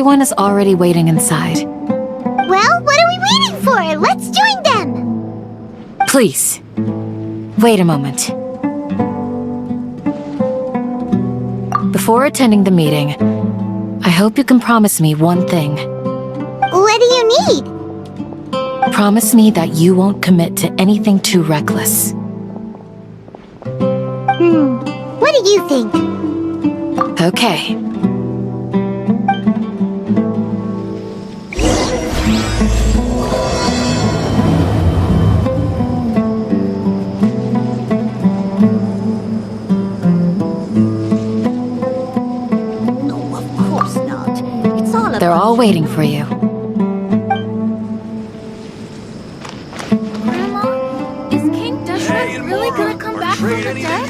Everyone is already waiting inside. Well, what are we waiting for? Let's join them! Please, wait a moment. Before attending the meeting, I hope you can promise me one thing. What do you need? Promise me that you won't commit to anything too reckless. What do you think? Okay. No, of course not. It's all They're all waiting for you. Grandma, is King Deshret really gonna come back from the dead?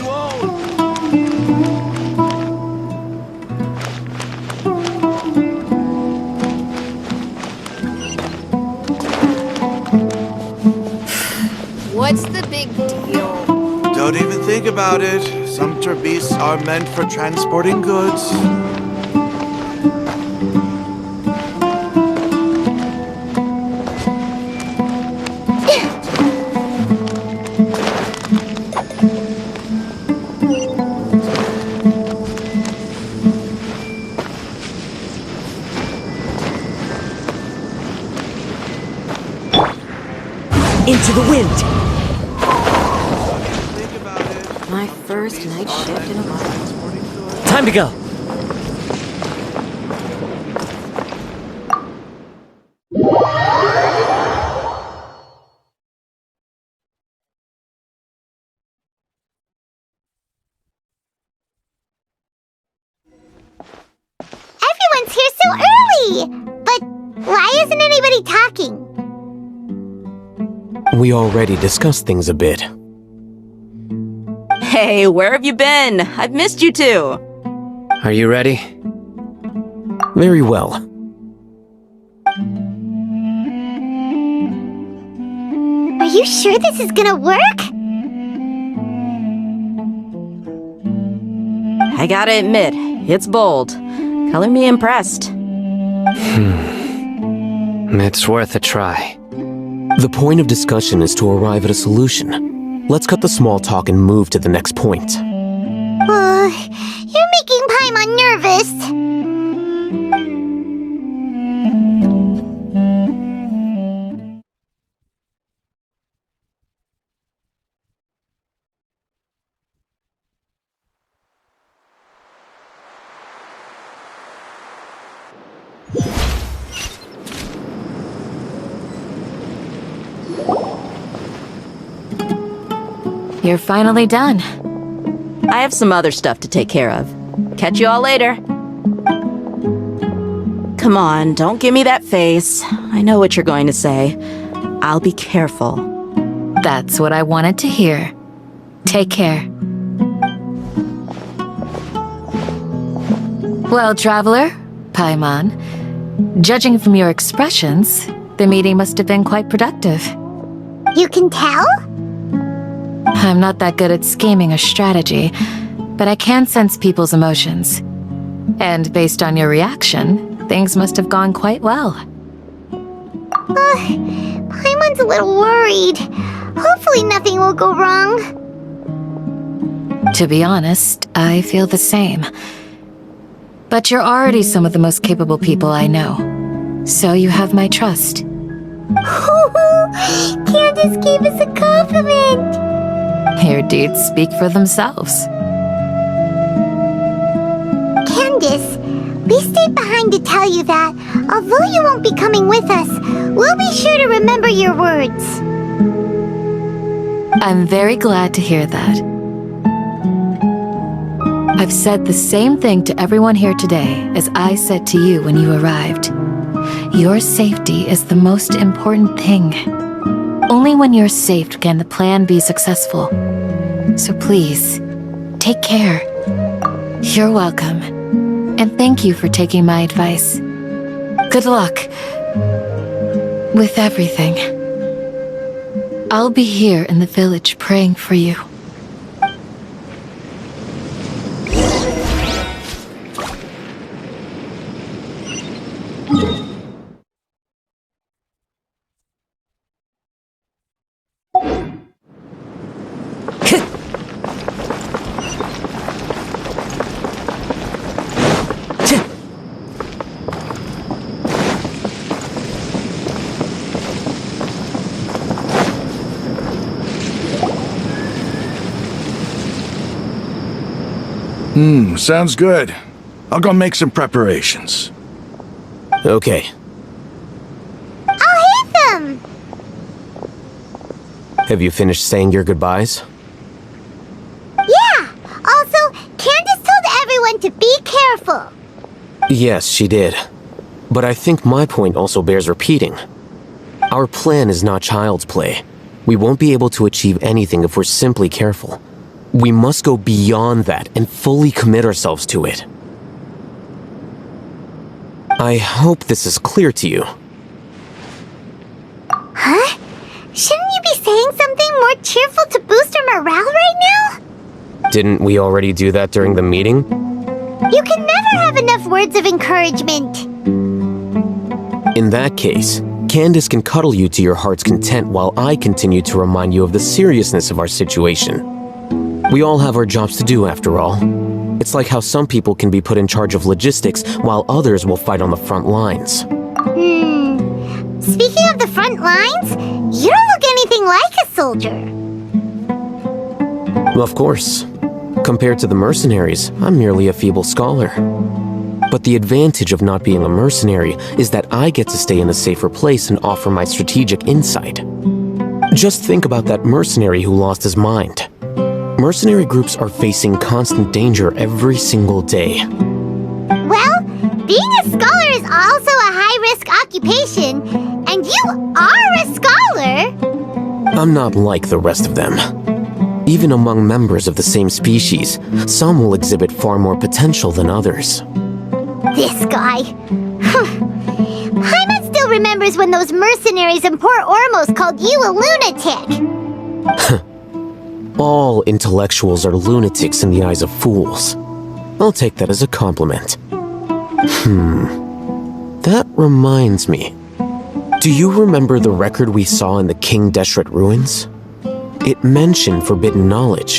What's the big deal? Don't even think about it. Some beasts are meant for transporting goods. Into the wind! Think about it. My first night shift in a while. Time to go! Everyone's here so early! But why isn't anybody talking? We already discussed things a bit. Hey, where have you been? I've missed you too. Are you ready? Very well. Are you sure this is gonna work? I gotta admit, it's bold. Color me impressed. It's worth a try. The point of discussion is to arrive at a solution. Let's cut the small talk and move to the next point. You're making Paimon nervous. You're finally done. I have some other stuff to take care of. Catch you all later. Come on, don't give me that face. I know what you're going to say. I'll be careful. That's what I wanted to hear. Take care. Well, traveler, Paimon, judging from your expressions, the meeting must have been quite productive. You can tell? I'm not that good at scheming or strategy, but I can sense people's emotions. And based on your reaction, things must have gone quite well. Paimon's a little worried. Hopefully nothing will go wrong. To be honest, I feel the same. But you're already some of the most capable people I know. So you have my trust. Candace gave us a compliment! Your deeds speak for themselves. Candace, we stayed behind to tell you that, although you won't be coming with us, we'll be sure to remember your words. I'm very glad to hear that. I've said the same thing to everyone here today as I said to you when you arrived. Your safety is the most important thing. Only when you're safe can the plan be successful. So please, take care. You're welcome. And thank you for taking my advice. Good luck with everything. I'll be here in the village praying for you. Sounds good. I'll go make some preparations. Okay. I'll hit them! Have you finished saying your goodbyes? Yeah! Also, Candace told everyone to be careful. Yes, she did. But I think my point also bears repeating. Our plan is not child's play. We won't be able to achieve anything if we're simply careful. We must go beyond that and fully commit ourselves to it. I hope this is clear to you. Huh? Shouldn't you be saying something more cheerful to boost our morale right now? Didn't we already do that during the meeting? You can never have enough words of encouragement. In that case, Candace can cuddle you to your heart's content while I continue to remind you of the seriousness of our situation. We all have our jobs to do, after all. It's like how some people can be put in charge of logistics while others will fight on the front lines. Speaking of the front lines, you don't look anything like a soldier. Of course. Compared to the mercenaries, I'm merely a feeble scholar. But the advantage of not being a mercenary is that I get to stay in a safer place and offer my strategic insight. Just think about that mercenary who lost his mind. Mercenary groups are facing constant danger every single day. Well, being a scholar is also a high-risk occupation, and you are a scholar! I'm not like the rest of them. Even among members of the same species, some will exhibit far more potential than others. This guy. Paimon still remembers when those mercenaries in Port Ormos called you a lunatic. All intellectuals are lunatics in the eyes of fools. I'll take that as a compliment. That reminds me. Do you remember the record we saw in the King Deshret ruins? It mentioned forbidden knowledge.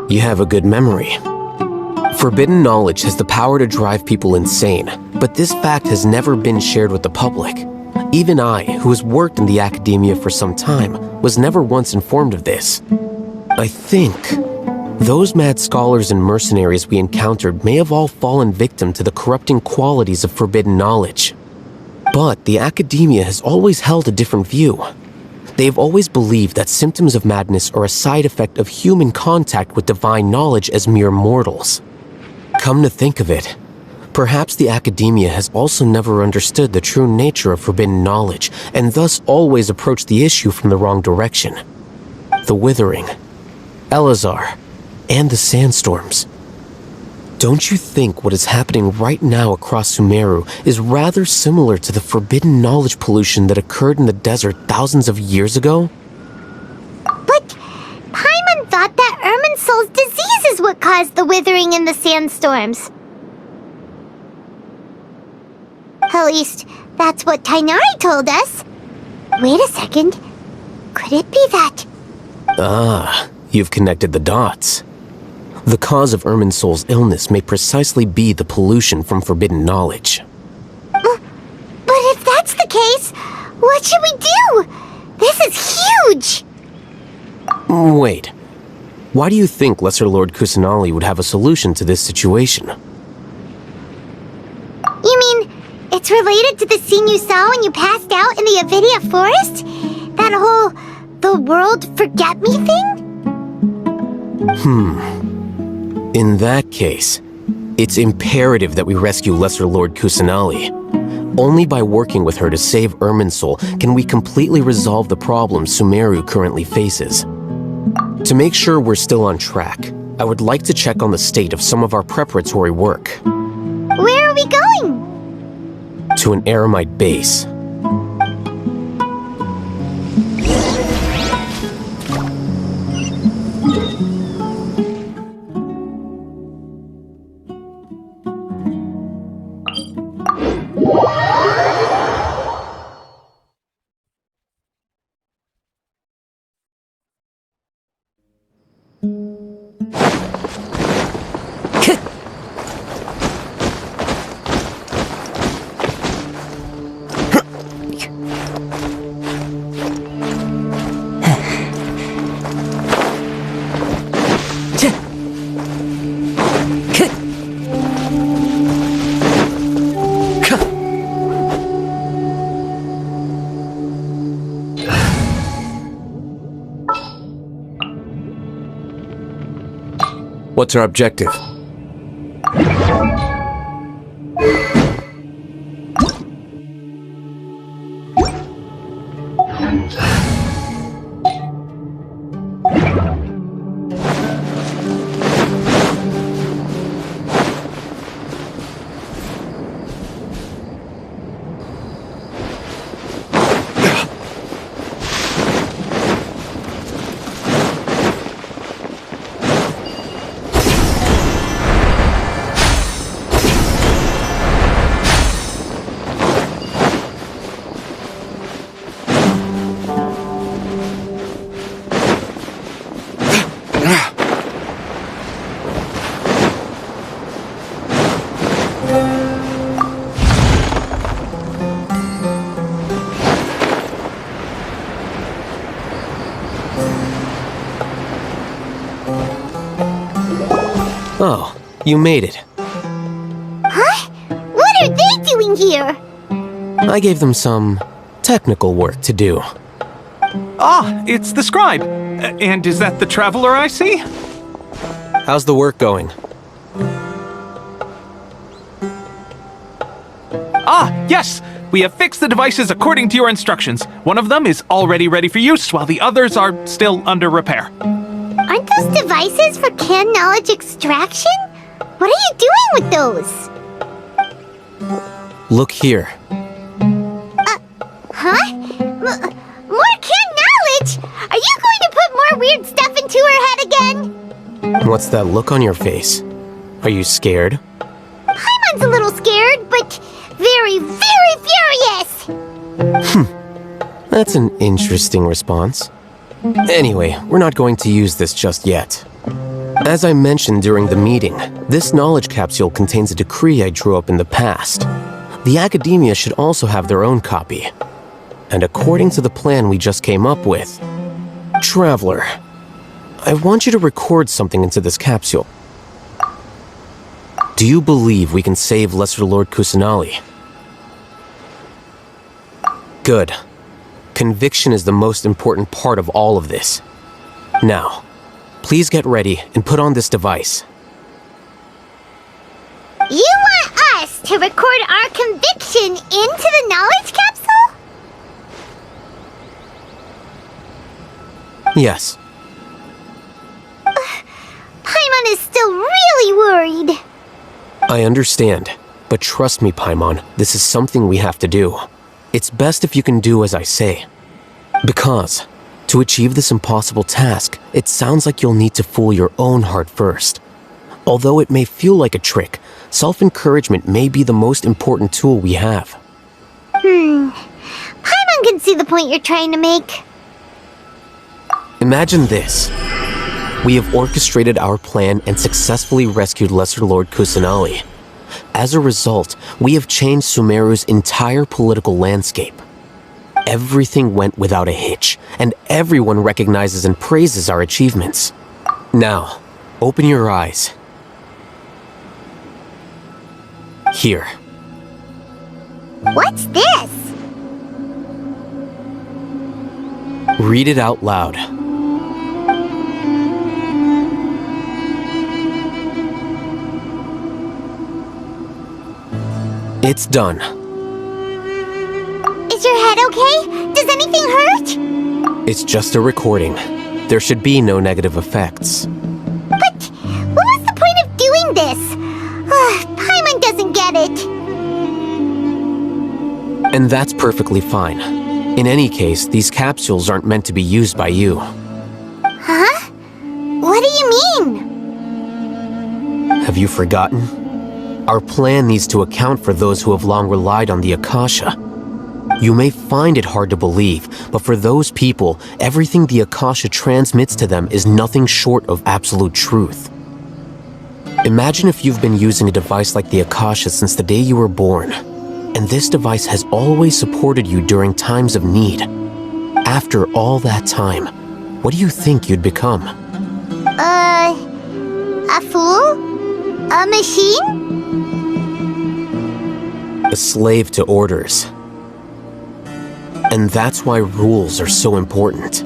You have a good memory. Forbidden knowledge has the power to drive people insane, but this fact has never been shared with the public. Even I, who has worked in the academia for some time, was never once informed of this. I think those mad scholars and mercenaries we encountered may have all fallen victim to the corrupting qualities of forbidden knowledge. But the academia has always held a different view. They have always believed that symptoms of madness are a side effect of human contact with divine knowledge as mere mortals. Come to think of it, perhaps the academia has also never understood the true nature of forbidden knowledge and thus always approached the issue from the wrong direction. The Withering, Elazar, and the sandstorms. Don't you think what is happening right now across Sumeru is rather similar to the forbidden knowledge pollution that occurred in the desert thousands of years ago? But Paimon thought that Irminsul's disease is what caused the withering and the sandstorms. At least, that's what Tainari told us. Wait a second. Could it be that? Ah, you've connected the dots. The cause of Irminsul's illness may precisely be the pollution from forbidden knowledge. But if that's the case, what should we do? This is huge! Wait. Why do you think Lesser Lord Kusanali would have a solution to this situation? You mean, it's related to the scene you saw when you passed out in the Avidia forest? That whole, the world forget me thing? In that case, it's imperative that we rescue Lesser Lord Kusanali. Only by working with her to save Irminsul can we completely resolve the problems Sumeru currently faces. To make sure we're still on track, I would like to check on the state of some of our preparatory work. Where are we going? To an Eremite base. What's our objective? Oh, you made it. Huh? What are they doing here? I gave them some technical work to do. Ah, it's the scribe. And is that the traveler I see? How's the work going? Ah, yes! We have fixed the devices according to your instructions. One of them is already ready for use, while the others are still under repair. Aren't those devices for canned knowledge extraction? What are you doing with those? Look here. Huh? More canned knowledge? Are you going to put more weird stuff into her head again? What's that look on your face? Are you scared? Paimon's a little scared, but very, very furious! That's an interesting response. Anyway, we're not going to use this just yet. As I mentioned during the meeting, this knowledge capsule contains a decree I drew up in the past. The academia should also have their own copy. And according to the plan we just came up with, Traveler, I want you to record something into this capsule. Do you believe we can save Lesser Lord Kusanali? Good. Conviction is the most important part of all of this. Now, please get ready and put on this device. You want us to record our conviction into the knowledge capsule? Yes. Paimon is still really worried. I understand, but trust me, Paimon, this is something we have to do. It's best if you can do as I say. Because, to achieve this impossible task, it sounds like you'll need to fool your own heart first. Although it may feel like a trick, self-encouragement may be the most important tool we have. Paimon can see the point you're trying to make. Imagine this. We have orchestrated our plan and successfully rescued Lesser Lord Kusanali. As a result, we have changed Sumeru's entire political landscape. Everything went without a hitch, and everyone recognizes and praises our achievements. Now, open your eyes. Here. What's this? Read it out loud. It's done. Is your head okay? Does anything hurt? It's just a recording. There should be no negative effects. But what was the point of doing this? Paimon doesn't get it. And that's perfectly fine. In any case, these capsules aren't meant to be used by you. Huh? What do you mean? Have you forgotten? Our plan needs to account for those who have long relied on the Akasha. You may find it hard to believe, but for those people, everything the Akasha transmits to them is nothing short of absolute truth. Imagine if you've been using a device like the Akasha since the day you were born, and this device has always supported you during times of need. After all that time, what do you think you'd become? A fool? A machine? A slave to orders. And that's why rules are so important.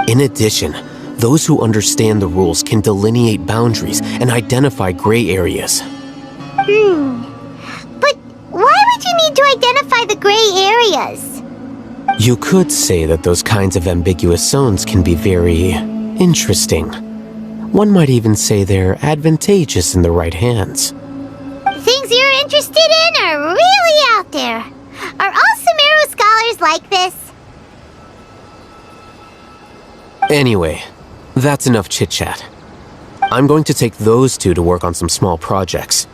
In addition, Those who understand the rules can delineate boundaries and identify gray areas. But why would you need to identify the gray areas? You could say that those kinds of ambiguous zones can be very interesting. One might even say they're advantageous in the right hands. Things you're interested in are really out there. Are all Sumeru scholars like this? Anyway, that's enough chit-chat. I'm going to take those two to work on some small projects.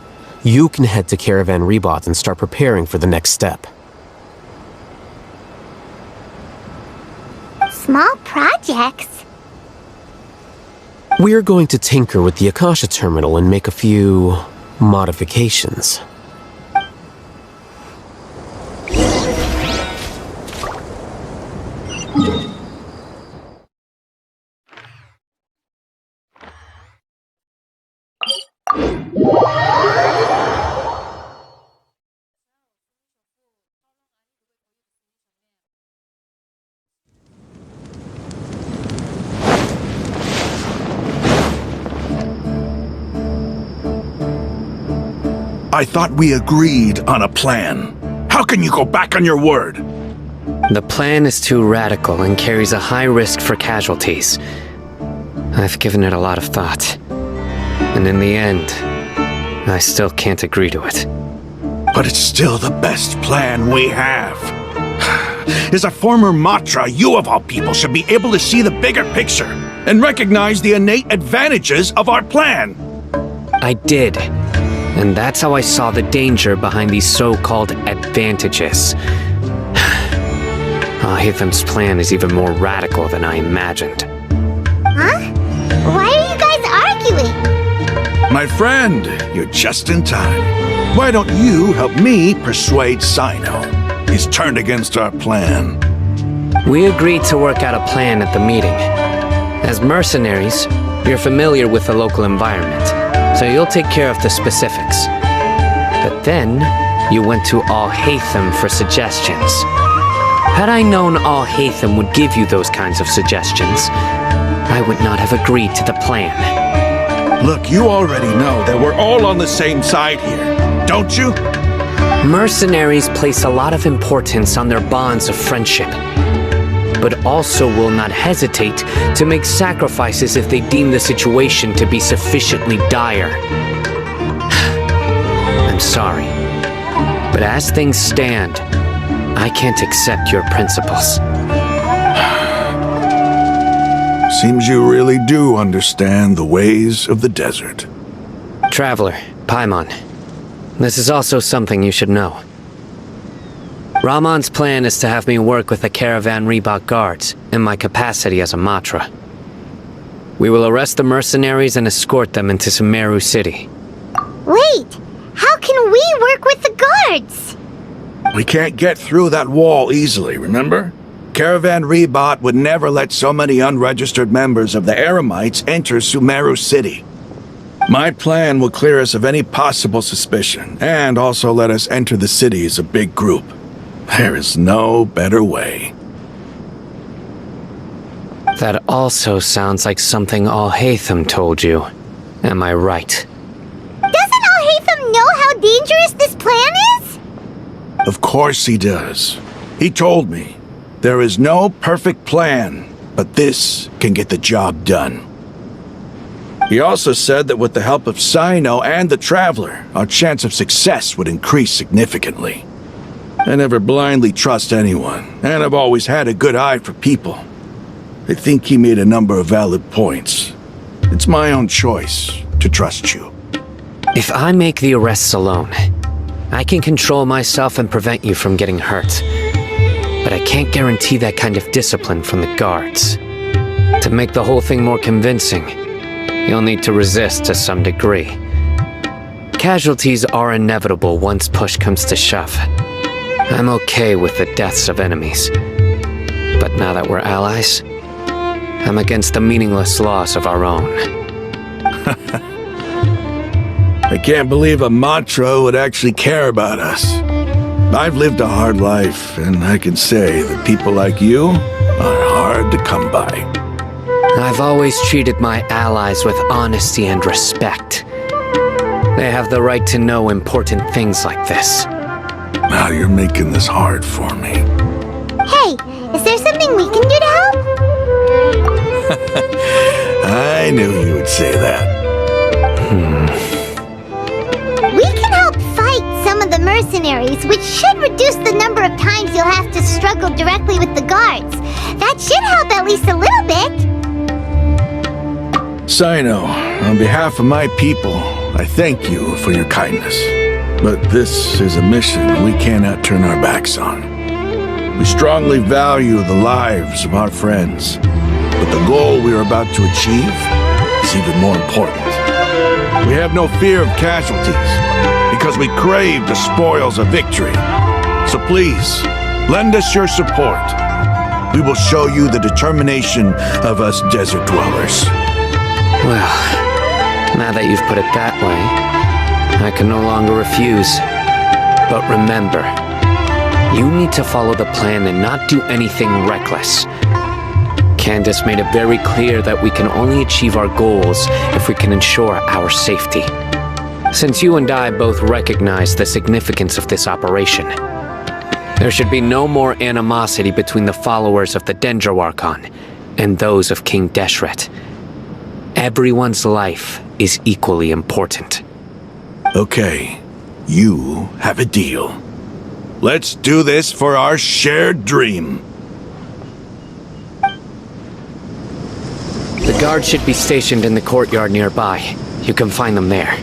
You can head to Caravan Rebot and start preparing for the next step. Small projects? We're going to tinker with the Akasha terminal and make a few modifications. I thought we agreed on a plan. How can you go back on your word? The plan is too radical and carries a high risk for casualties. I've given it a lot of thought. And in the end, I still can't agree to it. But it's still the best plan we have. As a former Matra, you of all people should be able to see the bigger picture and recognize the innate advantages of our plan. I did. And that's how I saw the danger behind these so-called advantages. Hatham's plan is even more radical than I imagined. Huh? Why are you guys arguing? My friend, you're just in time. Why don't you help me persuade Sino? He's turned against our plan. We agreed to work out a plan at the meeting. As mercenaries, you're familiar with the local environment, so you'll take care of the specifics. But then, you went to Al-Haytham for suggestions. Had I known Al-Haytham would give you those kinds of suggestions, I would not have agreed to the plan. Look, you already know that we're all on the same side here, don't you? Mercenaries place a lot of importance on their bonds of friendship, but also will not hesitate to make sacrifices if they deem the situation to be sufficiently dire. I'm sorry, but as things stand, I can't accept your principles. Seems you really do understand the ways of the desert. Traveler, Paimon, this is also something you should know. Rahman's plan is to have me work with the Caravan Rebot guards in my capacity as a Matra. We will arrest the mercenaries and escort them into Sumeru City. Wait, how can we work with the guards? We can't get through that wall easily, remember? Caravan Rebot would never let so many unregistered members of the Eremites enter Sumeru City. My plan will clear us of any possible suspicion, and also let us enter the city as a big group. There is no better way. That also sounds like something Al-Haytham told you. Am I right? Doesn't Al-Haytham know how dangerous this plan is? Of course he does. He told me, there is no perfect plan, but this can get the job done. He also said that with the help of Sino and the Traveler, our chance of success would increase significantly. I never blindly trust anyone, and I've always had a good eye for people. I think he made a number of valid points. It's my own choice to trust you. If I make the arrests alone, I can control myself and prevent you from getting hurt. But I can't guarantee that kind of discipline from the guards. To make the whole thing more convincing, you'll need to resist to some degree. Casualties are inevitable once push comes to shove. I'm okay with the deaths of enemies. But now that we're allies, I'm against the meaningless loss of our own. I can't believe a Matra would actually care about us. I've lived a hard life, and I can say that people like you are hard to come by. I've always treated my allies with honesty and respect. They have the right to know important things like this. Now you're making this hard for me. Hey, is there something we can do to help? I knew you would say that. We can help fight some of the mercenaries, which should reduce the number of times you'll have to struggle directly with the guards. That should help at least a little bit. Sino, on behalf of my people, I thank you for your kindness. But this is a mission we cannot turn our backs on. We strongly value the lives of our friends, but the goal we are about to achieve is even more important. We have no fear of casualties, because we crave the spoils of victory. So please, lend us your support. We will show you the determination of us desert dwellers. Well, now that you've put it that way, I can no longer refuse. But remember, you need to follow the plan and not do anything reckless. Candace made it very clear that we can only achieve our goals if we can ensure our safety. Since you and I both recognize the significance of this operation, there should be no more animosity between the followers of the Dendroarchon and those of King Deshret. Everyone's life is equally important. Okay, you have a deal. Let's do this for our shared dream. The guards should be stationed in the courtyard nearby. You can find them there.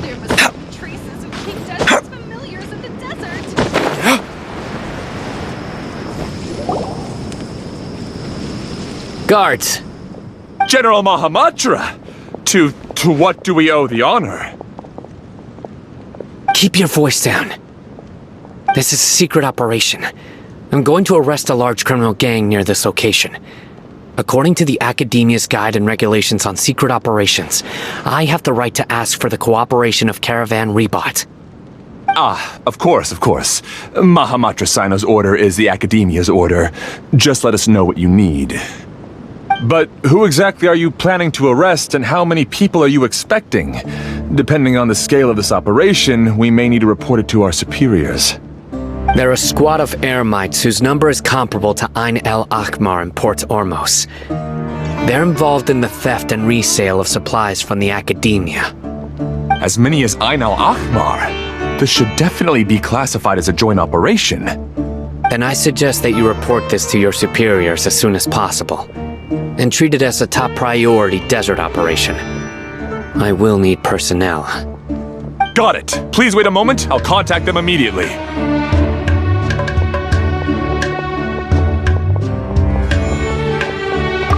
There must be traces of King Deshret's familiars in the desert. Guards! General Mahamatra! To what do we owe the honor? Keep your voice down. This is a secret operation. I'm going to arrest a large criminal gang near this location. According to the Academia's Guide and Regulations on Secret Operations, I have the right to ask for the cooperation of Caravan Rebot. Ah, of course. Mahamatra Sino's order is the Academia's order. Just let us know what you need. But who exactly are you planning to arrest, and how many people are you expecting? Depending on the scale of this operation, we may need to report it to our superiors. They're a squad of Eremites whose number is comparable to Ain El Akhmar in Port Ormos. They're involved in the theft and resale of supplies from the Academia. As many as Ain El Akhmar? This should definitely be classified as a joint operation. Then I suggest that you report this to your superiors as soon as possible, and treat it as a top priority desert operation. I will need personnel. Got it. Please wait a moment. I'll contact them immediately.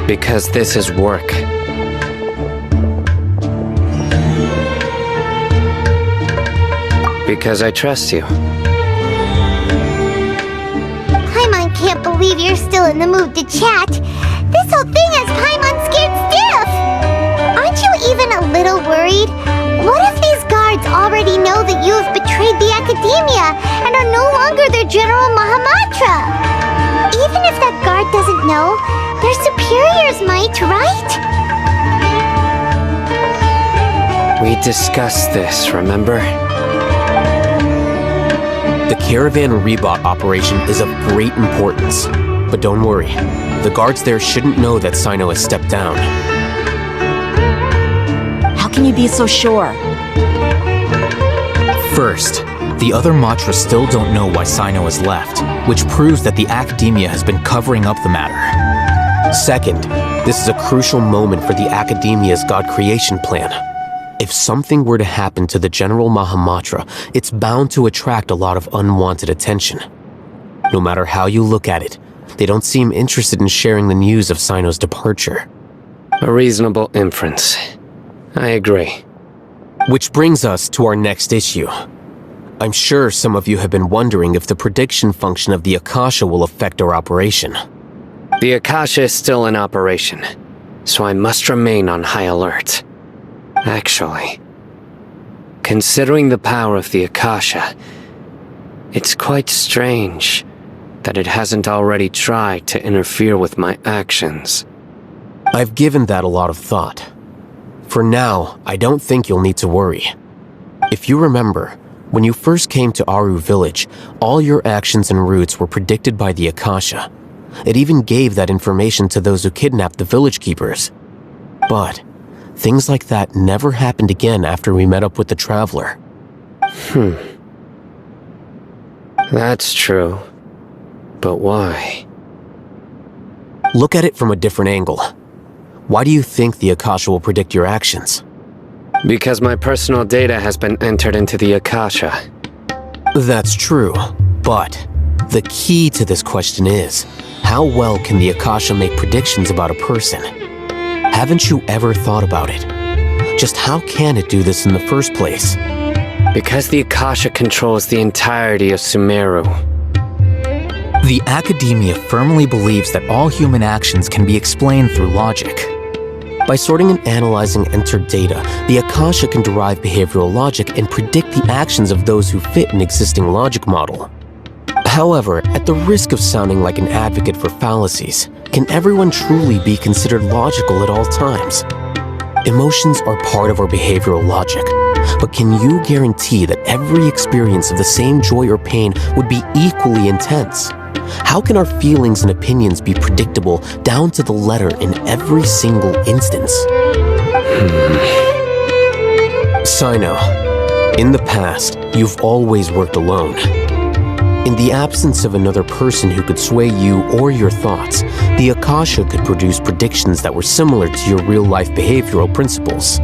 Because this is work. Because I trust you. Paimon can't believe you're still in the mood to chat. This whole thing has Paimon scared stiff. Aren't you even a little worried? What if these guards already know that you have betrayed the Academia and are no longer their General Mahamatra? Even if that guard doesn't know, their superiors might, right? We discussed this, remember? The Caravan Rebot operation is of great importance. But don't worry, the guards there shouldn't know that Sino has stepped down. How can you be so sure? First, the other Matras still don't know why Sino has left, which proves that the Academia has been covering up the matter. Second, this is a crucial moment for the Academia's God creation plan. If something were to happen to the General Mahamatra, it's bound to attract a lot of unwanted attention. No matter how you look at it, they don't seem interested in sharing the news of Sino's departure. A reasonable inference. I agree. Which brings us to our next issue. I'm sure some of you have been wondering if the prediction function of the Akasha will affect our operation. The Akasha is still in operation, so I must remain on high alert. Actually, considering the power of the Akasha, it's quite strange that it hasn't already tried to interfere with my actions. I've given that a lot of thought. For now, I don't think you'll need to worry. If you remember, when you first came to Aru Village, all your actions and routes were predicted by the Akasha. It even gave that information to those who kidnapped the village keepers. But things like that never happened again after we met up with the Traveler. That's true. But why? Look at it from a different angle. Why do you think the Akasha will predict your actions? Because my personal data has been entered into the Akasha. That's true, but the key to this question is, how well can the Akasha make predictions about a person? Haven't you ever thought about it? Just how can it do this in the first place? Because the Akasha controls the entirety of Sumeru. The Academia firmly believes that all human actions can be explained through logic. By sorting and analyzing entered data, the Akasha can derive behavioral logic and predict the actions of those who fit an existing logic model. However, at the risk of sounding like an advocate for fallacies, can everyone truly be considered logical at all times? Emotions are part of our behavioral logic, but can you guarantee that every experience of the same joy or pain would be equally intense? How can our feelings and opinions be predictable down to the letter in every single instance? Sino, in the past, you've always worked alone. In the absence of another person who could sway you or your thoughts, the Akasha could produce predictions that were similar to your real-life behavioral principles.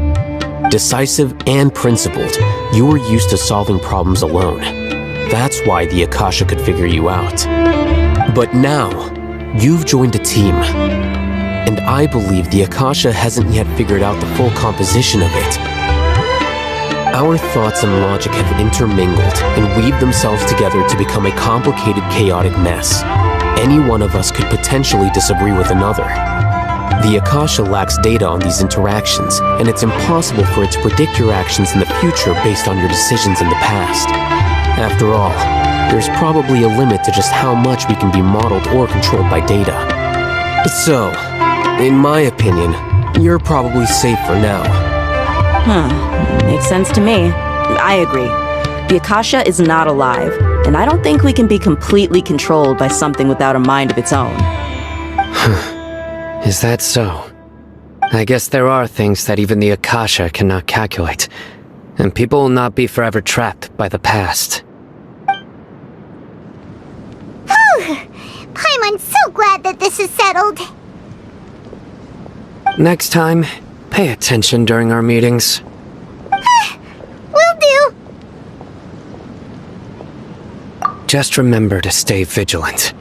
Decisive and principled, you were used to solving problems alone. That's why the Akasha could figure you out. But now, you've joined a team. And I believe the Akasha hasn't yet figured out the full composition of it. Our thoughts and logic have intermingled and weaved themselves together to become a complicated, chaotic mess. Any one of us could potentially disagree with another. The Akasha lacks data on these interactions, and it's impossible for it to predict your actions in the future based on your decisions in the past. After all, there's probably a limit to just how much we can be modeled or controlled by data. So, in my opinion, you're probably safe for now. Makes sense to me. I agree. The Akasha is not alive, and I don't think we can be completely controlled by something without a mind of its own. Is that so? I guess there are things that even the Akasha cannot calculate, and people will not be forever trapped by the past. Paimon's so glad that this is settled. Next time, pay attention during our meetings. Will do. Just remember to stay vigilant.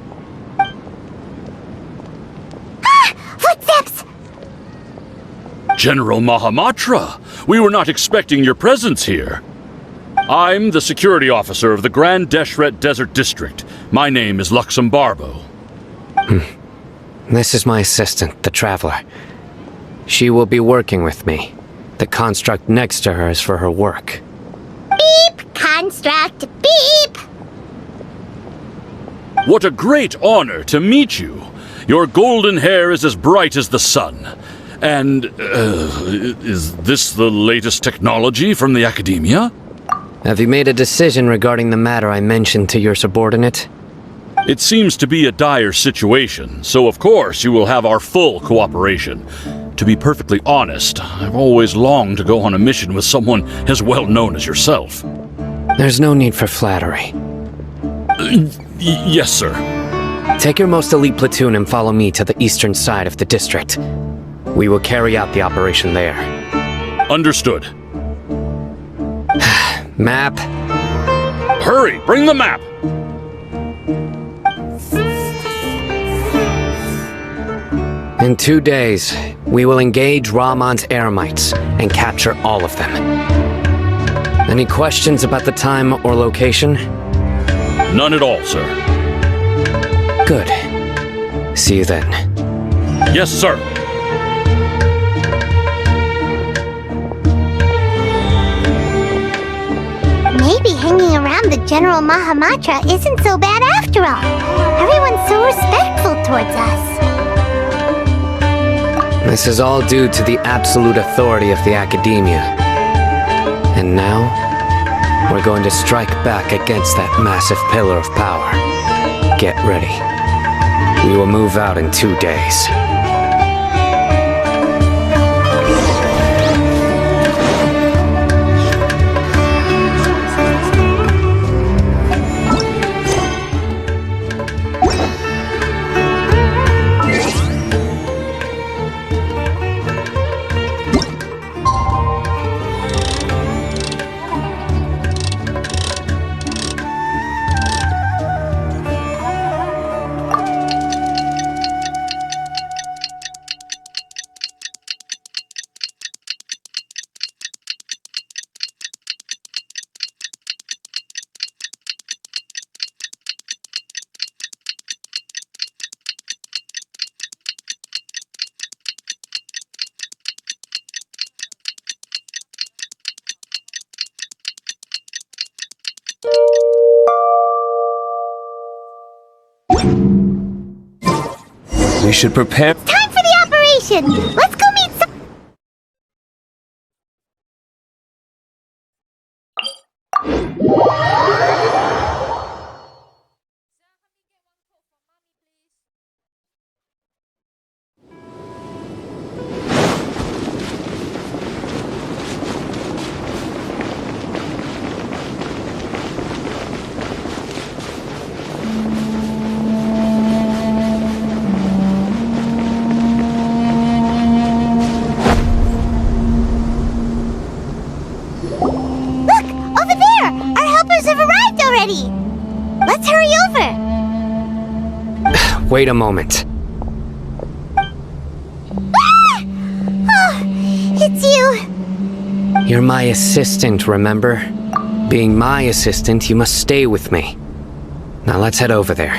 Footsteps! General Mahamatra, we were not expecting your presence here. I'm the security officer of the Grand Deshret Desert District. My name is Luxembarbo. This is my assistant, the Traveler. She will be working with me. The construct next to her is for her work. Beep! Construct, beep! What a great honor to meet you. Your golden hair is as bright as the sun. And, is this the latest technology from the Academia? Have you made a decision regarding the matter I mentioned to your subordinate? It seems to be a dire situation, so of course you will have our full cooperation. To be perfectly honest, I've always longed to go on a mission with someone as well known as yourself. There's no need for flattery. Yes, sir. Take your most elite platoon and follow me to the eastern side of the district. We will carry out the operation there. Understood. Map. Hurry, bring the map! In 2 days, we will engage Rahman's Eremites and capture all of them. Any questions about the time or location? None at all, sir. Good. See you then. Yes, sir. hanging around the General Mahamatra isn't so bad after all. Everyone's so respectful towards us. This is all due to the absolute authority of the Academia. And now, we're going to strike back against that massive pillar of power. Get ready. We will move out in 2 days. We should prepare. Time for the operation! Let's go meet some... Let's hurry over! Wait a moment. Ah! Oh, it's you! You're my assistant, remember? Being my assistant, you must stay with me. Now let's head over there.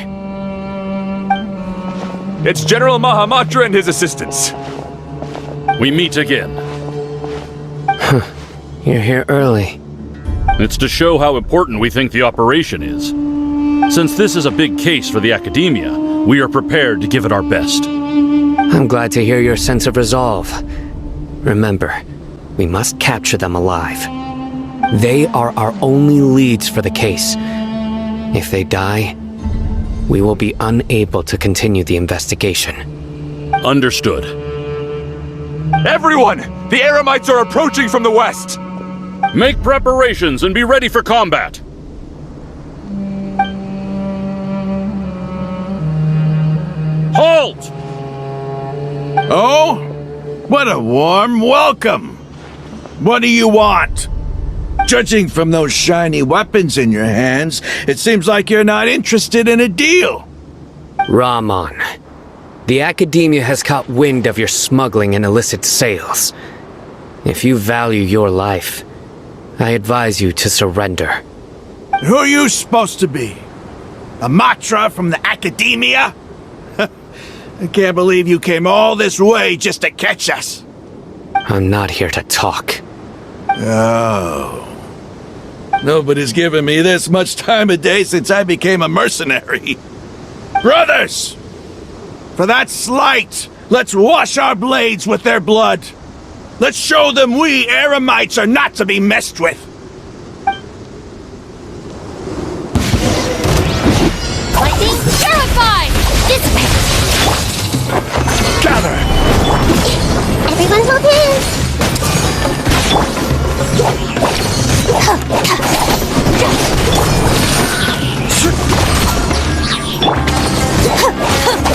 It's General Mahamatra and his assistants. We meet again. You're here early. It's to show how important we think the operation is. Since this is a big case for the Academia, we are prepared to give it our best. I'm glad to hear your sense of resolve. Remember, we must capture them alive. They are our only leads for the case. If they die, we will be unable to continue the investigation. Understood. Everyone! The Eremites are approaching from the west! Make preparations and be ready for combat! Halt! Oh? What a warm welcome! What do you want? Judging from those shiny weapons in your hands, it seems like you're not interested in a deal. Rahman, the Academia has caught wind of your smuggling and illicit sales. If you value your life, I advise you to surrender. Who are you supposed to be? A Matra from the Academia? I can't believe you came all this way just to catch us. I'm not here to talk. Oh. Nobody's given me this much time of day since I became a mercenary. Brothers! For that slight, let's wash our blades with their blood. Let's show them we Eremites are not to be messed with. Lightning, terrified! Dissipate! Gather! Everyone hold hands!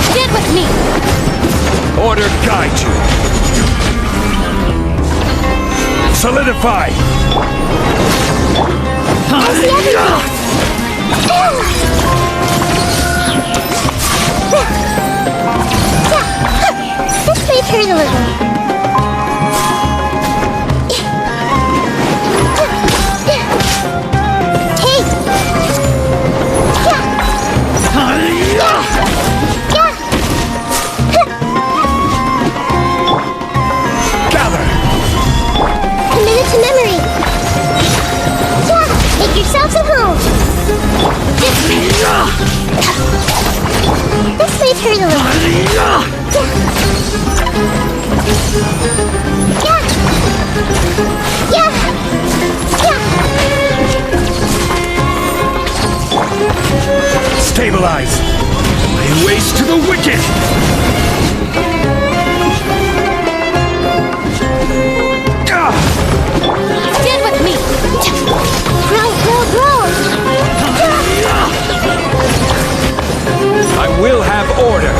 Stand with me! Order guide you! Solidify! I see everything! This may hurt a little. Commit it to memory. Yeah, make yourself some hurt a little. Yeah. Stabilize! Lay waste to the wicked! Stand with me. Grow. I will have order.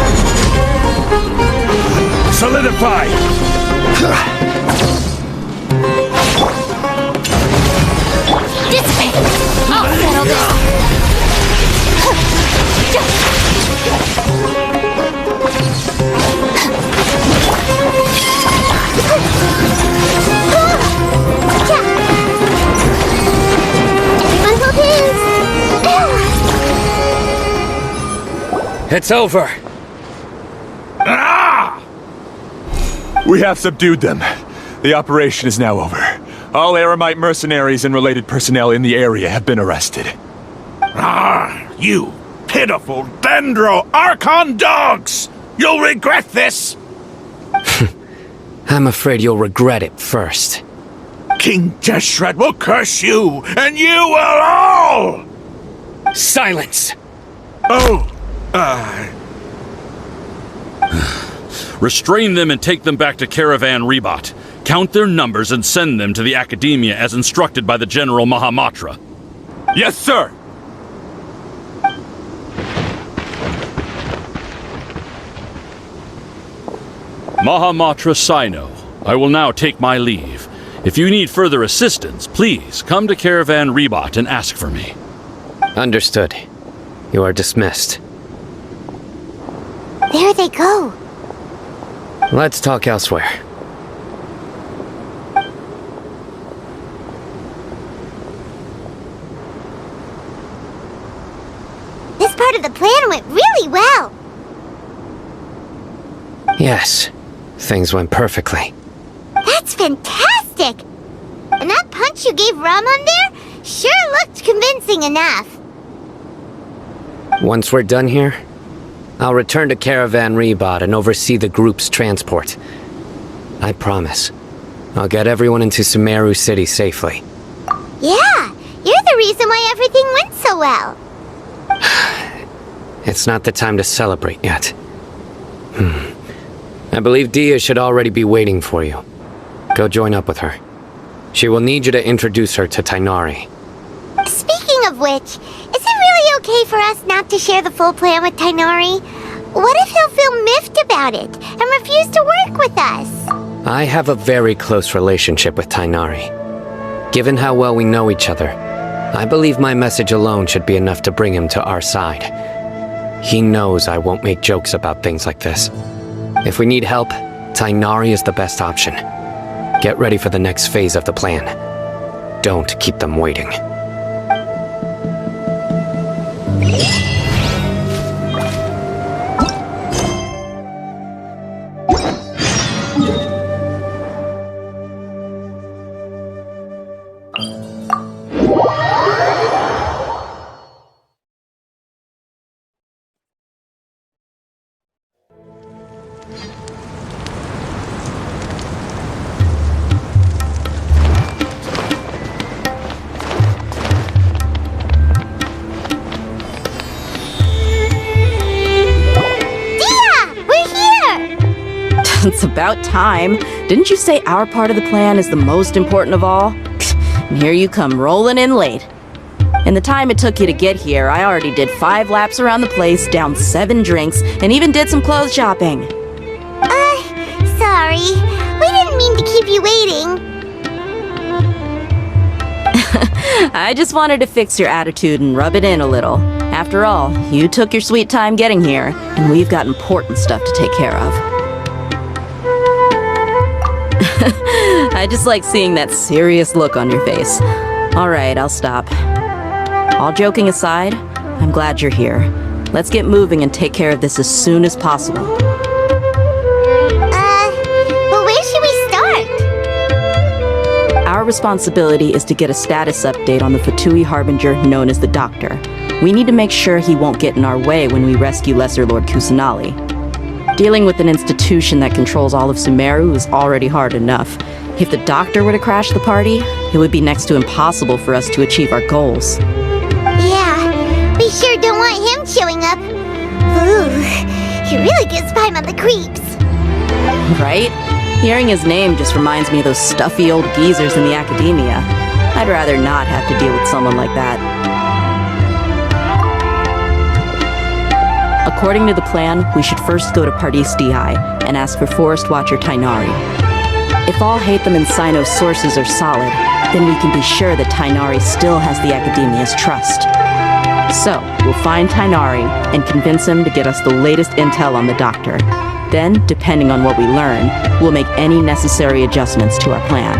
Solidify! Dissipate. I'll settle this. Everyone hold hands. It's over. We have subdued them. The operation is now over. All Aramite mercenaries and related personnel in the area have been arrested. You pitiful Dendro Archon dogs! You'll regret this! I'm afraid you'll regret it first. King Deshret will curse you, and you will all! Silence! Oh, Restrain them and take them back to Caravan Rebot. Count their numbers and send them to the Academia as instructed by the General Mahamatra. Yes, sir! Mahamatra Sino, I will now take my leave. If you need further assistance, please come to Caravan Rebot and ask for me. Understood. You are dismissed. There they go. Let's talk elsewhere. This part of the plan went really well. Yes, things went perfectly. That's fantastic! And that punch you gave Ramon there sure looked convincing enough. Once we're done here, I'll return to Caravan Rebot and oversee the group's transport. I promise. I'll get everyone into Sumeru City safely. Yeah, you're the reason why everything went so well. It's not the time to celebrate yet. I believe Dia should already be waiting for you. Go join up with her. She will need you to introduce her to Tainari. Speaking of which, is it really okay for us not to share the full plan with Tainari? What if he'll feel miffed about it and refuse to work with us? I have a very close relationship with Tainari. Given how well we know each other, I believe my message alone should be enough to bring him to our side. He knows I won't make jokes about things like this. If we need help, Tainari is the best option. Get ready for the next phase of the plan. Don't keep them waiting. It's about time. Didn't you say our part of the plan is the most important of all? And here you come rolling in late. In the time it took you to get here, I already did 5 laps around the place, downed 7 drinks, and even did some clothes shopping. Sorry. We didn't mean to keep you waiting. I just wanted to fix your attitude and rub it in a little. After all, you took your sweet time getting here, and we've got important stuff to take care of. I just like seeing that serious look on your face. All right, I'll stop. All joking aside, I'm glad you're here. Let's get moving and take care of this as soon as possible. But where should we start? Our responsibility is to get a status update on the Fatui Harbinger known as the Doctor. We need to make sure he won't get in our way when we rescue Lesser Lord Kusanali. Dealing with an institution that controls all of Sumeru is already hard enough. If the Doctor were to crash the party, it would be next to impossible for us to achieve our goals. Yeah, we sure don't want him showing up. Ooh, he really gives Paimon the creeps. Right? Hearing his name just reminds me of those stuffy old geezers in the academia. I'd rather not have to deal with someone like that. According to the plan, we should first go to Pardis Di and ask for Forest Watcher Tainari. If all Hatham and Sino's sources are solid, then we can be sure that Tainari still has the Academia's trust. So, we'll find Tainari and convince him to get us the latest intel on the Doctor. Then, depending on what we learn, we'll make any necessary adjustments to our plan.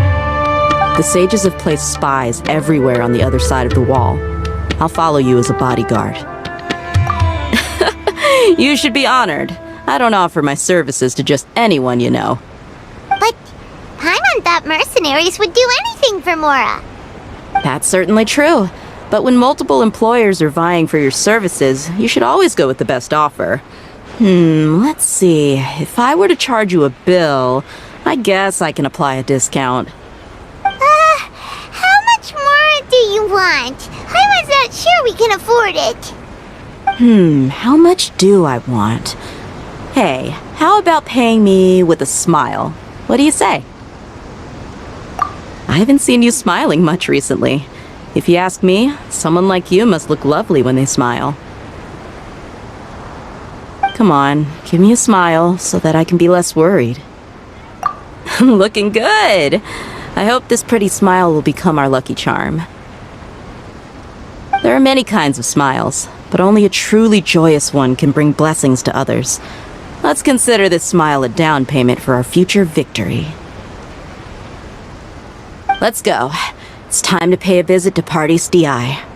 The sages have placed spies everywhere on the other side of the wall. I'll follow you as a bodyguard. You should be honored. I don't offer my services to just anyone you know. But Paimon thought mercenaries would do anything for Mora. That's certainly true. But when multiple employers are vying for your services, you should always go with the best offer. Let's see. If I were to charge you a bill, I guess I can apply a discount. How much more do you want? I'm not sure we can afford it. How much do I want? Hey, how about paying me with a smile? What do you say? I haven't seen you smiling much recently. If you ask me, someone like you must look lovely when they smile. Come on, give me a smile so that I can be less worried. Looking good! I hope this pretty smile will become our lucky charm. There are many kinds of smiles, but only a truly joyous one can bring blessings to others. Let's consider this smile a down payment for our future victory. Let's go. It's time to pay a visit to Pardis Di.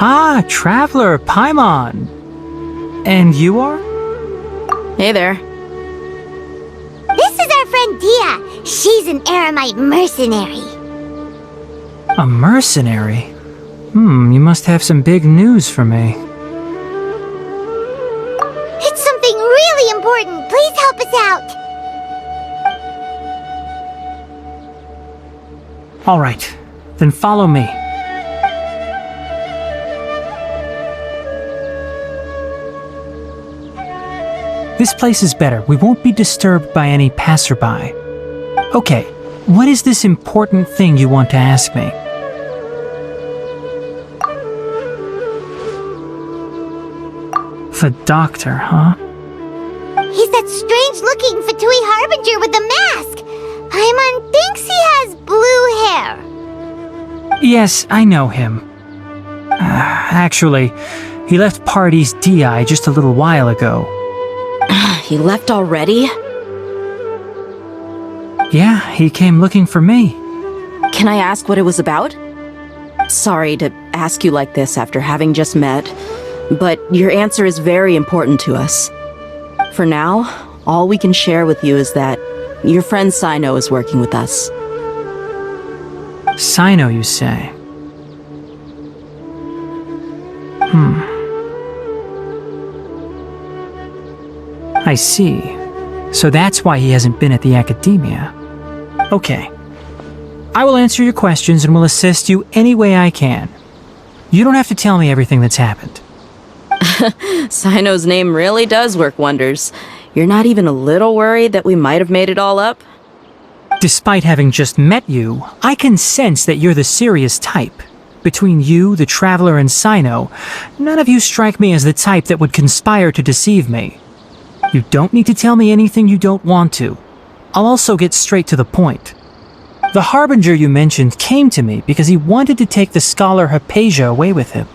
Ah, Traveler, Paimon. And you are? Hey there. This is our friend Dia. She's an Aramite mercenary. A mercenary? You must have some big news for me. It's something really important. Please help us out. All right, then follow me. This place is better. We won't be disturbed by any passerby. Okay, what is this important thing you want to ask me? The Doctor, huh? He's that strange-looking Fatui Harbinger with the mask. Paimon thinks he has blue hair. Yes, I know him. Actually, he left Pardis Di just a little while ago. He left already? Yeah, he came looking for me. Can I ask what it was about? Sorry to ask you like this after having just met, but your answer is very important to us. For now, all we can share with you is that your friend Sino is working with us. Sino, you say? I see. So that's why he hasn't been at the Academia. Okay. I will answer your questions and will assist you any way I can. You don't have to tell me everything that's happened. Sino's name really does work wonders. You're not even a little worried that we might have made it all up? Despite having just met you, I can sense that you're the serious type. Between you, the Traveler, and Sino, none of you strike me as the type that would conspire to deceive me. You don't need to tell me anything you don't want to. I'll also get straight to the point. The Harbinger you mentioned came to me because he wanted to take the scholar Hypatia away with him.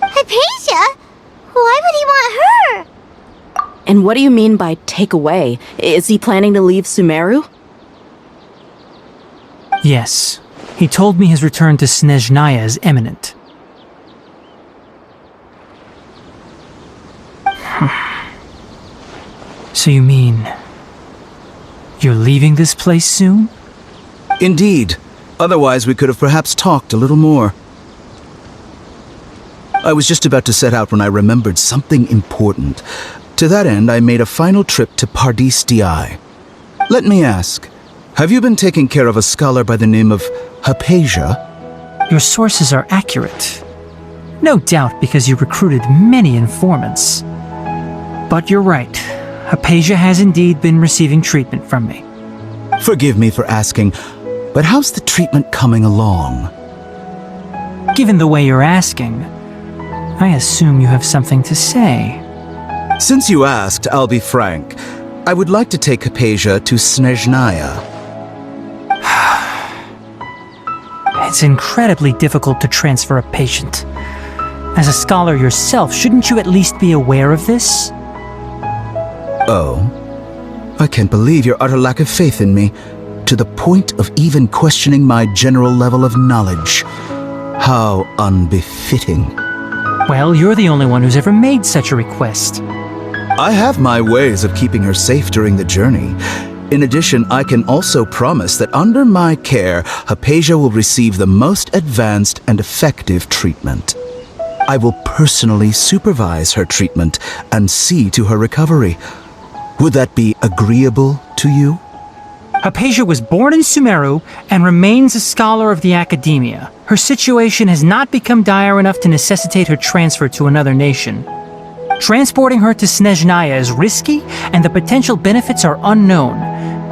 Hypatia? Why would he want her? And what do you mean by take away? Is he planning to leave Sumeru? Yes. He told me his return to Snezhnaya is imminent. So you mean... you're leaving this place soon? Indeed. Otherwise, we could have perhaps talked a little more. I was just about to set out when I remembered something important. To that end, I made a final trip to Pardis Di. Let me ask, have you been taking care of a scholar by the name of Hypatia? Your sources are accurate. No doubt because you recruited many informants. But you're right. Hypatia has indeed been receiving treatment from me. Forgive me for asking, but how's the treatment coming along? Given the way you're asking, I assume you have something to say. Since you asked, I'll be frank. I would like to take Hypatia to Snezhnaya. It's incredibly difficult to transfer a patient. As a scholar yourself, shouldn't you at least be aware of this? Oh, I can't believe your utter lack of faith in me, to the point of even questioning my general level of knowledge. How unbefitting. Well, you're the only one who's ever made such a request. I have my ways of keeping her safe during the journey. In addition, I can also promise that under my care, Hypatia will receive the most advanced and effective treatment. I will personally supervise her treatment and see to her recovery. Would that be agreeable to you? Hypatia was born in Sumeru and remains a scholar of the Academia. Her situation has not become dire enough to necessitate her transfer to another nation. Transporting her to Snezhnaya is risky, and the potential benefits are unknown.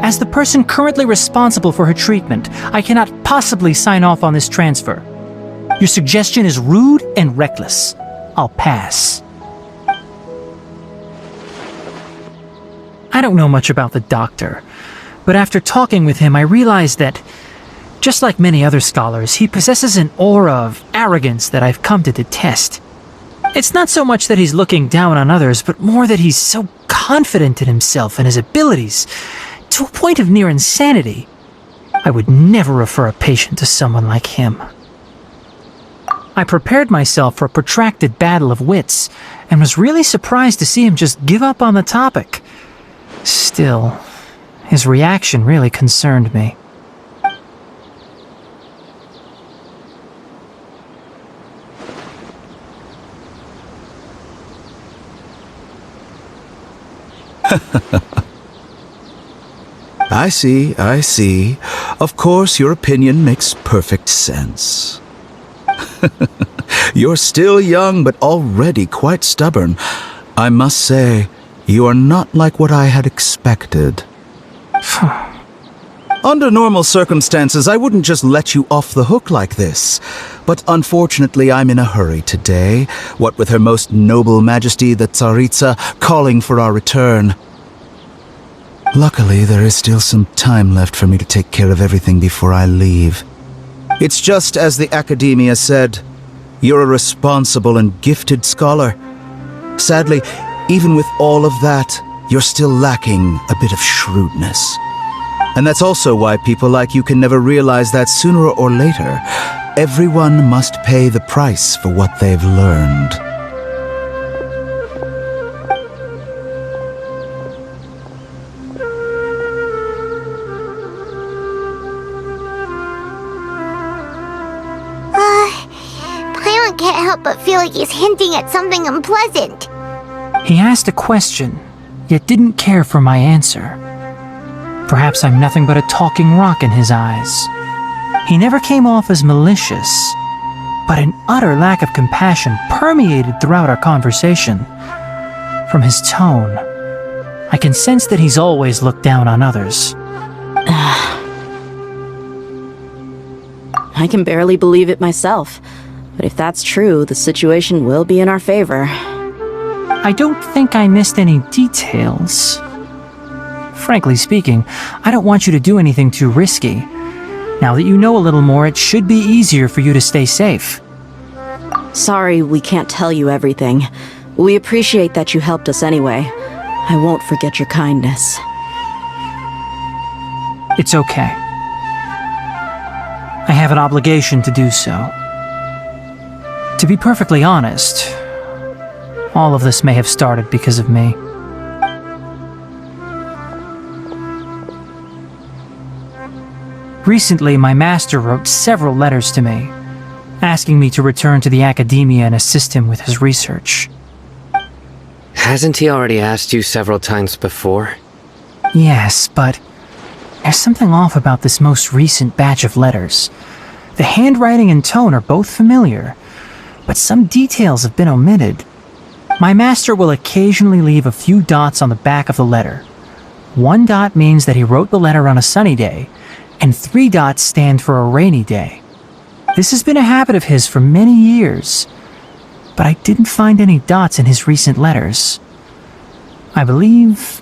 As the person currently responsible for her treatment, I cannot possibly sign off on this transfer. Your suggestion is rude and reckless. I'll pass. I don't know much about the doctor, but after talking with him, I realized that, just like many other scholars, he possesses an aura of arrogance that I've come to detest. It's not so much that he's looking down on others, but more that he's so confident in himself and his abilities, to a point of near insanity. I would never refer a patient to someone like him. I prepared myself for a protracted battle of wits, and was really surprised to see him just give up on the topic. Still, his reaction really concerned me. I see. Of course, your opinion makes perfect sense. You're still young, but already quite stubborn. I must say, you are not like what I had expected. Under normal circumstances, I wouldn't just let you off the hook like this. But unfortunately, I'm in a hurry today, what with Her Most Noble Majesty the Tsaritsa calling for our return. Luckily, there is still some time left for me to take care of everything before I leave. It's just as the Academia said, you're a responsible and gifted scholar. Sadly, even with all of that, you're still lacking a bit of shrewdness. And that's also why people like you can never realize that sooner or later, everyone must pay the price for what they've learned. Paimon can't help but feel like he's hinting at something unpleasant. He asked a question, yet didn't care for my answer. Perhaps I'm nothing but a talking rock in his eyes. He never came off as malicious, but an utter lack of compassion permeated throughout our conversation. From his tone, I can sense that he's always looked down on others. I can barely believe it myself. But if that's true, the situation will be in our favor. I don't think I missed any details. Frankly speaking, I don't want you to do anything too risky. Now that you know a little more, it should be easier for you to stay safe. Sorry we can't tell you everything. We appreciate that you helped us anyway. I won't forget your kindness. It's okay. I have an obligation to do so. To be perfectly honest, all of this may have started because of me. Recently, my master wrote several letters to me, asking me to return to the academia and assist him with his research. Hasn't he already asked you several times before? Yes, but there's something off about this most recent batch of letters. The handwriting and tone are both familiar, but some details have been omitted. My master will occasionally leave a few dots on the back of the letter. 1 dot means that he wrote the letter on a sunny day, and 3 dots stand for a rainy day. This has been a habit of his for many years, but I didn't find any dots in his recent letters. I believe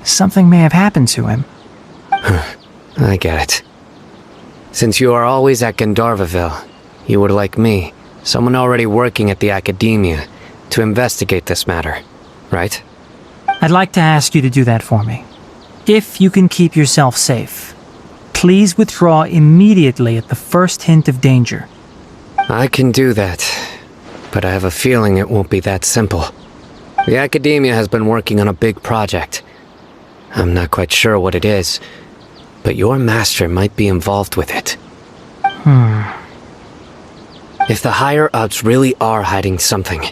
something may have happened to him. I get it. Since you are always at Gandharvaville, you would like me, someone already working at the academia, to investigate this matter, right? I'd like to ask you to do that for me. If you can keep yourself safe, please withdraw immediately at the first hint of danger. I can do that, but I have a feeling it won't be that simple. The academia has been working on a big project. I'm not quite sure what it is, but your master might be involved with it. If the higher-ups really are hiding something,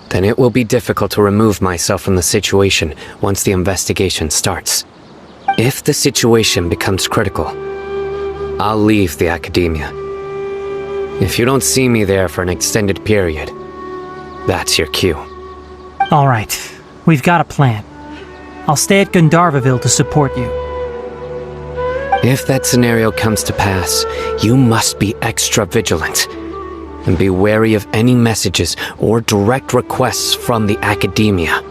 then it will be difficult to remove myself from the situation once the investigation starts. If the situation becomes critical, I'll leave the academia. If you don't see me there for an extended period, that's your cue. All right, we've got a plan. I'll stay at Gandharvaville to support you. If that scenario comes to pass, you must be extra vigilant. And be wary of any messages or direct requests from the academia.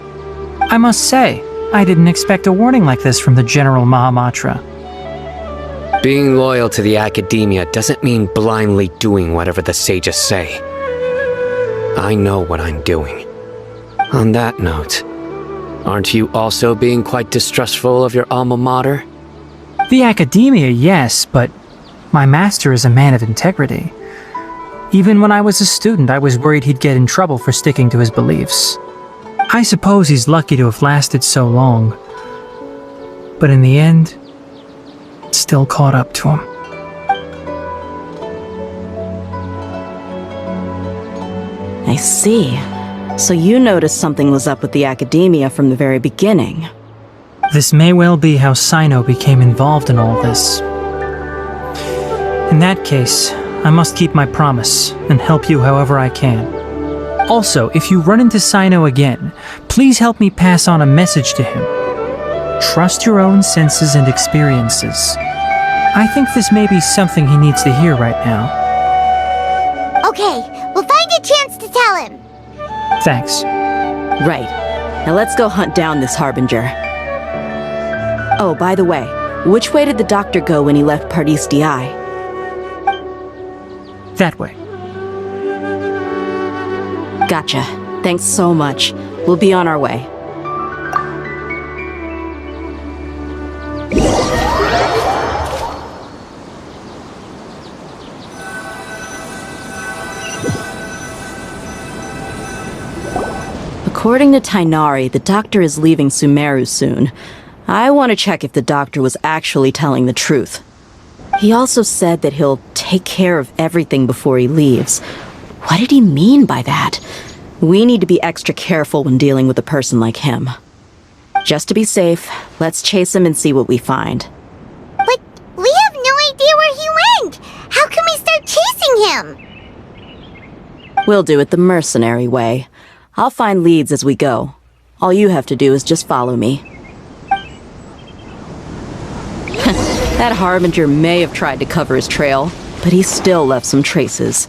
I must say, I didn't expect a warning like this from the General Mahamatra. Being loyal to the academia doesn't mean blindly doing whatever the sages say. I know what I'm doing. On that note, aren't you also being quite distrustful of your alma mater? The academia, yes, but my master is a man of integrity. Even when I was a student, I was worried he'd get in trouble for sticking to his beliefs. I suppose he's lucky to have lasted so long. But in the end, it still caught up to him. I see. So you noticed something was up with the academia from the very beginning. This may well be how Sino became involved in all this. In that case, I must keep my promise and help you however I can. Also, if you run into Sino again, please help me pass on a message to him. Trust your own senses and experiences. I think this may be something he needs to hear right now. Okay, we'll find a chance to tell him. Thanks. Right. Now let's go hunt down this Harbinger. Oh, by the way, which way did the doctor go when he left Pardis Di? That way. Gotcha. Thanks so much. We'll be on our way. According to Tainari, the doctor is leaving Sumeru soon. I want to check if the doctor was actually telling the truth. He also said that he'll take care of everything before he leaves. What did he mean by that? We need to be extra careful when dealing with a person like him. Just to be safe, let's chase him and see what we find. But we have no idea where he went! How can we start chasing him? We'll do it the mercenary way. I'll find leads as we go. All you have to do is just follow me. That Harbinger may have tried to cover his trail, but he still left some traces.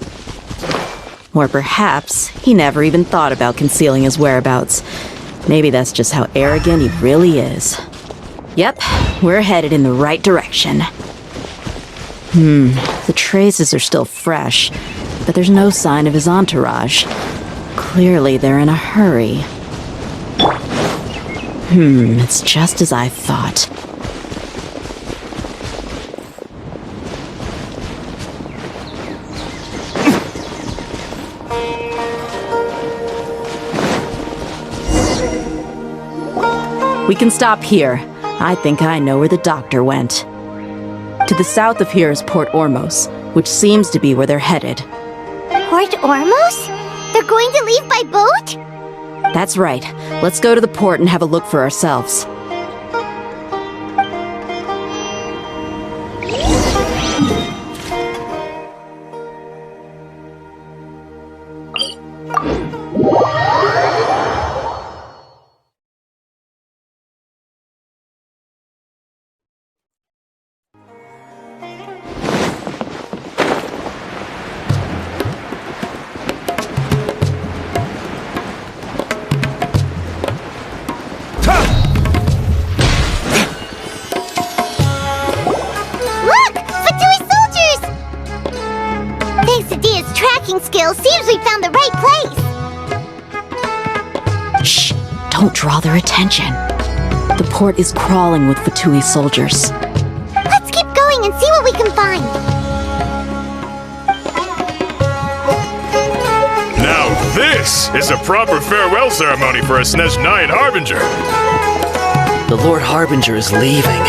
Or perhaps he never even thought about concealing his whereabouts. Maybe that's just how arrogant he really is. Yep, we're headed in the right direction. The traces are still fresh, but there's no sign of his entourage. Clearly they're in a hurry. It's just as I thought. We can stop here. I think I know where the doctor went. To the south of here is Port Ormos, which seems to be where they're headed. Port Ormos? They're going to leave by boat? That's right. Let's go to the port and have a look for ourselves. Skills, seems we found the right place. Shh! Don't draw their attention. The port is crawling with Fatui soldiers. Let's keep going and see what we can find. Now this is a proper farewell ceremony for a Snezhnayan Harbinger. The Lord Harbinger is leaving.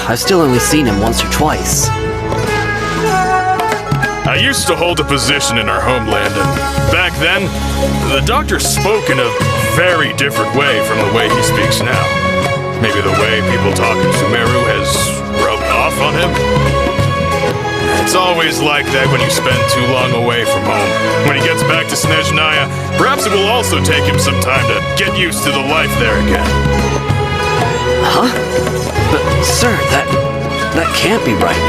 I've still only seen him once or twice. I used to hold a position in our homeland, and back then, the doctor spoke in a very different way from the way he speaks now. Maybe the way people talk in Sumeru has rubbed off on him? It's always like that when you spend too long away from home. When he gets back to Snezhnaya, perhaps it will also take him some time to get used to the life there again. Huh? But, sir, that can't be right.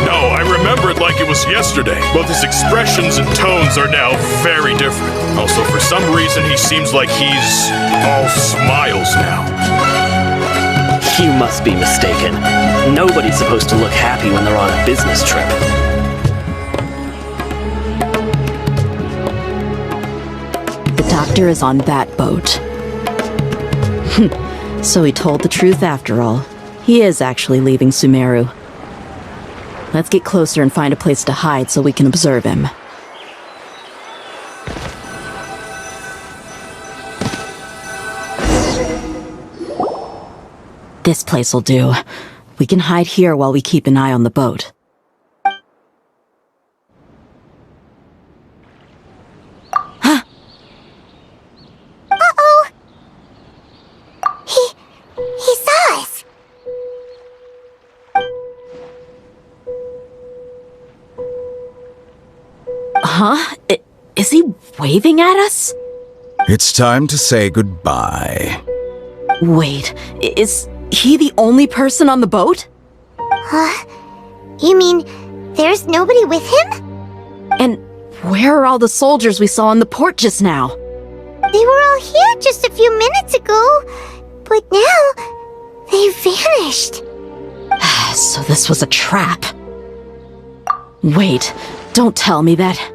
No, I remember it like it was yesterday. Both his expressions and tones are now very different. Also, for some reason, he seems like he's all smiles now. You must be mistaken. Nobody's supposed to look happy when they're on a business trip. The doctor is on that boat. So he told the truth after all. He is actually leaving Sumeru. Let's get closer and find a place to hide so we can observe him. This place will do. We can hide here while we keep an eye on the boat. Huh? Uh-oh! He saw us! Huh? Is he waving at us? It's time to say goodbye. Wait, is he the only person on the boat? You mean there's nobody with him? And where are all the soldiers we saw in the port just now? They were all here just a few minutes ago, but now they vanished. So this was a trap. Wait, don't tell me that.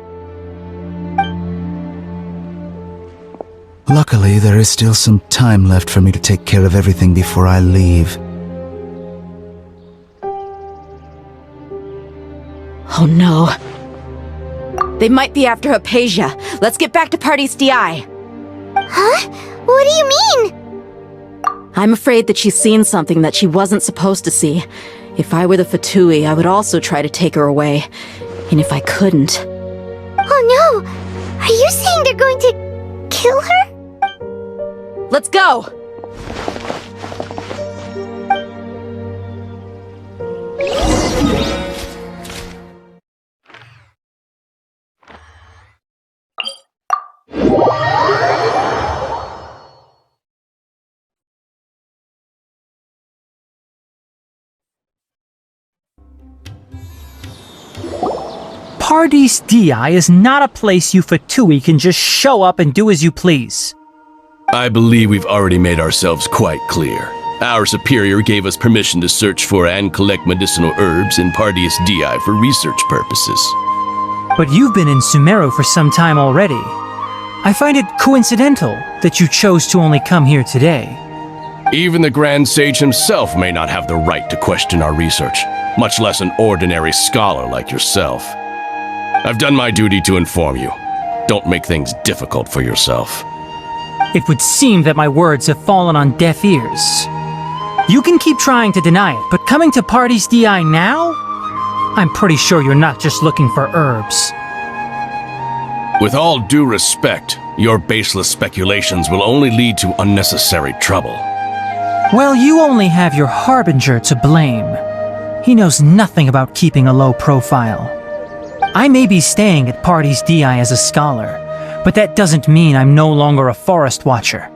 Luckily, there is still some time left for me to take care of everything before I leave. Oh no. They might be after Hypatia. Let's get back to Party's DI. Huh? What do you mean? I'm afraid that she's seen something that she wasn't supposed to see. If I were the Fatui, I would also try to take her away. And if I couldn't... Oh no! Are you saying they're going to kill her? Let's go! Paradis Di is not a place you Fatui can just show up and do as you please. I believe we've already made ourselves quite clear. Our superior gave us permission to search for and collect medicinal herbs in Paradis Di for research purposes. But you've been in Sumeru for some time already. I find it coincidental that you chose to only come here today. Even the Grand Sage himself may not have the right to question our research, much less an ordinary scholar like yourself. I've done my duty to inform you. Don't make things difficult for yourself. It would seem that my words have fallen on deaf ears. You can keep trying to deny it, but coming to Paradis Di now? I'm pretty sure you're not just looking for herbs. With all due respect, your baseless speculations will only lead to unnecessary trouble. Well, you only have your Harbinger to blame. He knows nothing about keeping a low profile. I may be staying at Paradis Di as a scholar, but that doesn't mean I'm no longer a forest watcher.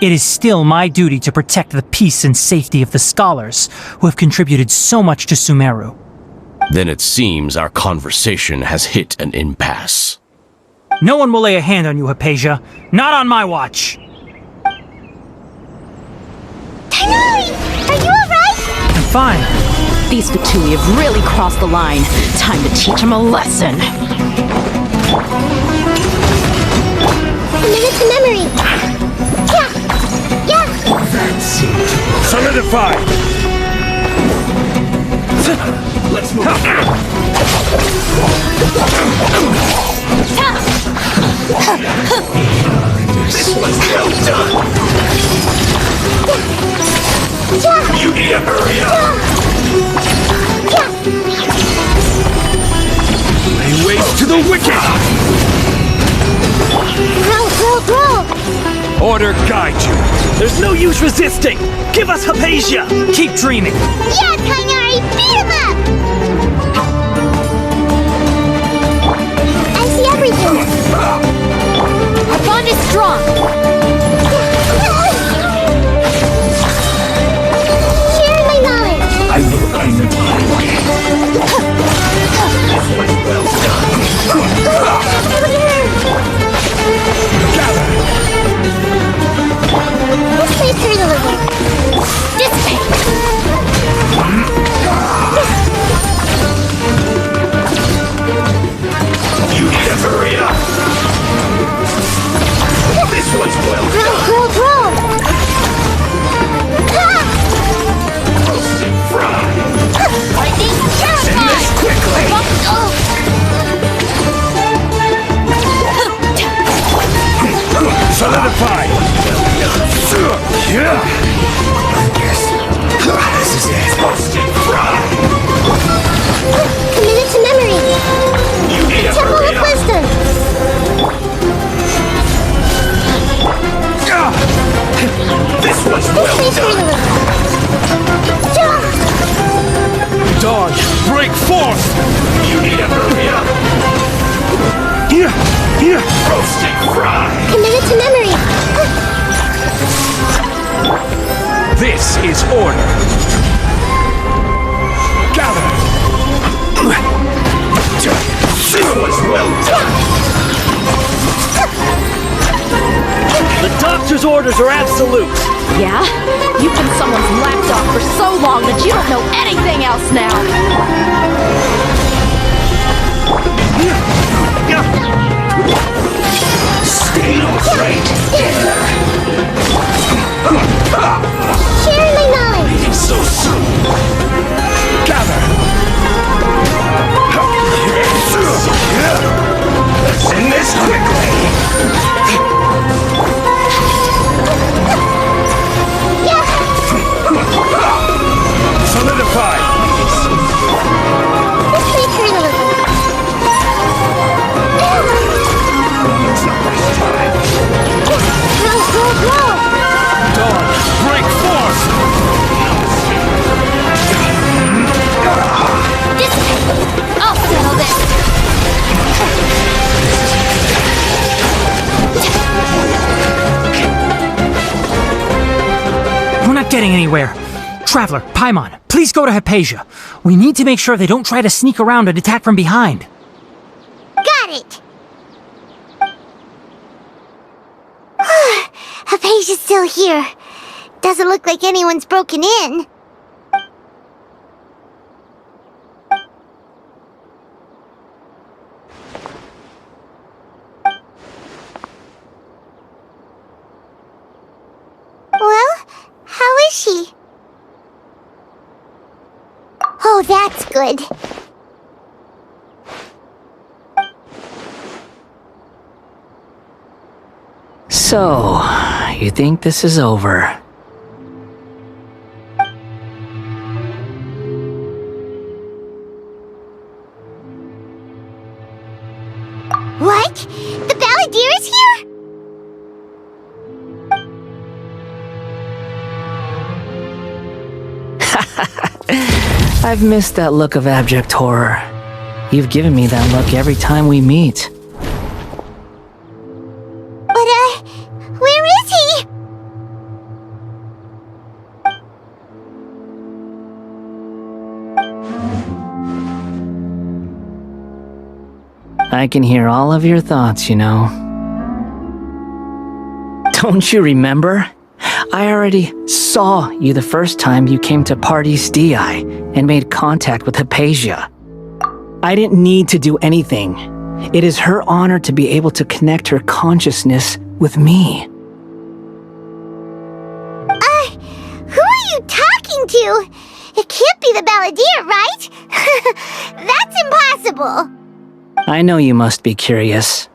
It is still my duty to protect the peace and safety of the scholars who have contributed so much to Sumeru. Then it seems our conversation has hit an impasse. No one will lay a hand on you, Hypatia. Not on my watch! Tighnari! Are you alright? I'm fine. These Fatui have really crossed the line. Time to teach them a lesson. Commit it to memory. Yeah! Solidify! Let's move. This was well done. You need to hurry up. Lay waste to the wicked. Grow! Order guide you. There's no use resisting. Give us Hypatia. Keep dreaming. Yeah, Tighnari! Beat him up! I see everything. Our bond is strong. Share my knowledge. I will This was well done. Gather. This place hurt a little. Dissipate. You need to hurry up. This was well done. Grow! Roast and fry. Lightning, Send this quickly. Solidify. Yeah. Yes. This is it. Roast and fry. Committed to memory. You need to Temple hurry of up. Wisdom. This was This well place hurt a done. little. Dodge, break forth! You need to hurry up. Here! Roast and fry. Committed to memory. This is order. Gather. This was well done. The doctor's orders are absolute. Yeah? You've been someone's lapdog for so long that you don't know anything else now. Stay straight. Share my knowledge. Leaving so soon. Gather. Let's end this quickly. Solidify! This place hurt a little. Grow! Dodge, break forth! Dissipate. I'll settle this. We're not getting anywhere. Traveler, Paimon, please go to Hypatia. We need to make sure they don't try to sneak around and attack from behind. it! Hypatia's still here. Doesn't look like anyone's broken in. Well, how is she? Oh, that's good. So, you think this is over? What? The Balladeer is here? I've missed that look of abject horror. You've given me that look every time we meet. But, where is he? I can hear all of your thoughts, you know. Don't you remember? I already saw you the first time you came to Parties DI and made contact with Hypatia. I didn't need to do anything. It is her honor to be able to connect her consciousness with me. Who are you talking to? It can't be the Balladeer, right? That's impossible. I know you must be curious.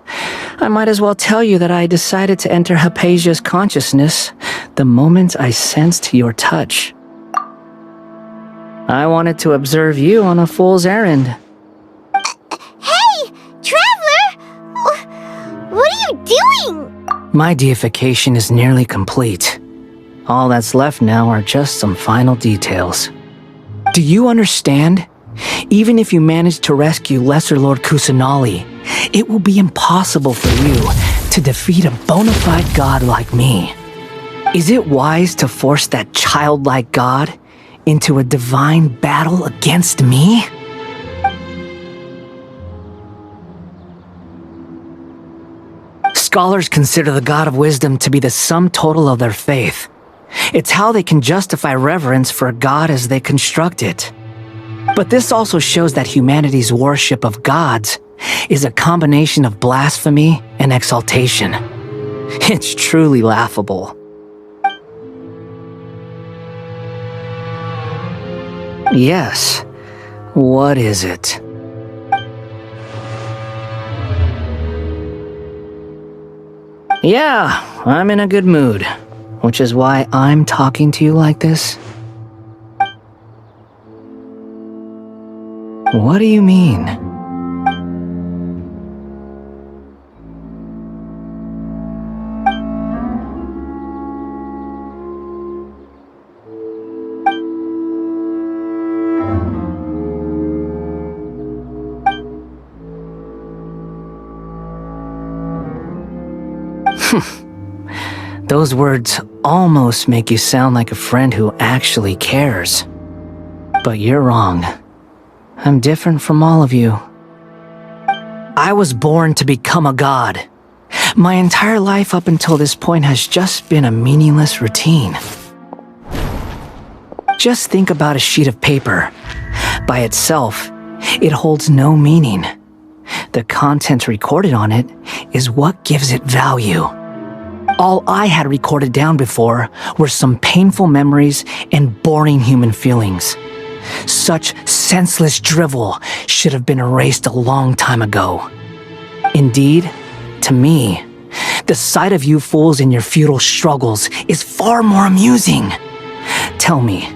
I might as well tell you that I decided to enter Hypatia's consciousness the moment I sensed your touch. I wanted to observe you on a fool's errand. Hey, Traveler! What are you doing? My deification is nearly complete. All that's left now are just some final details. Do you understand? Even if you manage to rescue Lesser Lord Kusanali, it will be impossible for you to defeat a bona fide god like me. Is it wise to force that childlike god into a divine battle against me? Scholars consider the god of wisdom to be the sum total of their faith. It's how they can justify reverence for a god as they construct it. But this also shows that humanity's worship of gods is a combination of blasphemy and exaltation. It's truly laughable. Yes. What is it? Yeah, I'm in a good mood, which is why I'm talking to you like this. What do you mean? Those words almost make you sound like a friend who actually cares. But you're wrong. I'm different from all of you. I was born to become a god. My entire life up until this point has just been a meaningless routine. Just think about a sheet of paper. By itself, it holds no meaning. The content recorded on it is what gives it value. All I had recorded down before were some painful memories and boring human feelings. Such senseless drivel should have been erased a long time ago. Indeed, to me, the sight of you fools in your futile struggles is far more amusing. Tell me,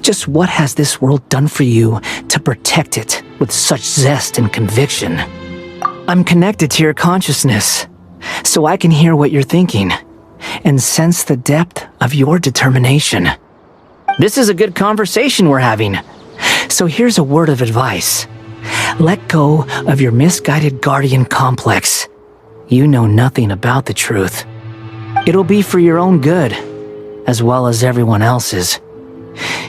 just what has this world done for you to protect it with such zest and conviction? I'm connected to your consciousness, so I can hear what you're thinking and sense the depth of your determination. This is a good conversation we're having. So here's a word of advice. Let go of your misguided guardian complex. You know nothing about the truth. It'll be for your own good, as well as everyone else's.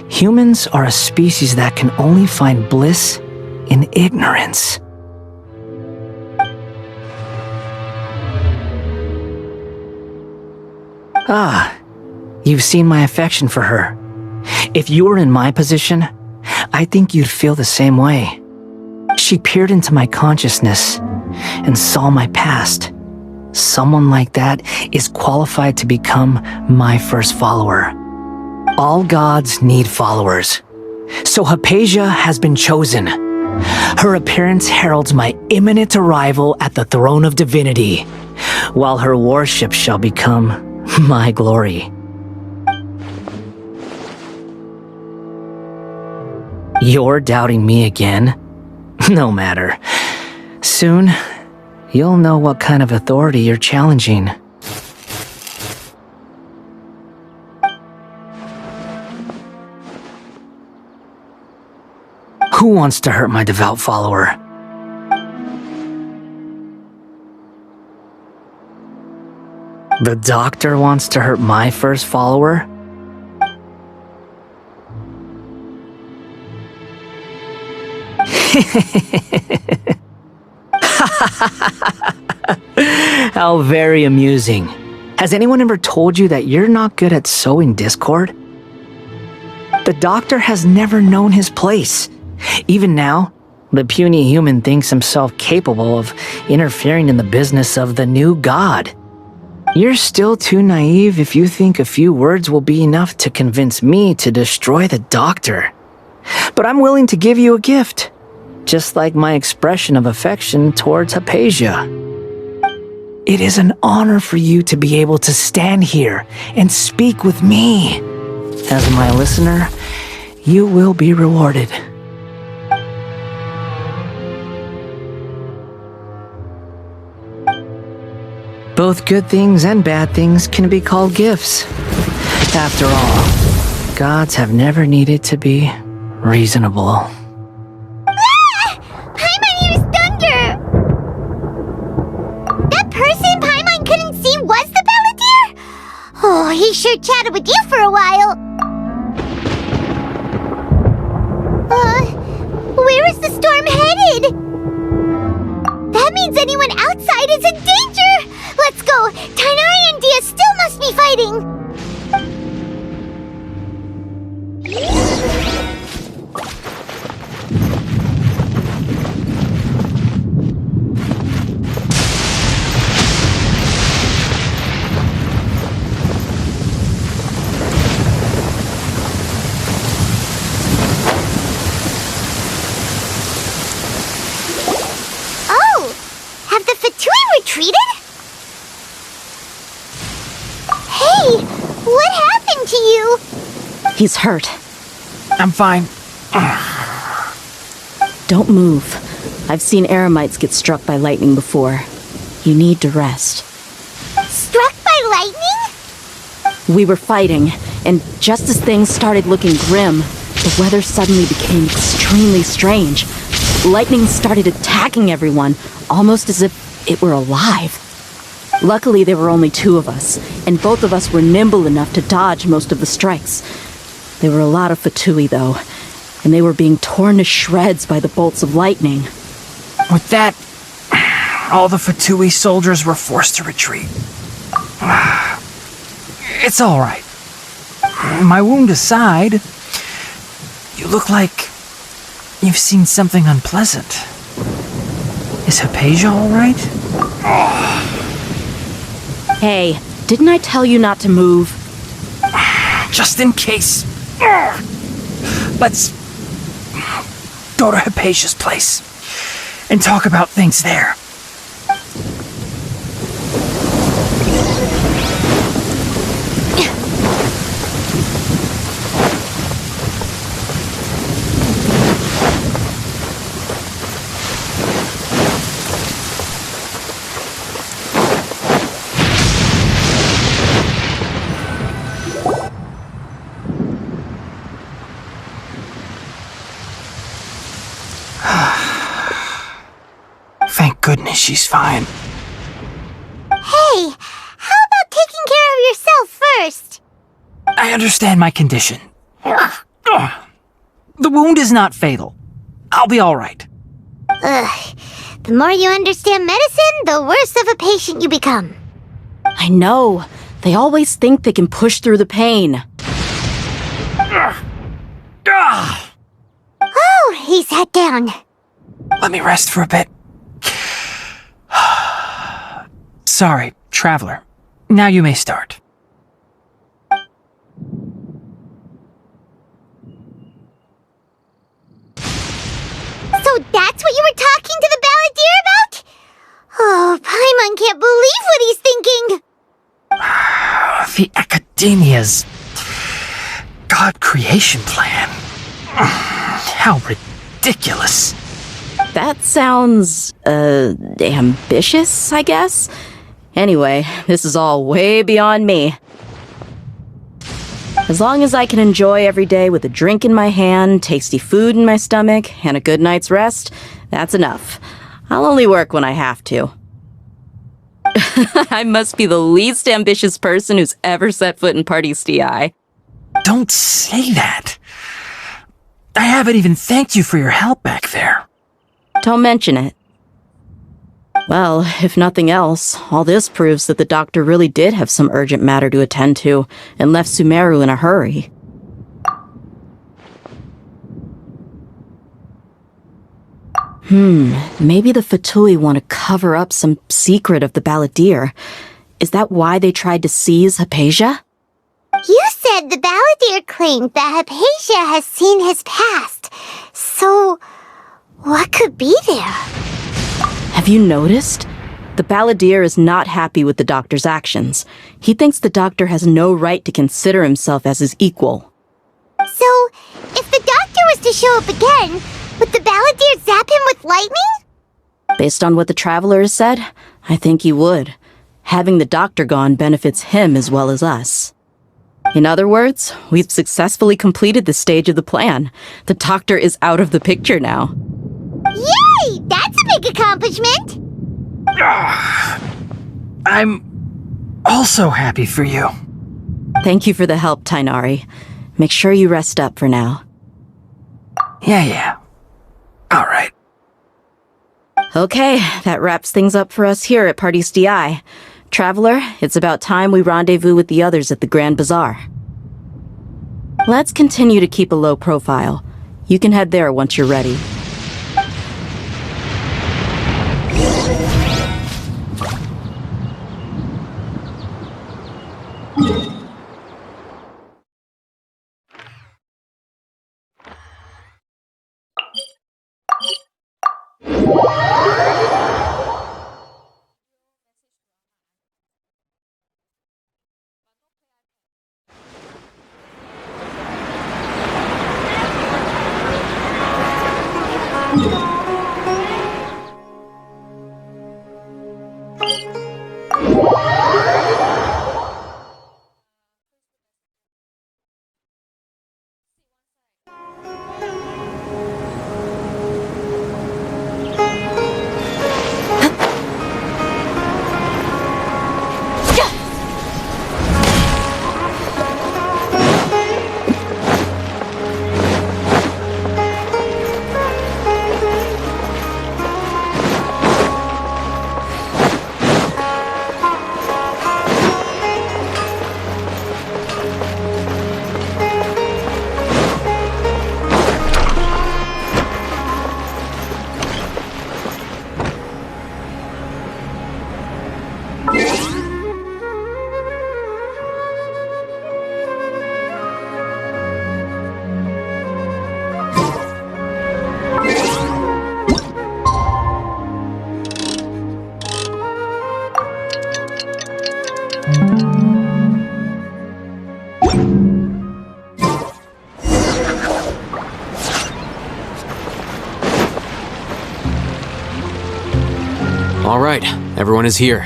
Humans are a species that can only find bliss in ignorance. Ah, you've seen my affection for her. If you were in my position, I think you'd feel the same way. She peered into my consciousness and saw my past. Someone like that is qualified to become my first follower. All gods need followers. So Hypatia has been chosen. Her appearance heralds my imminent arrival at the throne of divinity, while her worship shall become my glory. You're doubting me again? No matter. Soon, you'll know what kind of authority you're challenging. Who wants to hurt my devout follower? The doctor wants to hurt my first follower? How very amusing. Has anyone ever told you that you're not good at sowing discord? The doctor has never known his place. Even now, the puny human thinks himself capable of interfering in the business of the new god. You're still too naive if you think a few words will be enough to convince me to destroy the doctor. But I'm willing to give you a gift, just like my expression of affection towards Hypatia. It is an honor for you to be able to stand here and speak with me. As my listener, you will be rewarded. Both good things and bad things can be called gifts. After all, gods have never needed to be reasonable. Paimon used thunder! That person Paimon couldn't see was the Balladeer? Oh, he sure chatted with you for a while. Where is the storm headed? That means anyone outside is in danger! Let's go! Tainari and Dia still must be fighting! Oh! Have the Fatui retreated? Hey! What happened to you? He's hurt. I'm fine. Don't move. I've seen eremites get struck by lightning before. You need to rest. Struck by lightning? We were fighting, and just as things started looking grim, the weather suddenly became extremely strange. Lightning started attacking everyone, almost as if it were alive. Luckily, there were only two of us, and both of us were nimble enough to dodge most of the strikes. There were a lot of Fatui, though, and they were being torn to shreds by the bolts of lightning. With that, all the Fatui soldiers were forced to retreat. It's all right. My wound aside, you look like you've seen something unpleasant. Is Hypatia all right? Hey, didn't I tell you not to move? Just in case. Let's go to Hypatia's place and talk about things there. Thank goodness she's fine. Hey, how about taking care of yourself first? I understand my condition. The wound is not fatal. I'll be all right. The more you understand medicine, the worse of a patient you become. I know. They always think they can push through the pain. Oh, he sat down. Let me rest for a bit. Sorry, traveler. Now you may start. So that's what you were talking to the balladeer about? Oh, Paimon can't believe what he's thinking. The Academia's God creation plan. How ridiculous. That sounds, ambitious, I guess? Anyway, this is all way beyond me. As long as I can enjoy every day with a drink in my hand, tasty food in my stomach, and a good night's rest, that's enough. I'll only work when I have to. I must be the least ambitious person who's ever set foot in Party's DI. Don't say that. I haven't even thanked you for your help back there. Don't mention it. Well, if nothing else, all this proves that the doctor really did have some urgent matter to attend to and left Sumeru in a hurry. Maybe the Fatui want to cover up some secret of the balladeer. Is that why they tried to seize Hypatia? You said the balladeer claimed that Hypatia has seen his past. So, what could be there? Have you noticed? The balladeer is not happy with the doctor's actions. He thinks the doctor has no right to consider himself as his equal. So, if the doctor was to show up again, would the balladeer zap him with lightning? Based on what the traveler has said, I think he would. Having the doctor gone benefits him as well as us. In other words, we've successfully completed this stage of the plan. The doctor is out of the picture now. Yay! That's a big accomplishment! I'm also happy for you. Thank you for the help, Tainari. Make sure you rest up for now. Yeah. All right. Okay, that wraps things up for us here at Party's DI. Traveler, it's about time we rendezvous with the others at the Grand Bazaar. Let's continue to keep a low profile. You can head there once you're ready. All right, everyone is here.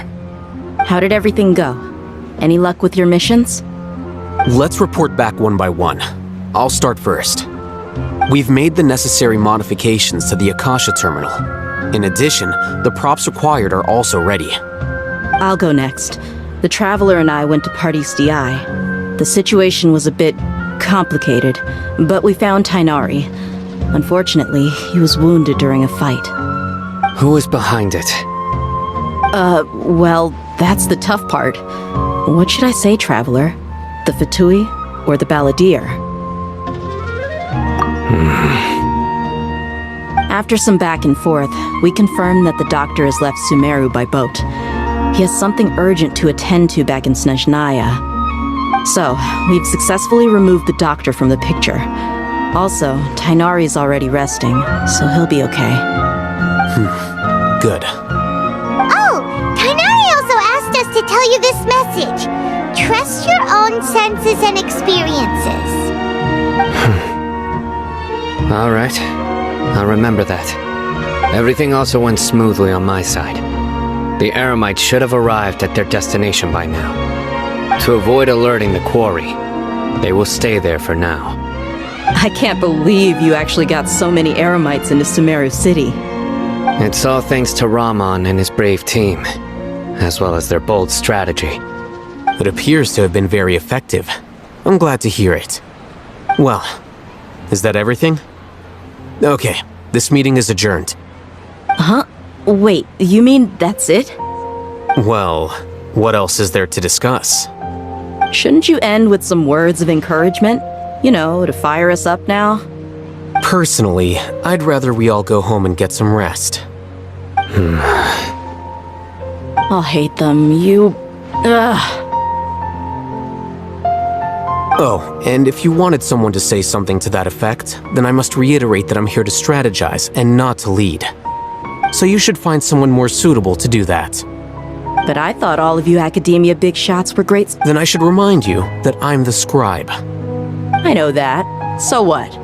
How did everything go? Any luck with your missions? Let's report back one by one. I'll start first. We've made the necessary modifications to the Akasha terminal. In addition, the props required are also ready. I'll go next. The Traveler and I went to Party's DI. The situation was a bit complicated, but we found Tainari. Unfortunately, he was wounded during a fight. Who is behind it? Well, that's the tough part. What should I say, Traveler? The Fatui or the Balladeer? After some back and forth, we confirmed that the doctor has left Sumeru by boat. He has something urgent to attend to back in Snezhnaya. So, we've successfully removed the doctor from the picture. Also, Tainari's already resting, so he'll be okay. Good. Oh, Tainari also asked us to tell you this message. Trust your own senses and experiences. All right. I'll remember that. Everything also went smoothly on my side. The Eremites should have arrived at their destination by now. To avoid alerting the quarry, they will stay there for now. I can't believe you actually got so many Eremites into Sumeru City. It's all thanks to Rahman and his brave team, as well as their bold strategy. It appears to have been very effective. I'm glad to hear it. Well, is that everything? Okay, this meeting is adjourned. Huh? Wait, you mean that's it? Well, what else is there to discuss? Shouldn't you end with some words of encouragement? You know, to fire us up now? Personally, I'd rather we all go home and get some rest. I'll hate them. Ugh. Oh, and if you wanted someone to say something to that effect, then I must reiterate that I'm here to strategize and not to lead. So you should find someone more suitable to do that. But I thought all of you Academia big shots were great. Then I should remind you that I'm the scribe. I know that. So what?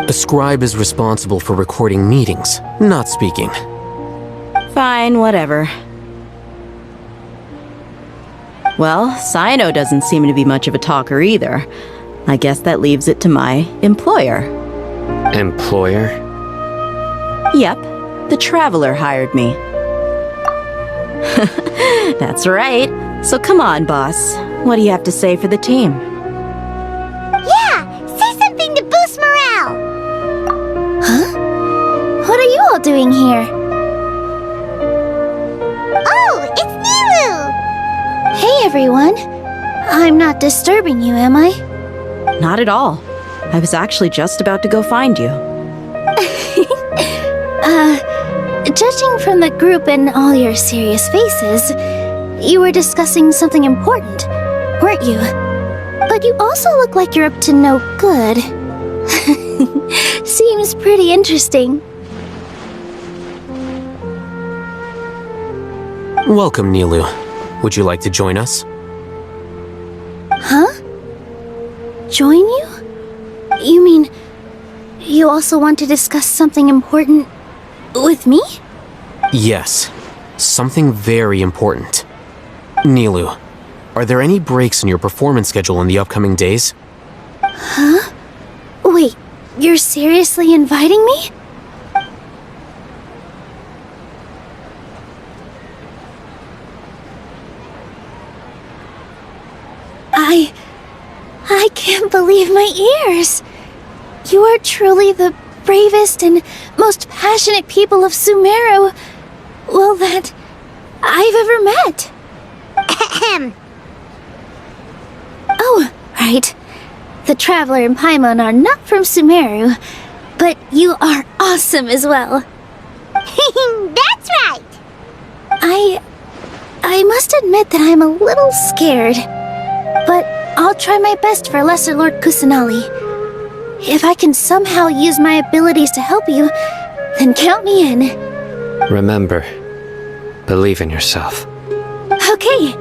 A scribe is responsible for recording meetings, not speaking. Fine, whatever. Well, Sino doesn't seem to be much of a talker either. I guess that leaves it to my employer. Employer? Yep, the Traveler hired me. That's right. So come on, boss. What do you have to say for the team? Yeah, say something to boost morale. Huh? What are you all doing here? Oh, it's Nilu! Hey, everyone. I'm not disturbing you, am I? Not at all. I was actually just about to go find you. Judging from the group and all your serious faces, you were discussing something important, weren't you? But you also look like you're up to no good. Seems pretty interesting. Welcome, Nilu. Would you like to join us? Huh? Join you? You mean you also want to discuss something important with me? Yes, something very important. Nilu, are there any breaks in your performance schedule in the upcoming days? Huh? Wait, you're seriously inviting me? I can't believe my ears. You are truly the bravest and most passionate people of Sumeru, well, that I've ever met. Oh, right. The Traveler and Paimon are not from Sumeru, but you are awesome as well. That's right! I must admit that I'm a little scared, but I'll try my best for Lesser Lord Kusanali. If I can somehow use my abilities to help you, then count me in. Remember, believe in yourself. Okay,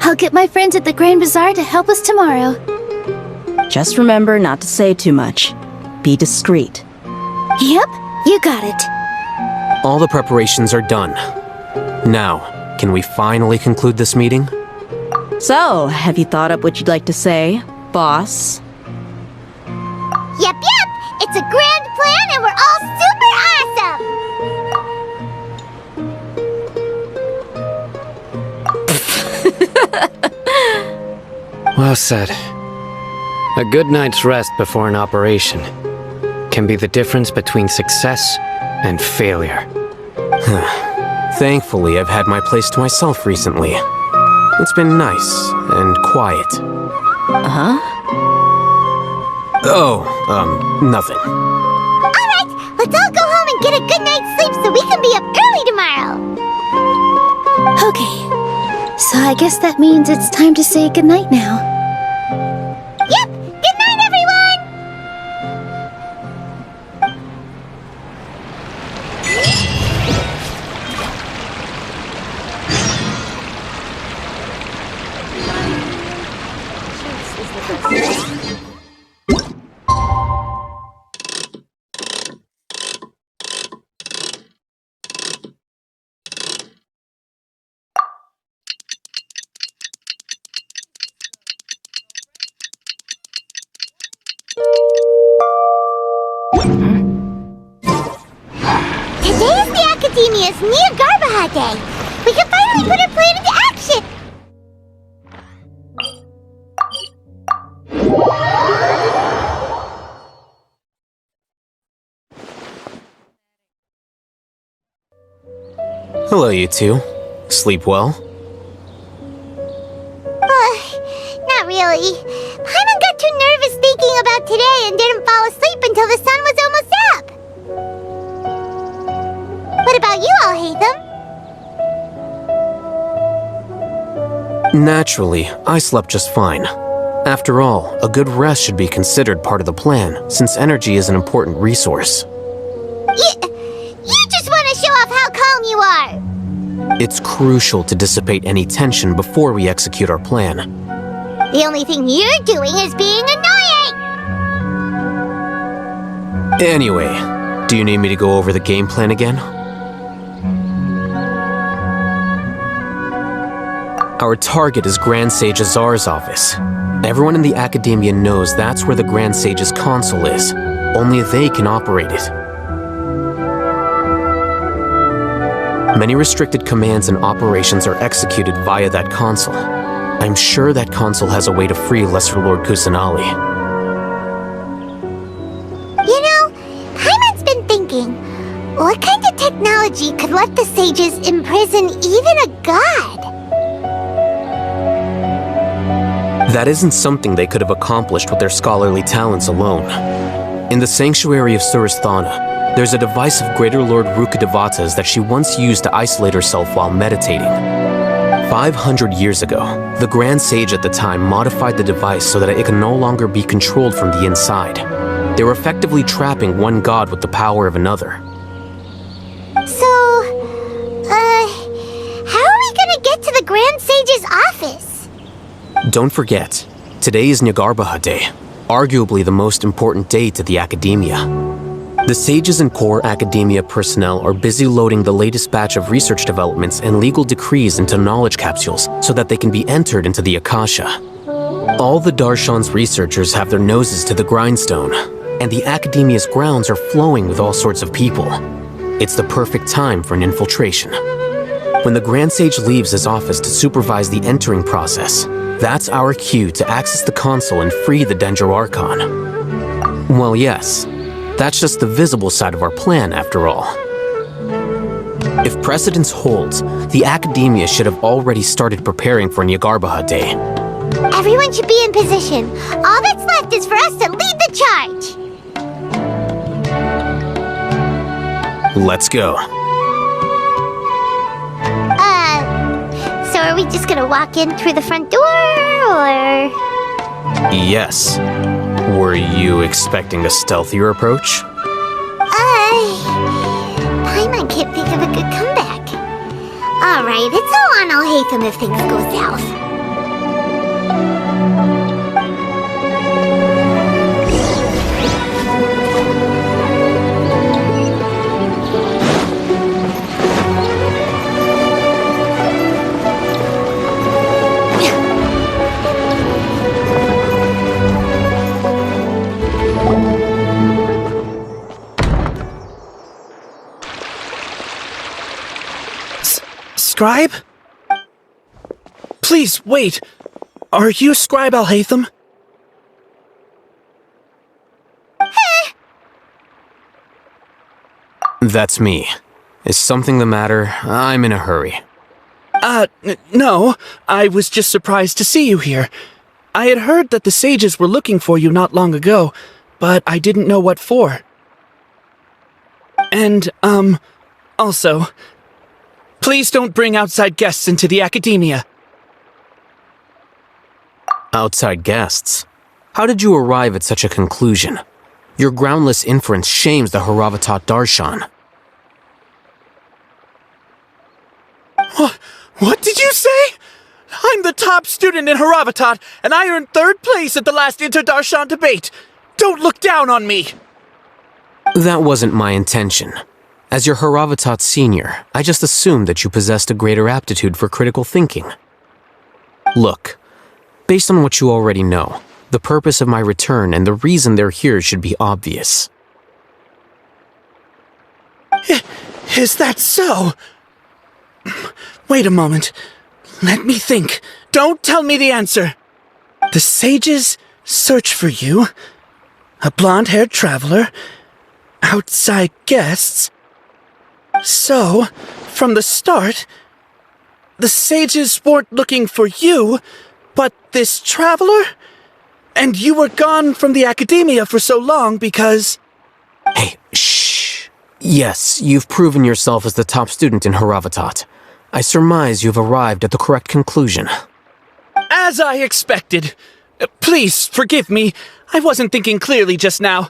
I'll get my friends at the Grand Bazaar to help us tomorrow. Just remember not to say too much. Be discreet. Yep, you got it. All the preparations are done. Now, can we finally conclude this meeting? So, have you thought up what you'd like to say, boss? Yep, it's a grand plan and we're all super awesome! Well said. A good night's rest before an operation can be the difference between success and failure. Thankfully, I've had my place to myself recently. It's been nice and quiet. Huh? Oh, nothing. Alright, let's all go home and get a good night's sleep so we can be up early tomorrow. Okay, so I guess that means it's time to say goodnight now. Yep, good night, everyone! Today is the Academia's Neogarbaha Day. We can finally put our plan into action. Hello, you two. Sleep well? Not really. Paimon got too nervous thinking about today and didn't fall asleep until the sun was almost up. What about you all, Hatham? Naturally, I slept just fine. After all, a good rest should be considered part of the plan, since energy is an important resource. You just want to show off how calm you are. It's crucial to dissipate any tension before we execute our plan. The only thing you're doing is being annoying. Anyway, do you need me to go over the game plan again? Our target is Grand Sage Azar's office. Everyone in the Academia knows that's where the Grand Sage's console is. Only they can operate it. Many restricted commands and operations are executed via that console. I'm sure that console has a way to free Lesser Lord Kusanali. You know, Paimon's been thinking, what kind of technology could let the sages imprison even a god? That isn't something they could have accomplished with their scholarly talents alone. In the Sanctuary of Suristhana, there's a device of Greater Lord Rukkhadevata's that she once used to isolate herself while meditating. 500 years ago, the Grand Sage at the time modified the device so that it could no longer be controlled from the inside. They were effectively trapping one god with the power of another. So, how are we gonna get to the Grand Sage's office? Don't forget, today is Neogarbaha Day, arguably the most important day to the Academia. The sages and core Academia personnel are busy loading the latest batch of research developments and legal decrees into knowledge capsules so that they can be entered into the Akasha. All the Darshan's researchers have their noses to the grindstone, and the Academia's grounds are flowing with all sorts of people. It's the perfect time for an infiltration. When the Grand Sage leaves his office to supervise the entering process, that's our cue to access the console and free the Dendro Archon. Well, yes. That's just the visible side of our plan, after all. If precedence holds, the Academia should have already started preparing for Neogarbaha Day. Everyone should be in position. All that's left is for us to lead the charge. Let's go. So are we just gonna walk in through the front door, or...? Yes. Were you expecting a stealthier approach? Paimon can't think of a good comeback. Alright, it's all on Al-Haytham if things go south. Scribe? Please, wait. Are you Scribe Al-Haytham? That's me. Is something the matter? I'm in a hurry. No. I was just surprised to see you here. I had heard that the sages were looking for you not long ago, but I didn't know what for. And, also, please don't bring outside guests into the academia. Outside guests? How did you arrive at such a conclusion? Your groundless inference shames the Haravatat Darshan. What did you say? I'm the top student in Haravatat, and I earned 3rd place at the last Inter-Darshan debate. Don't look down on me! That wasn't my intention. As your Haravatat senior, I just assumed that you possessed a greater aptitude for critical thinking. Look, based on what you already know, the purpose of my return and the reason they're here should be obvious. Is that so? Wait a moment. Let me think. Don't tell me the answer. The sages search for you. A blonde-haired traveler. Outside guests. So, from the start, the sages weren't looking for you, but this traveler? And you were gone from the academia for so long because... Hey, shh. Yes, you've proven yourself as the top student in Haravatat. I surmise you've arrived at the correct conclusion. As I expected. Please, forgive me. I wasn't thinking clearly just now.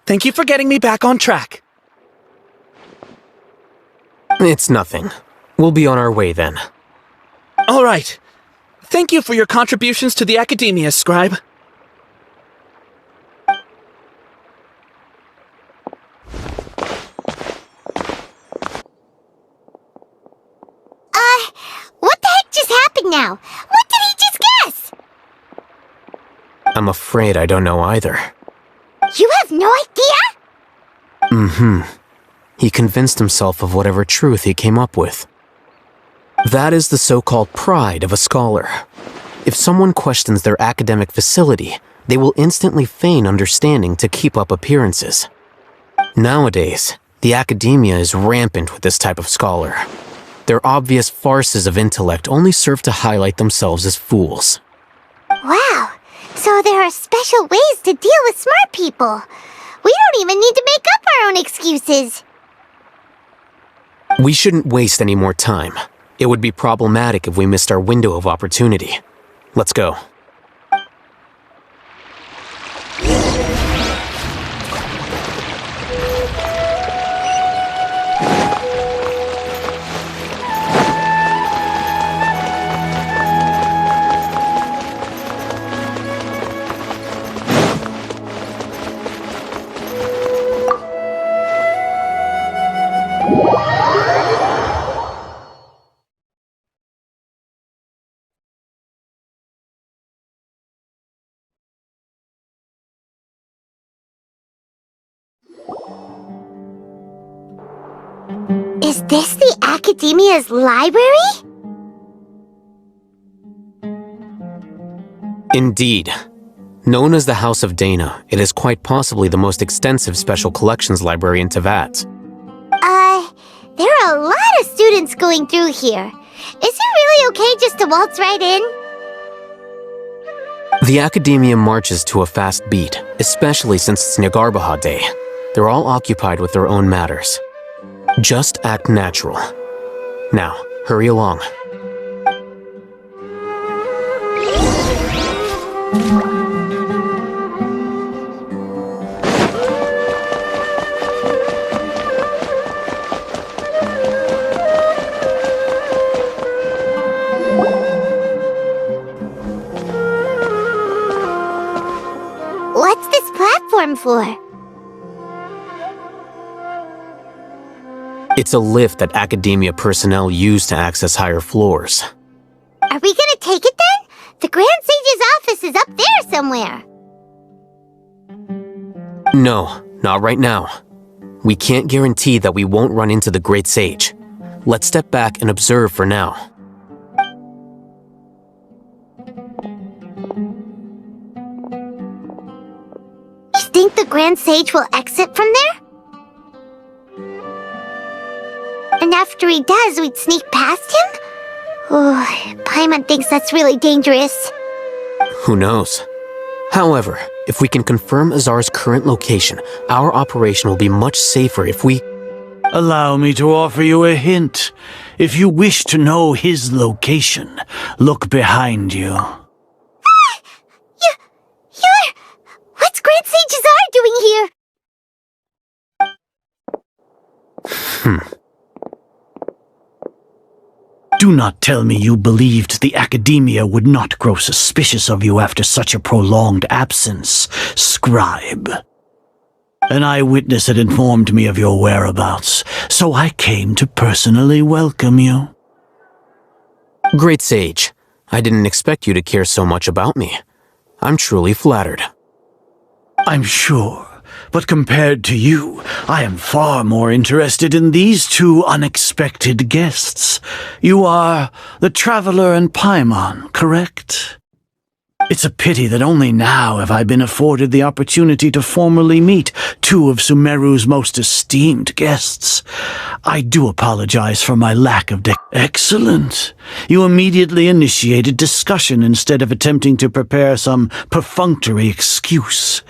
Thank you for getting me back on track. It's nothing. We'll be on our way then. All right. Thank you for your contributions to the academia, Scribe. What the heck just happened now? What did he just guess? I'm afraid I don't know either. You have no idea? Mm-hmm. He convinced himself of whatever truth he came up with. That is the so-called pride of a scholar. If someone questions their academic facility, they will instantly feign understanding to keep up appearances. Nowadays, the academia is rampant with this type of scholar. Their obvious farces of intellect only serve to highlight themselves as fools. Wow, so there are special ways to deal with smart people. We don't even need to make up our own excuses. We shouldn't waste any more time. It would be problematic if we missed our window of opportunity. Let's go. Is this the Academia's library? Indeed. Known as the House of Dana, it is quite possibly the most extensive special collections library in Teyvat. There are a lot of students going through here. Is it really okay just to waltz right in? The Academia marches to a fast beat, especially since it's Nagarbaha Day. They're all occupied with their own matters. Just act natural. Now, hurry along. What's this platform for? It's a lift that Academia personnel use to access higher floors. Are we gonna take it then? The Grand Sage's office is up there somewhere. No, not right now. We can't guarantee that we won't run into the Great Sage. Let's step back and observe for now. You think the Grand Sage will exit from there? And after he does, we'd sneak past him? Paimon thinks that's really dangerous. Who knows? However, if we can confirm Azar's current location, our operation will be much safer if we... Allow me to offer you a hint. If you wish to know his location, look behind you. What's Grand Sage Azar doing here? Do not tell me you believed the Academia would not grow suspicious of you after such a prolonged absence, scribe. An eyewitness had informed me of your whereabouts, so I came to personally welcome you. Great Sage, I didn't expect you to care so much about me. I'm truly flattered. I'm sure, but compared to you, I am far more interested in these two unexpected guests. You are the Traveler and Paimon, correct? It's a pity that only now have I been afforded the opportunity to formally meet two of Sumeru's most esteemed guests. I do apologize for my lack of Excellent. You immediately initiated discussion instead of attempting to prepare some perfunctory excuse.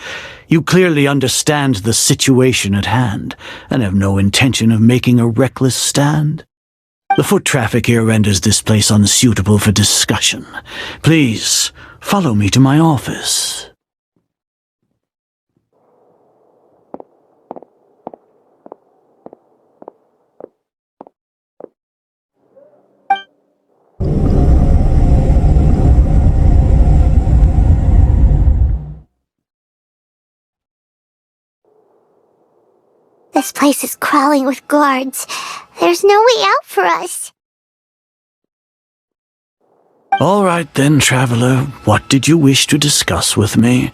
You clearly understand the situation at hand, and have no intention of making a reckless stand. The foot traffic here renders this place unsuitable for discussion. Please, follow me to my office. This place is crawling with guards. There's no way out for us. All right then, Traveler. What did you wish to discuss with me?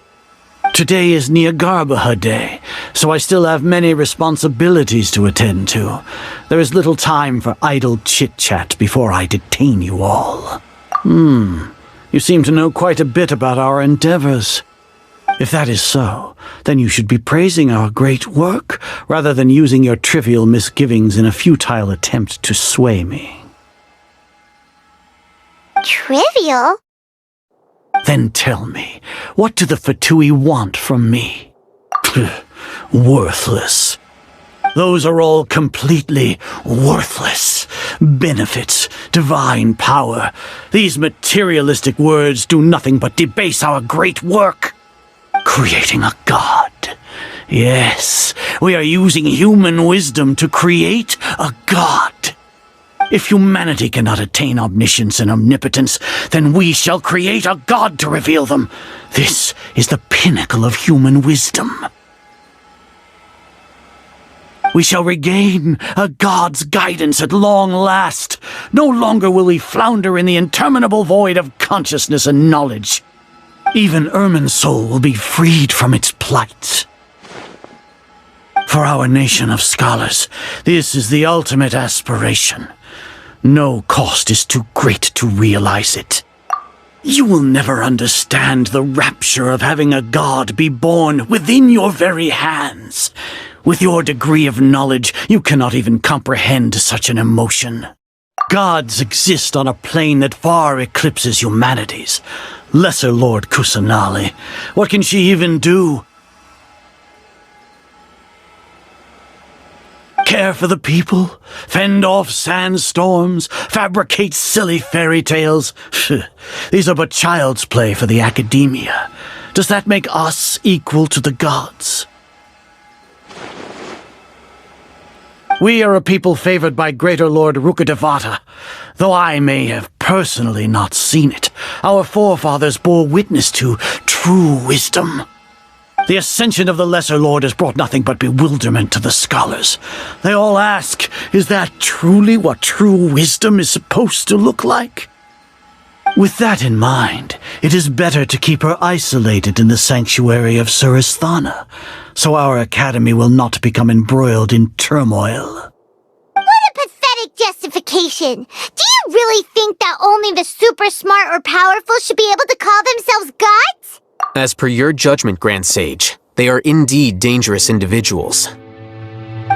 Today is Niagarbaha Day, so I still have many responsibilities to attend to. There is little time for idle chit-chat before I detain you all. You seem to know quite a bit about our endeavors. If that is so, then you should be praising our great work, rather than using your trivial misgivings in a futile attempt to sway me. Trivial? Then tell me, what do the Fatui want from me? Worthless. Those are all completely worthless. Benefits, divine power. These materialistic words do nothing but debase our great work. Creating a god. Yes, we are using human wisdom to create a god. If humanity cannot attain omniscience and omnipotence, then we shall create a god to reveal them. This is the pinnacle of human wisdom. We shall regain a god's guidance at long last. No longer will we flounder in the interminable void of consciousness and knowledge. Even Irminsul will be freed from its plight. For our nation of scholars, this is the ultimate aspiration. No cost is too great to realize it. You will never understand the rapture of having a god be born within your very hands. With your degree of knowledge, you cannot even comprehend such an emotion. Gods exist on a plane that far eclipses humanity's. Lesser Lord Kusanali, what can she even do? Care for the people? Fend off sandstorms? Fabricate silly fairy tales? These are but child's play for the Academia. Does that make us equal to the gods? We are a people favored by Greater Lord Rukadevata. Though I may have personally not seen it, our forefathers bore witness to true wisdom. The ascension of the Lesser Lord has brought nothing but bewilderment to the scholars. They all ask, is that truly what true wisdom is supposed to look like? With that in mind, it is better to keep her isolated in the sanctuary of Suristhana, so our academy will not become embroiled in turmoil. What a pathetic justification! Do you really think that only the super smart or powerful should be able to call themselves gods? As per your judgment, Grand Sage, they are indeed dangerous individuals.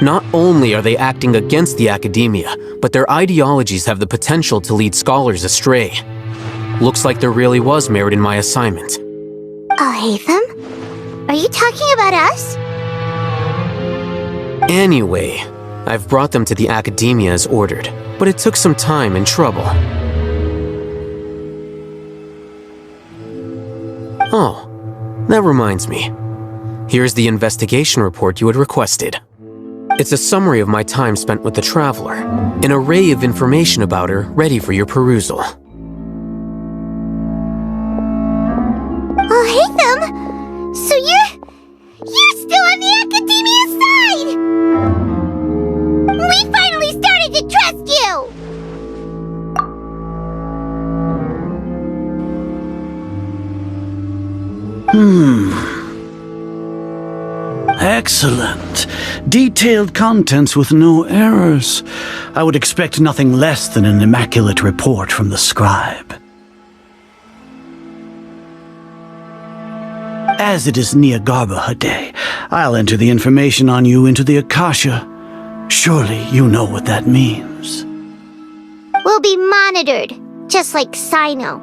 Not only are they acting against the academia, but their ideologies have the potential to lead scholars astray. Looks like there really was merit in my assignment. Haytham? Are you talking about us? Anyway, I've brought them to the academia as ordered, but it took some time and trouble. Oh, that reminds me. Here's the investigation report you had requested. It's a summary of my time spent with the Traveler, an array of information about her ready for your perusal. Oh, Haytham! So you're still on the Academia side! We finally started to trust you! Excellent. Detailed contents with no errors. I would expect nothing less than an immaculate report from the scribe. As it is Niagarbaha Day, I'll enter the information on you into the Akasha. Surely you know what that means. We'll be monitored, just like Sino.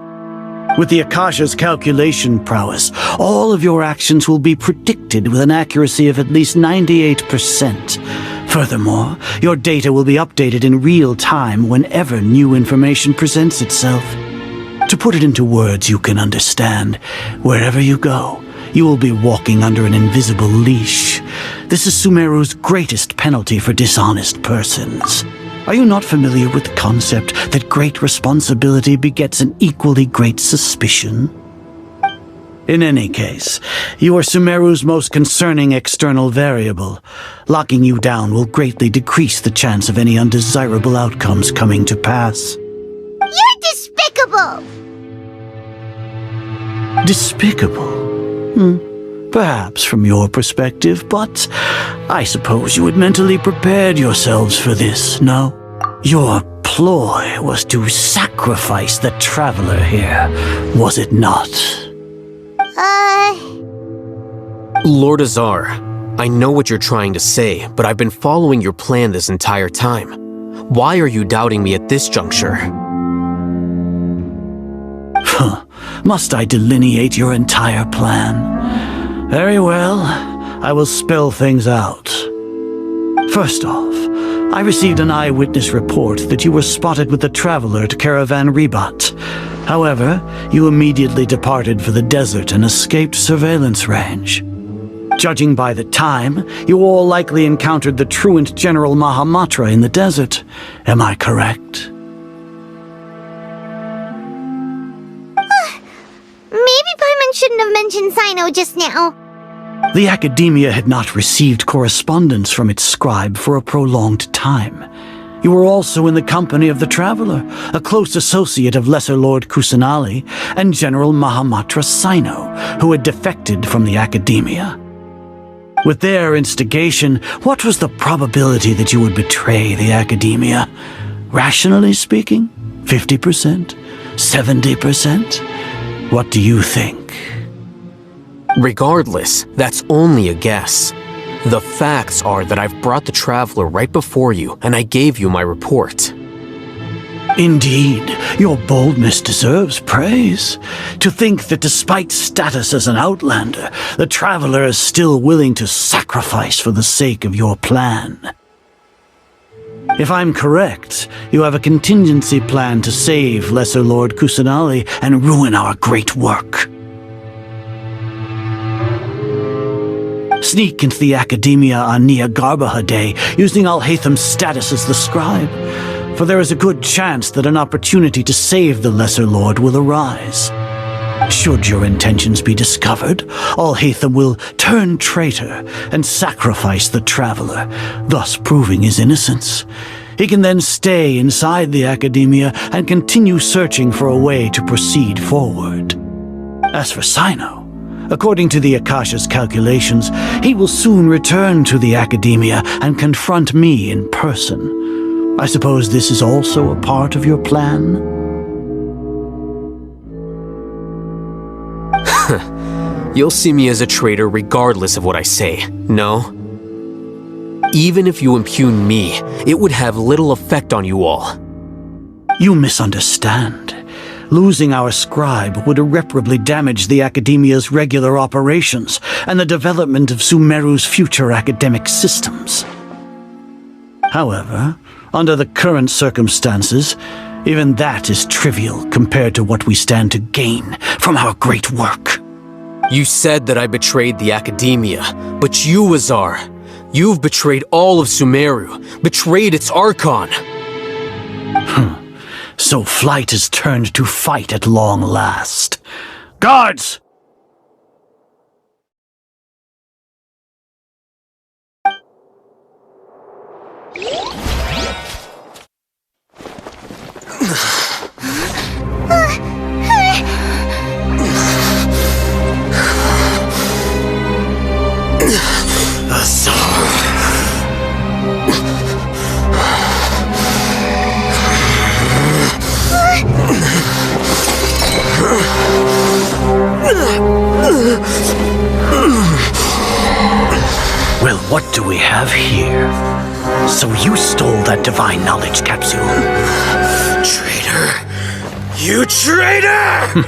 With the Akasha's calculation prowess, all of your actions will be predicted with an accuracy of at least 98%. Furthermore, your data will be updated in real time whenever new information presents itself. To put it into words you can understand, wherever you go, you will be walking under an invisible leash. This is Sumeru's greatest penalty for dishonest persons. Are you not familiar with the concept that great responsibility begets an equally great suspicion? In any case, you are Sumeru's most concerning external variable. Locking you down will greatly decrease the chance of any undesirable outcomes coming to pass. You're despicable! Despicable? Perhaps from your perspective, but I suppose you had mentally prepared yourselves for this, no? Your ploy was to sacrifice the Traveler here, was it not? Lord Azar, I know what you're trying to say, but I've been following your plan this entire time. Why are you doubting me at this juncture? Must I delineate your entire plan? Very well, I will spell things out. First off, I received an eyewitness report that you were spotted with the Traveler at Caravan Ribat. However, you immediately departed for the desert and escaped surveillance range. Judging by the time, you all likely encountered the truant General Mahamatra in the desert. Am I correct? Maybe Paimon shouldn't have mentioned Sino just now. The Academia had not received correspondence from its scribe for a prolonged time. You were also in the company of the Traveler, a close associate of Lesser Lord Kusanali and General Mahamatra Sino, who had defected from the Academia. With their instigation, what was the probability that you would betray the Academia? Rationally speaking, 50%? 70%? What do you think? Regardless, that's only a guess. The facts are that I've brought the Traveler right before you, and I gave you my report. Indeed, your boldness deserves praise. To think that despite status as an outlander, the Traveler is still willing to sacrifice for the sake of your plan. If I'm correct, you have a contingency plan to save Lesser Lord Kusanali and ruin our great work. Sneak into the Academia on Niagarbaha Day, using Alhaitham's status as the scribe, for there is a good chance that an opportunity to save the Lesser Lord will arise. Should your intentions be discovered, Alhaitham will turn traitor and sacrifice the Traveler, thus proving his innocence. He can then stay inside the Academia and continue searching for a way to proceed forward. As for Sino, according to the Akasha's calculations, he will soon return to the Academia and confront me in person. I suppose this is also a part of your plan? You'll see me as a traitor regardless of what I say, no? Even if you impugn me, it would have little effect on you all. You misunderstand. Losing our scribe would irreparably damage the Academia's regular operations and the development of Sumeru's future academic systems. However, under the current circumstances, even that is trivial compared to what we stand to gain from our great work. You said that I betrayed the Academia, but you, Azar, you've betrayed all of Sumeru, betrayed its Archon. So flight is turned to fight at long last. Guards! Well, what do we have here? So you stole that divine knowledge capsule. Traitor! You traitor!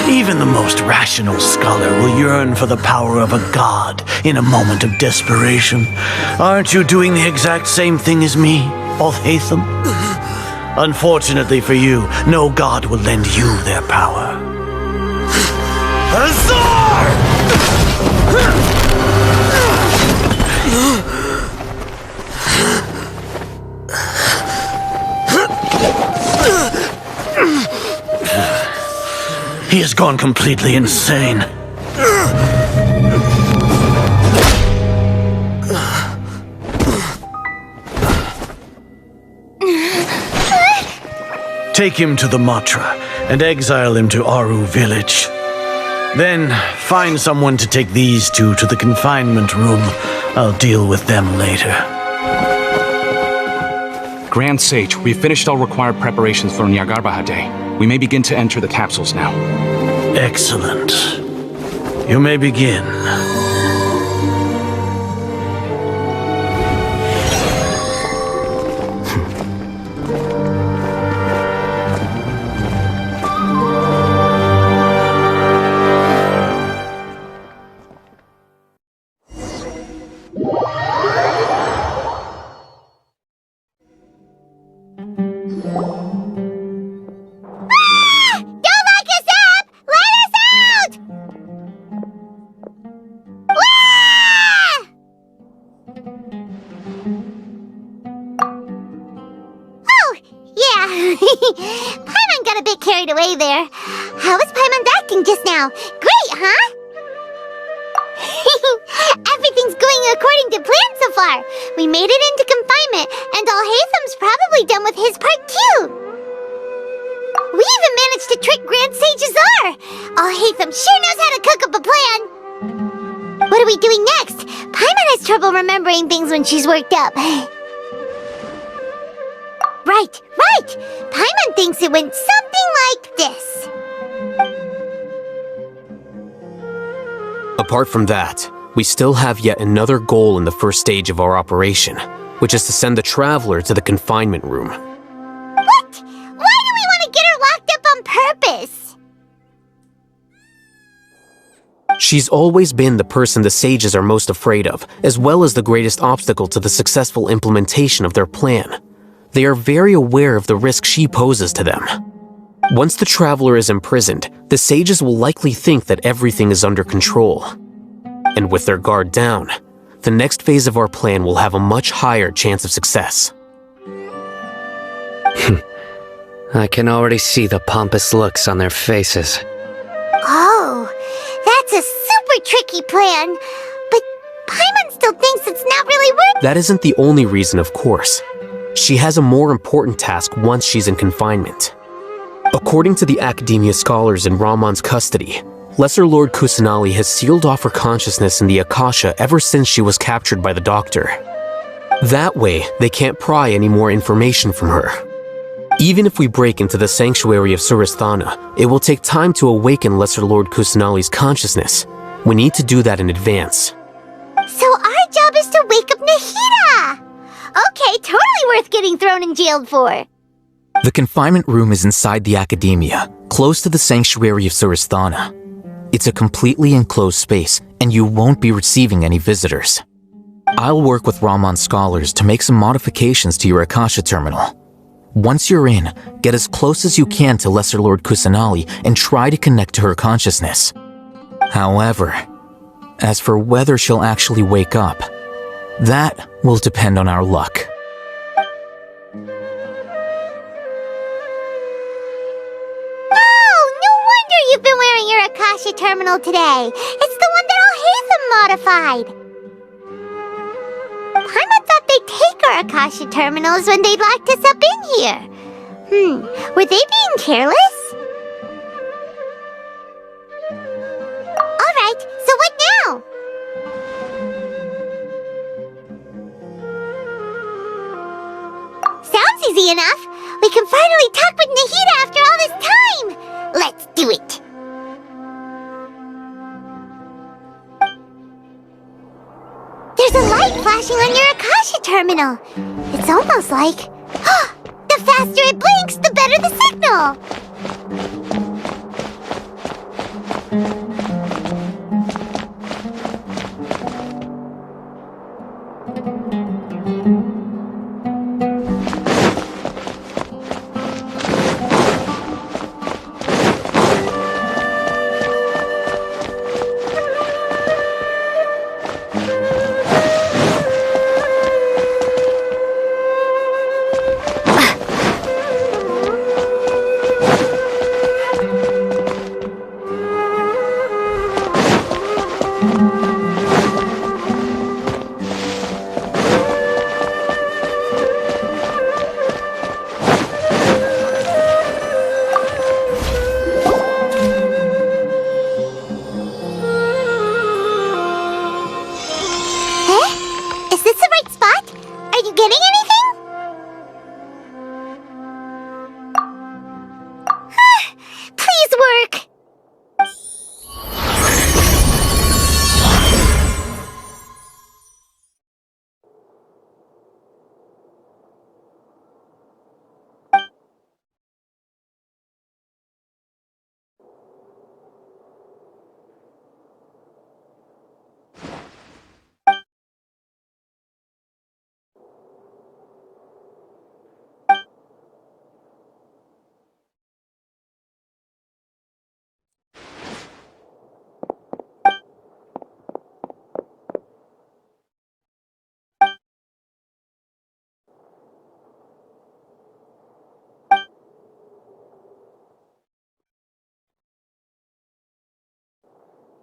Even the most rational scholar will yearn for the power of a god in a moment of desperation. Aren't you doing the exact same thing as me, Alhaitham? Unfortunately for you, no god will lend you their power. Azar! He has gone completely insane. Take him to the Matra and exile him to Aru village. Then find someone to take these two to the confinement room. I'll deal with them later. Grand Sage, we've finished all required preparations for Nyargarbaha Day. We may begin to enter the capsules now. Excellent. You may begin. Paimon got a bit carried away there. How was Paimon acting just now? Great, huh? Everything's going according to plan so far. We made it into confinement, and Alhaitham's probably done with his part too. We even managed to trick Grand Sage Azar. Alhaitham sure knows how to cook up a plan. What are we doing next? Paimon has trouble remembering things when she's worked up. Right. Paimon thinks it went something like this. Apart from that, we still have yet another goal in the first stage of our operation, which is to send the Traveler to the confinement room. What? Why do we want to get her locked up on purpose? She's always been the person the sages are most afraid of, as well as the greatest obstacle to the successful implementation of their plan. They are very aware of the risk she poses to them. Once the Traveler is imprisoned, the sages will likely think that everything is under control. And with their guard down, the next phase of our plan will have a much higher chance of success. I can already see the pompous looks on their faces. Oh, that's a super tricky plan. But Paimon still thinks it's not really worth. That isn't the only reason, of course. She has a more important task once she's in confinement. According to the Academia scholars in Ramon's custody, Lesser Lord Kusanali has sealed off her consciousness in the Akasha ever since she was captured by the Doctor. That way, they can't pry any more information from her. Even if we break into the sanctuary of Surasthana, it will take time to awaken Lesser Lord Kusanali's consciousness. We need to do that in advance. So our job is managed to wake up Nahida! Okay, totally worth getting thrown in jail for. The confinement room is inside the Academia, close to the Sanctuary of Surasthana. It's a completely enclosed space, and you won't be receiving any visitors. I'll work with Raman scholars to make some modifications to your Akasha terminal. Once you're in, get as close as you can to Lesser Lord Kusanali and try to connect to her consciousness. However, as for whether she'll actually wake up, that will depend on our luck. Oh, no wonder you've been wearing your Akasha terminal today. It's the one that Al-Haytham modified. Paimon thought they'd take our Akasha terminals when they locked us up in here. Were they being careless? Alright, so what now? Sounds easy enough. We can finally talk with Nahida after all this time. Let's do it. There's a light flashing on your Akasha terminal. It's almost like... the faster it blinks, the better the signal.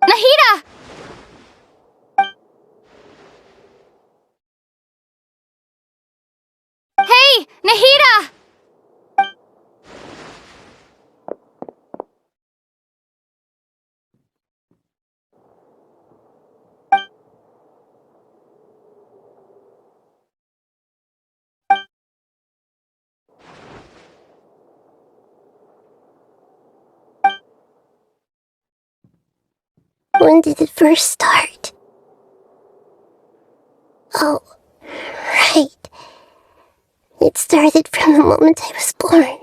Nahida! Hey, Nahida! When did it first start? Oh, right. It started from the moment I was born.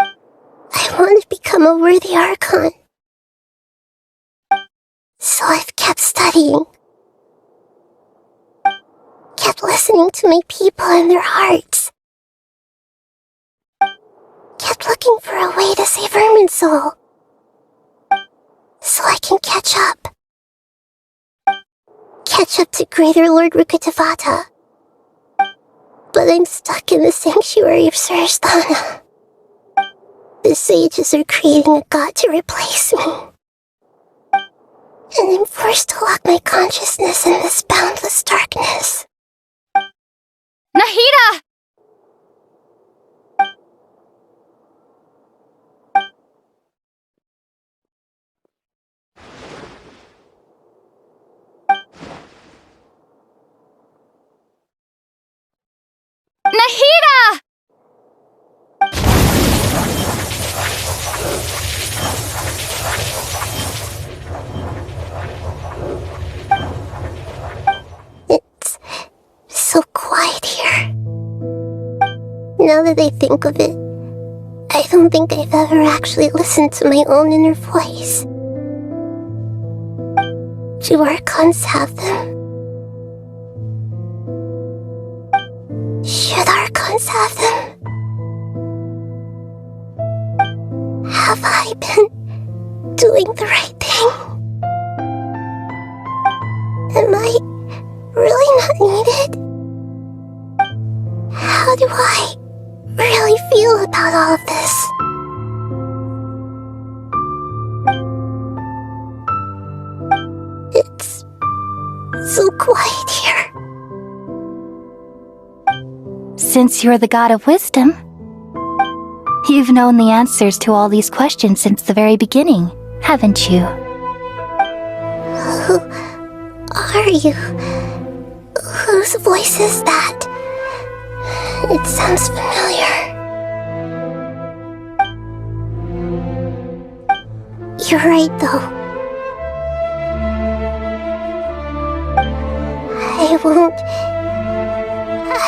I want to become a worthy Archon. So I've kept studying. Kept listening to my people and their hearts. Kept looking for a way to save Irminsul. So I can catch up. Catch up to Greater Lord Rukkhadevata. But I'm stuck in the Sanctuary of Surasthana. The sages are creating a god to replace me. And I'm forced to lock my consciousness in this boundless darkness. Nahida! Nahida! that I think of it, I don't think I've ever actually listened to my own inner voice. Do Archons have them? Should Archons have them? Have I been doing the right thing? Am I really not needed? How do I really feel about all of this? It's so quiet here. Since you're the god of wisdom, you've known the answers to all these questions since the very beginning, haven't you? Who are you? Whose voice is that? It sounds familiar. You're right, though.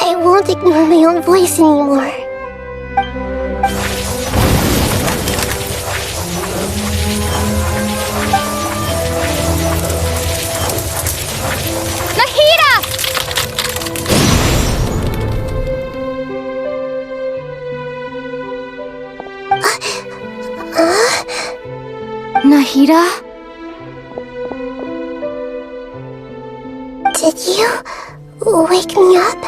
I won't ignore my own voice anymore. Nahida? Did you wake me up?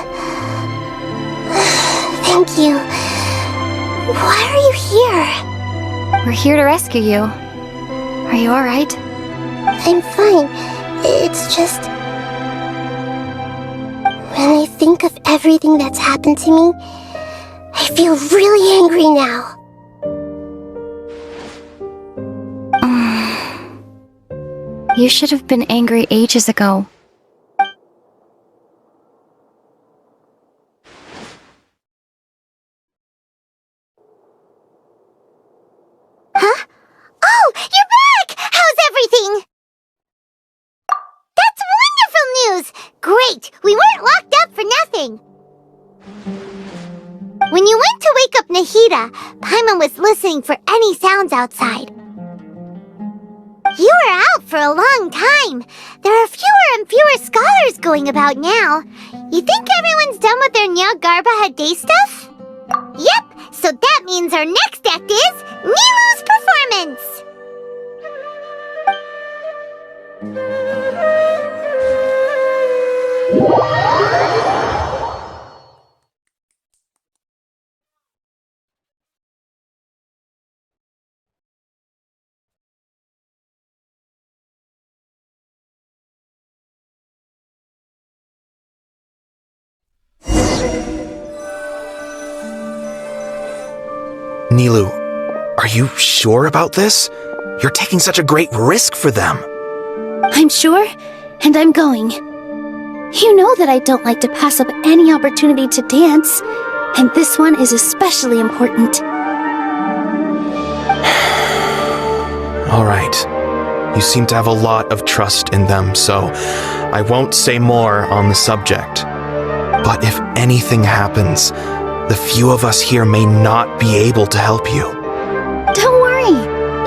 Thank you. Why are you here? We're here to rescue you. Are you alright? I'm fine. It's just... when I think of everything that's happened to me, I feel really angry now. You should have been angry ages ago. Huh? Oh, you're back! How's everything? That's wonderful news! Great! We weren't locked up for nothing! When you went to wake up Nahida, Paimon was listening for any sounds outside. You were out for a long time. There are fewer and fewer scholars going about now. You think everyone's done with their Nyagarbha Day stuff? Yep, so that means our next act is Nilu's performance! Nilu, are you sure about this? You're taking such a great risk for them. I'm sure, and I'm going. You know that I don't like to pass up any opportunity to dance, and this one is especially important. All right. You seem to have a lot of trust in them, so I won't say more on the subject. But if anything happens, the few of us here may not be able to help you. Don't worry.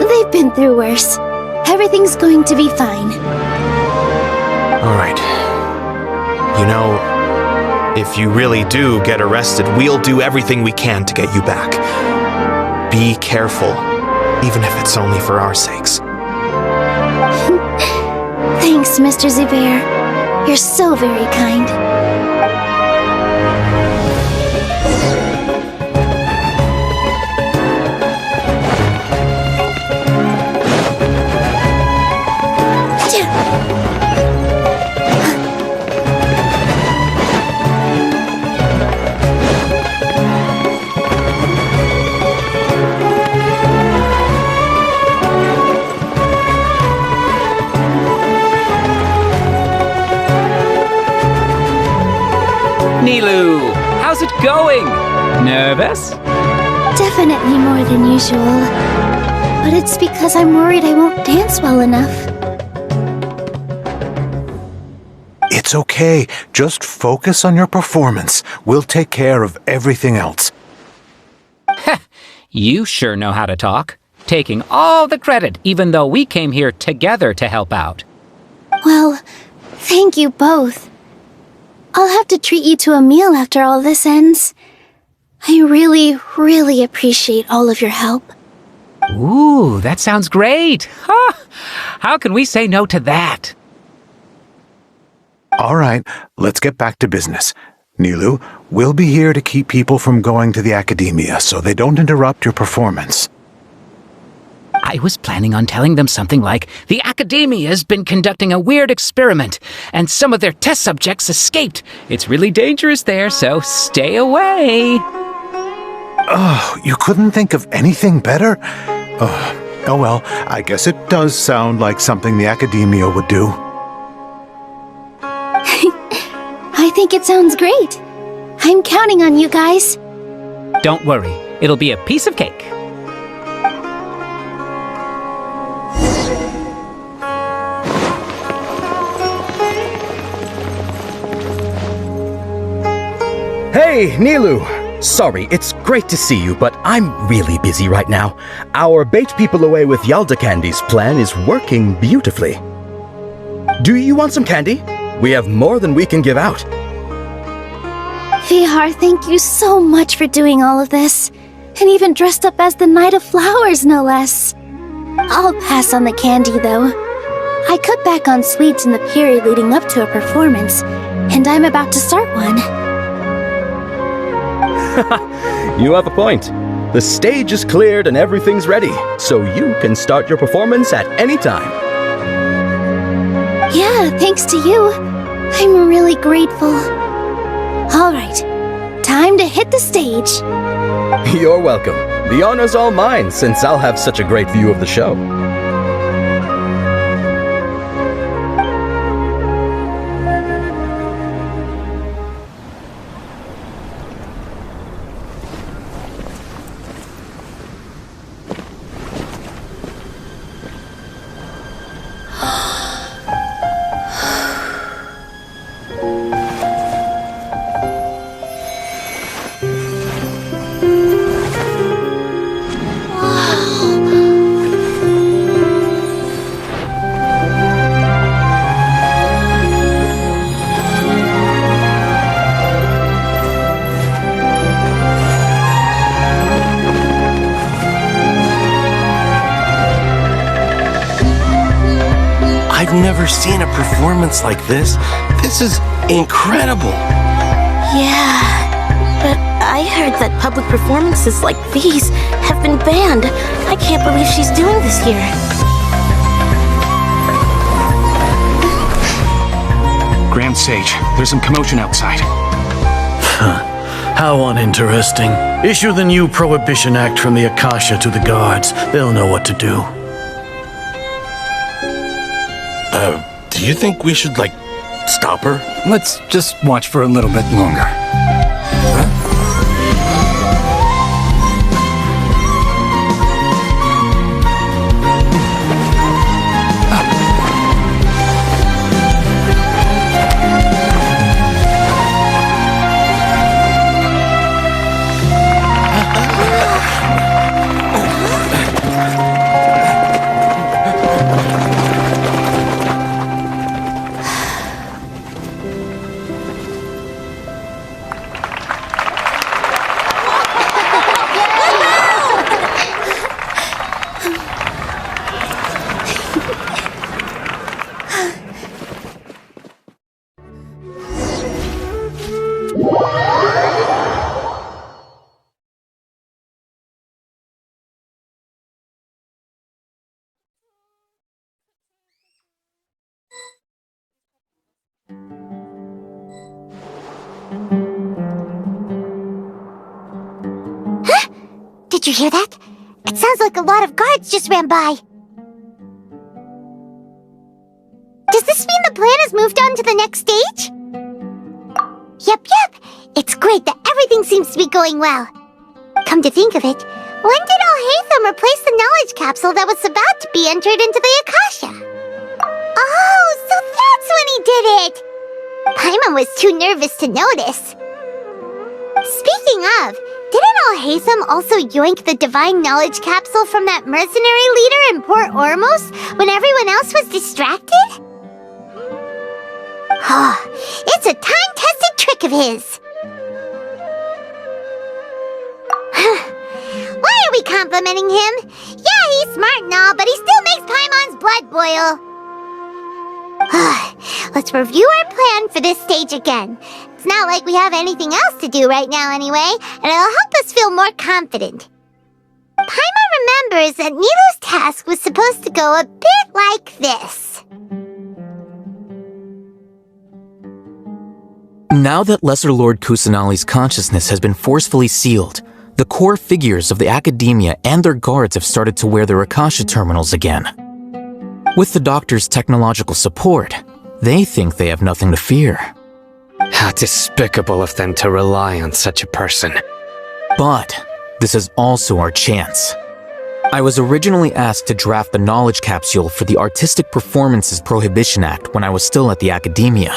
They've been through worse. Everything's going to be fine. All right. You know, if you really do get arrested, we'll do everything we can to get you back. Be careful, even if it's only for our sakes. Thanks, Mr. Zubair. You're so very kind. Nilu, how's it going? Nervous? Definitely more than usual. But it's because I'm worried I won't dance well enough. It's okay. Just focus on your performance. We'll take care of everything else. You sure know how to talk, taking all the credit even though we came here together to help out. Well, thank you both. I'll have to treat you to a meal after all this ends. I really, really appreciate all of your help. Ooh, that sounds great. How can we say no to that? All right, let's get back to business. Nilu, we'll be here to keep people from going to the academia so they don't interrupt your performance. I was planning on telling them something like, the Academia's been conducting a weird experiment, and some of their test subjects escaped. It's really dangerous there, so stay away. Oh, you couldn't think of anything better? Oh well, I guess it does sound like something the Academia would do. I think it sounds great. I'm counting on you guys. Don't worry, it'll be a piece of cake. Hey, Nilu! Sorry, it's great to see you, but I'm really busy right now. Our Bait People Away with Yalda Candy's plan is working beautifully. Do you want some candy? We have more than we can give out. Vihar, thank you so much for doing all of this. And even dressed up as the Knight of Flowers, no less. I'll pass on the candy, though. I cut back on sweets in the period leading up to a performance, and I'm about to start one. You have a point. The stage is cleared and everything's ready, so you can start your performance at any time. Yeah, thanks to you. I'm really grateful. All right, time to hit the stage. You're welcome. The honor's all mine, since I'll have such a great view of the show. I've never seen a performance like this. This is incredible. Yeah, but I heard that public performances like these have been banned. I can't believe she's doing this here. Grand Sage, there's some commotion outside. How uninteresting. Issue the new Prohibition Act from the Akasha to the guards. They'll know what to do. Do you think we should, stop her? Let's just watch for a little bit longer. Did you hear that? It sounds like a lot of guards just ran by. Does this mean the plan has moved on to the next stage? Yep. It's great that everything seems to be going well. Come to think of it, when did Al-Haytham replace the knowledge capsule that was about to be entered into the Akasha? Oh, so that's when he did it! Paimon was too nervous to notice. Speaking of, Didn't Al-Haytham also yoink the divine knowledge capsule from that mercenary leader in Port Ormos when everyone else was distracted? It's a time-tested trick of his. Why are we complimenting him? Yeah, he's smart and all, but he still makes Paimon's blood boil. Let's review our plan for this stage again. It's not like we have anything else to do right now anyway, and it'll help us feel more confident. Paimon remembers that Nilu's task was supposed to go a bit like this. Now that Lesser Lord Kusanali's consciousness has been forcefully sealed, the core figures of the Academia and their guards have started to wear their Akasha terminals again. With the Doctor's technological support, they think they have nothing to fear. How despicable of them to rely on such a person. But this is also our chance. I was originally asked to draft the knowledge capsule for the Artistic Performances Prohibition Act when I was still at the Academia.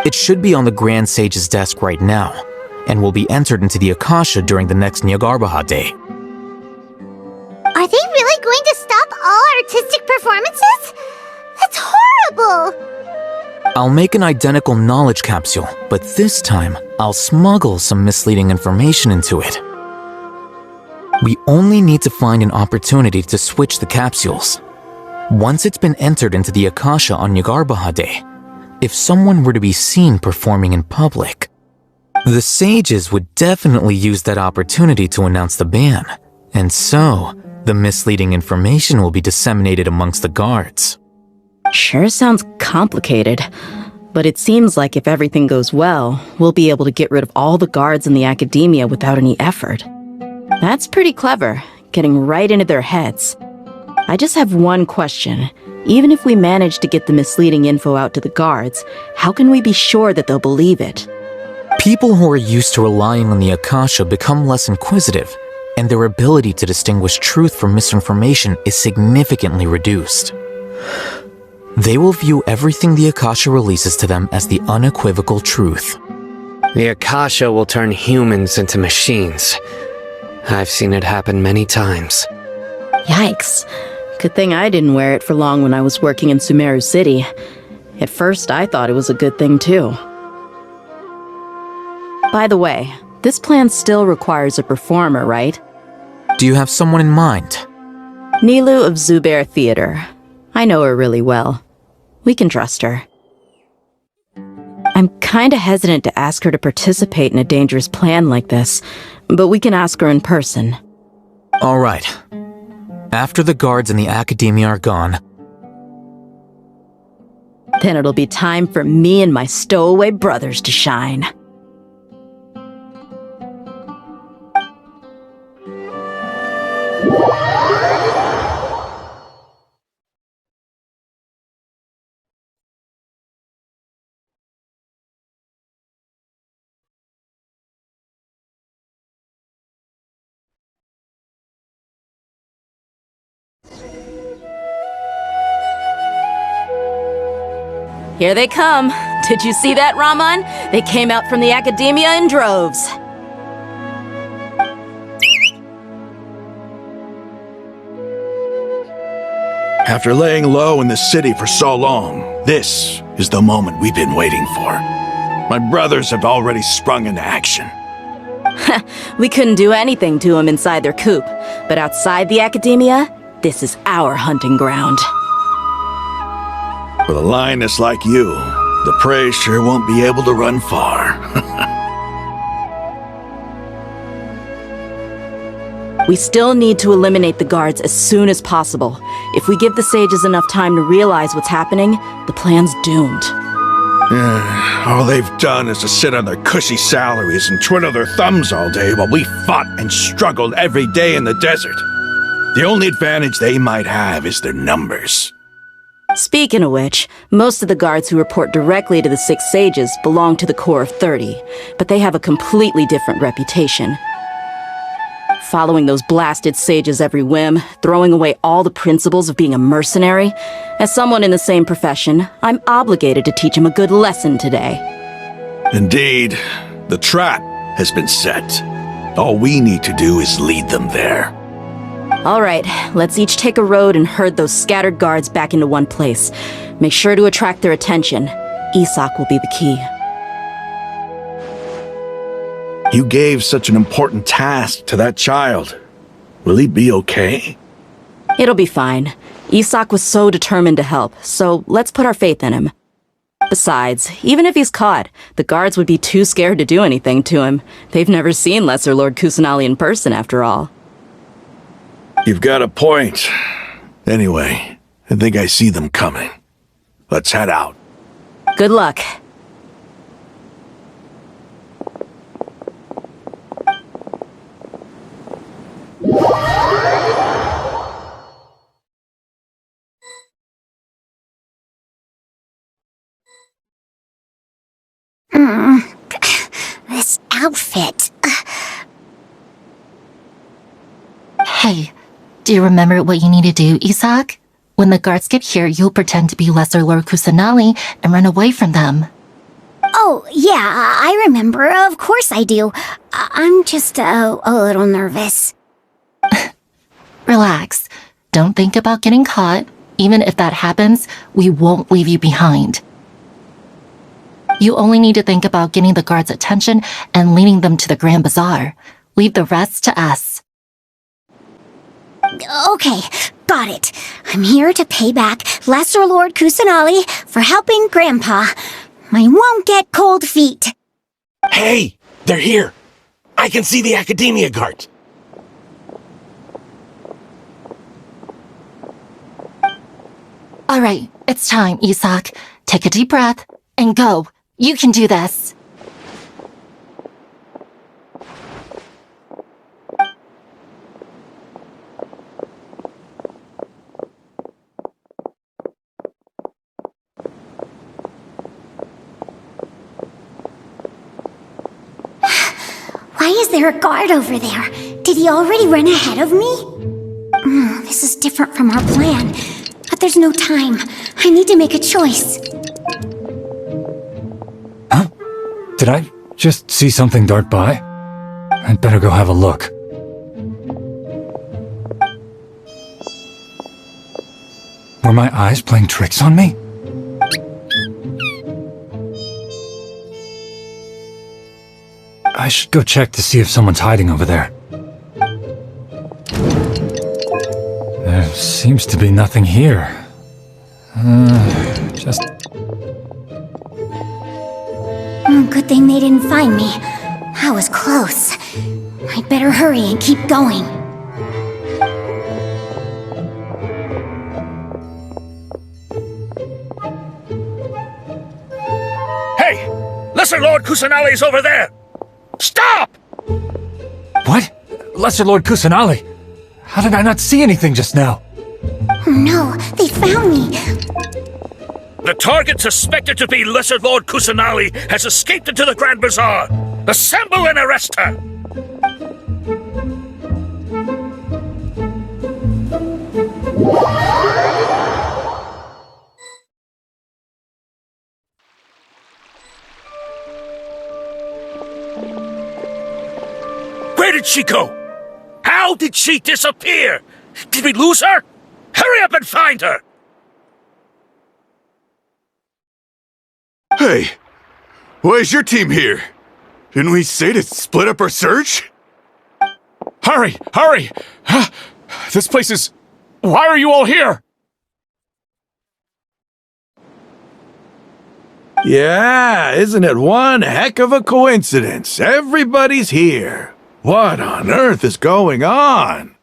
It should be on the Grand Sage's desk right now, and will be entered into the Akasha during the next Nyargarbaha Day. Are they really going to stop all artistic performances? That's horrible! I'll make an identical knowledge capsule, but this time, I'll smuggle some misleading information into it. We only need to find an opportunity to switch the capsules. Once it's been entered into the Akasha on Nyargarbaha Day, if someone were to be seen performing in public, the sages would definitely use that opportunity to announce the ban, and so the misleading information will be disseminated amongst the guards. Sure sounds complicated, but it seems like if everything goes well, we'll be able to get rid of all the guards in the Academia without any effort. That's pretty clever, getting right into their heads. I just have one question. Even if we manage to get the misleading info out to the guards, how can we be sure that they'll believe it? People who are used to relying on the Akasha become less inquisitive, and their ability to distinguish truth from misinformation is significantly reduced. They will view everything the Akasha releases to them as the unequivocal truth. The Akasha will turn humans into machines. I've seen it happen many times. Yikes. Good thing I didn't wear it for long when I was working in Sumeru City. At first, I thought it was a good thing too. By the way, this plan still requires a performer, right? Do you have someone in mind? Nilu of Zubair Theater. I know her really well. We can trust her. I'm kinda hesitant to ask her to participate in a dangerous plan like this, but we can ask her in person. All right. After the guards in the Academia are gone, then it'll be time for me and my stowaway brothers to shine. Here they come. Did you see that, Raman? They came out from the Academia in droves. After laying low in the city for so long, this is the moment we've been waiting for. My brothers have already sprung into action. We couldn't do anything to them inside their coop, but outside the Academia, this is our hunting ground. With a lioness like you, the prey sure won't be able to run far. We still need to eliminate the guards as soon as possible. If we give the sages enough time to realize what's happening, the plan's doomed. All they've done is to sit on their cushy salaries and twiddle their thumbs all day while we fought and struggled every day in the desert. The only advantage they might have is their numbers. Speaking of which, most of the guards who report directly to the 6 sages belong to the Corps of 30, but they have a completely different reputation. Following those blasted sages every whim, throwing away all the principles of being a mercenary. As someone in the same profession, I'm obligated to teach him a good lesson today. Indeed, the trap has been set. All we need to do is lead them there. All right, let's each take a road and herd those scattered guards back into one place. Make sure to attract their attention. Isak will be the key. You gave such an important task to that child. Will he be okay? It'll be fine. Isak was so determined to help, so let's put our faith in him. Besides, even if he's caught, the guards would be too scared to do anything to him. They've never seen Lesser Lord Kusanali in person, after all. You've got a point. Anyway, I think I see them coming. Let's head out. Good luck. This outfit. Hey, do you remember what you need to do, Isak? When the guards get here, you'll pretend to be Lesser Lord Kusanali and run away from them. Oh, yeah, I remember. Of course I do. I'm just a little nervous. Relax. Don't think about getting caught. Even if that happens, we won't leave you behind. You only need to think about getting the guards' attention and leading them to the Grand Bazaar. Leave the rest to us. Okay, got it. I'm here to pay back Lesser Lord Kusanali for helping Grandpa. I won't get cold feet. Hey, they're here. I can see the Academia guards. All right, it's time, Isak. Take a deep breath and go. You can do this. Why is there a guard over there? Did he already run ahead of me? This is different from our plan. But there's no time. I need to make a choice. Huh? Did I just see something dart by? I'd better go have a look. Were my eyes playing tricks on me? I should go check to see if someone's hiding over there. There seems to be nothing here. Good thing they didn't find me. That was close. I'd better hurry and keep going. Hey! Lesser Lord Kusanali's over there! Stop! What? Lesser Lord Kusanali? How did I not see anything just now? Oh no, they found me! The target suspected to be Lesser Lord Kusanali has escaped into the Grand Bazaar! Assemble and arrest her! Where did she go? How did she disappear? Did we lose her? Hurry up and find her! Hey, why is your team here? Didn't we say to split up our search? Hurry! Hurry! This place is... Why are you all here? Yeah, isn't it one heck of a coincidence? Everybody's here. What on earth is going on?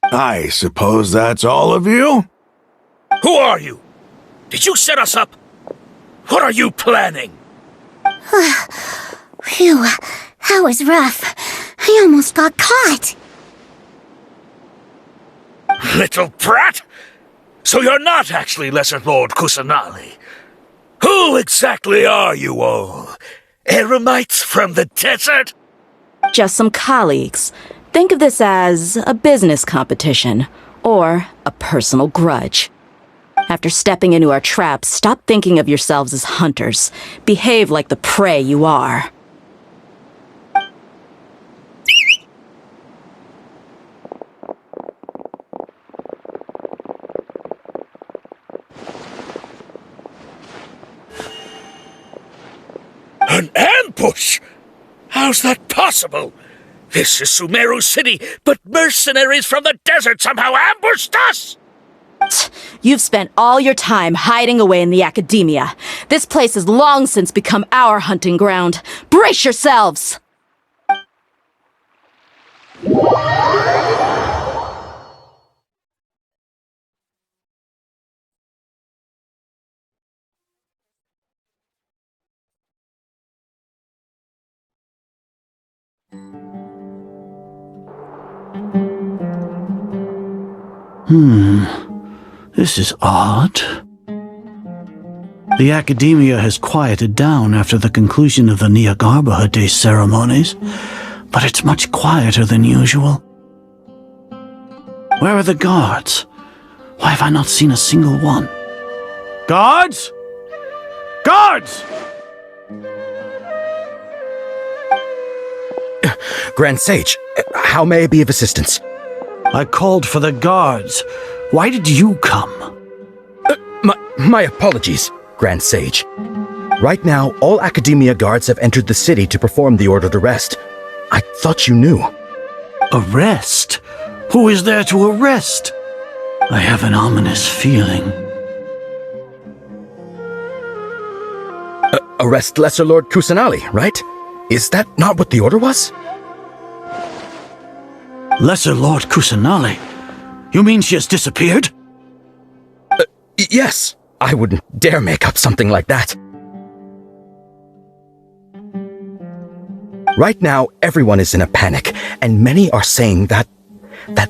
I suppose that's all of you? Who are you? Did you set us up? What are you planning? Phew, that was rough. I almost got caught. Little brat! So you're not actually Lesser Lord Kusanali. Who exactly are you all? Eremites from the desert? Just some colleagues. Think of this as a business competition, or a personal grudge. After stepping into our traps, stop thinking of yourselves as hunters. Behave like the prey you are. ambush! How's that possible? This is Sumeru City, but mercenaries from the desert somehow ambushed us! You've spent all your time hiding away in the academia. This place has long since become our hunting ground. Brace yourselves! This is odd. The academia has quieted down after the conclusion of the Nyagarbha Day ceremonies, but it's much quieter than usual. Where are the guards? Why have I not seen a single one? Guards? Guards! Grand Sage, how may I be of assistance? I called for the guards. Why did you come? My apologies, Grand Sage. Right now, all Academia guards have entered the city to perform the ordered arrest. I thought you knew. Arrest? Who is there to arrest? I have an ominous feeling. Arrest Lesser Lord Kusanali, right? Is that not what the order was? Lesser Lord Kusanali? You mean she has disappeared? Yes. I wouldn't dare make up something like that. Right now, everyone is in a panic, and many are saying that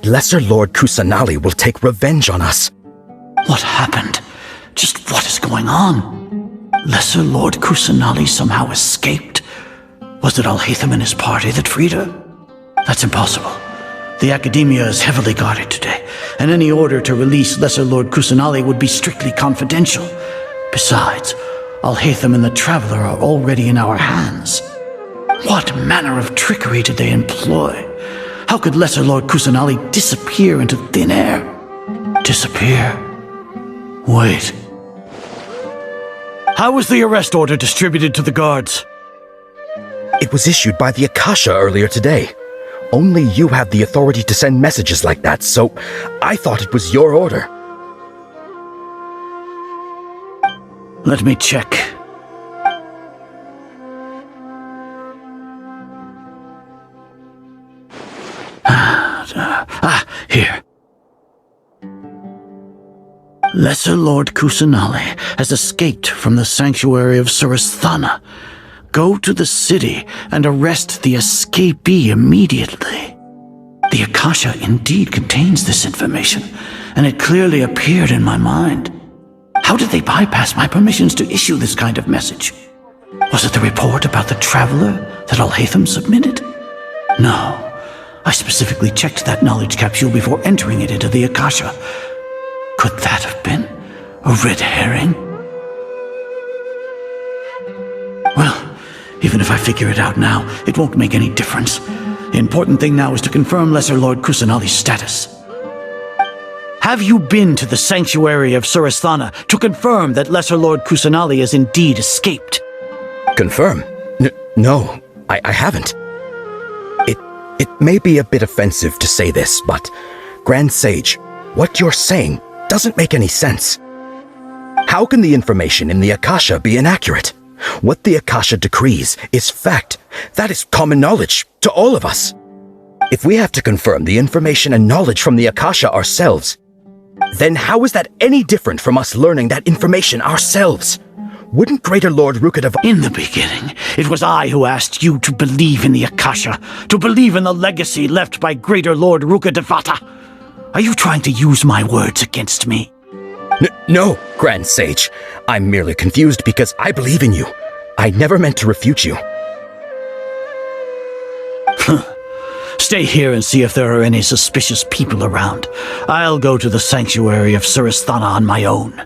Lesser Lord Kusanali will take revenge on us. What happened? Just what is going on? Lesser Lord Kusanali somehow escaped? Was it Alhaitham and his party that freed her? That's impossible. The Academia is heavily guarded today, and any order to release Lesser Lord Kusanali would be strictly confidential. Besides, Alhaitham and the Traveler are already in our hands. What manner of trickery did they employ? How could Lesser Lord Kusanali disappear into thin air? Disappear? Wait. How was the arrest order distributed to the guards? It was issued by the Akasha earlier today. Only you have the authority to send messages like that, so I thought it was your order. Let me check. Here. Lesser Lord Kusanali has escaped from the sanctuary of Surasthana. Go to the city and arrest the escapee immediately. The Akasha indeed contains this information, and it clearly appeared in my mind. How did they bypass my permissions to issue this kind of message? Was it the report about the Traveler that Alhaitham submitted? No. I specifically checked that knowledge capsule before entering it into the Akasha. Could that have been a red herring? Well, even if I figure it out now, it won't make any difference. The important thing now is to confirm Lesser Lord Kusanali's status. Have you been to the sanctuary of Surasthana to confirm that Lesser Lord Kusanali has indeed escaped? Confirm? No, I haven't. It may be a bit offensive to say this, but Grand Sage, what you're saying doesn't make any sense. How can the information in the Akasha be inaccurate? What the Akasha decrees is fact. That is common knowledge to all of us. If we have to confirm the information and knowledge from the Akasha ourselves, then how is that any different from us learning that information ourselves? Wouldn't Greater Lord Rukadeva— In the beginning, it was I who asked you to believe in the Akasha, to believe in the legacy left by Greater Lord Rukadevata. Are you trying to use my words against me? No, Grand Sage. I'm merely confused because I believe in you. I never meant to refute you. Stay here and see if there are any suspicious people around. I'll go to the sanctuary of Surasthana on my own.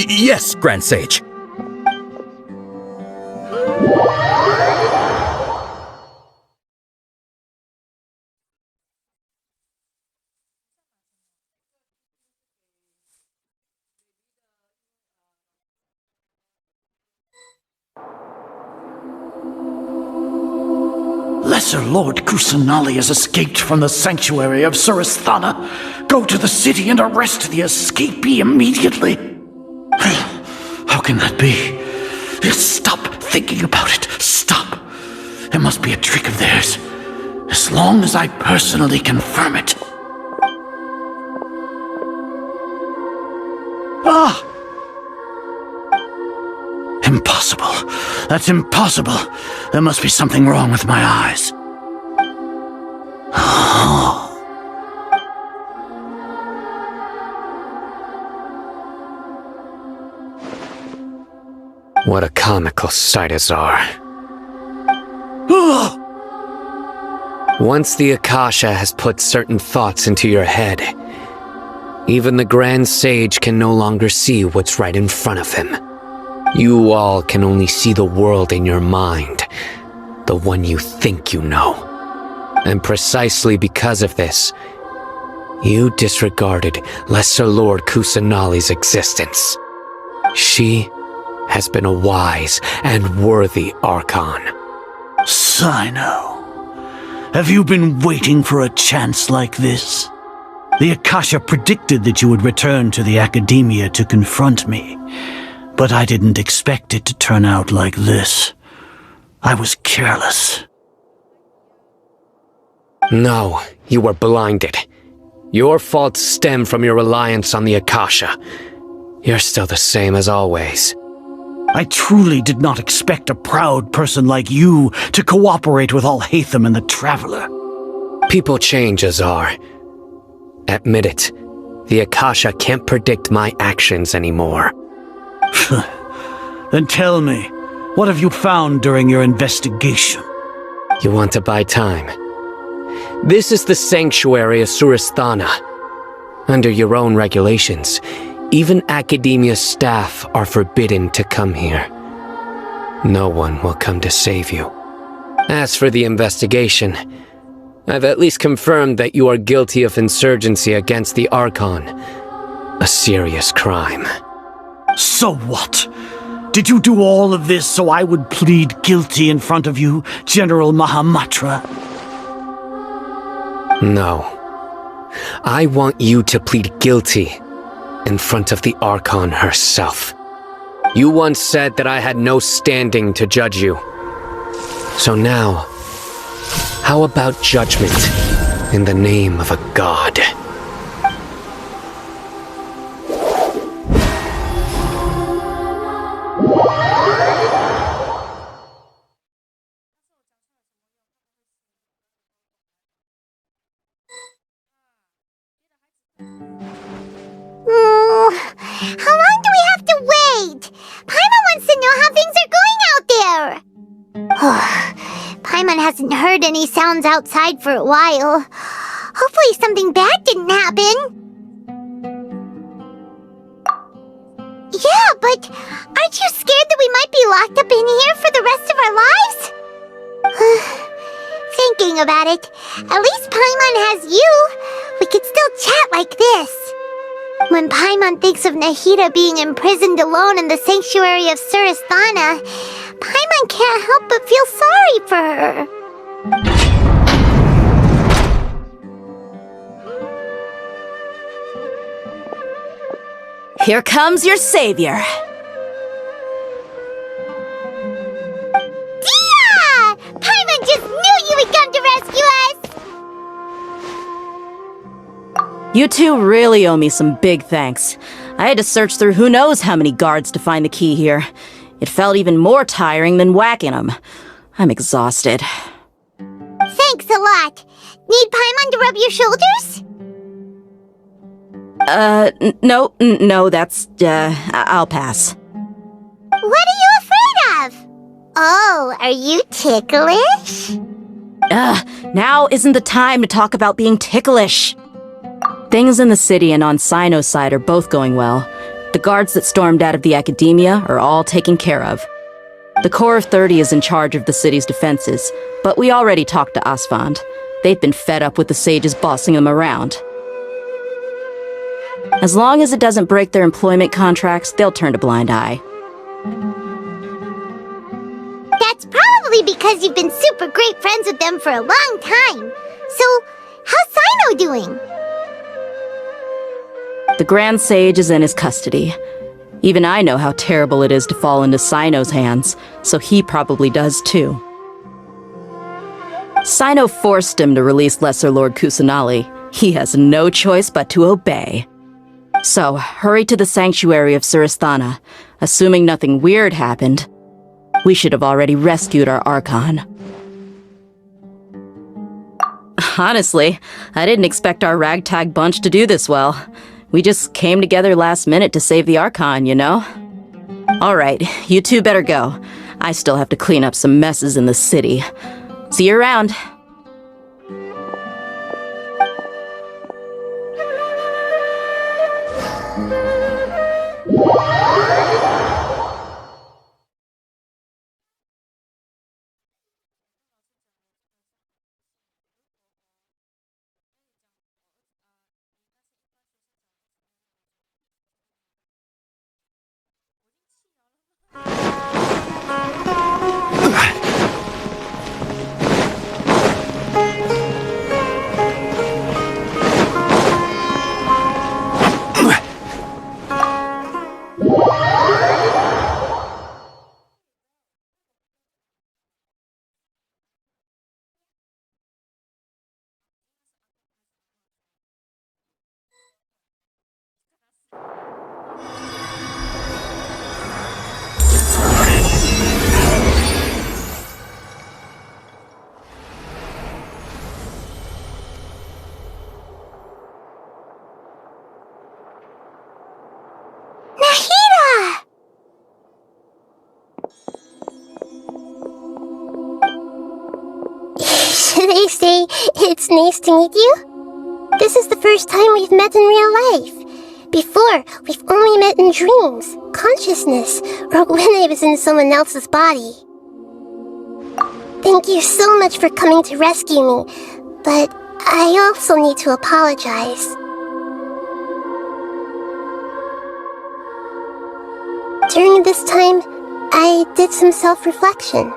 Yes, Grand Sage. Lesser Lord Kusanali has escaped from the sanctuary of Suristhana. Go to the city and arrest the escapee immediately. How can that be? Stop thinking about it. Stop. It must be a trick of theirs. As long as I personally confirm it. Ah! Impossible. That's impossible. There must be something wrong with my eyes. What a comical sight, Azar. Once the Akasha has put certain thoughts into your head, even the Grand Sage can no longer see what's right in front of him. You all can only see the world in your mind, the one you think you know. And precisely because of this, you disregarded Lesser Lord Kusanali's existence. She has been a wise and worthy Archon. Sino, have you been waiting for a chance like this? The Akasha predicted that you would return to the Academia to confront me, but I didn't expect it to turn out like this. I was careless. No, you were blinded. Your faults stem from your reliance on the Akasha. You're still the same as always. I truly did not expect a proud person like you to cooperate with Alhaitham and the Traveler. People change, Azar. Admit it. The Akasha can't predict my actions anymore. Then tell me, what have you found during your investigation? You want to buy time? This is the sanctuary of Suristhana. Under your own regulations, even Academia staff are forbidden to come here. No one will come to save you. As for the investigation, I've at least confirmed that you are guilty of insurgency against the Archon. A serious crime. So what? Did you do all of this so I would plead guilty in front of you, General Mahamatra? No. I want you to plead guilty in front of the Archon herself. You once said that I had no standing to judge you. So now, how about judgment in the name of a god? How long do we have to wait? Paimon wants to know how things are going out there. Paimon hasn't heard any sounds outside for a while. Hopefully something bad didn't happen. Yeah, but aren't you scared that we might be locked up in here for the rest of our lives? Thinking about it, at least Paimon has you. We could still chat like this. When Paimon thinks of Nahida being imprisoned alone in the sanctuary of Suristhana, Paimon can't help but feel sorry for her. Here comes your savior. Dia! Paimon just knew you would come to rescue us! You two really owe me some big thanks. I had to search through who knows how many guards to find the key here. It felt even more tiring than whacking them. I'm exhausted. Thanks a lot. Need Paimon to rub your shoulders? No, that's, I'll pass. What are you afraid of? Oh, are you ticklish? Now isn't the time to talk about being ticklish. Things in the city and on Sino's side are both going well. The guards that stormed out of the Academia are all taken care of. The Corps of 30 is in charge of the city's defenses, but we already talked to Asfand. They've been fed up with the sages bossing them around. As long as it doesn't break their employment contracts, they'll turn a blind eye. That's probably because you've been super great friends with them for a long time. So, how's Sino doing? The Grand Sage is in his custody. Even I know how terrible it is to fall into Sino's hands, so he probably does too. Sino forced him to release Lesser Lord Kusanali. He has no choice but to obey. So, hurry to the sanctuary of Surasthana. Assuming nothing weird happened, we should have already rescued our Archon. Honestly, I didn't expect our ragtag bunch to do this well. We just came together last minute to save the Archon, you know? Alright, you two better go. I still have to clean up some messes in the city. See you around. They say it's nice to meet you. This is the first time we've met in real life. Before, we've only met in dreams, consciousness, or when I was in someone else's body. Thank you so much for coming to rescue me, but I also need to apologize. During this time, I did some self-reflection.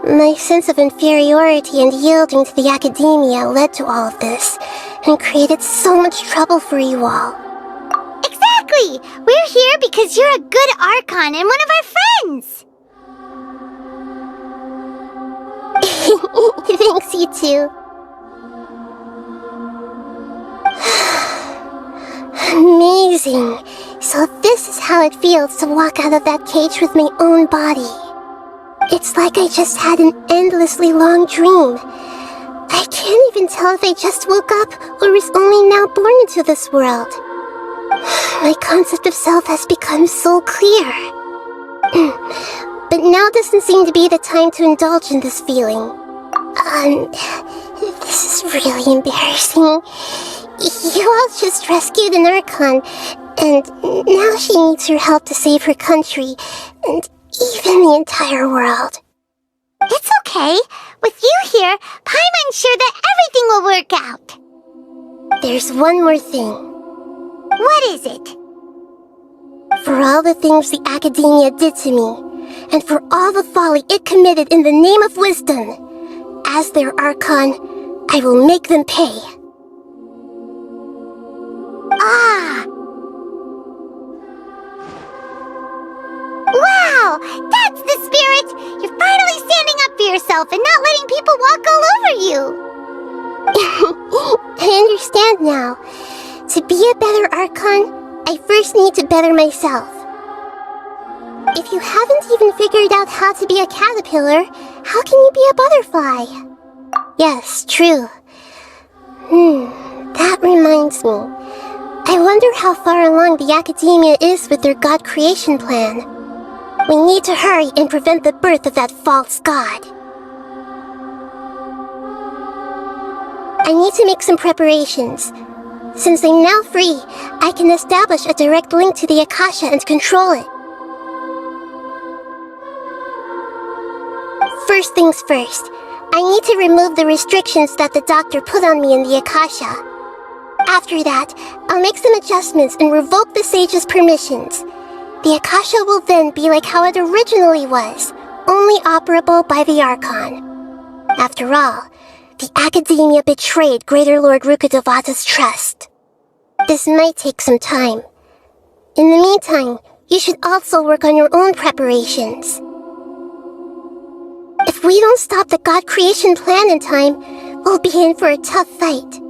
My sense of inferiority and yielding to the academia led to all of this, and created so much trouble for you all. Exactly! We're here because you're a good Archon and one of our friends! Thanks, you too. Amazing. So this is how it feels to walk out of that cage with my own body. It's like I just had an endlessly long dream. I can't even tell if I just woke up or was only now born into this world. My concept of self has become so clear. But now doesn't seem to be the time to indulge in this feeling. This is really embarrassing. You all just rescued an Archon, and now she needs your help to save her country, and even the entire world. It's okay. With you here, Paimon's sure that everything will work out. There's one more thing. What is it? For all the things the academia did to me, and for all the folly it committed in the name of wisdom, as their Archon, I will make them pay. Ah! Wow! That's the spirit! You're finally standing up for yourself and not letting people walk all over you! I understand now. To be a better Archon, I first need to better myself. If you haven't even figured out how to be a caterpillar, how can you be a butterfly? Yes, true. That reminds me. I wonder how far along the academia is with their god creation plan. We need to hurry and prevent the birth of that false god. I need to make some preparations. Since I'm now free, I can establish a direct link to the Akasha and control it. First things first, I need to remove the restrictions that the doctor put on me in the Akasha. After that, I'll make some adjustments and revoke the sage's permissions. The Akasha will then be like how it originally was, only operable by the Archon. After all, the Academia betrayed Greater Lord Rukkhadevata's trust. This might take some time. In the meantime, you should also work on your own preparations. If we don't stop the God creation plan in time, we'll be in for a tough fight.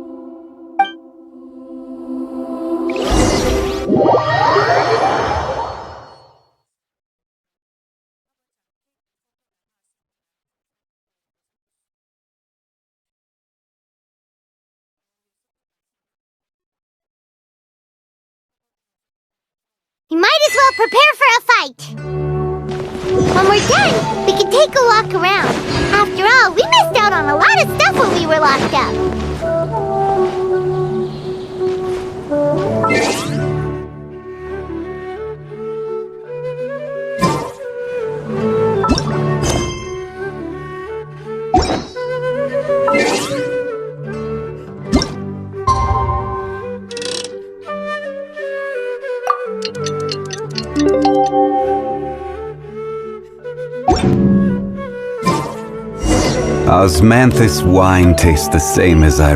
You might as well prepare for a fight. When we're done, we can take a walk around. After all, we missed out on a lot of stuff when we were locked up. Osmanthus wine tastes the same as I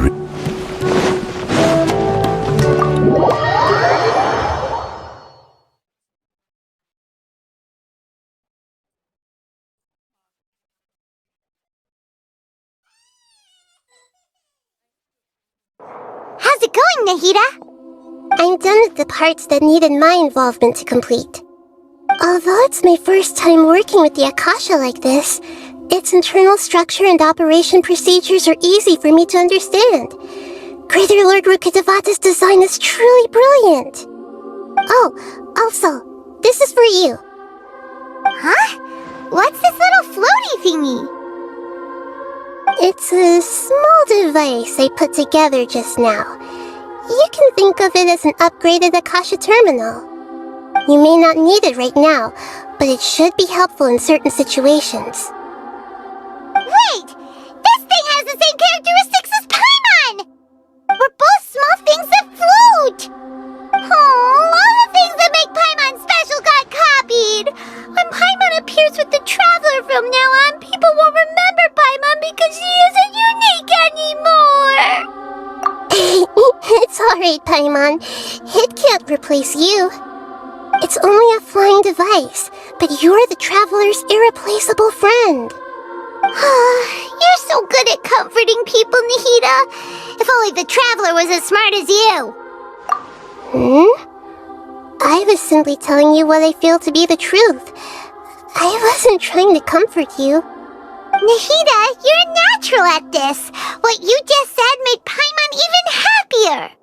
How's it going, Nahida? I'm done with the parts that needed my involvement to complete. Although it's my first time working with the Akasha like this, its internal structure and operation procedures are easy for me to understand. Greater Lord Rukkhadevata's design is truly brilliant. Oh, also, this is for you. Huh? What's this little floaty thingy? It's a small device I put together just now. You can think of it as an upgraded Akasha terminal. You may not need it right now, but it should be helpful in certain situations. Wait! This thing has the same characteristics as Paimon! We're both small things that float! Oh, all the things that make Paimon special got copied! When Paimon appears with the Traveler from now on, people won't remember Paimon because she isn't unique anymore! It's alright, Paimon. It can't replace you. It's only a flying device, but you're the Traveler's irreplaceable friend. You're so good at comforting people, Nahida. If only the Traveler was as smart as you. I was simply telling you what I feel to be the truth. I wasn't trying to comfort you. Nahida, you're natural at this. What you just said made Paimon even happier.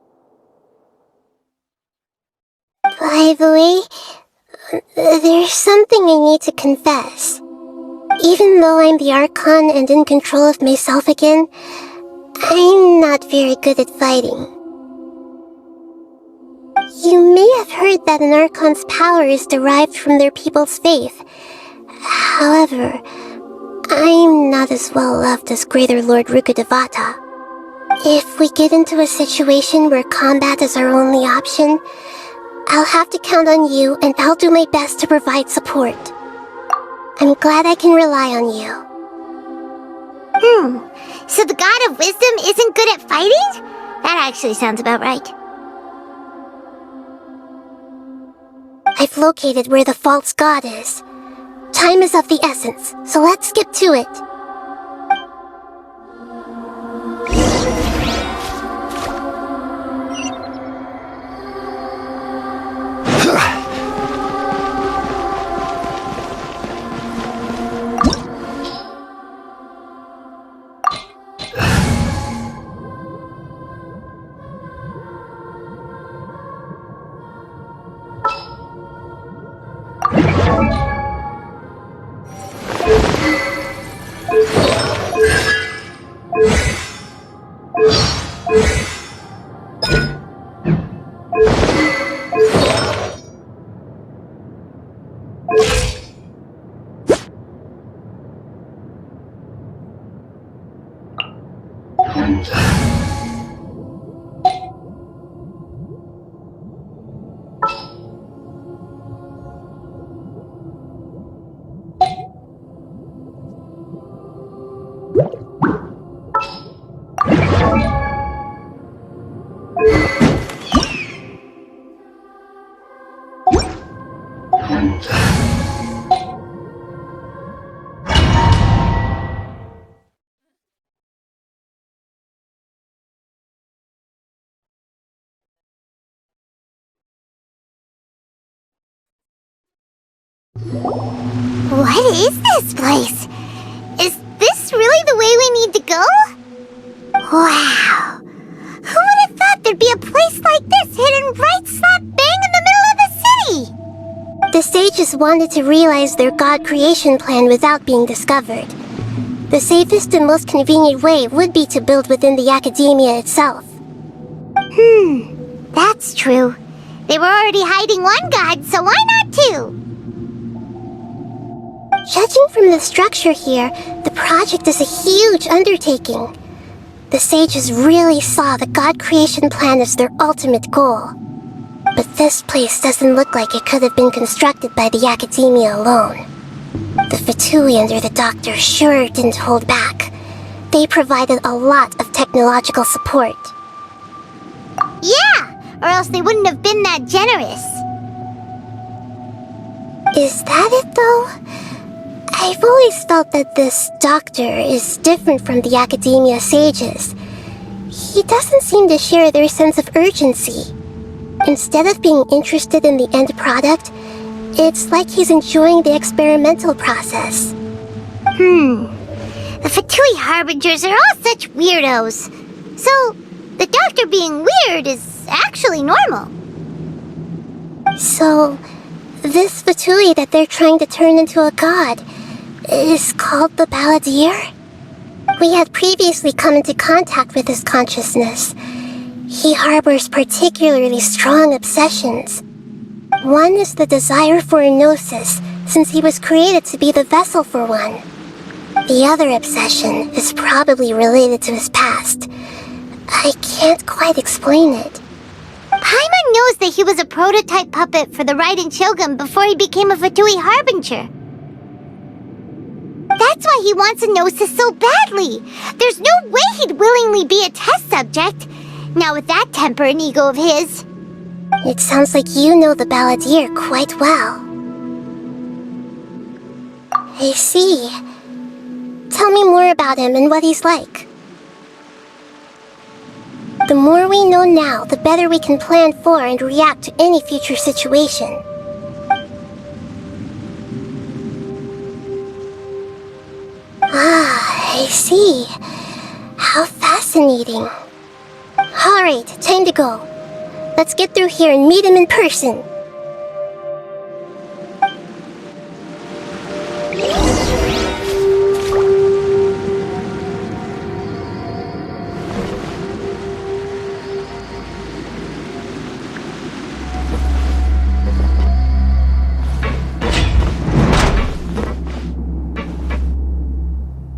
By the way, there's something I need to confess. Even though I'm the Archon and in control of myself again, I'm not very good at fighting. You may have heard that an Archon's power is derived from their people's faith. However, I'm not as well loved as Greater Lord Rukkhadevata. If we get into a situation where combat is our only option, I'll have to count on you, and I'll do my best to provide support. I'm glad I can rely on you. So the God of Wisdom isn't good at fighting? That actually sounds about right. I've located where the false god is. Time is of the essence, so let's skip to it. What is this place? Is this really the way we need to go? Wow. Who would have thought there'd be a place like this hidden right slap bang in the middle of the city? The sages wanted to realize their god creation plan without being discovered. The safest and most convenient way would be to build within the academia itself. That's true. They were already hiding one god, so why not two? Judging from the structure here, the project is a huge undertaking. The sages really saw the god creation plan as their ultimate goal. But this place doesn't look like it could have been constructed by the academia alone. The Fatui under the doctor sure didn't hold back. They provided a lot of technological support. Yeah, or else they wouldn't have been that generous. Is that it, though? I've always felt that this doctor is different from the academia sages. He doesn't seem to share their sense of urgency. Instead of being interested in the end product, it's like he's enjoying the experimental process. The Fatui Harbingers are all such weirdos. So, the doctor being weird is actually normal. So, this Fatui that they're trying to turn into a god is called the Balladeer? We had previously come into contact with his consciousness. He harbors particularly strong obsessions. One is the desire for a gnosis, since he was created to be the vessel for one. The other obsession is probably related to his past. I can't quite explain it. Paimon knows that he was a prototype puppet for the Raiden Shogun before he became a Fatui Harbinger. That's why he wants a gnosis so badly. There's no way he'd willingly be a test subject. Now with that temper and ego of his. It sounds like you know the Balladeer quite well. I see. Tell me more about him and what he's like. The more we know now, the better we can plan for and react to any future situation. I see. How fascinating. Alright, time to go. Let's get through here and meet him in person.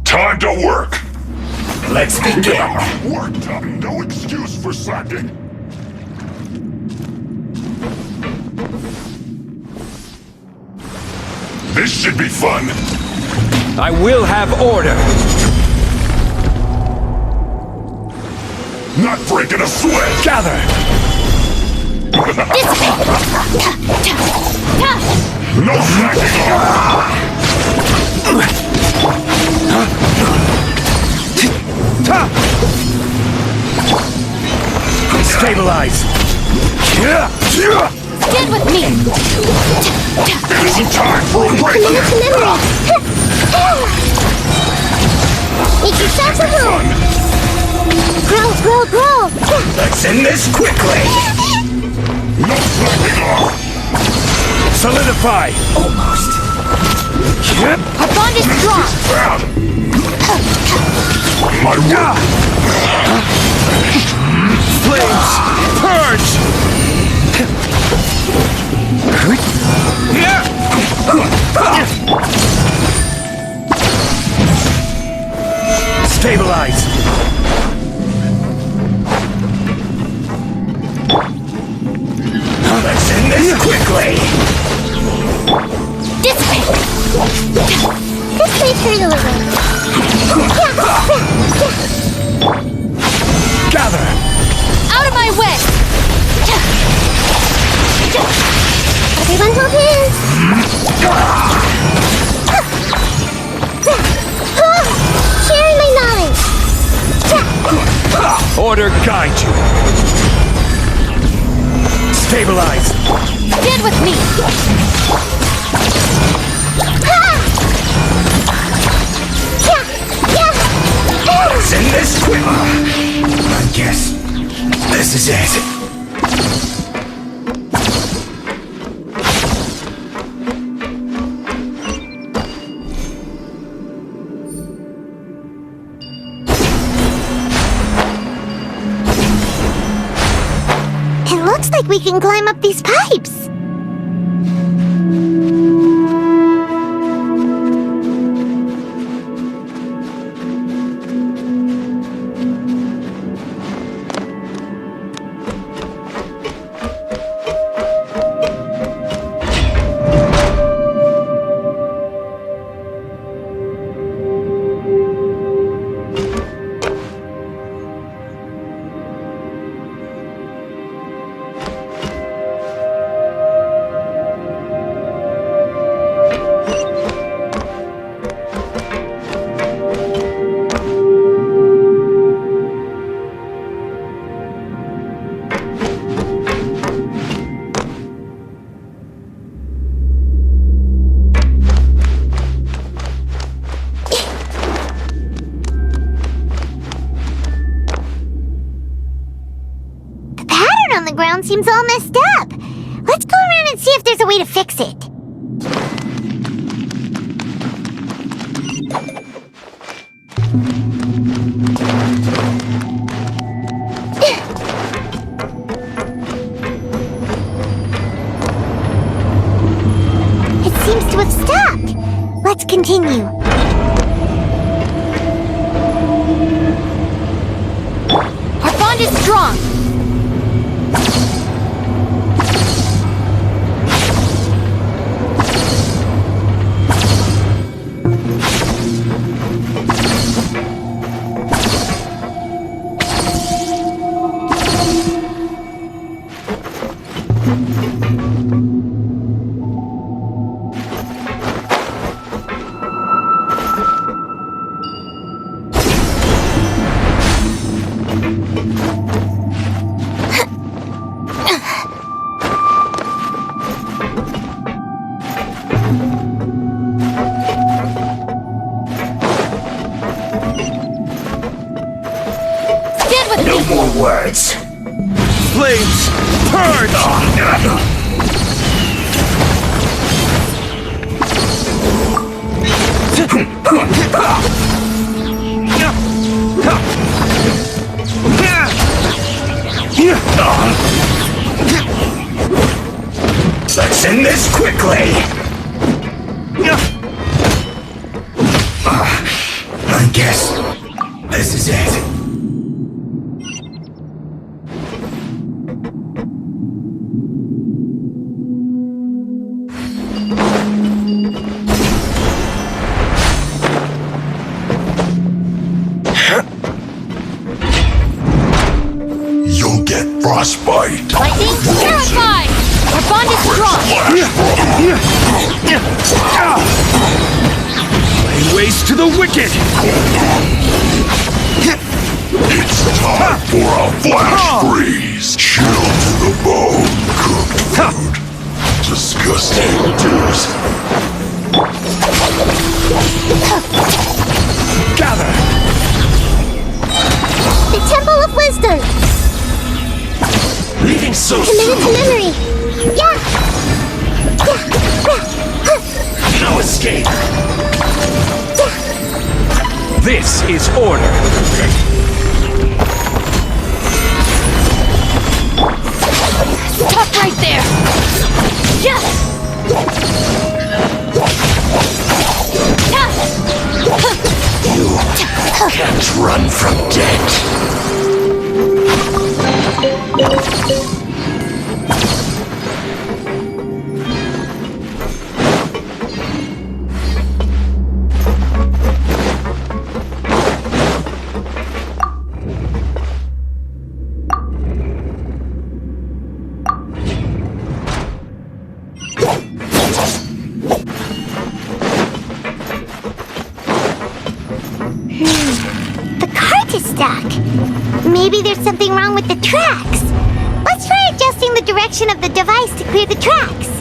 Time to work! Let's begin. Work, Tommy. No excuse for slacking. This should be fun. I will have order. Not breaking a sweat. Gather. No slacking. Stabilize. Stand with me. It isn't time for a break. Make yourself a home. Grow. Let's end this quickly. No slacking off. Solidify. Almost. Our bond is strong. My work. Flames. Purge. Stabilize. Let's end this quickly. Dissipate. This may hurt a little. Gather. Out of my way. Everyone hold hands. Stabilize! Stand with me! Send this quick! I guess this is it. It looks like we can climb up these pipes. On the ground seems all messed up. Let's go around and see if there's a way to fix it. It seems to have stopped. Let's continue. Our bond is strong! No more words. Flames, purge! Let's end this quickly. I guess this is it. You'll get frostbite. Lightning, terrified! Our bond is strong! Lay waste to the wicked! It's time for a flash freeze. Chill to the bone, cooked food. Disgusting dudes. Gather! The Temple of Wisdom. Leaving so Committed to soon! memory. Yeah. No escape! This is order. Stop right there! Yes! You can't run from death. The cart is stuck. Maybe there's something wrong with the tracks. Let's try adjusting adjusting the direction of the device to clear the tracks.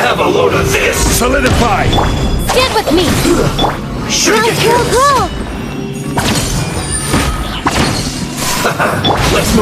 Have a load of this! Solidify! Stand with me! Go! Let's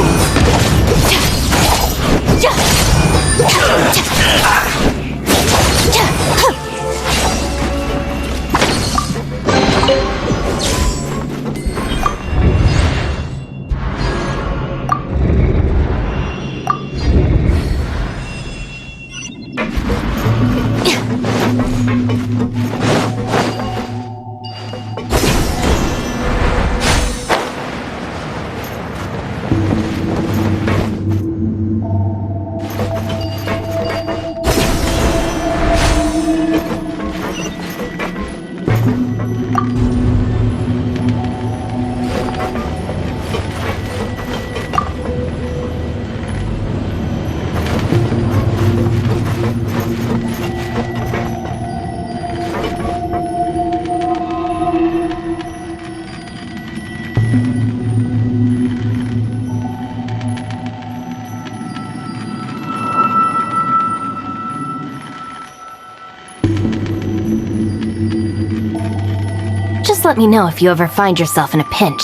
Just let me know if you ever find yourself in a pinch.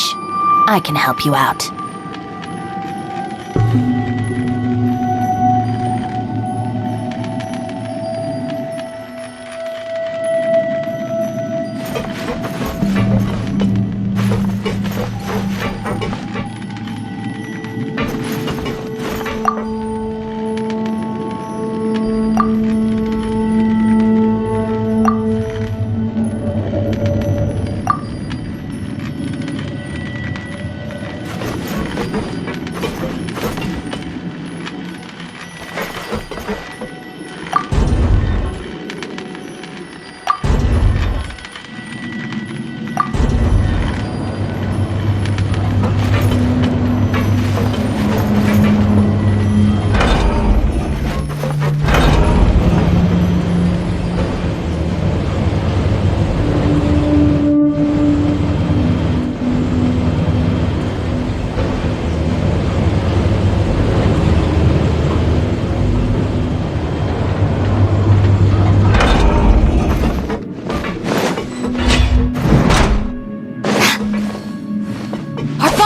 I can help you out.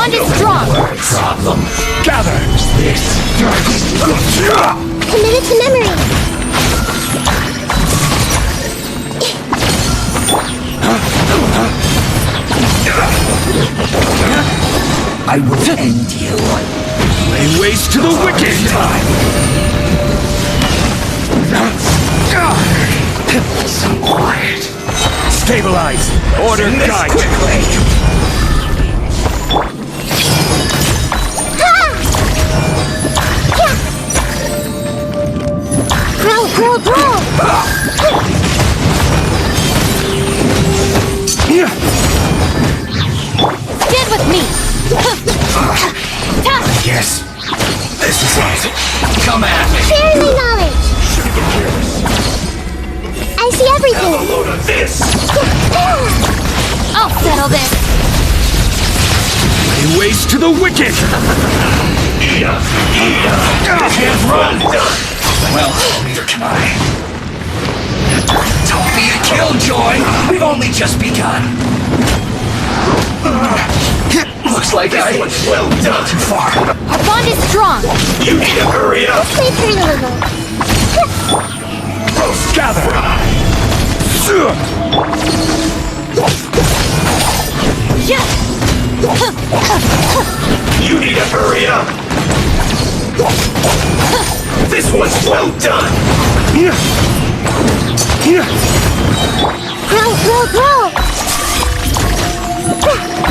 bond is strong. Problem. Gather. Committed to memory. I will end you. Lay waste to the wicked. So quiet. Stabilize. Order guide. Quickly. Grow. Stand with me. Yes. This is it. Come at me. Share my knowledge. I see everything. Have a load of this. I'll settle this. Lay waste to the wicked. Can't run. Well, neither can I. Don't be a killjoy. We've only just begun. Looks like I was well done too far. Our bond is strong. You need to hurry up. Let's play pretty little. Gather. You need to hurry up. This was well done. Grow.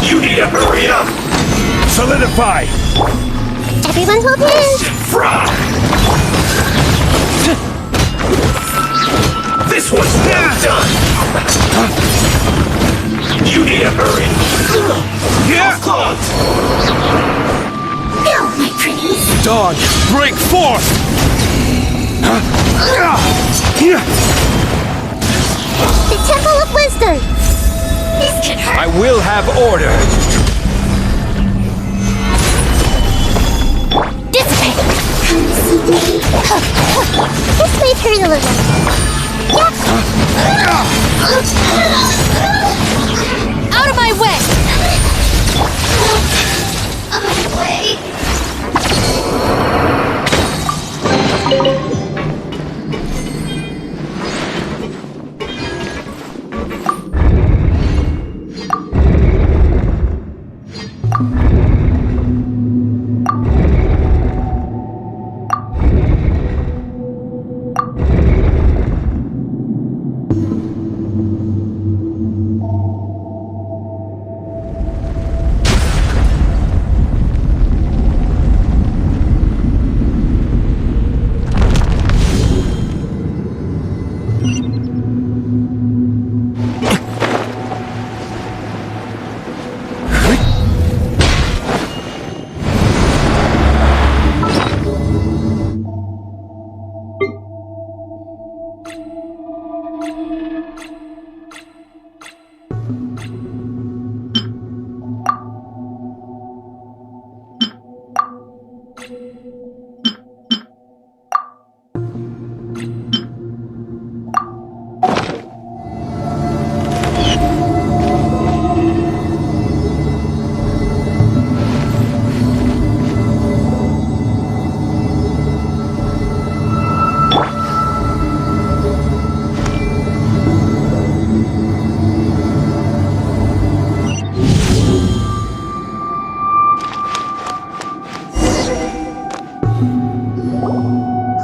You need to hurry up. Solidify. Everyone hold hands. Fry. This was well done. You need to hurry. Yeah. Go, my pretties. Dawn, break forth. The Temple of Wisdom. I will have order. Dissipate. This may hurt a little. Out of my way. Out of my way.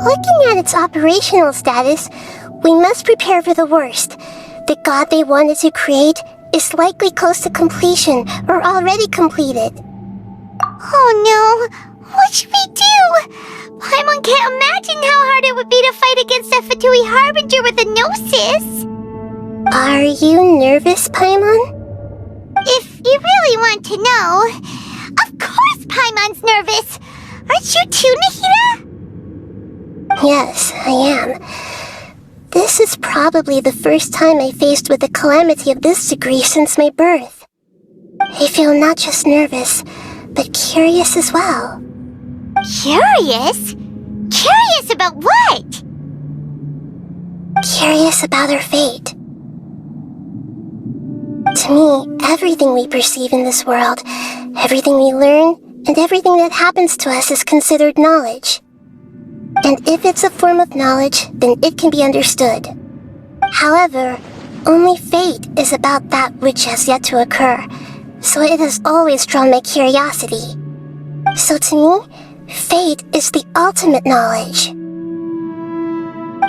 Looking at its operational status, we must prepare for the worst. The god they wanted to create is likely close to completion or already completed. Oh no! What should we do? Paimon can't imagine how hard it would be to fight against a Fatui Harbinger with a Gnosis! Are you nervous, Paimon? If you really want to know, of course Paimon's nervous! Aren't you too, Nahida? Yes, I am. This is probably the first time I faced with a calamity of this degree since my birth. I feel not just nervous, but curious as well. Curious? Curious about what? Curious about her fate. To To me, everything we perceive in this world, everything we learn, and everything that happens to us is considered knowledge. And if it's a form of knowledge, then it can be understood. However, only fate is about that which has yet to occur, so it has always drawn my curiosity. So to me, fate is the ultimate knowledge.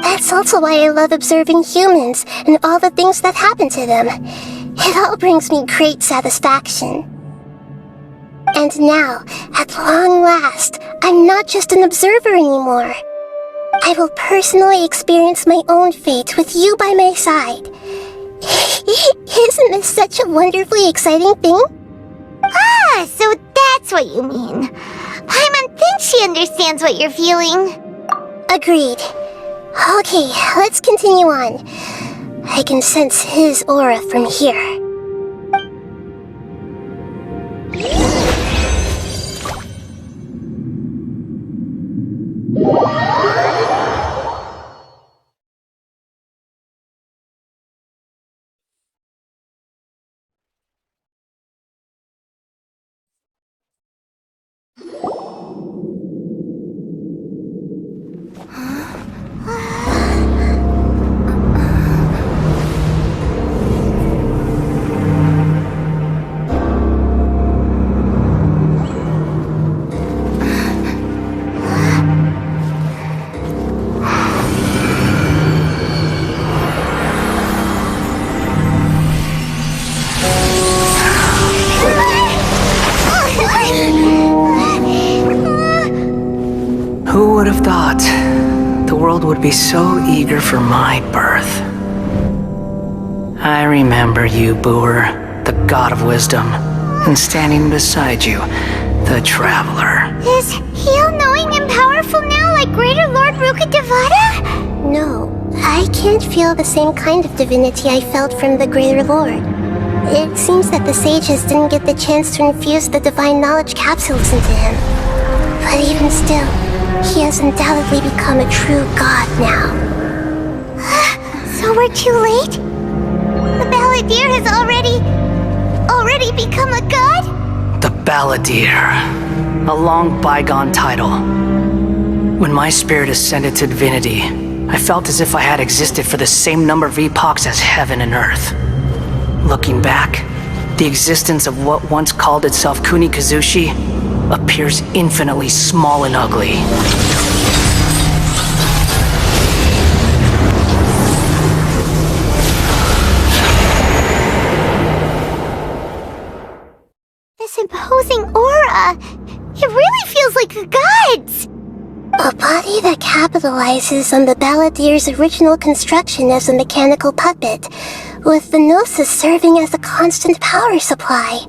That's also why I love observing humans and all the things that happen to them. It all brings me great satisfaction. And now, at long last, I'm not just an observer anymore. I will personally experience my own fate with you by my side. Isn't this such a wonderfully exciting thing? Ah, so that's what you mean. Paimon thinks she understands what you're feeling. Agreed. Okay, let's continue on. I can sense his aura from here. Who would have thought the world would be so eager for my birth? I remember you, Booer, the god of wisdom, and standing beside you, the traveler. Is he all-knowing and powerful now like Greater Lord Rukkhadevata? No, I can't feel the same kind of divinity I felt from the Greater Lord. It seems that the sages didn't get the chance to infuse the divine knowledge capsules into him. But even still, he has undoubtedly become a true god now. So we're too late? The Balladeer has already become a god? The Balladeer, a long bygone title. When my spirit ascended to divinity, I felt as if I had existed for the same number of epochs as heaven and earth. Looking back, the existence of what once called itself Kunikazushi appears infinitely small and ugly. This imposing aura, it really feels like the gods! A body that capitalizes on the Balladeer's original construction as a mechanical puppet, with the Gnosis serving as a constant power supply.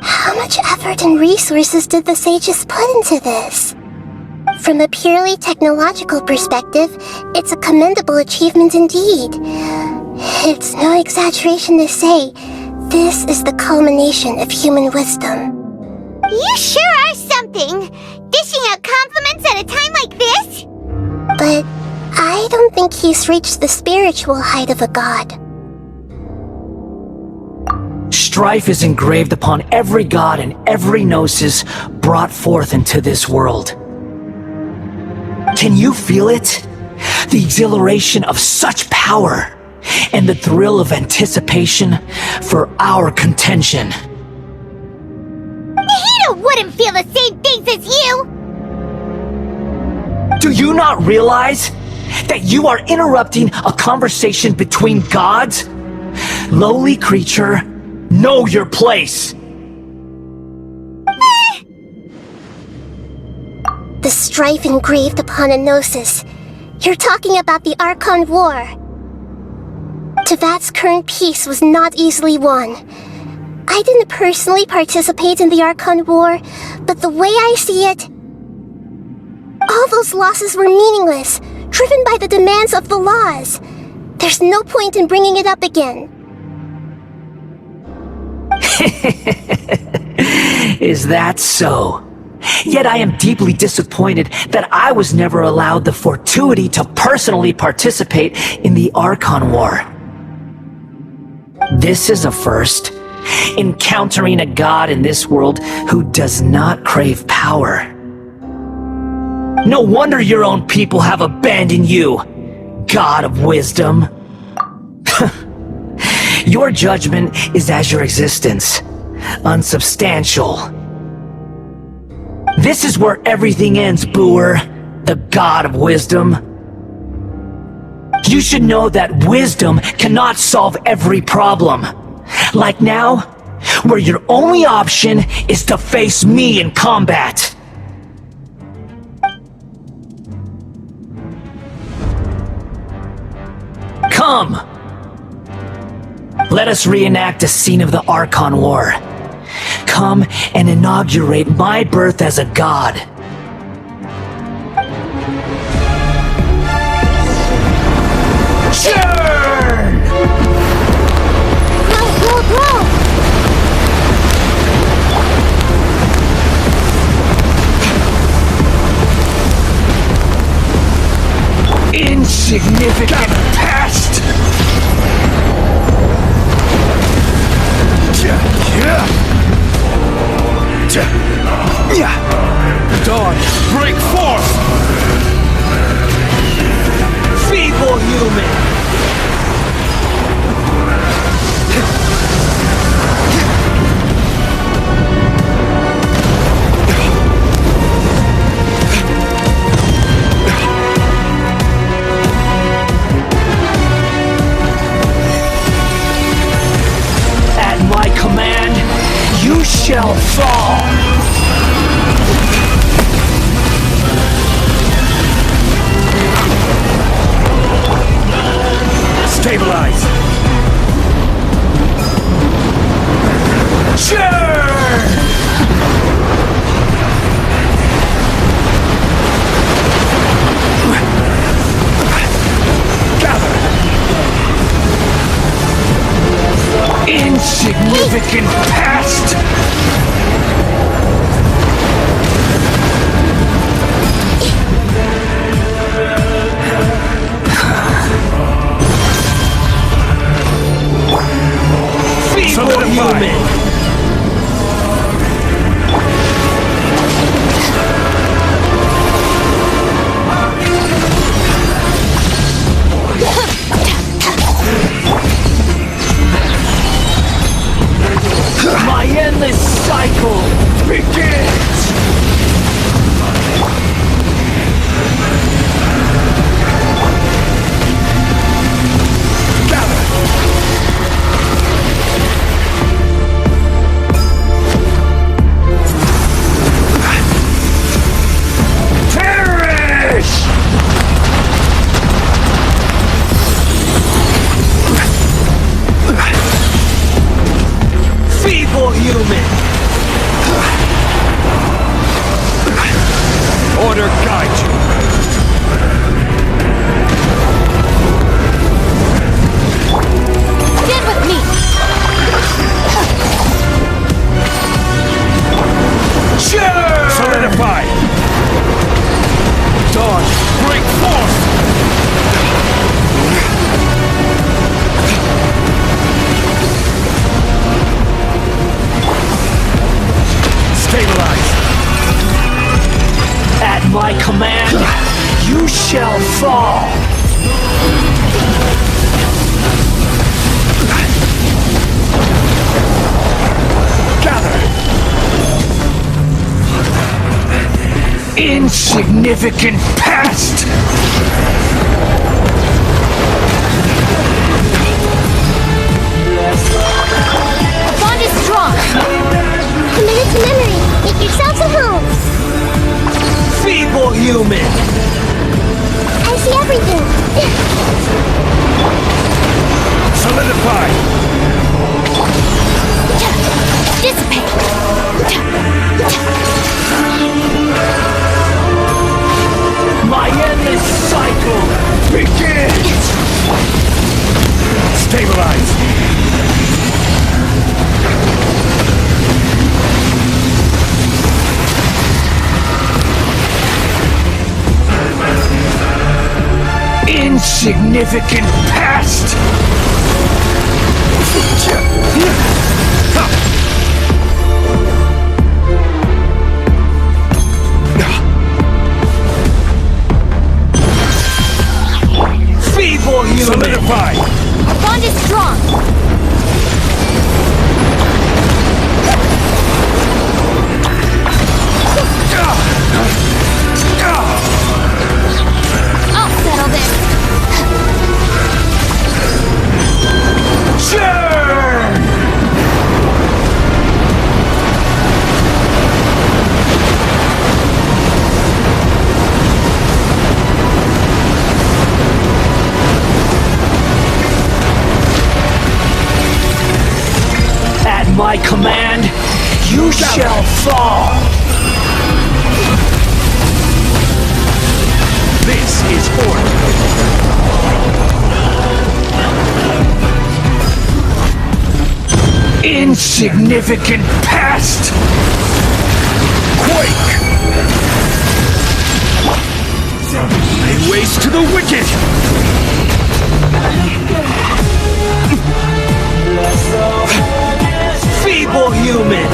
How much effort and resources did the sages put into this? From a purely technological perspective, it's a commendable achievement indeed. It's no exaggeration to say, this is the culmination of human wisdom. You sure are something! Dishing out compliments at a time like this? But I don't think he's reached the spiritual height of a god. Strife is engraved upon every god and every gnosis brought forth into this world. Can you feel it? The exhilaration of such power and the thrill of anticipation for our contention. Nahida wouldn't feel the same things as you! Do you not realize that you are interrupting a conversation between gods? Lowly creature, know your place! The strife engraved upon a gnosis. You're talking about the Archon War. Tevat's current peace was not easily won. I didn't personally participate in the Archon War, but the way I see it, all those losses were meaningless, driven by the demands of the laws. There's no point in bringing it up again. Is that so? Yet I am deeply disappointed that I was never allowed the fortuity to personally participate in the Archon War. This is a first. Encountering a god in this world who does not crave power. No wonder your own people have abandoned you, God of Wisdom. Your judgment is as your existence, unsubstantial. This is where everything ends, Booer, the God of Wisdom. You should know that wisdom cannot solve every problem. Like now, where your only option is to face me in combat. Come! Let us reenact a scene of the Archon War. Come and inaugurate my birth as a god. Churn! Go! Insignificant past! Dawn, break forth! Feeble human! At my command, you shall fall! Stabilize! Insignificant past! Feeble human! My endless cycle begins! Feeble human! Order guide you! Stand with me! Sure! Solidify! Dawn, break forth! Stabilize! At my command, you shall fall! Gather! Insignificant past! The bond is strong! Commit it to memory! Make yourselves at home! Feeble human! I see everything! Solidify! Dissipate! My endless cycle begins! Stabilize! Insignificant past! You shall fall! This is order. Insignificant past! Quake! Lay waste to the wicked! Feeble human!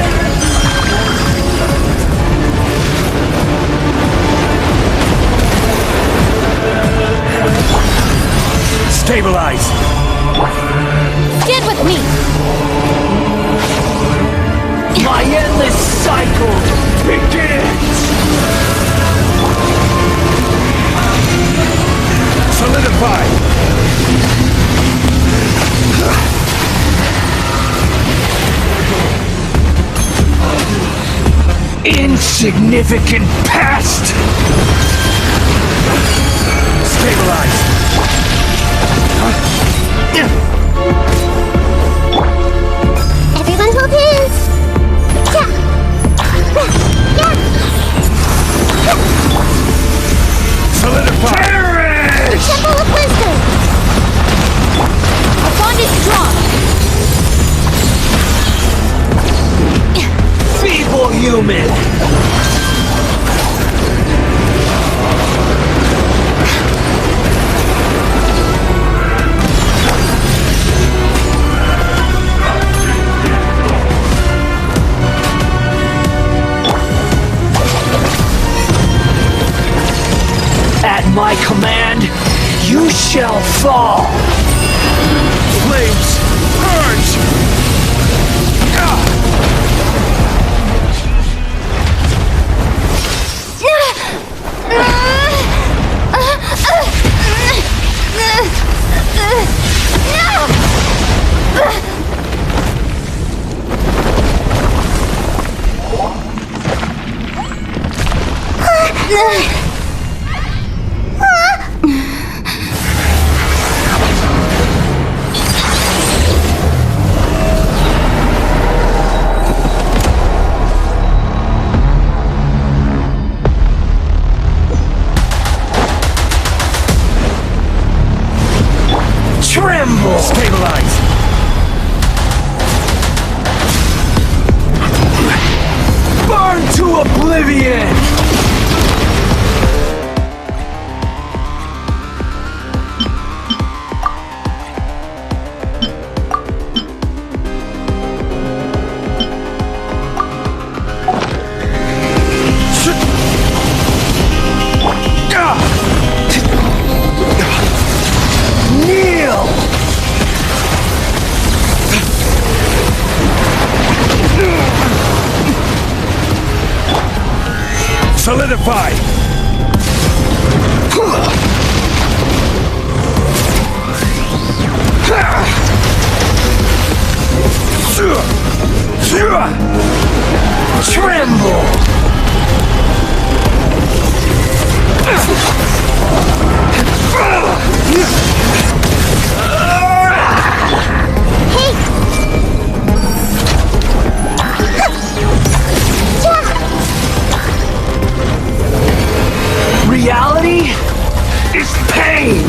Stabilize! Get with me! My endless cycle begins! Solidify! Insignificant past! Stabilize! Everyone hold hands. Solidify! Perish! Temple of Wisdom. Our bond is strong. Feeble human! At my command, you shall fall! Flames, purge! Tremble! Stabilize! Burn to oblivion! Kneel! Solidify! Tremble! Reality is pain!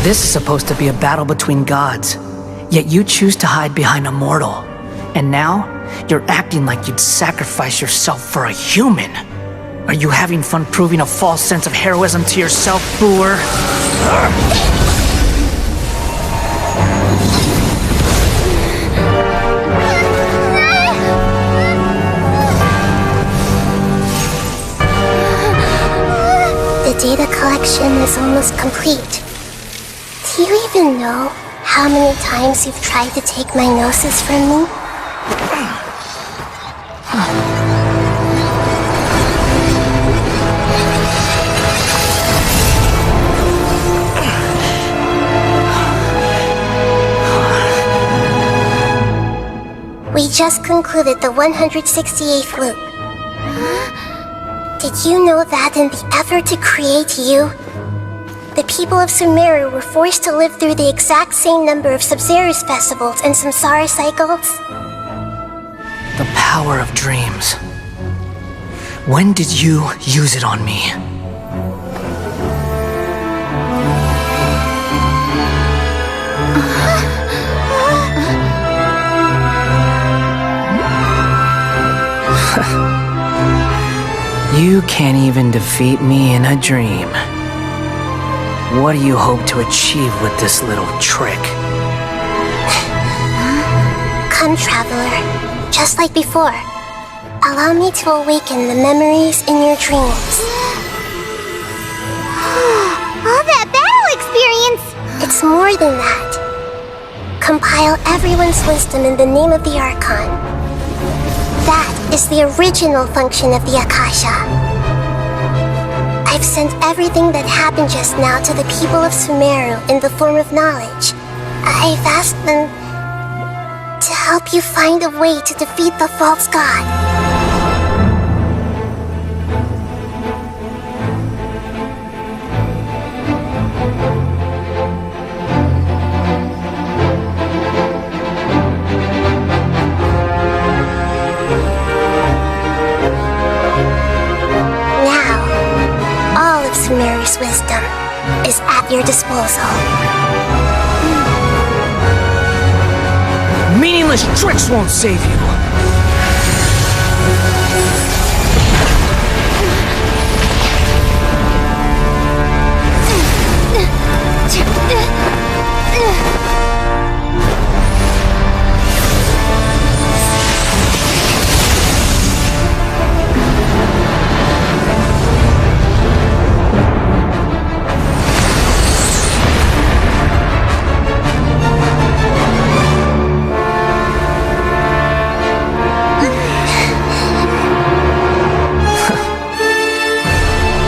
This is supposed to be a battle between gods, yet you choose to hide behind a mortal. And now, you're acting like you'd sacrifice yourself for a human. Are you having fun proving a false sense of heroism to yourself, Boor? The data collection is almost complete. Do you even know how many times you've tried to take my gnosis from me? We just concluded the 168th loop. Did you know that in the effort to create you, the people of Sumeru were forced to live through the exact same number of Sub-Zerus festivals and samsara cycles? The power of dreams. When did you use it on me? You can't even defeat me in a dream. What do you hope to achieve with this little trick? Come, Traveler. Just like before. Allow me to awaken the memories in your dreams. All that battle experience! It's more than that. Compile everyone's wisdom in the name of the Archon. That is the original function of the Akasha. I've sent everything that happened just now to the people of Sumeru in the form of knowledge. I've asked them to help you find a way to defeat the false god. Sumeru's wisdom is at your disposal. Meaningless tricks won't save you!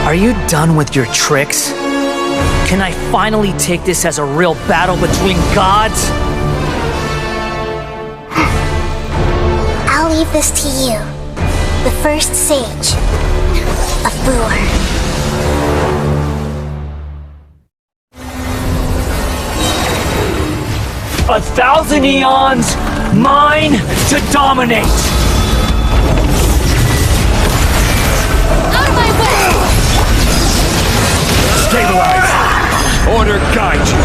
Are you done with your tricks? Can I finally take this as a real battle between gods? I'll leave this to you, the first sage of Boor. 1,000 eons, mine to dominate! Out of my way! Stabilize! Order guide you!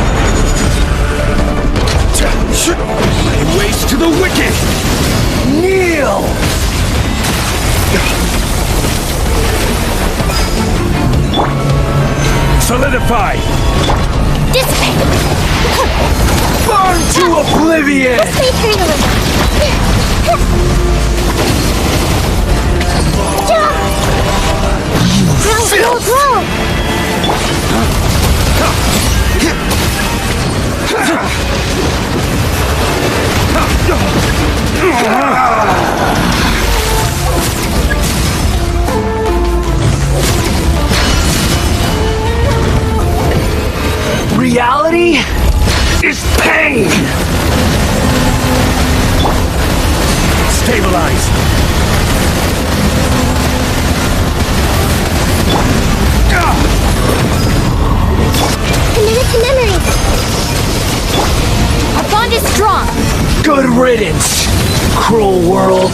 Lay waste to the wicked! Kneel! Solidify! Dissipate! Burn to oblivion! This may hurt a little. Grow! Reality is pain! Stabilize! Committed to memory. Our bond is strong. Good riddance, cruel world.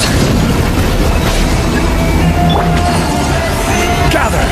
Gather!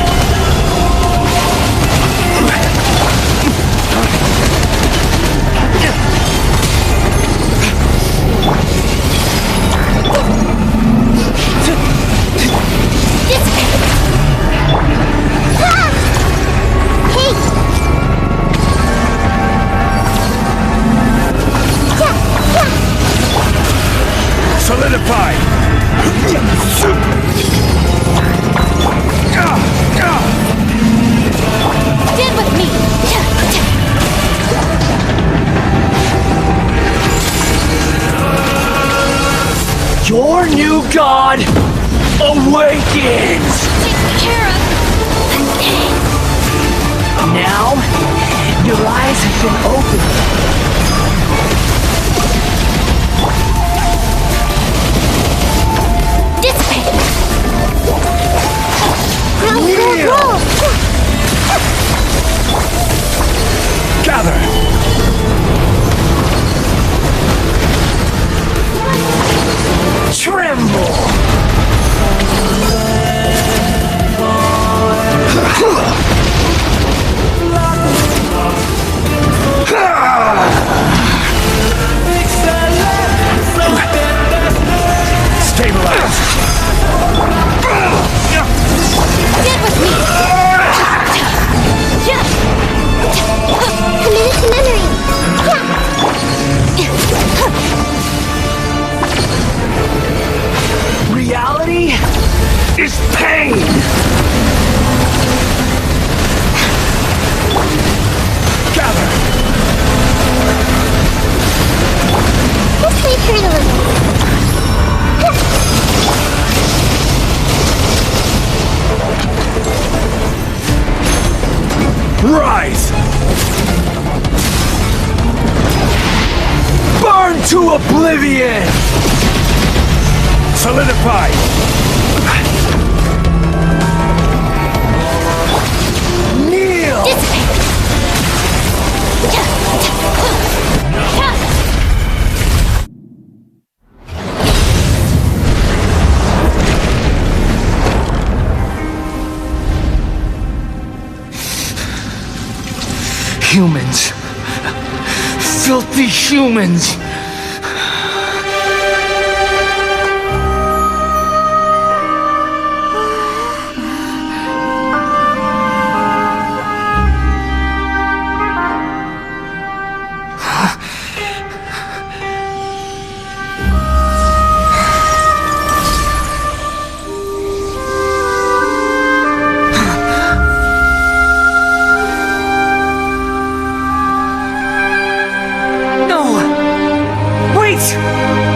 God awakens! Take care of. Now, your eyes have been opened. Dissipate. Roll. Gather! Tremble! Stabilize! Get with me. Commit it to memory. Reality is pain! Gather! This may hurt a little. Rise! Burn to oblivion! Solidify! Kneel! Humans. Filthy humans.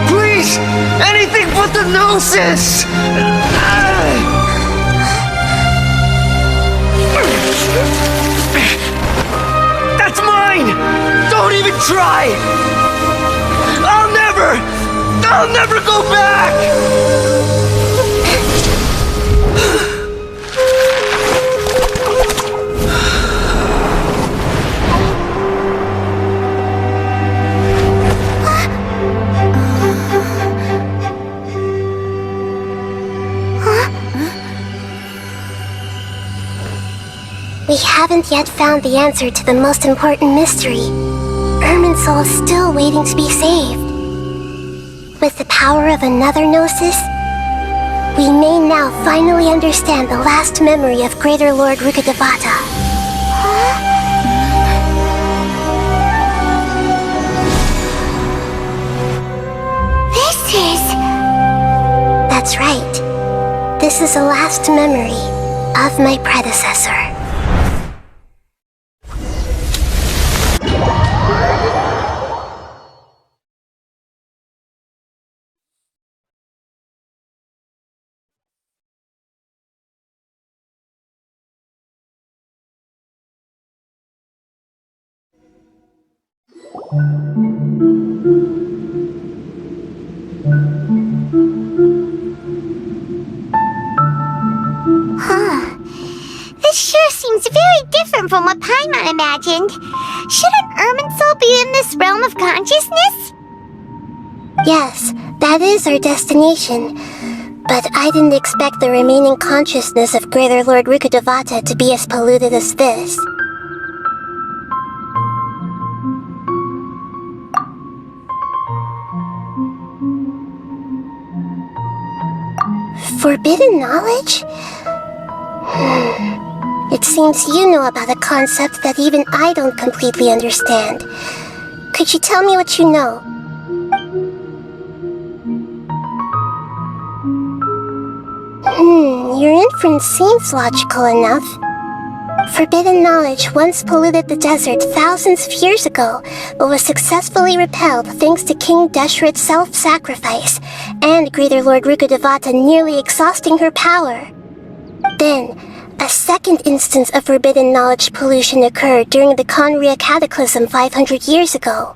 Please! Anything but the gnosis! That's mine! Don't even try! I'll never go back! We haven't yet found the answer to the most important mystery. Irminsul is still waiting to be saved. With the power of another Gnosis, we may now finally understand the last memory of Greater Lord Rukkhadevata. That's right. This is the last memory of my predecessor. This sure seems very different from what Paimon imagined. Shouldn't Irminsul be in this realm of consciousness? Yes, that is our destination. But I didn't expect the remaining consciousness of Greater Lord Rukkhadevata to be as polluted as this. Forbidden knowledge? It seems you know about a concept that even I don't completely understand. Could you tell me what you know? Your inference seems logical enough. Forbidden knowledge once polluted the desert thousands of years ago, but was successfully repelled thanks to King Deshret's self-sacrifice and Greater Lord Rukkhadevata nearly exhausting her power. Then, a second instance of forbidden knowledge pollution occurred during the Conria Cataclysm 500 years ago.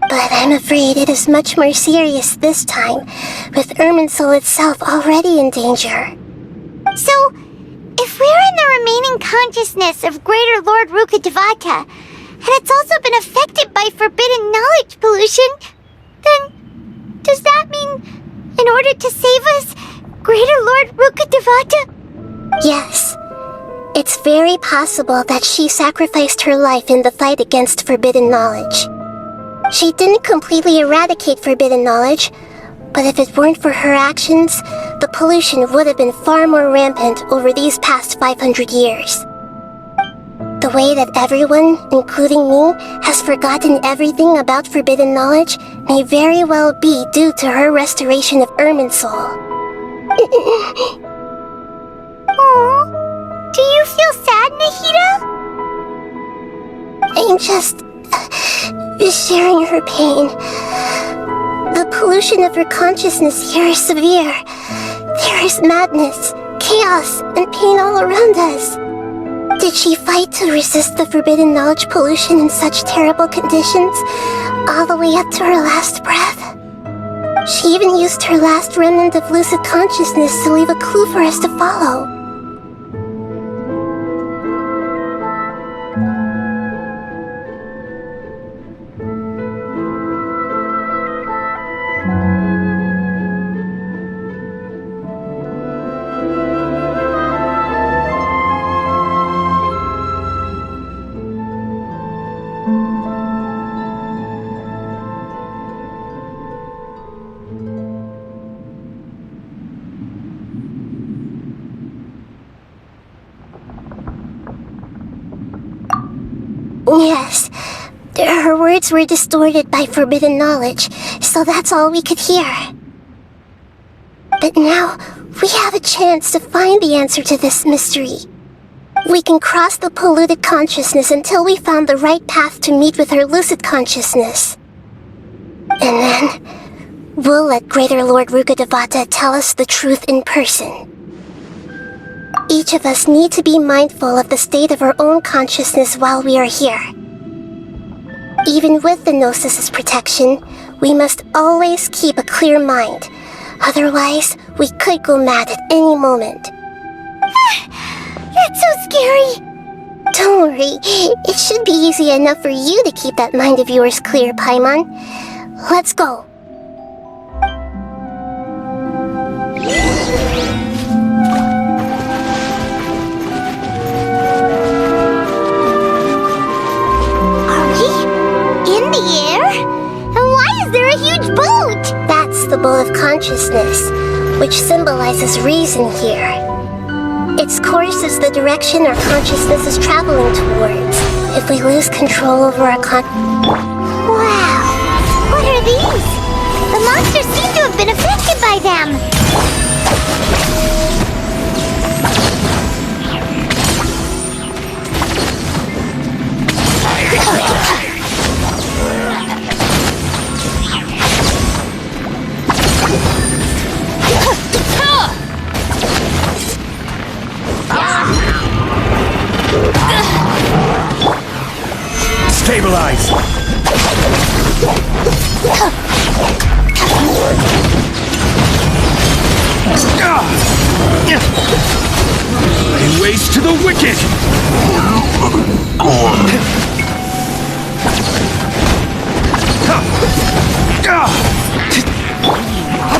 But I'm afraid it is much more serious this time, with Irminsul itself already in danger. So, if we're in the remaining consciousness of Greater Lord Rukkhadevata, and it's also been affected by forbidden knowledge pollution, then does that mean, in order to save us, Greater Lord Rukkhadevata? Yes. It's very possible that she sacrificed her life in the fight against forbidden knowledge. She didn't completely eradicate forbidden knowledge, but if it weren't for her actions, the pollution would have been far more rampant over these past 500 years. The way that everyone, including me, has forgotten everything about forbidden knowledge may very well be due to her restoration of Irminsul. Aww. Do you feel sad, Nahida? I'm just sharing her pain. The pollution of her consciousness here is severe. There is madness, chaos, and pain all around us. Did she fight to resist the forbidden knowledge pollution in such terrible conditions, all the way up to her last breath? She even used her last remnant of lucid consciousness to leave a clue for us to follow. Yes, her words were distorted by forbidden knowledge, so that's all we could hear. But now, we have a chance to find the answer to this mystery. We can cross the polluted consciousness until we found the right path to meet with her lucid consciousness. And then, we'll let Greater Lord Rukkhadevata tell us the truth in person. Each of us need to be mindful of the state of our own consciousness while we are here. Even with the Gnosis's protection, we must always keep a clear mind. Otherwise, we could go mad at any moment. That's so scary. Don't worry, it should be easy enough for you to keep that mind of yours clear, Paimon. Let's go. That's the boat of consciousness, which symbolizes reason here. Its course is the direction our consciousness is traveling towards. If we lose control over our Wow! What are these? The monsters seem to have been affected by them! Stabilize! Lay waste to the wicked! Our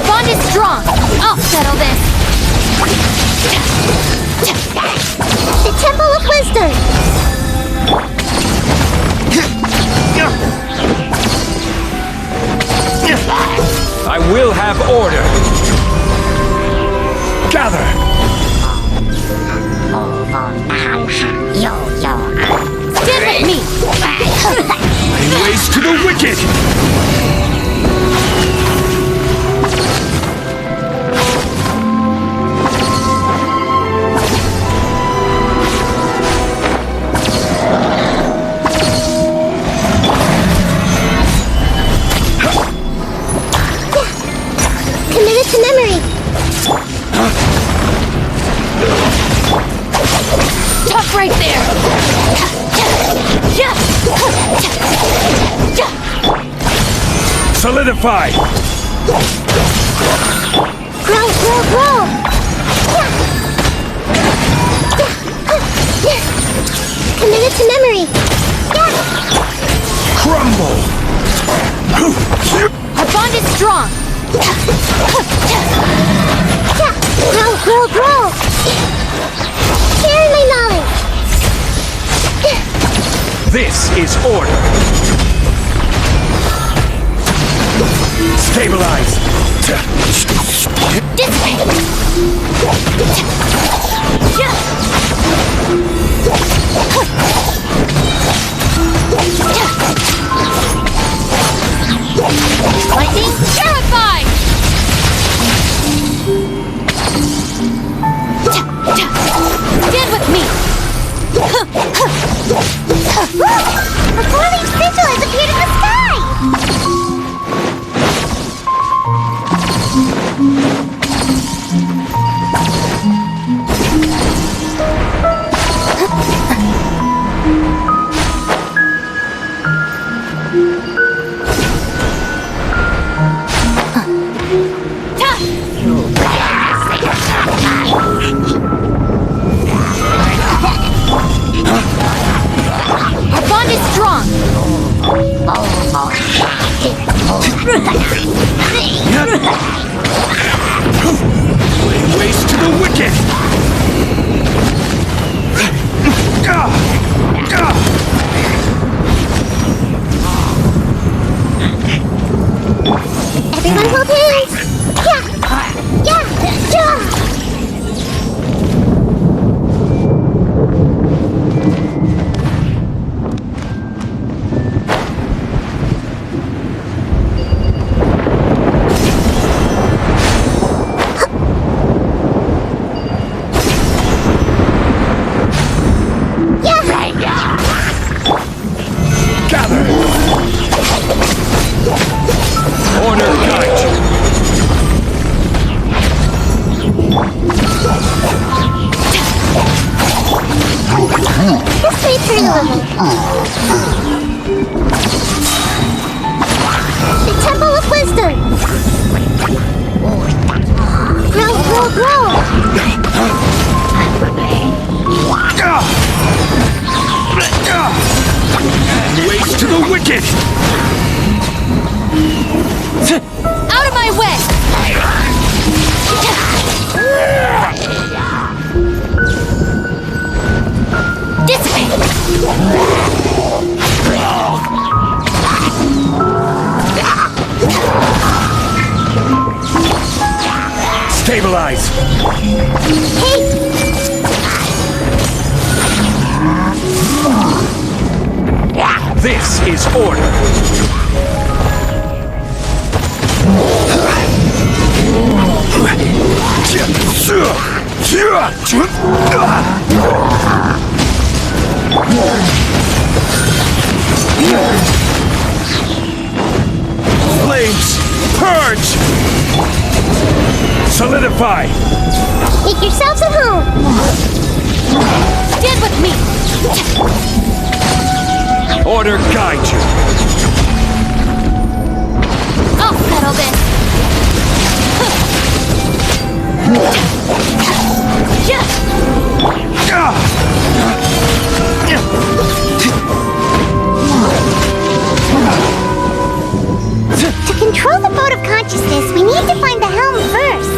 bond is strong! I'll settle this! The Temple of Wisdom! I will have order! Gather! Stand with me! Lay waste to the wicked! Solidify! Grow, grow, grow! Committed to memory! Crumble! Our bond is strong! Grow, grow, grow! Share my knowledge! This is order! Stabilize! Dissipate! Lightning, terrified! Stand with me! A glowing sigil has appeared in the sky! Our bond is strong! Lay waste to the wicked! Everyone hold hands! Yeah! Gather! Order guide you! This way through the Temple of Wisdom! Grow, grow, grow! Waste to the wicked! Out of my way! Dissipate! Stabilize! Hey! This is order! Flames! Purge! Solidify! Make yourselves at home! Stand with me! Order guide you! I'll settle this! To control the boat of consciousness, we need to find the helm first.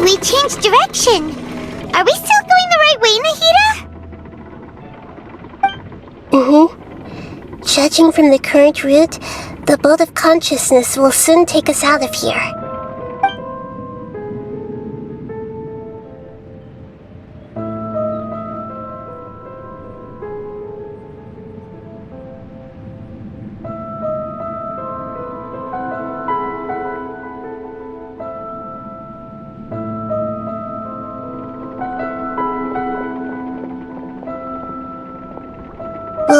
We changed direction. Are we still going the right way, Nahida? Judging from the current route, the boat of consciousness will soon take us out of here.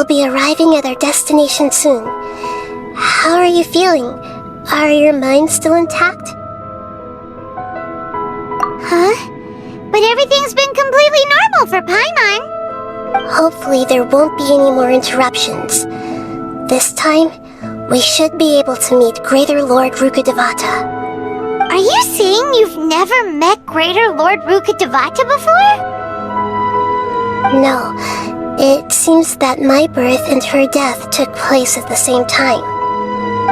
be arriving at our destination soon. How are you feeling? Are your minds still intact? Huh? But everything's been completely normal for Paimon. Hopefully there won't be any more interruptions. This time, we should be able to meet Greater Lord Rukkhadevata. Are you saying you've never met Greater Lord Rukkhadevata before? No. It seems that my birth and her death took place at the same time.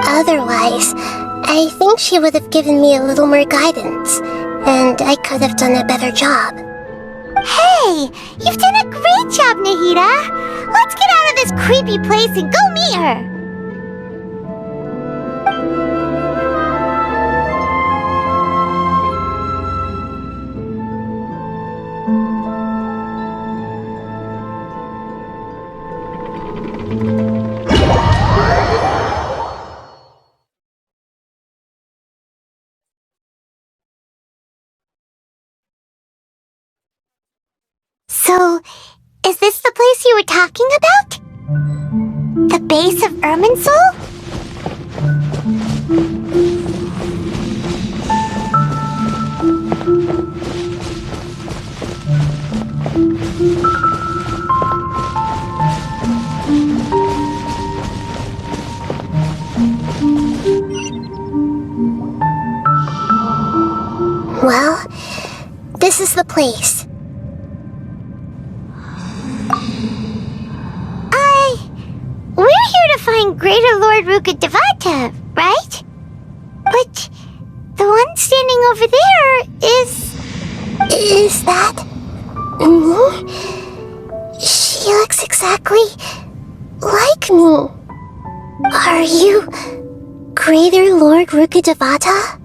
Otherwise, I think she would have given me a little more guidance, and I could have done a better job. Hey! You've done a great job, Nahida! Let's get out of this creepy place and go meet her! So, is this the place you were talking about? The base of Irminsul? Well, this is the place. We're here to find Greater Lord Rukkhadevata, right? But the one standing over there is... Is that... me? She looks exactly like me. Are you Greater Lord Rukkhadevata?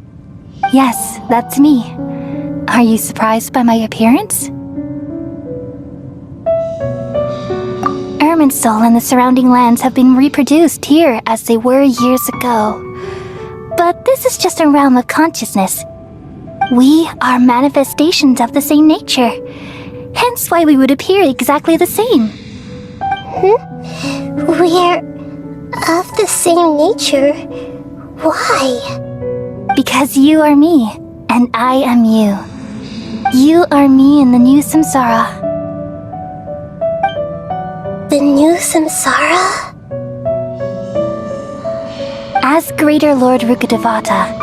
Yes, that's me. Are you surprised by my appearance? Irminsul and the surrounding lands have been reproduced here as they were years ago. But this is just a realm of consciousness. We are manifestations of the same nature. Hence why we would appear exactly the same. We're of the same nature? Why? Because you are me, and I am you. You are me in the new samsara. The new samsara? As Greater Lord Rukkhadevata,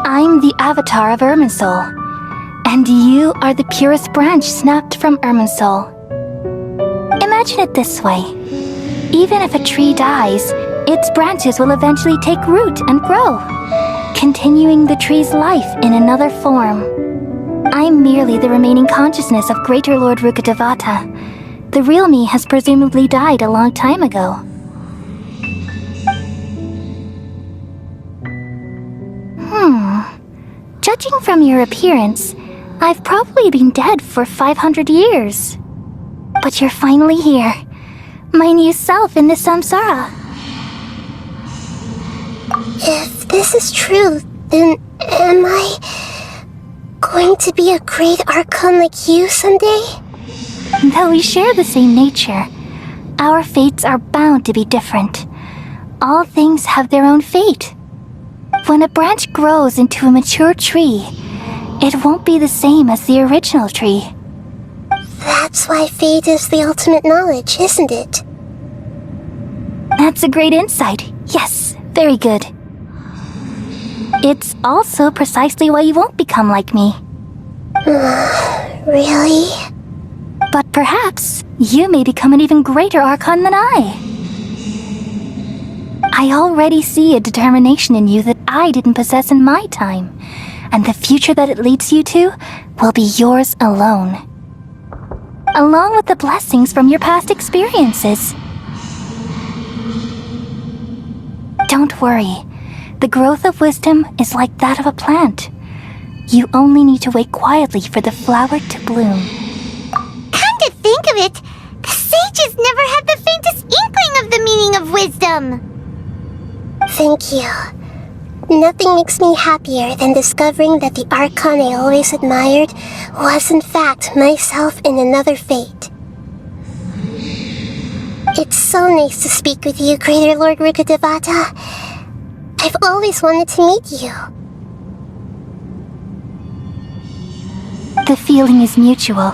I'm the avatar of Irminsul, and you are the purest branch snapped from Irminsul. Imagine it this way. Even if a tree dies, its branches will eventually take root and grow, continuing the tree's life in another form. I'm merely the remaining consciousness of Greater Lord Rukkhadevata. The real me has presumably died a long time ago. Judging from your appearance, I've probably been dead for 500 years. But you're finally here. My new self in the samsara. If this is true, then am I going to be a great archon like you someday? Though we share the same nature, our fates are bound to be different. All things have their own fate. When a branch grows into a mature tree, it won't be the same as the original tree. That's why fate is the ultimate knowledge, isn't it? That's a great insight. Yes, very good. It's also precisely why you won't become like me. Really? But perhaps you may become an even greater archon than I. I already see a determination in you that I didn't possess in my time, and the future that it leads you to will be yours alone. Along with the blessings from your past experiences. Don't worry. The growth of wisdom is like that of a plant. You only need to wait quietly for the flower to bloom. Come to think of it, the sages never had the faintest inkling of the meaning of wisdom. Thank you. Nothing makes me happier than discovering that the archon I always admired was in fact myself in another fate. It's so nice to speak with you, Greater Lord Rukkhadevata. I've always wanted to meet you. The feeling is mutual.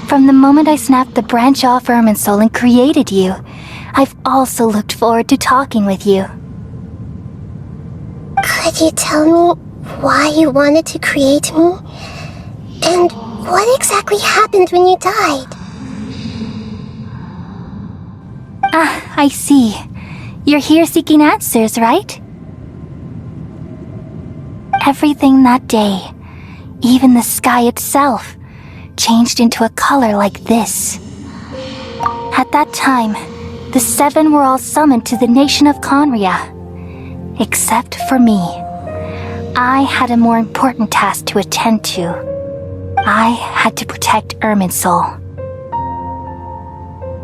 From the moment I snapped the branch off Irminsul and created you, I've also looked forward to talking with you. Could you tell me why you wanted to create me? And what exactly happened when you died? Ah, I see. You're here seeking answers, right? Everything that day, even the sky itself, changed into a color like this. At that time, the seven were all summoned to the nation of Conria. Except for me. I had a more important task to attend to. I had to protect Irminsul.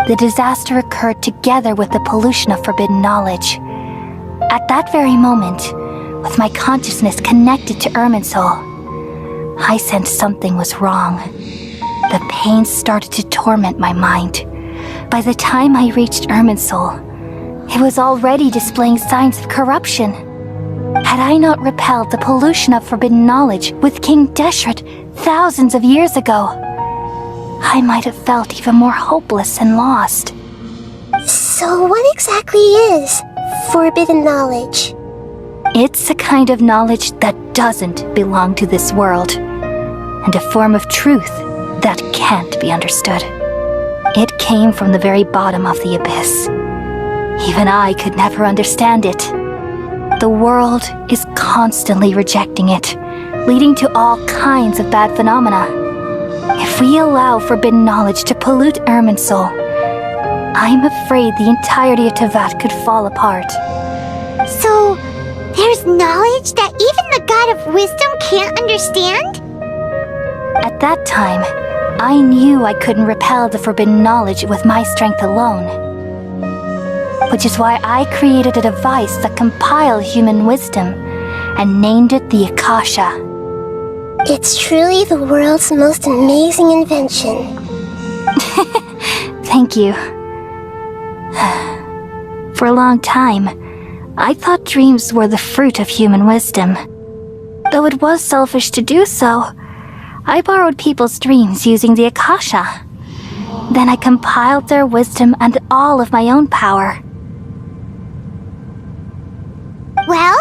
The disaster occurred together with the pollution of forbidden knowledge. At that very moment, with my consciousness connected to Irminsul, I sensed something was wrong. The pain started to torment my mind. By the time I reached Irminsul, it was already displaying signs of corruption. Had I not repelled the pollution of forbidden knowledge with King Deshret thousands of years ago, I might have felt even more hopeless and lost. So what exactly is forbidden knowledge? It's a kind of knowledge that doesn't belong to this world, and a form of truth that can't be understood. It came from the very bottom of the abyss. Even I could never understand it. The world is constantly rejecting it, leading to all kinds of bad phenomena. If we allow forbidden knowledge to pollute Irminsul, I'm afraid the entirety of Tevat could fall apart. So, there's knowledge that even the God of Wisdom can't understand? At that time, I knew I couldn't repel the forbidden knowledge with my strength alone. Which is why I created a device that compiled human wisdom and named it the Akasha. It's truly the world's most amazing invention. Thank you. For a long time, I thought dreams were the fruit of human wisdom. Though it was selfish to do so, I borrowed people's dreams using the Akasha. Then I compiled their wisdom and all of my own power. Well,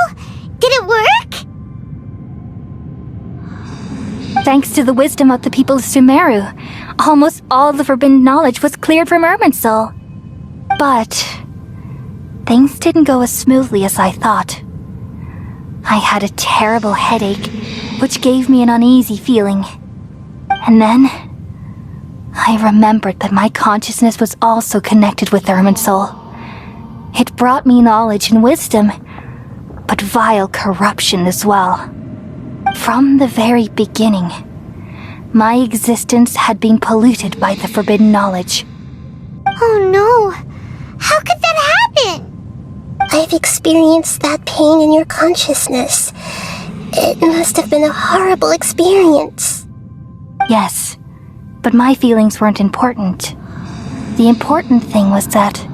did it work? Thanks to the wisdom of the people of Sumeru, almost all the forbidden knowledge was cleared from Irminsul. But things didn't go as smoothly as I thought. I had a terrible headache, which gave me an uneasy feeling. And then I remembered that my consciousness was also connected with Irminsul. It brought me knowledge and wisdom, but vile corruption as well. From the very beginning, my existence had been polluted by the forbidden knowledge. Oh no! How could that happen? I've experienced that pain in your consciousness. It must have been a horrible experience. Yes, but my feelings weren't important. The important thing was that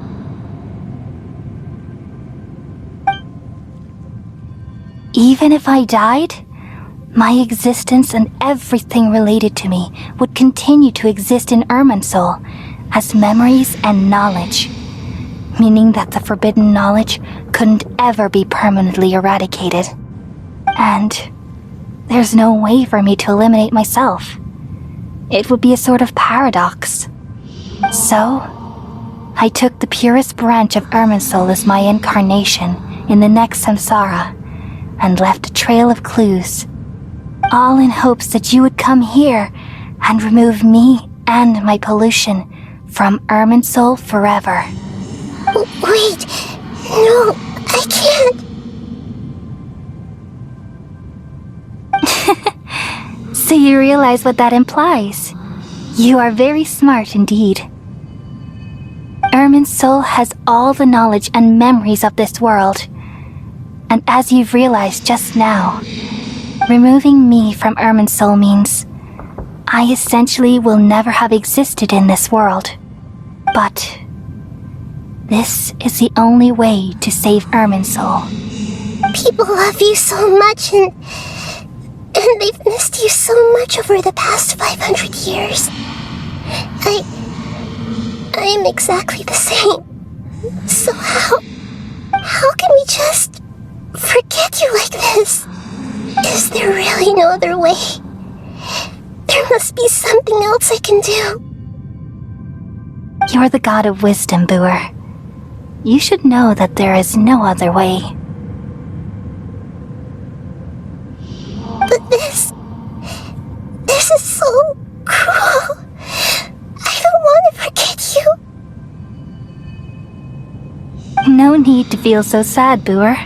even if I died, my existence and everything related to me would continue to exist in Irminsul as memories and knowledge, meaning that the forbidden knowledge couldn't ever be permanently eradicated. And there's no way for me to eliminate myself. It would be a sort of paradox. So, I took the purest branch of Irminsul as my incarnation in the next samsara, and left a trail of clues, all in hopes that you would come here and remove me and my pollution from Irminsul forever. Wait, no, I can't. So you realize what that implies. You are very smart indeed. Irminsul has all the knowledge and memories of this world. And as you've realized just now, removing me from Irminsul means I essentially will never have existed in this world. But This is the only way to save Irminsul. People love you so much, and they've missed you so much over the past 500 years. I am exactly the same. So how can we just forget you like this? Is there really no other way? There must be something else I can do. You're the god of wisdom, Booer. You should know that there is no other way. But this is so cruel. I don't want to forget you. No need to feel so sad, Booer.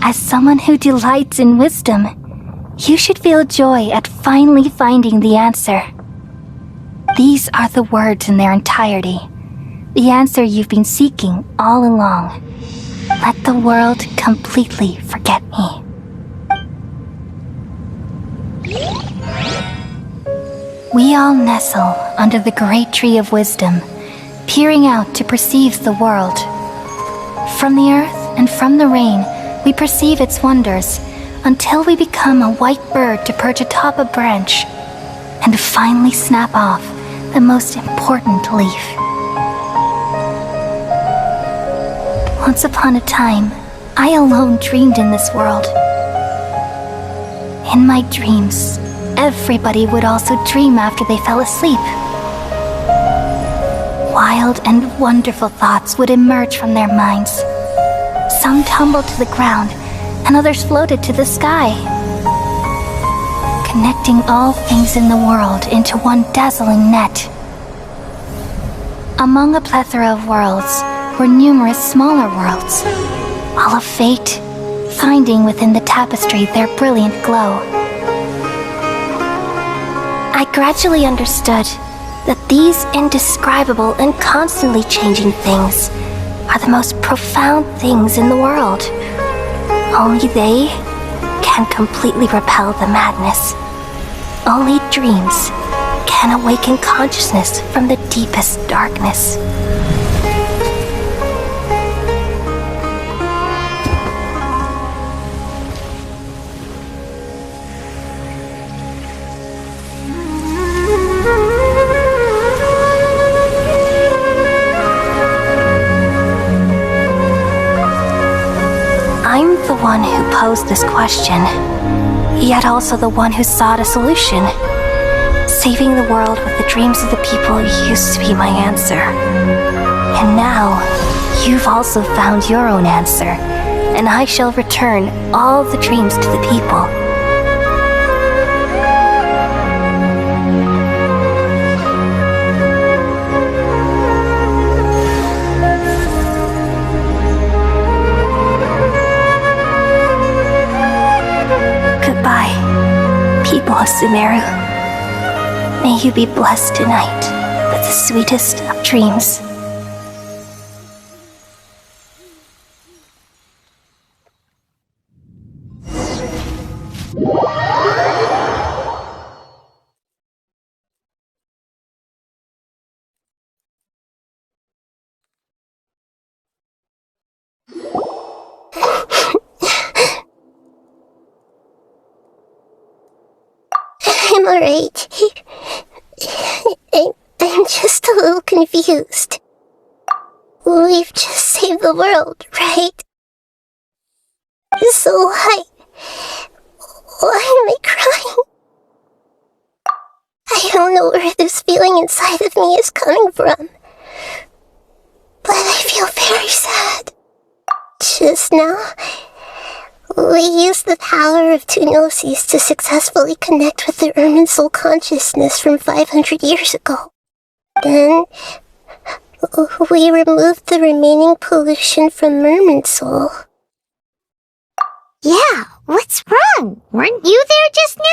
As someone who delights in wisdom, you should feel joy at finally finding the answer. These are the words in their entirety. The answer you've been seeking all along. Let the world completely forget me. We all nestle under the great tree of wisdom, peering out to perceive the world. From the earth and from the rain, we perceive its wonders until we become a white bird to perch atop a branch and finally snap off the most important leaf. Once upon a time, I alone dreamed in this world. In my dreams, everybody would also dream after they fell asleep. Wild and wonderful thoughts would emerge from their minds. Some tumbled to the ground, and others floated to the sky, connecting all things in the world into one dazzling net. Among a plethora of worlds were numerous smaller worlds, all of fate, finding within the tapestry their brilliant glow. I gradually understood that these indescribable and constantly changing things are the most profound things in the world. Only they can completely repel the madness. Only dreams can awaken consciousness from the deepest darkness. I'm the one who posed this question, yet also the one who sought a solution. Saving the world with the dreams of the people used to be my answer. And now, you've also found your own answer, and I shall return all the dreams to the people. Goodbye, people of Sumeru. May you be blessed tonight with the sweetest of dreams. I'm alright. I'm just a little confused. We've just saved the world, right? So why am I crying? I don't know where this feeling inside of me is coming from, but I feel very sad. Just now, we used the power of two gnosis to successfully connect with the Irminsul consciousness from 500 years ago. Then, we removed the remaining pollution from Irminsul. Yeah, what's wrong? Weren't you there just now?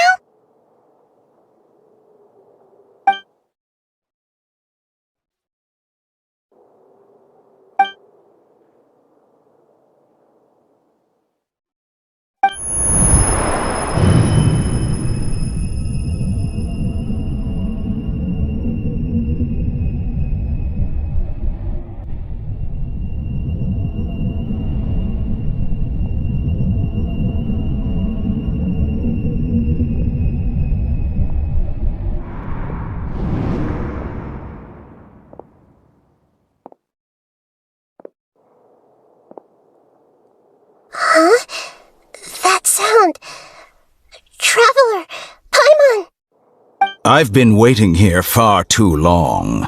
I've been waiting here far too long.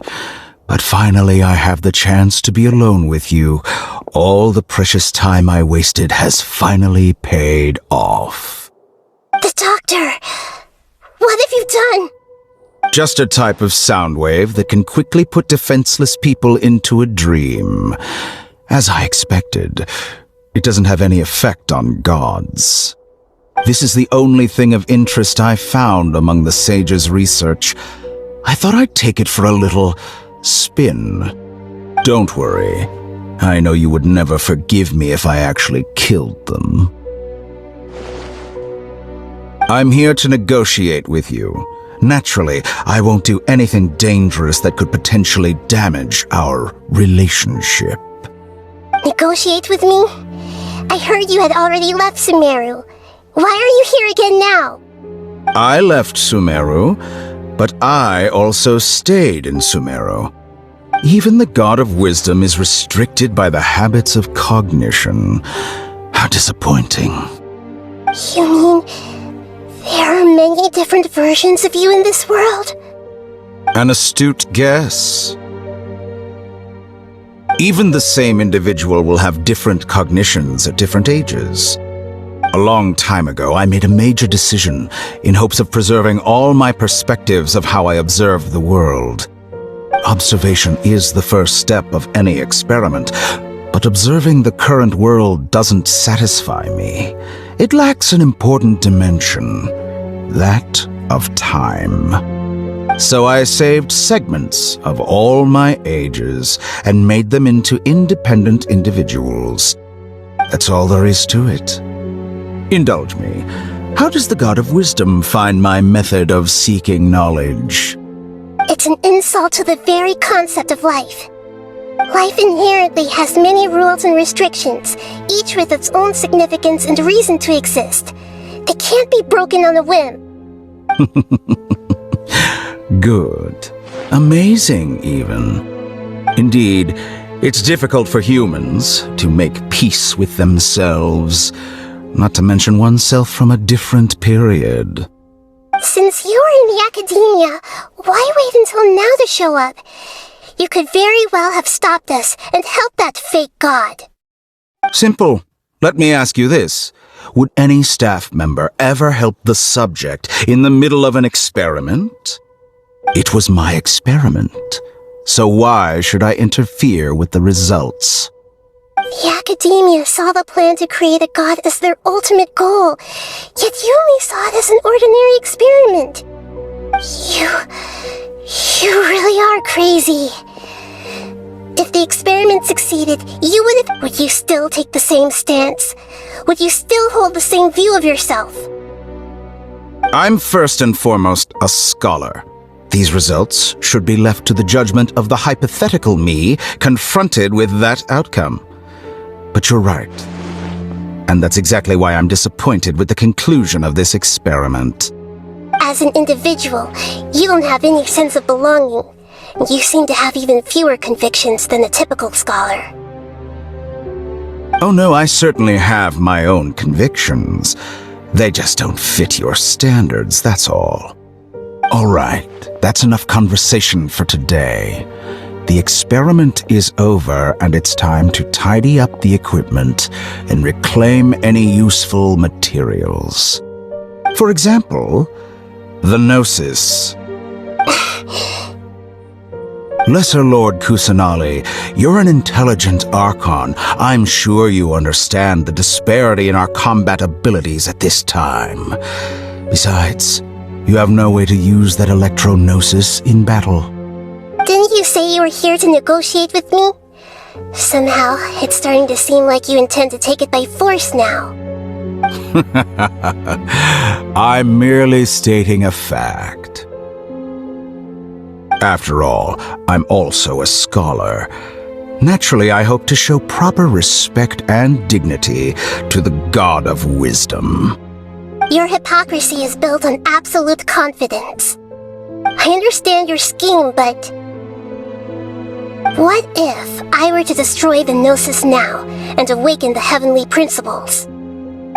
But finally I have the chance to be alone with you. All the precious time I wasted has finally paid off. The doctor! What have you done? Just a type of sound wave that can quickly put defenseless people into a dream. As I expected, it doesn't have any effect on gods. This is the only thing of interest I found among the sage's research. I thought I'd take it for a little spin. Don't worry. I know you would never forgive me if I actually killed them. I'm here to negotiate with you. Naturally, I won't do anything dangerous that could potentially damage our relationship. Negotiate with me? I heard you had already left Sumeru. Why are you here again now? I left Sumeru, but I also stayed in Sumeru. Even the God of Wisdom is restricted by the habits of cognition. How disappointing. You mean there are many different versions of you in this world? An astute guess. Even the same individual will have different cognitions at different ages. A long time ago, I made a major decision in hopes of preserving all my perspectives of how I observe the world. Observation is the first step of any experiment, but observing the current world doesn't satisfy me. It lacks an important dimension, that of time. So I saved segments of all my ages and made them into independent individuals. That's all there is to it. Indulge me. How does the God of Wisdom find my method of seeking knowledge? It's an insult to the very concept of life. Life inherently has many rules and restrictions, each with its own significance and reason to exist. They can't be broken on a whim. Good. Amazing, even. Indeed, it's difficult for humans to make peace with themselves, not to mention oneself from a different period. Since you were in the academia, why wait until now to show up? You could very well have stopped us and helped that fake god. Simple. Let me ask you this. Would any staff member ever help the subject in the middle of an experiment? It was my experiment. So why should I interfere with the results? The academia saw the plan to create a god as their ultimate goal, yet you only saw it as an ordinary experiment. You really are crazy. If the experiment succeeded, would you still take the same stance? Would you still hold the same view of yourself? I'm first and foremost a scholar. These results should be left to the judgment of the hypothetical me confronted with that outcome. But you're right. And that's exactly why I'm disappointed with the conclusion of this experiment. As an individual, you don't have any sense of belonging. You seem to have even fewer convictions than a typical scholar. Oh no, I certainly have my own convictions. They just don't fit your standards, that's all. All right, that's enough conversation for today. The experiment is over, and it's time to tidy up the equipment and reclaim any useful materials. For example, the Gnosis. Lesser Lord Kusanali, you're an intelligent Archon. I'm sure you understand the disparity in our combat abilities at this time. Besides, you have no way to use that Electro-Gnosis in battle. Didn't you say you were here to negotiate with me? Somehow, it's starting to seem like you intend to take it by force now. I'm merely stating a fact. After all, I'm also a scholar. Naturally, I hope to show proper respect and dignity to the God of Wisdom. Your hypocrisy is built on absolute confidence. I understand your scheme, but what if I were to destroy the Gnosis now and awaken the heavenly principles?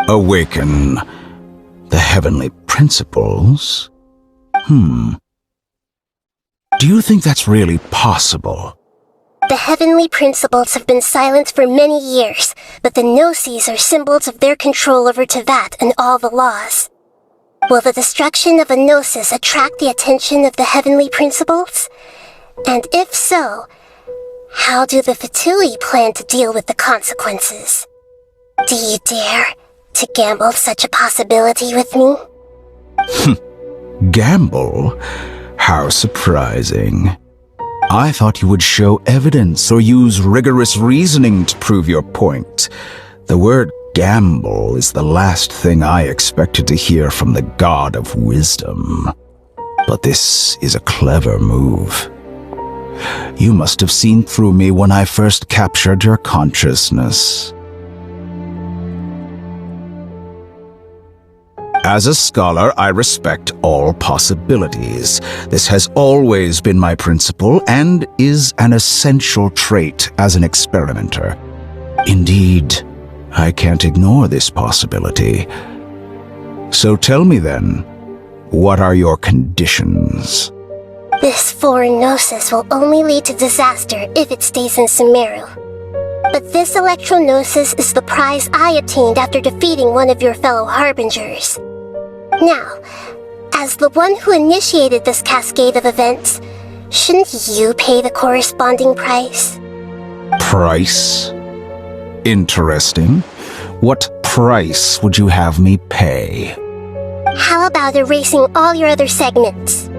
Awaken the heavenly principles? Do you think that's really possible? The heavenly principles have been silent for many years, but the Gnosis are symbols of their control over Tevat and all the laws. Will the destruction of a Gnosis attract the attention of the heavenly principles? And if so, how do the Fatui plan to deal with the consequences? Do you dare to gamble such a possibility with me? Gamble? How surprising. I thought you would show evidence or use rigorous reasoning to prove your point. The word gamble is the last thing I expected to hear from the God of Wisdom. But this is a clever move. You must have seen through me when I first captured your consciousness. As a scholar, I respect all possibilities. This has always been my principle and is an essential trait as an experimenter. Indeed, I can't ignore this possibility. So tell me then, what are your conditions? This foreign Gnosis will only lead to disaster if it stays in Sumeru. But this Electro-Gnosis is the prize I obtained after defeating one of your fellow Harbingers. Now, as the one who initiated this cascade of events, shouldn't you pay the corresponding price? Price? Interesting. What price would you have me pay? How about erasing all your other segments?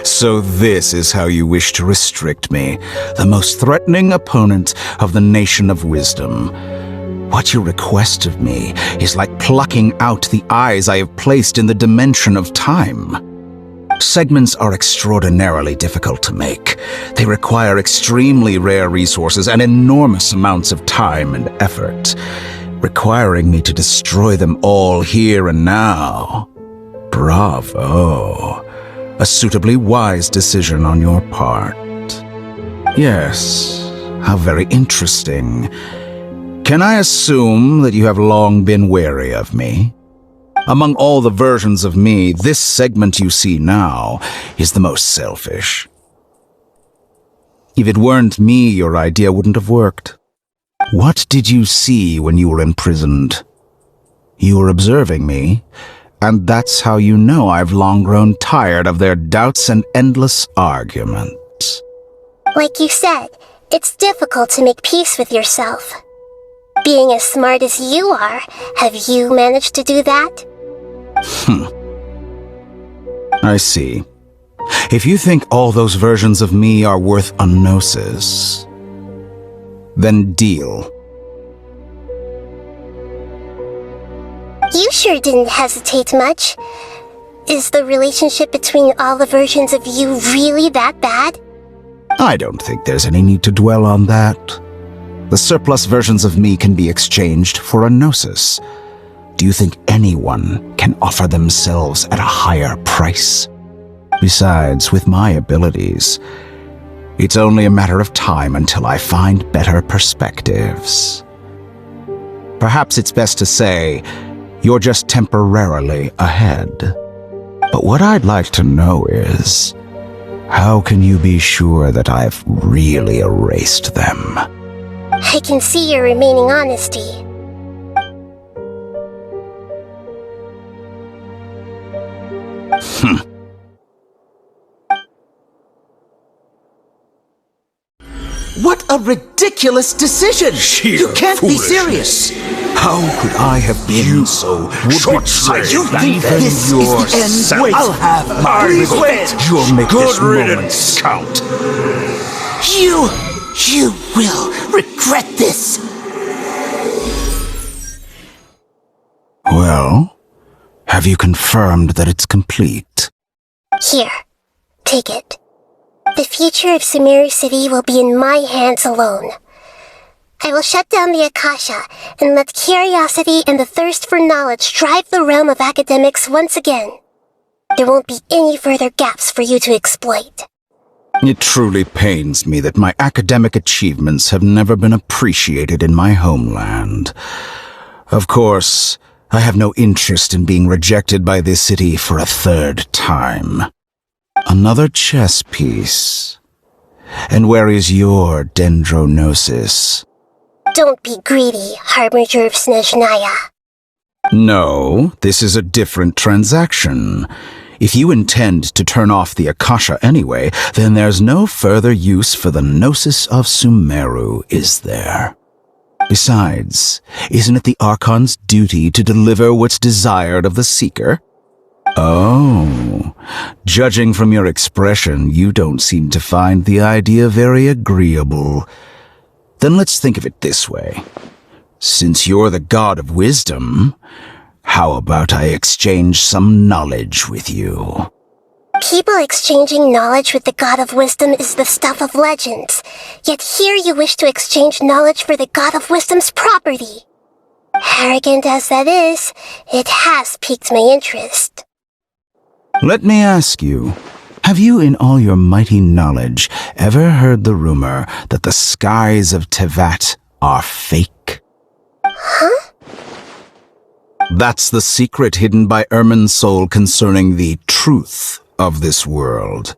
So this is how you wish to restrict me, the most threatening opponent of the Nation of Wisdom. What you request of me is like plucking out the eyes I have placed in the dimension of time. Segments are extraordinarily difficult to make. They require extremely rare resources and enormous amounts of time and effort, requiring me to destroy them all here and now. Bravo. A suitably wise decision on your part. Yes, how very interesting. Can I assume that you have long been wary of me? Among all the versions of me, this segment you see now is the most selfish. If it weren't me, your idea wouldn't have worked. What did you see when you were imprisoned? You were observing me, and that's how you know I've long grown tired of their doubts and endless arguments. Like you said, it's difficult to make peace with yourself. Being as smart as you are, have you managed to do that? I see. If you think all those versions of me are worth a gnosis, then deal. You sure didn't hesitate much. Is the relationship between all the versions of you really that bad? I don't think there's any need to dwell on that. The surplus versions of me can be exchanged for a gnosis. Do you think anyone can offer themselves at a higher price? Besides, with my abilities, it's only a matter of time until I find better perspectives. Perhaps it's best to say, you're just temporarily ahead. But what I'd like to know is, how can you be sure that I've really erased them? I can see your remaining honesty. What a ridiculous decision! You can't be serious! How could I have been so short-sighted? You think that this is the end? Wait, I'll have my revenge! You'll make this moment riddance. count. You will regret this! Well, have you confirmed that it's complete? Here, take it. The future of Sumeru City will be in my hands alone. I will shut down the Akasha and let curiosity and the thirst for knowledge drive the realm of academics once again. There won't be any further gaps for you to exploit. It truly pains me that my academic achievements have never been appreciated in my homeland. Of course, I have no interest in being rejected by this city for a third time. Another chess piece. And where is your dendronosis? Don't be greedy, Harbinger of Snezhnaya. No, this is a different transaction. If you intend to turn off the Akasha anyway, then there's no further use for the Gnosis of Sumeru, is there? Besides, isn't it the Archon's duty to deliver what's desired of the Seeker? Oh, judging from your expression, you don't seem to find the idea very agreeable. Then let's think of it this way. Since you're the god of wisdom, how about I exchange some knowledge with you? People exchanging knowledge with the god of wisdom is the stuff of legends. Yet here you wish to exchange knowledge for the god of wisdom's property. Arrogant as that is, it has piqued my interest. Let me ask you, have you in all your mighty knowledge ever heard the rumor that the skies of Tevat are fake? Huh? That's the secret hidden by Ermin's soul concerning the truth of this world.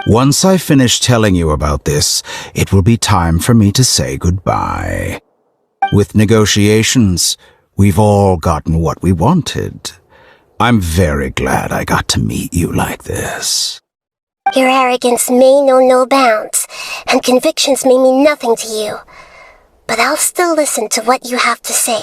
Once I finish telling you about this, it will be time for me to say goodbye. With negotiations, we've all gotten what we wanted. I'm very glad I got to meet you like this. Your arrogance may know no bounds, and convictions may mean nothing to you. But I'll still listen to what you have to say.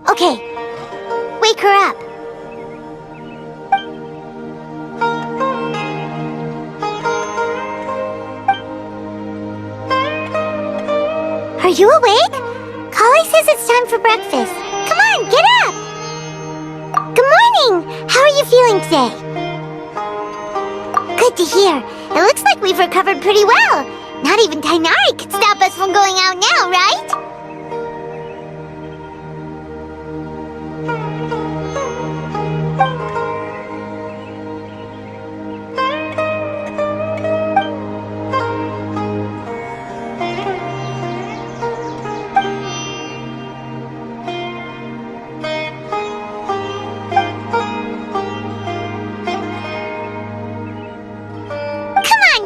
Okay, wake her up. Are you awake? Kali says it's time for breakfast. Come on, get up! Good morning! How are you feeling today? Good to hear. It looks like we've recovered pretty well. Not even Tainari could stop us from going out now, right?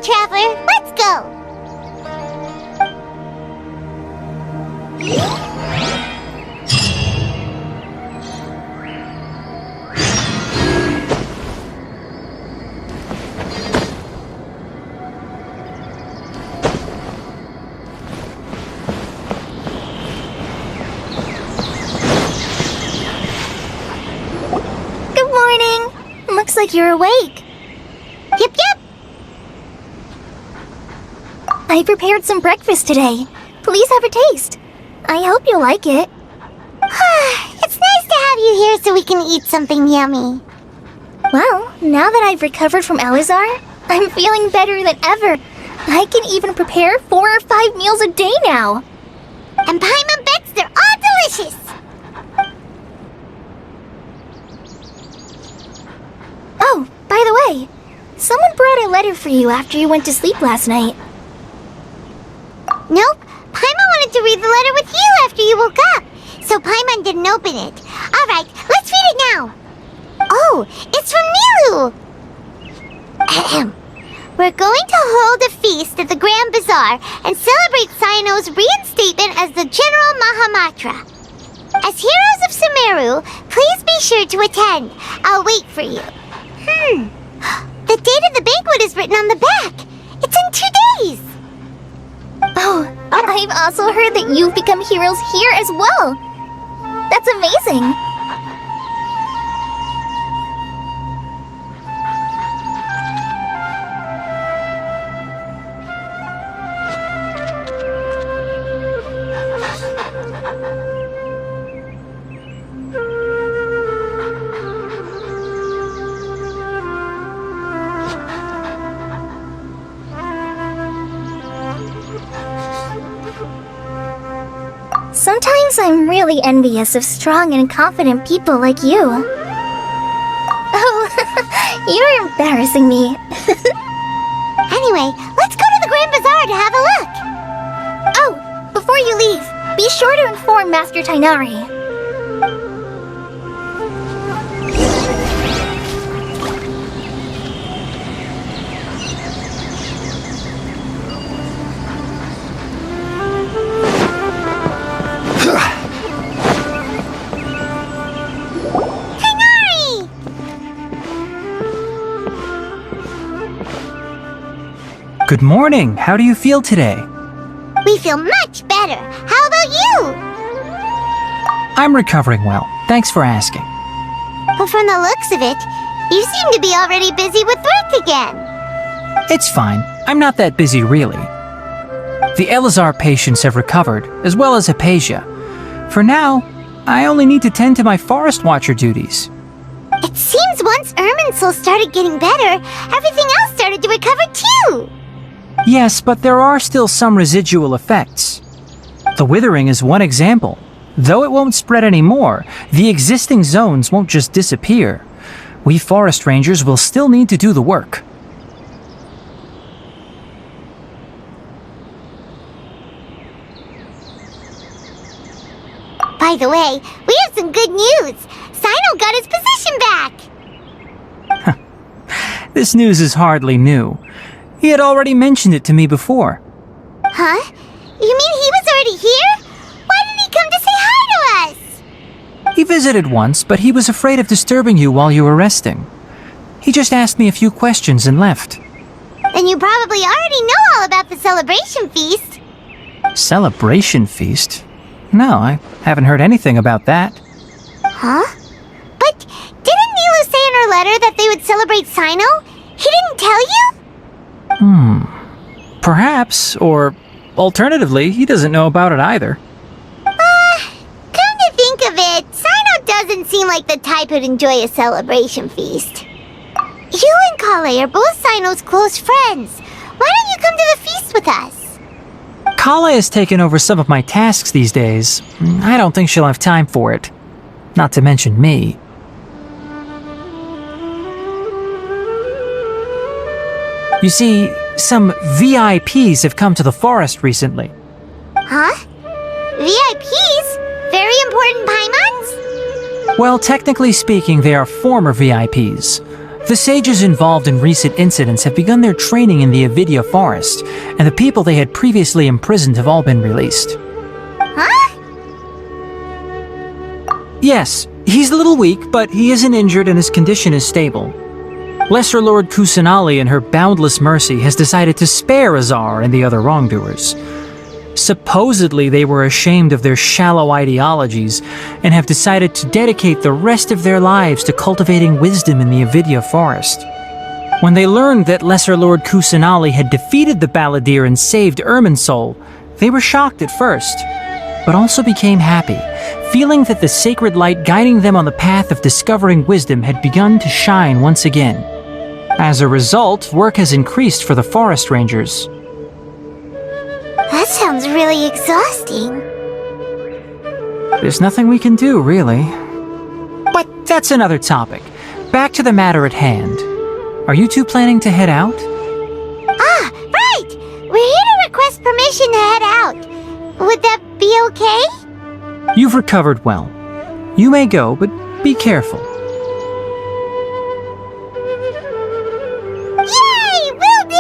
Traveler, let's go! Good morning! Looks like you're awake. Yep, yep! I prepared some breakfast today. Please have a taste. I hope you'll like it. It's nice to have you here so we can eat something yummy. Well, now that I've recovered from Alizar, I'm feeling better than ever. I can even prepare 4 or 5 meals a day now. And Paimon bets they're all delicious. Oh, by the way, someone brought a letter for you after you went to sleep last night. Nope, Paimon wanted to read the letter with you after you woke up, so Paimon didn't open it. Alright, let's read it now. Oh, it's from Nilu! Ahem. We're going to hold a feast at the Grand Bazaar and celebrate Cyano's reinstatement as the General Mahamatra. As heroes of Sumeru, please be sure to attend. I'll wait for you. The date of the banquet is written on the back. It's in 2 days. Oh, I've also heard that you've become heroes here as well. That's amazing! Sometimes I'm really envious of strong and confident people like you. Oh, you're embarrassing me. Anyway, let's go to the Grand Bazaar to have a look. Oh, before you leave, be sure to inform Master Tainari. Good morning. How do you feel today? We feel much better. How about you? I'm recovering well. Thanks for asking. But from the looks of it, you seem to be already busy with work again. It's fine. I'm not that busy, really. The Elazar patients have recovered, as well as Hypatia. For now, I only need to tend to my Forest Watcher duties. It seems once Irminsul started getting better, everything else started to recover too. Yes, but there are still some residual effects. The withering is one example. Though it won't spread anymore, the existing zones won't just disappear. We forest rangers will still need to do the work. By the way, we have some good news. Sino got his position back. This news is hardly new. He had already mentioned it to me before. Huh? You mean he was already here? Why didn't he come to say hi to us? He visited once, but he was afraid of disturbing you while you were resting. He just asked me a few questions and left. Then you probably already know all about the celebration feast. Celebration feast? No, I haven't heard anything about that. Huh? But didn't Nilu say in her letter that they would celebrate Sino? He didn't tell you? Perhaps, or alternatively, he doesn't know about it either. Come to think of it, Sino doesn't seem like the type who'd enjoy a celebration feast. You and Kale are both Sino's close friends. Why don't you come to the feast with us? Kala has taken over some of my tasks these days. I don't think she'll have time for it. Not to mention me. You see, some VIPs have come to the forest recently. Huh? VIPs? Very important Paimons? Well, technically speaking, they are former VIPs. The sages involved in recent incidents have begun their training in the Avidya forest, and the people they had previously imprisoned have all been released. Huh? Yes, he's a little weak, but he isn't injured and his condition is stable. Lesser Lord Kusanali in her boundless mercy has decided to spare Azar and the other wrongdoers. Supposedly they were ashamed of their shallow ideologies and have decided to dedicate the rest of their lives to cultivating wisdom in the Avidya forest. When they learned that Lesser Lord Kusanali had defeated the Balladeer and saved Irminsul, they were shocked at first, but also became happy, feeling that the sacred light guiding them on the path of discovering wisdom had begun to shine once again. As a result, work has increased for the forest rangers. That sounds really exhausting. There's nothing we can do, really. But that's another topic. Back to the matter at hand. Are you two planning to head out? Ah, right! We're here to request permission to head out. Would that be okay? You've recovered well. You may go, but be careful. Yay! Will do!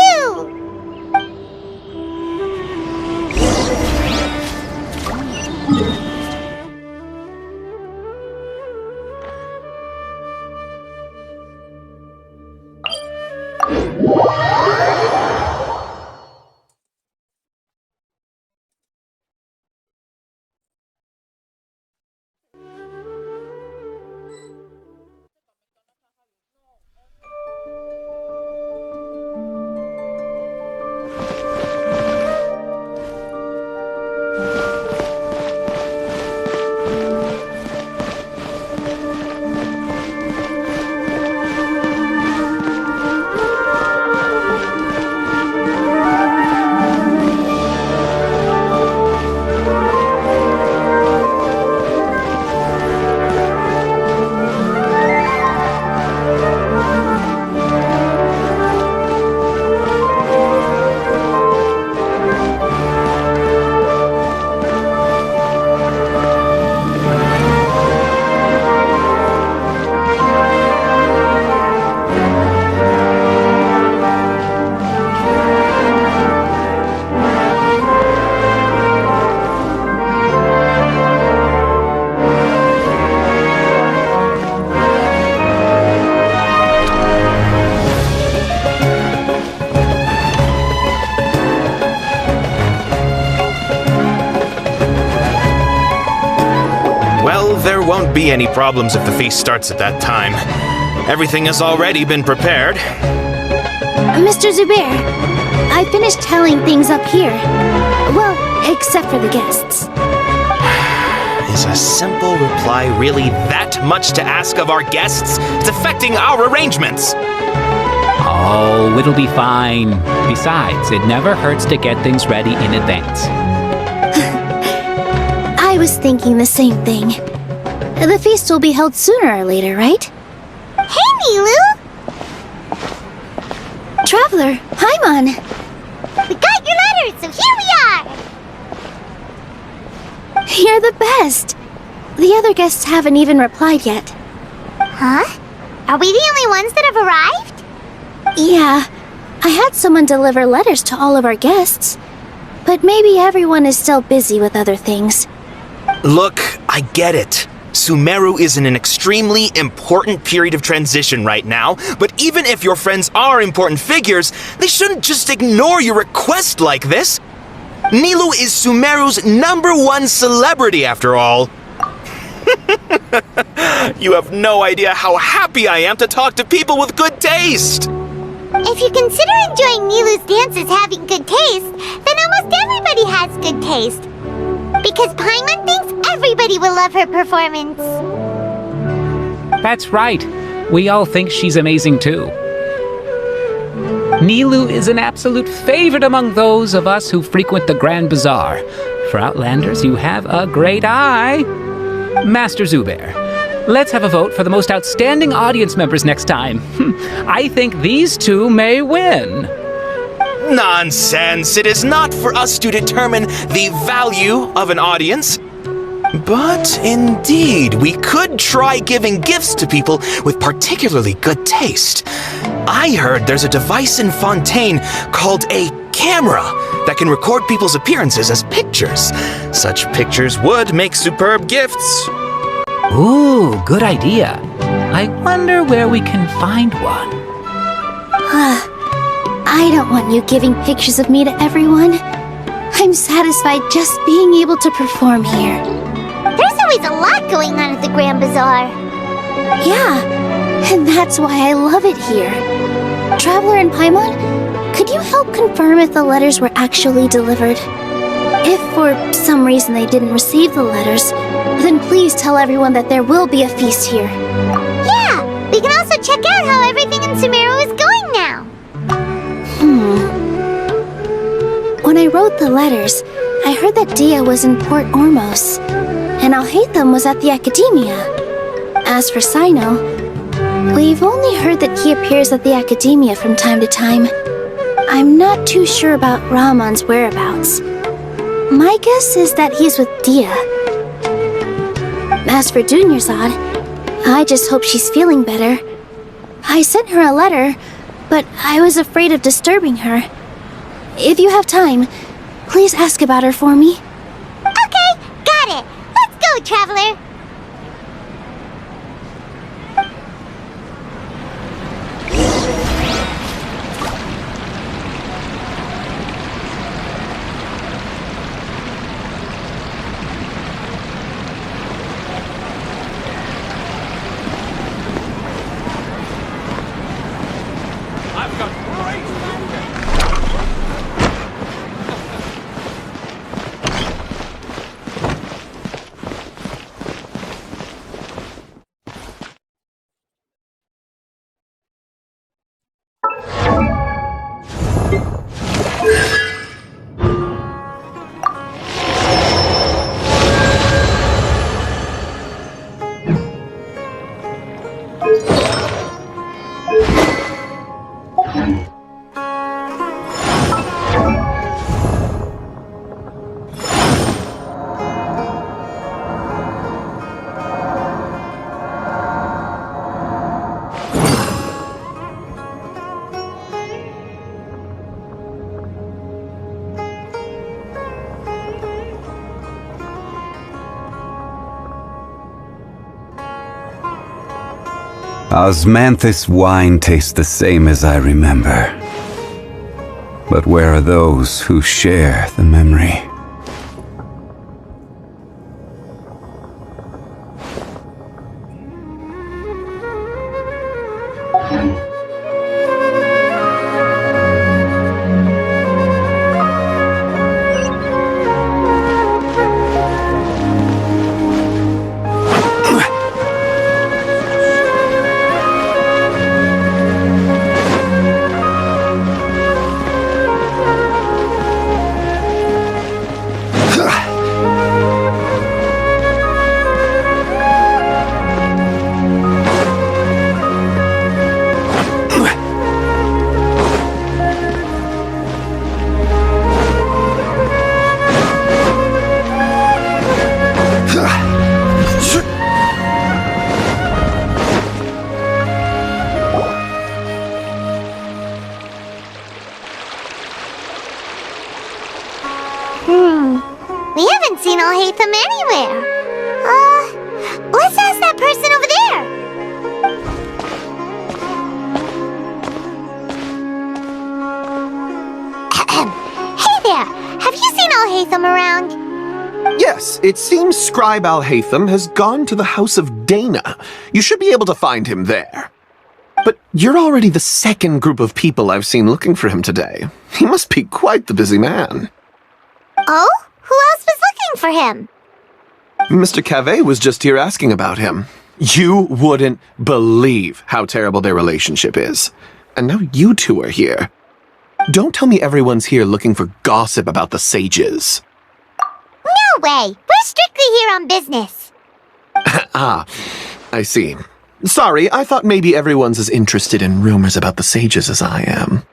there won't be any problems if the feast starts at that time. Everything has already been prepared. Mr. Zubair, I finished tallying things up here. Well, except for the guests. Is a simple reply really that much to ask of our guests? It's affecting our arrangements. Oh, it'll be fine. Besides, it never hurts to get things ready in advance. I was thinking the same thing. The feast will be held sooner or later, right? Hey, Nilu! Traveler, Paimon! We got your letters, so here we are! You're the best! The other guests haven't even replied yet. Huh? Are we the only ones that have arrived? Yeah, I had someone deliver letters to all of our guests. But maybe everyone is still busy with other things. Look, I get it. Sumeru is in an extremely important period of transition right now, but even if your friends are important figures, they shouldn't just ignore your request like this. Nilu is Sumeru's #1 celebrity after all. You have no idea how happy I am to talk to people with good taste. If you consider enjoying Nilu's dances having good taste, then almost everybody has good taste. Because Paimon thinks everybody will love her performance. That's right. We all think she's amazing too. Nilu is an absolute favorite among those of us who frequent the Grand Bazaar. For Outlanders, you have a great eye. Master Zubair, let's have a vote for the most outstanding audience members next time. I think these two may win. Nonsense! It is not for us to determine the value of an audience. But indeed, we could try giving gifts to people with particularly good taste. I heard there's a device in Fontaine called a camera that can record people's appearances as pictures. Such pictures would make superb gifts. Ooh, good idea. I wonder where we can find one. I don't want you giving pictures of me to everyone. I'm satisfied just being able to perform here. There's always a lot going on at the Grand Bazaar. Yeah, and that's why I love it here. Traveler and Paimon, could you help confirm if the letters were actually delivered? If for some reason they didn't receive the letters, then please tell everyone that there will be a feast here. Yeah, we can also check out how everything in Sumeru is going now. When I wrote the letters, I heard that Dia was in Port Ormos, and Alhaitham was at the Academia. As for Sino, we've only heard that he appears at the Academia from time to time. I'm not too sure about Rahman's whereabouts. My guess is that he's with Dia. As for Dunyarzad, I just hope she's feeling better. I sent her a letter, but I was afraid of disturbing her. If you have time, please ask about her for me. Okay, got it. Let's go, Traveler. Osmanthus wine tastes the same as I remember. But where are those who share the memory? haven't seen Alhaitham anywhere. Let's ask that person over there. Hey there, have you seen Alhaitham around? Yes, it seems Scribe Alhaitham has gone to the House of Dana. You should be able to find him there. But you're already the second group of people I've seen looking for him today. He must be quite the busy man. Oh? Who else was looking for him? Mr. Cave was just here asking about him. You wouldn't believe how terrible their relationship is. And now you two are here. Don't tell me everyone's here looking for gossip about the sages. No way! We're strictly here on business. Ah, I see. Sorry, I thought maybe everyone's as interested in rumors about the sages as I am.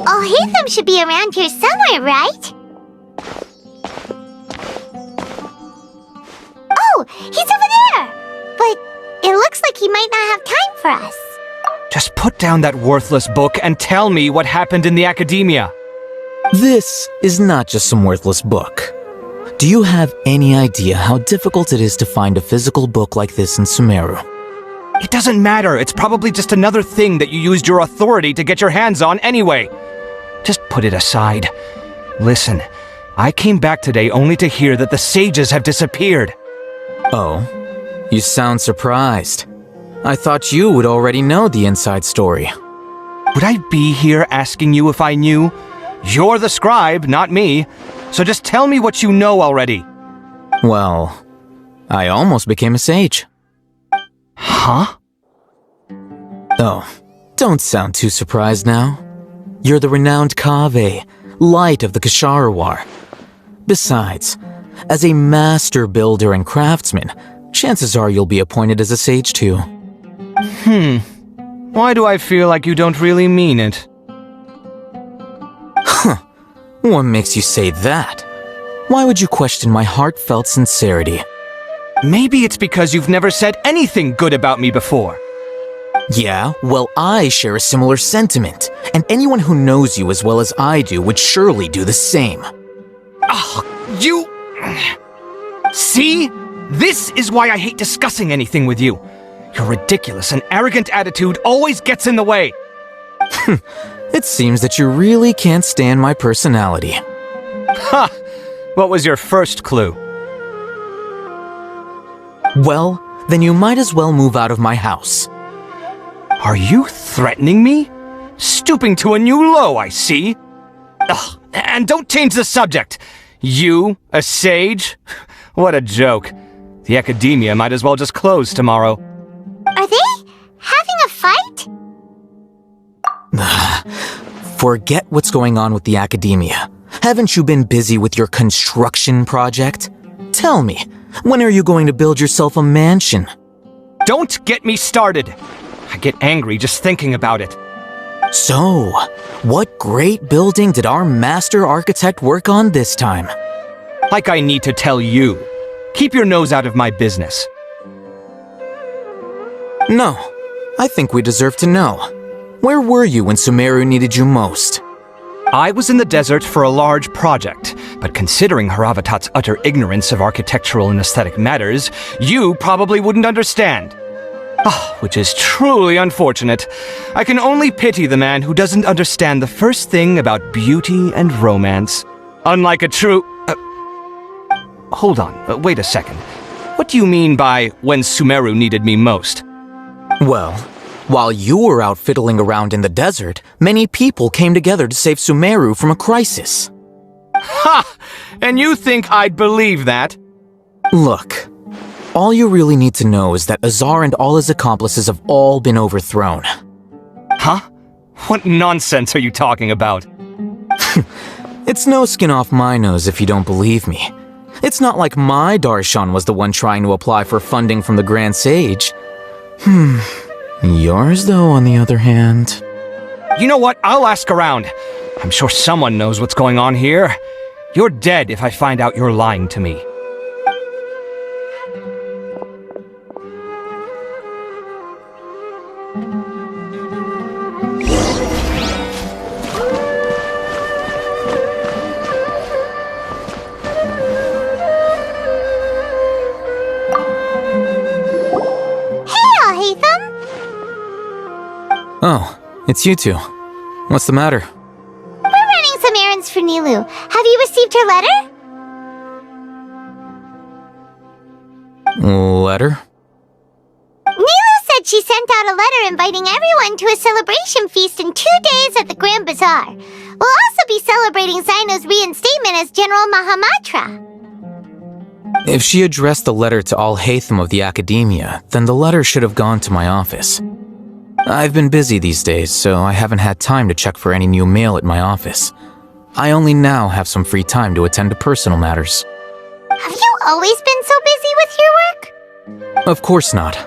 Alhaitham should be around here somewhere, right? Oh, he's over there! But it looks like he might not have time for us. Just put down that worthless book and tell me what happened in the academia. This is not just some worthless book. Do you have any idea how difficult it is to find a physical book like this in Sumeru? It doesn't matter. It's probably just another thing that you used your authority to get your hands on anyway. Just put it aside. Listen, I came back today only to hear that the sages have disappeared. Oh, you sound surprised. I thought you would already know the inside story. Would I be here asking you if I knew? You're the scribe, not me. So just tell me what you know already. Well, I almost became a sage. Huh? Oh, don't sound too surprised now. You're the renowned Kaveh, light of the Ksharawar. Besides, as a master builder and craftsman, chances are you'll be appointed as a sage too. Why do I feel like you don't really mean it? Huh. What makes you say that? Why would you question my heartfelt sincerity? Maybe it's because you've never said anything good about me before. Yeah, well, I share a similar sentiment, and anyone who knows you as well as I do would surely do the same. Oh, you... See? This is why I hate discussing anything with you. Your ridiculous and arrogant attitude always gets in the way. It seems that you really can't stand my personality. Ha! What was your first clue? Well, then you might as well move out of my house. Are you threatening me? Stooping to a new low, I see. Ugh, and don't change the subject. You, a sage? What a joke. The academia might as well just close tomorrow. Are they having a fight? Forget what's going on with the academia. Haven't you been busy with your construction project? Tell me, when are you going to build yourself a mansion? Don't get me started. I get angry just thinking about it. So, what great building did our master architect work on this time? Like I need to tell you. Keep your nose out of my business. No, I think we deserve to know. Where were you when Sumeru needed you most? I was in the desert for a large project, but considering Haravatat's utter ignorance of architectural and aesthetic matters, you probably wouldn't understand. Oh, which is truly unfortunate. I can only pity the man who doesn't understand the first thing about beauty and romance. Unlike a true... Hold on, wait a second. What do you mean by when Sumeru needed me most? Well, While you were out fiddling around in the desert, many people came together to save Sumeru from a crisis. Ha! And you think I'd believe that? Look, all you really need to know is that Azar and all his accomplices have all been overthrown. Huh? What nonsense are you talking about? It's no skin off my nose if you don't believe me. It's not like my Darshan was the one trying to apply for funding from the Grand Sage. Yours, though, on the other hand... You know what? I'll ask around. I'm sure someone knows what's going on here. You're dead if I find out you're lying to me. Oh, it's you two. What's the matter? We're running some errands for Nilu. Have you received her letter? Letter? Nilu said she sent out a letter inviting everyone to a celebration feast in 2 days at the Grand Bazaar. We'll also be celebrating Zaino's reinstatement as General Mahamatra. If she addressed the letter to all Haytham of the Academia, then the letter should have gone to my office. I've been busy these days, so I haven't had time to check for any new mail at my office. I only now have some free time to attend to personal matters. Have you always been so busy with your work? Of course not.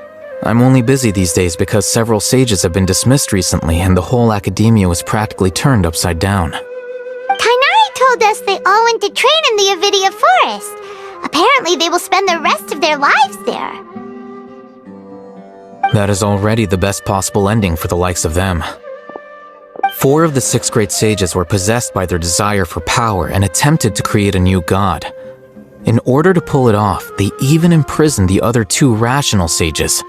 I'm only busy these days because several sages have been dismissed recently and the whole academia was practically turned upside down. Kainari told us they all went to train in the Avidia Forest. Apparently they will spend the rest of their lives there. That is already the best possible ending for the likes of them. 4 of the 6 great sages were possessed by their desire for power and attempted to create a new god. In order to pull it off, they even imprisoned the other 2 rational sages.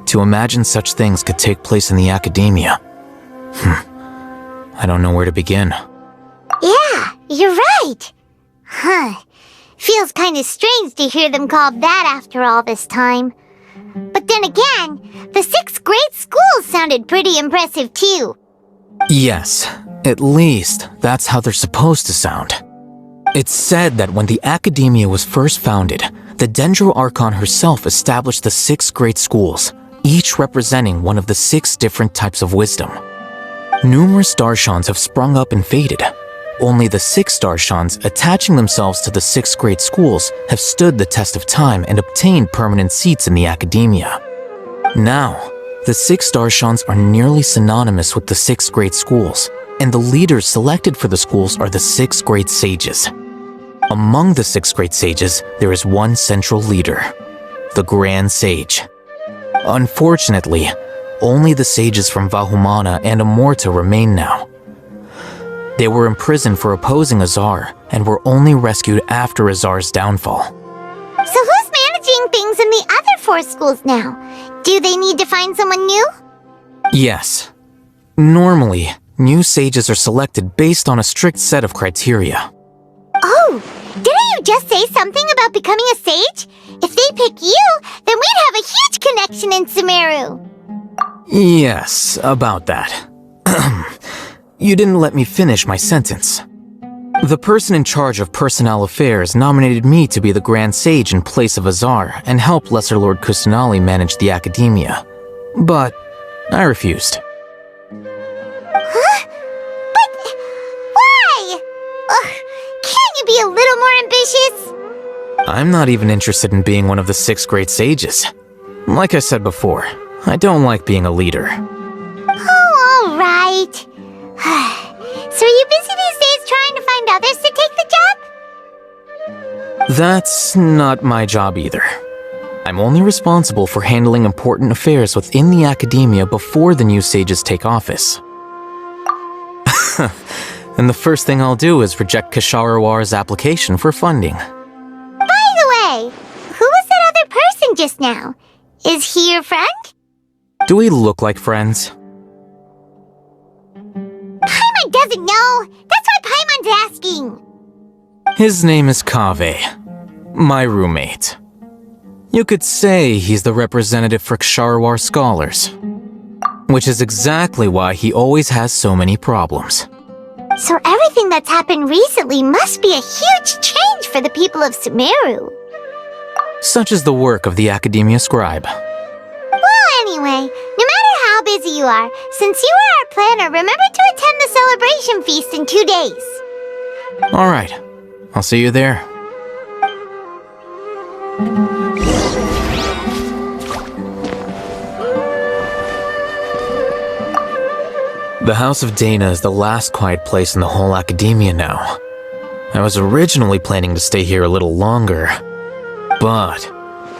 To imagine such things could take place in the academia. I don't know where to begin. Yeah, you're right. Feels kind of strange to hear them called that after all this time. But then again, the 6 great schools sounded pretty impressive too. Yes, at least that's how they're supposed to sound. It's said that when the Academia was first founded, the Dendro Archon herself established the 6 great schools, each representing one of the 6 different types of wisdom. Numerous Darshans have sprung up and faded. Only the 6 Darshans attaching themselves to the 6 great schools have stood the test of time and obtained permanent seats in the Academia. Now, the 6 Darshans are nearly synonymous with the 6 great schools, and the leaders selected for the schools are the 6 great sages. Among the 6 great sages, there is one central leader, the Grand Sage. Unfortunately, only the sages from Vahumana and Amorta remain now. They were imprisoned for opposing Azar, and were only rescued after Azar's downfall. So who's managing things in the other 4 schools now? Do they need to find someone new? Yes. Normally, new sages are selected based on a strict set of criteria. Oh, didn't you just say something about becoming a sage? If they pick you, then we'd have a huge connection in Sumeru. Yes, about that. You didn't let me finish my sentence. The person in charge of personnel affairs nominated me to be the Grand Sage in place of Azar and help Lesser Lord Kusanali manage the Academia. But I refused. Huh? But why? Can't you be a little more ambitious? I'm not even interested in being one of the 6 great sages. Like I said before, I don't like being a leader. Oh, all right. So are you busy these days trying to find others to take the job? That's not my job either. I'm only responsible for handling important affairs within the Academia before the new sages take office. And the first thing I'll do is reject Kasharawar's application for funding. By the way, who was that other person just now? Is he your friend? Do we look like friends? Paimon doesn't know. That's why Paimon's asking. His name is Kaveh, my roommate. You could say he's the representative for Ksharawar scholars. Which is exactly why he always has so many problems. So everything that's happened recently must be a huge change for the people of Sumeru. Such is the work of the Academia Scribe. Well, anyway, no matter how busy you are, since you are our planner, remember to attend the celebration feast in 2 days. Alright, I'll see you there. The House of Dana is the last quiet place in the whole Academia now. I was originally planning to stay here a little longer, but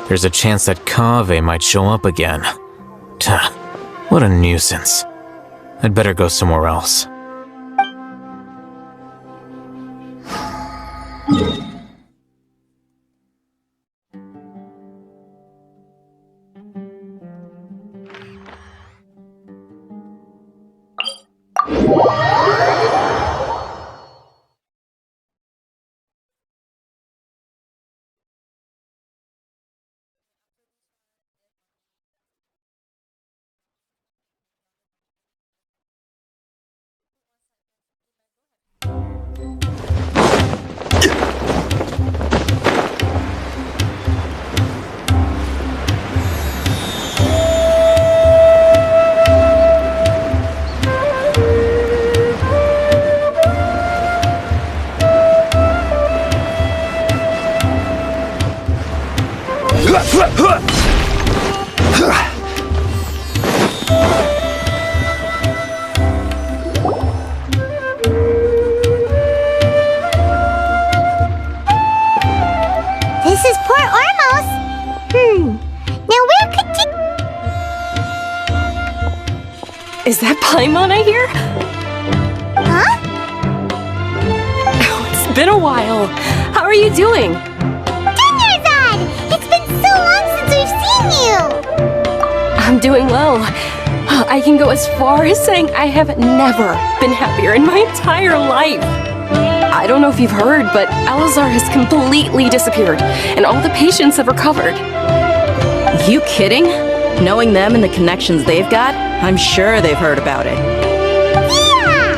there's a chance that Kaveh might show up again. Tuh, what a nuisance. I'd better go somewhere else. This is Port Ormos. Now where could Is that Paimon I hear? Huh? Oh, it's been a while. How are you doing? Dinnerzad! It's been so long since we've seen you! I'm doing well. I can go as far as saying I have never been happier in my entire life. I don't know if you've heard, but Elazar has completely disappeared, and all the patients have recovered. You kidding? Knowing them and the connections they've got, I'm sure they've heard about it. Yeah!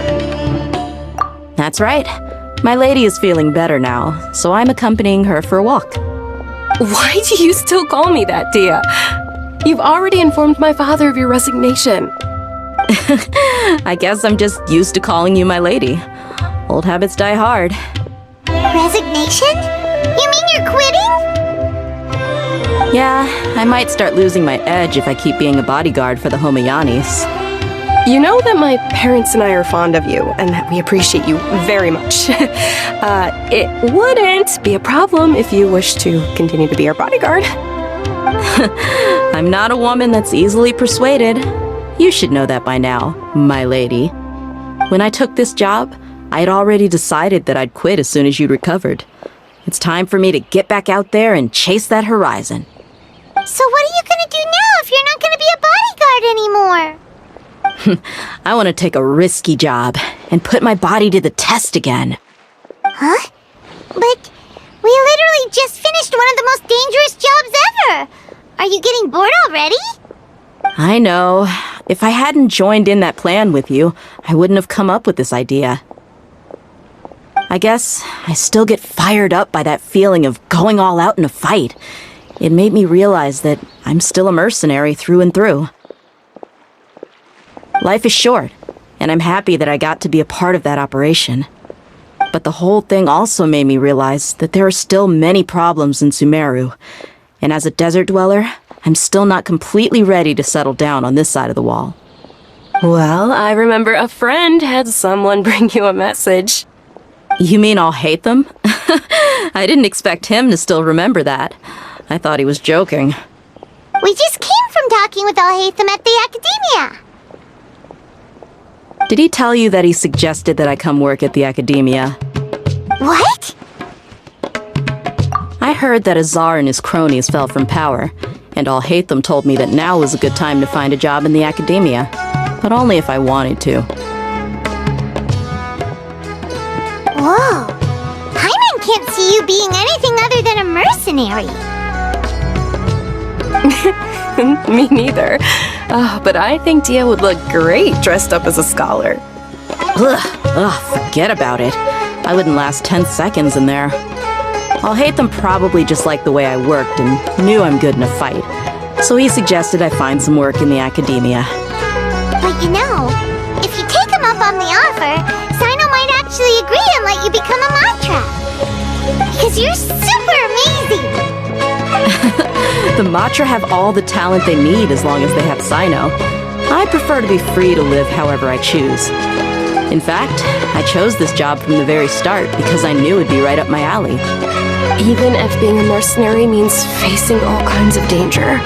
That's right. My lady is feeling better now, so I'm accompanying her for a walk. Why do you still call me that, Dia? You've already informed my father of your resignation. I guess I'm just used to calling you my lady. Old habits die hard. Resignation? You mean you're quitting? Yeah, I might start losing my edge if I keep being a bodyguard for the Homayanis. You know that my parents and I are fond of you, and that we appreciate you very much. It wouldn't be a problem if you wish to continue to be our bodyguard. I'm not a woman that's easily persuaded. You should know that by now, my lady. When I took this job, I had already decided that I'd quit as soon as you'd recovered. It's time for me to get back out there and chase that horizon. So what are you gonna do now if you're not gonna be a bodyguard anymore? I want to take a risky job and put my body to the test again. Huh? But we literally just finished one of the most dangerous jobs ever! Are you getting bored already? I know. If I hadn't joined in that plan with you, I wouldn't have come up with this idea. I guess I still get fired up by that feeling of going all out in a fight. It made me realize that I'm still a mercenary through and through. Life is short, and I'm happy that I got to be a part of that operation. But the whole thing also made me realize that there are still many problems in Sumeru, and as a desert dweller, I'm still not completely ready to settle down on this side of the wall. Well, I remember a friend had someone bring you a message. You mean I'll hate them? I didn't expect him to still remember that. I thought he was joking. We just came from talking with Al-Haytham at the Academia. Did he tell you that he suggested that I come work at the Academia? What? I heard that Azar and his cronies fell from power, and Al-Haytham told me that now was a good time to find a job in the Academia, but only if I wanted to. Whoa. Paimon can't see you being anything other than a mercenary. Me neither. But I think Dia would look great dressed up as a scholar. Forget about it. I wouldn't last 10 seconds in there. I'll hate them probably just like the way I worked and knew I'm good in a fight. So he suggested I find some work in the academia. But you know, if you take him up on the offer, Sino might actually agree and let you become a mantra. Because you're super amazing! The Matra have all the talent they need as long as they have Sino. I prefer to be free to live however I choose. In fact, I chose this job from the very start because I knew it'd be right up my alley. Even if being a mercenary means facing all kinds of danger.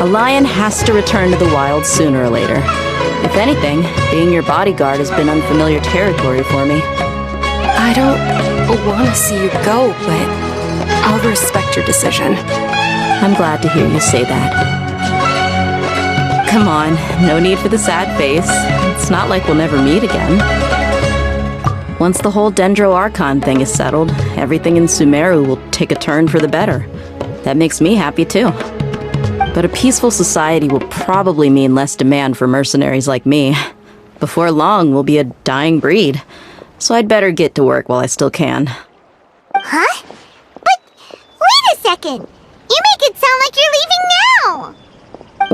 A lion has to return to the wild sooner or later. If anything, being your bodyguard has been unfamiliar territory for me. I don't want to see you go, but I'll respect your decision. I'm glad to hear you say that. Come on, no need for the sad face. It's not like we'll never meet again. Once the whole Dendro Archon thing is settled, everything in Sumeru will take a turn for the better. That makes me happy too. But a peaceful society will probably mean less demand for mercenaries like me. Before long, we'll be a dying breed. So I'd better get to work while I still can. Huh? But wait a second! You make it sound like you're leaving now!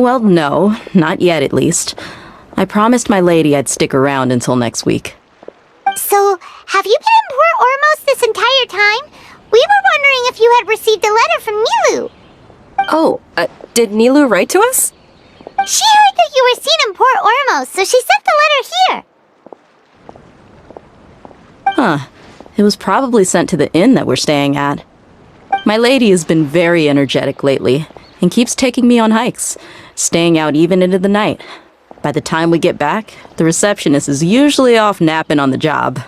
Well, no, not yet at least. I promised my lady I'd stick around until next week. So, have you been in Port Ormos this entire time? We were wondering if you had received a letter from Nilu. Oh, did Nilu write to us? She heard that you were seen in Port Ormos, so she sent the letter here. Huh. It was probably sent to the inn that we're staying at. My lady has been very energetic lately, and keeps taking me on hikes, staying out even into the night. By the time we get back, the receptionist is usually off napping on the job.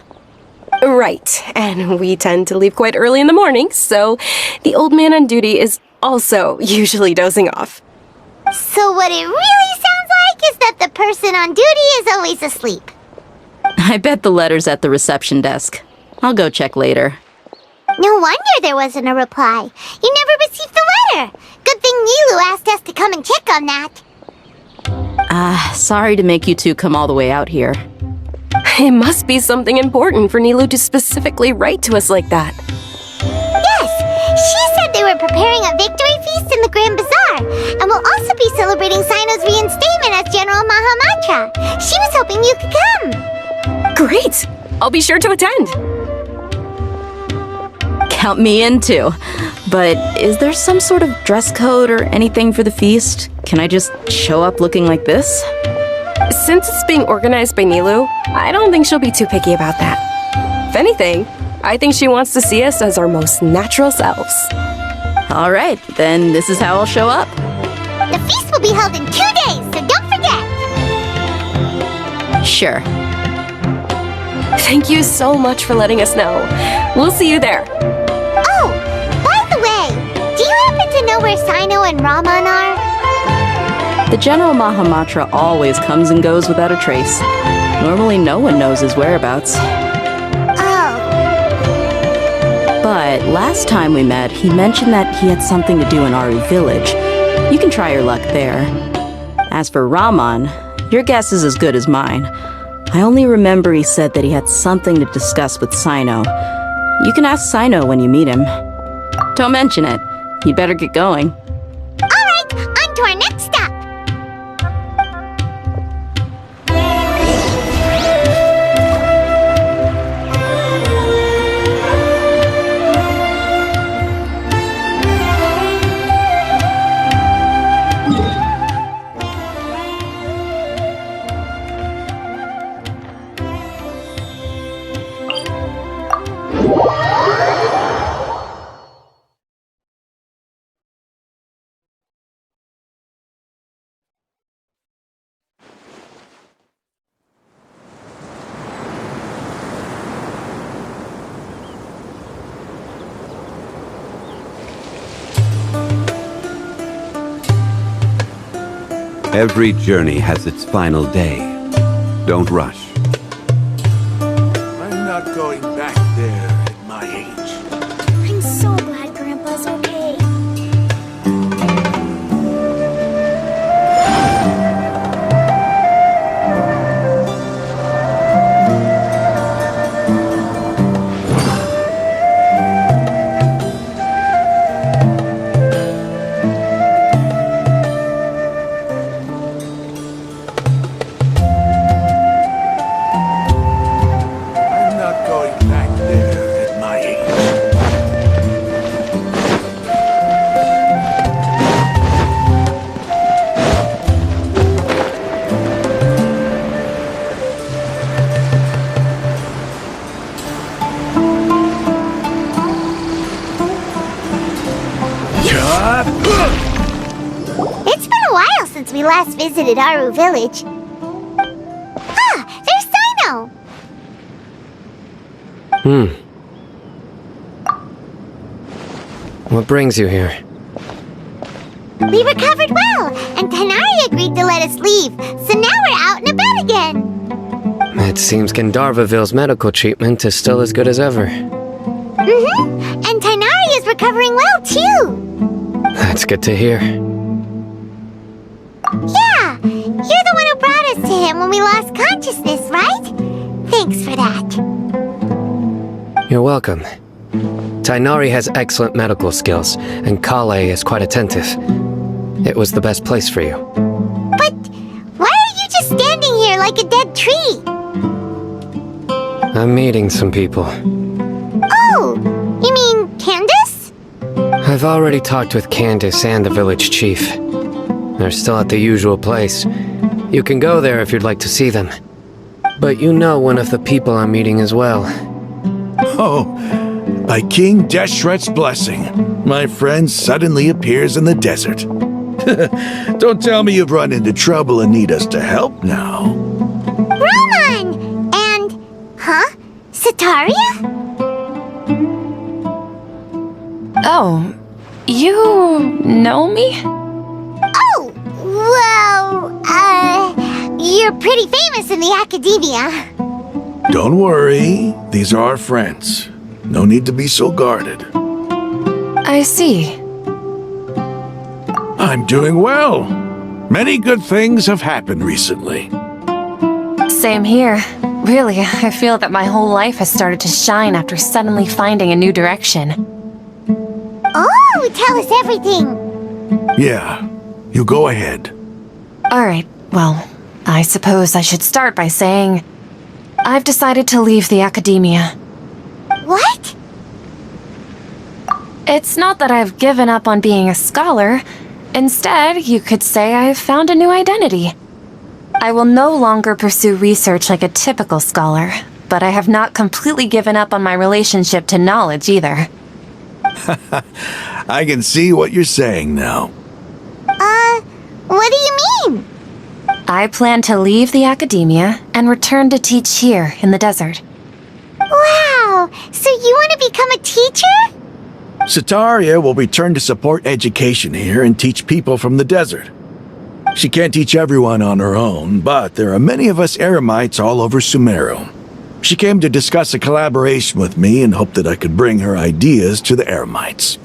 Right, and we tend to leave quite early in the morning, so the old man on duty is also usually dozing off. So what it really sounds like is that the person on duty is always asleep. I bet the letter's at the reception desk. I'll go check later. No wonder there wasn't a reply. You never received the letter. Good thing Nilu asked us to come and check on that. Sorry to make you two come all the way out here. It must be something important for Nilu to specifically write to us like that. Yes! She said they were preparing a victory feast in the Grand Bazaar, and will also be celebrating Sino's reinstatement as General Mahamatra. She was hoping you could come. Great! I'll be sure to attend. Count me in too. But is there some sort of dress code or anything for the feast? Can I just show up looking like this? Since it's being organized by Nilu, I don't think she'll be too picky about that. If anything, I think she wants to see us as our most natural selves. All right, then this is how I'll show up. The feast will be held in 2 days, so don't forget! Sure. Thank you so much for letting us know. We'll see you there. Oh, by the way, do you happen to know where Sino and Raman are? The General Mahamatra always comes and goes without a trace. Normally no one knows his whereabouts. Oh. But last time we met, he mentioned that he had something to do in Aru Village. You can try your luck there. As for Raman, your guess is as good as mine. I only remember he said that he had something to discuss with Sino. You can ask Sino when you meet him. Don't mention it. You'd better get going. Alright, on to our next stop! Every journey has its final day. Don't rush. I'm not going back there at my age. I'm so glad Grandpa's okay. It's been a while since we last visited Aru Village. Ah, there's Sino! What brings you here? We recovered well, and Tanari agreed to let us leave, so now we're out and about again. It seems Gandharvaville's medical treatment is still as good as ever. And Tanari is recovering well, too. That's good to hear. Yeah, you're the one who brought us to him when we lost consciousness, right? Thanks for that. You're welcome. Tainari has excellent medical skills, and Kale is quite attentive. It was the best place for you. But why are you just standing here like a dead tree? I'm meeting some people. Oh, you mean Candace? I've already talked with Candace and the village chief. They're still at the usual place. You can go there if you'd like to see them. But you know one of the people I'm meeting as well. Oh, by King Deshret's blessing, my friend suddenly appears in the desert. Don't tell me you've run into trouble and need us to help now. Roman! And... huh? Sataria? Oh, you know me? Oh, well, you're pretty famous in the academia. Don't worry, these are our friends. No need to be so guarded. I see. I'm doing well. Many good things have happened recently. Same here. Really, I feel that my whole life has started to shine after suddenly finding a new direction. Oh, tell us everything. Yeah, you go ahead. Alright, well, I suppose I should start by saying I've decided to leave the academia. What? It's not that I've given up on being a scholar. Instead, you could say I've found a new identity. I will no longer pursue research like a typical scholar, but I have not completely given up on my relationship to knowledge either. I can see what you're saying now. What do you mean? I plan to leave the academia and return to teach here in the desert. Wow, so you want to become a teacher? Sataria will return to support education here and teach people from the desert. She can't teach everyone on her own, but there are many of us Eremites all over Sumeru. She came to discuss a collaboration with me and hoped that I could bring her ideas to the Eremites.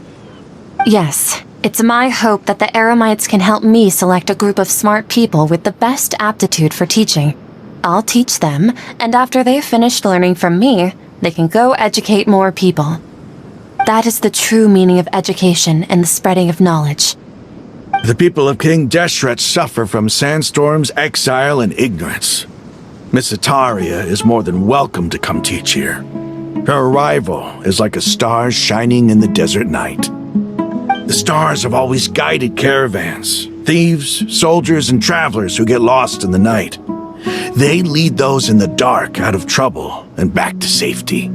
Yes, it's my hope that the Eremites can help me select a group of smart people with the best aptitude for teaching. I'll teach them, and after they've finished learning from me, they can go educate more people. That is the true meaning of education and the spreading of knowledge. The people of King Deshret suffer from sandstorms, exile, and ignorance. Miss Ataria is more than welcome to come teach here. Her arrival is like a star shining in the desert night. The stars have always guided caravans, thieves, soldiers, and travelers who get lost in the night. They lead those in the dark out of trouble and back to safety.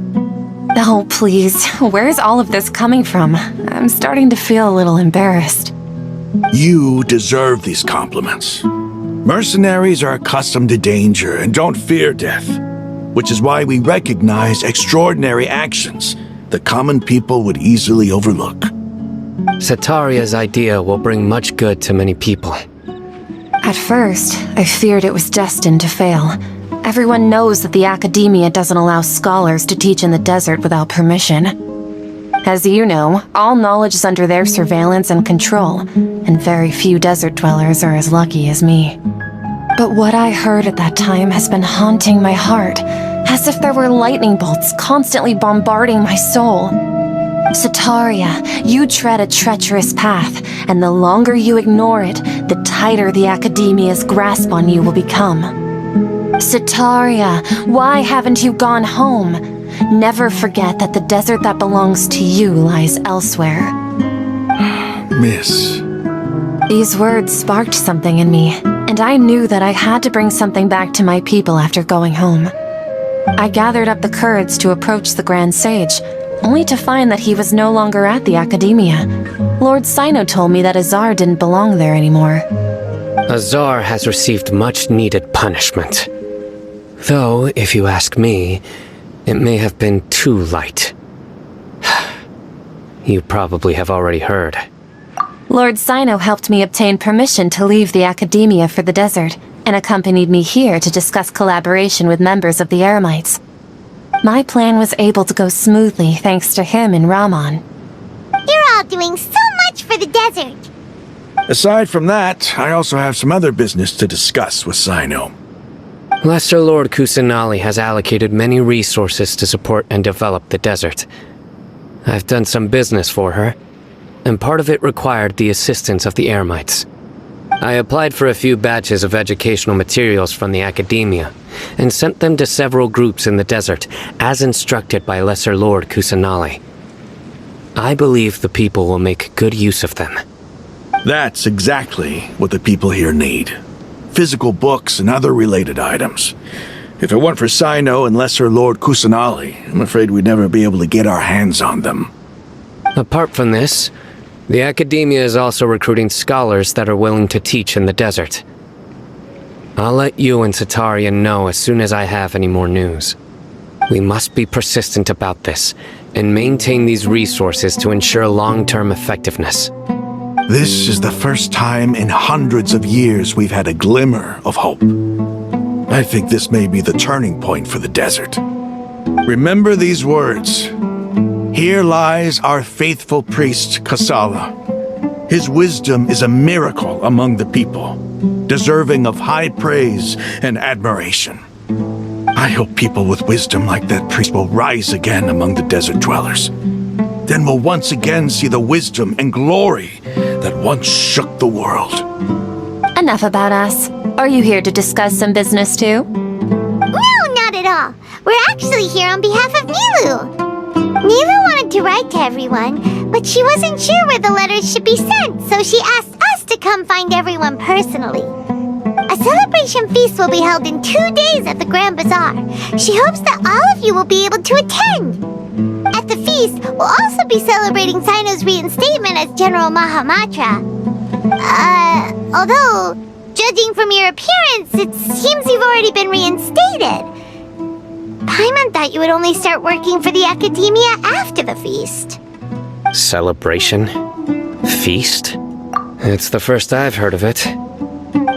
Oh, please, where's all of this coming from? I'm starting to feel a little embarrassed. You deserve these compliments. Mercenaries are accustomed to danger and don't fear death, which is why we recognize extraordinary actions that common people would easily overlook. Sataria's idea will bring much good to many people. At first, I feared it was destined to fail. Everyone knows that the academia doesn't allow scholars to teach in the desert without permission. As you know, all knowledge is under their surveillance and control, and very few desert dwellers are as lucky as me. But what I heard at that time has been haunting my heart, as if there were lightning bolts constantly bombarding my soul. Sataria, you tread a treacherous path, and the longer you ignore it, the tighter the academia's grasp on you will become. Sataria, why haven't you gone home? Never forget that the desert that belongs to you lies elsewhere. Miss. These words sparked something in me, and I knew that I had to bring something back to my people after going home. I gathered up the courage to approach the Grand Sage, only to find that he was no longer at the Academia. Lord Sino told me that Azar didn't belong there anymore. Azar has received much-needed punishment. Though, if you ask me, it may have been too light. You probably have already heard. Lord Sino helped me obtain permission to leave the Academia for the desert, and accompanied me here to discuss collaboration with members of the Eremites. My plan was able to go smoothly thanks to him and Rahman. You're all doing so much for the desert. Aside from that, I also have some other business to discuss with Sino. Lesser Lord Kusanali has allocated many resources to support and develop the desert. I've done some business for her, and part of it required the assistance of the Eremites. I applied for a few batches of educational materials from the Academia, and sent them to several groups in the desert, as instructed by Lesser Lord Kusanali. I believe the people will make good use of them. That's exactly what the people here need. Physical books and other related items. If it weren't for Sino and Lesser Lord Kusanali, I'm afraid we'd never be able to get our hands on them. Apart from this, the Academia is also recruiting scholars that are willing to teach in the desert. I'll let you and Satarian know as soon as I have any more news. We must be persistent about this, and maintain these resources to ensure long-term effectiveness. This is the first time in hundreds of years we've had a glimmer of hope. I think this may be the turning point for the desert. Remember these words. Here lies our faithful priest, Kasala. His wisdom is a miracle among the people, deserving of high praise and admiration. I hope people with wisdom like that priest will rise again among the desert dwellers. Then we'll once again see the wisdom and glory that once shook the world. Enough about us. Are you here to discuss some business too? No, not at all. We're actually here on behalf of Nilu. Nilu wanted to write to everyone, but she wasn't sure where the letters should be sent, so she asked us to come find everyone personally. A celebration feast will be held in 2 days at the Grand Bazaar. She hopes that all of you will be able to attend. At the feast, we'll also be celebrating Sino's reinstatement as General Mahamatra. Although, judging from your appearance, it seems you've already been reinstated. Paimon thought you would only start working for the Academia after the feast. Celebration? Feast? It's the first I've heard of it.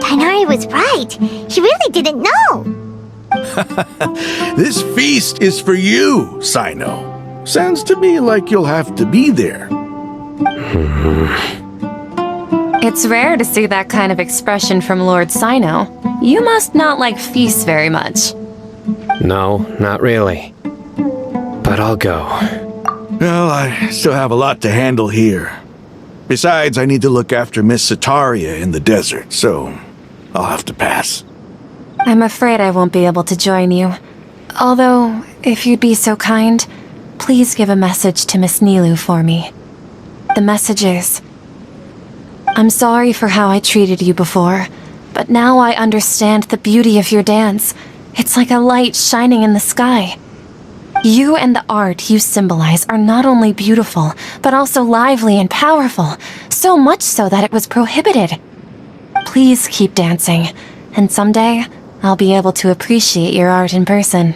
Tainari was right. He really didn't know. This feast is for you, Sino. Sounds to me like you'll have to be there. It's rare to see that kind of expression from Lord Sino. You must not like feasts very much. No, not really. But I'll go. Well, I still have a lot to handle here. Besides, I need to look after Miss Sataria in the desert, so I'll have to pass. I'm afraid I won't be able to join you. Although, if you'd be so kind, please give a message to Miss Nilu for me. The message is, I'm sorry for how I treated you before, but now I understand the beauty of your dance. It's like a light shining in the sky. You and the art you symbolize are not only beautiful, but also lively and powerful, so much so that it was prohibited. Please keep dancing, and someday I'll be able to appreciate your art in person.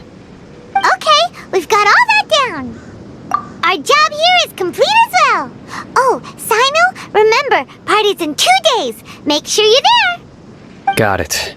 Okay, we've got all that down. Our job here is complete as well. Oh, Sino, remember, party's in 2 days. Make sure you're there. Got it.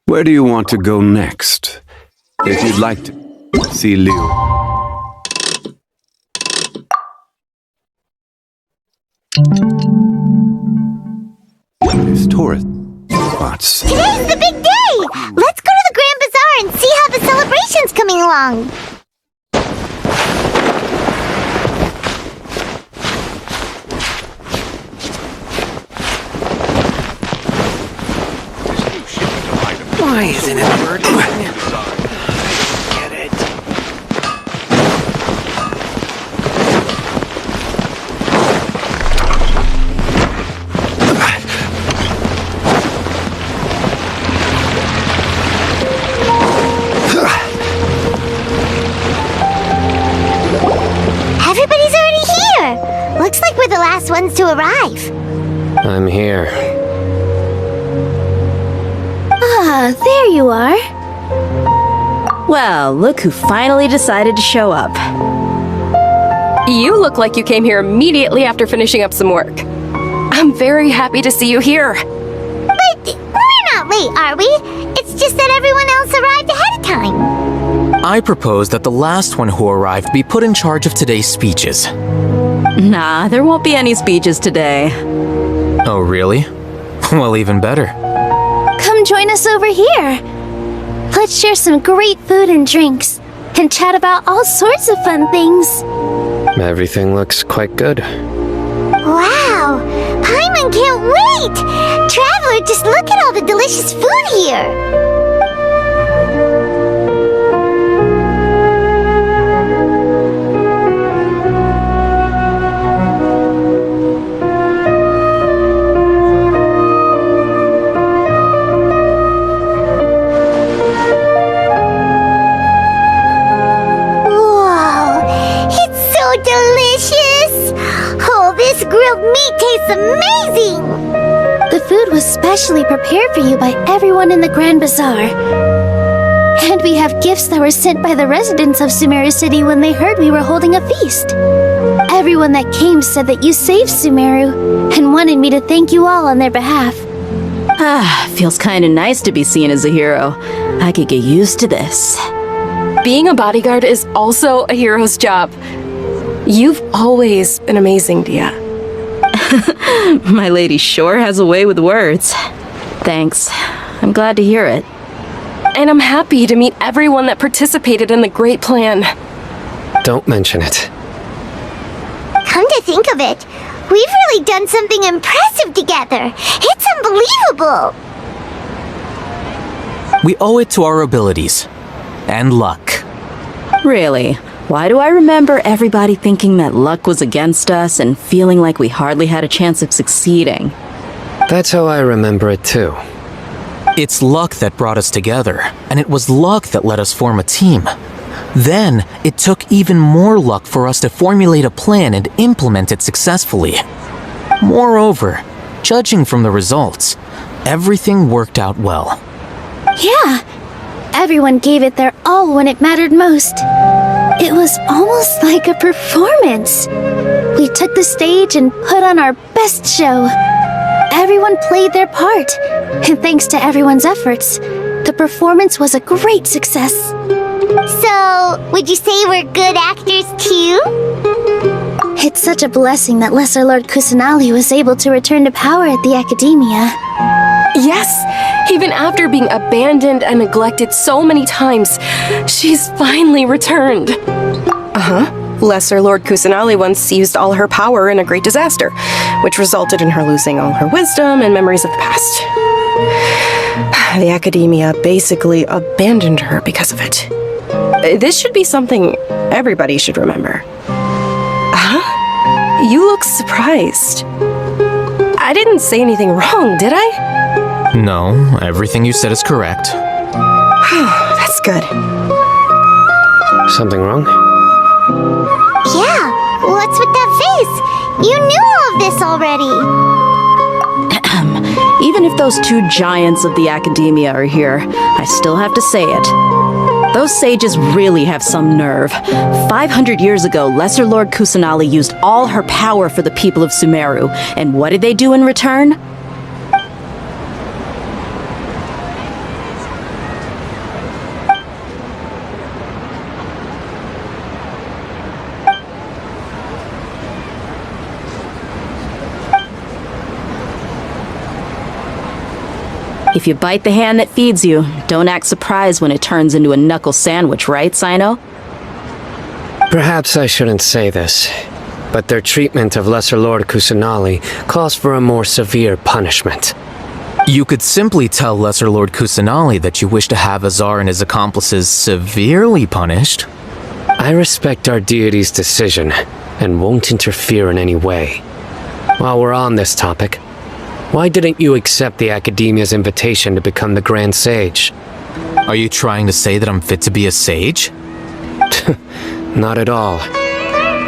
Where do you want to go next? If you'd like to see Liu. There's tourist spots. Today's the big day! Let's go to the Grand Bazaar and see how the celebration's coming along. Why isn't it working? Get it. Everybody's already here! Looks like we're the last ones to arrive. I'm here. Ah, there you are. Well, look who finally decided to show up. You look like you came here immediately after finishing up some work. I'm very happy to see you here. But we're not late, are we? It's just that everyone else arrived ahead of time. I propose that the last one who arrived be put in charge of today's speeches. Nah, there won't be any speeches today. Oh, really? Well, even better. Come join us over here. Let's share some great food and drinks, and chat about all sorts of fun things. Everything looks quite good. Wow! Paimon can't wait! Traveler, just look at all the delicious food here! Delicious! Oh, this grilled meat tastes amazing! The food was specially prepared for you by everyone in the Grand Bazaar. And we have gifts that were sent by the residents of Sumeru City when they heard we were holding a feast. Everyone that came said that you saved Sumeru and wanted me to thank you all on their behalf. Ah, feels kinda nice to be seen as a hero. I could get used to this. Being a bodyguard is also a hero's job. You've always been amazing, Dia. My lady sure has a way with words. Thanks. I'm glad to hear it. And I'm happy to meet everyone that participated in the great plan. Don't mention it. Come to think of it, we've really done something impressive together. It's unbelievable. We owe it to our abilities. And luck. Really? Why do I remember everybody thinking that luck was against us and feeling like we hardly had a chance of succeeding? That's how I remember it too. It's luck that brought us together, and it was luck that let us form a team. Then, it took even more luck for us to formulate a plan and implement it successfully. Moreover, judging from the results, everything worked out well. Yeah, everyone gave it their all when it mattered most. It was almost like a performance. We took the stage and put on our best show. Everyone played their part, and thanks to everyone's efforts, the performance was a great success. So, would you say we're good actors too? It's such a blessing that Lesser Lord Kusanali was able to return to power at the Academia. Yes! Even after being abandoned and neglected so many times, she's finally returned. Lesser Lord Kusanali once used all her power in a great disaster, which resulted in her losing all her wisdom and memories of the past. The Academia basically abandoned her because of it. This should be something everybody should remember. You look surprised. I didn't say anything wrong, did I? No, everything you said is correct. That's good. Something wrong? Yeah, what's with that face? You knew all of this already. Even if those two giants of the academia are here, I still have to say it. Those sages really have some nerve. 500 years ago, Lesser Lord Kusanali used all her power for the people of Sumeru. And what did they do in return? If you bite the hand that feeds you, don't act surprised when it turns into a knuckle sandwich, right, Sino? Perhaps I shouldn't say this, but their treatment of Lesser Lord Kusanali calls for a more severe punishment. You could simply tell Lesser Lord Kusanali that you wish to have Azar and his accomplices severely punished. I respect our deity's decision, and won't interfere in any way. While we're on this topic, why didn't you accept the Academia's invitation to become the Grand Sage? Are you trying to say that I'm fit to be a sage? Not at all.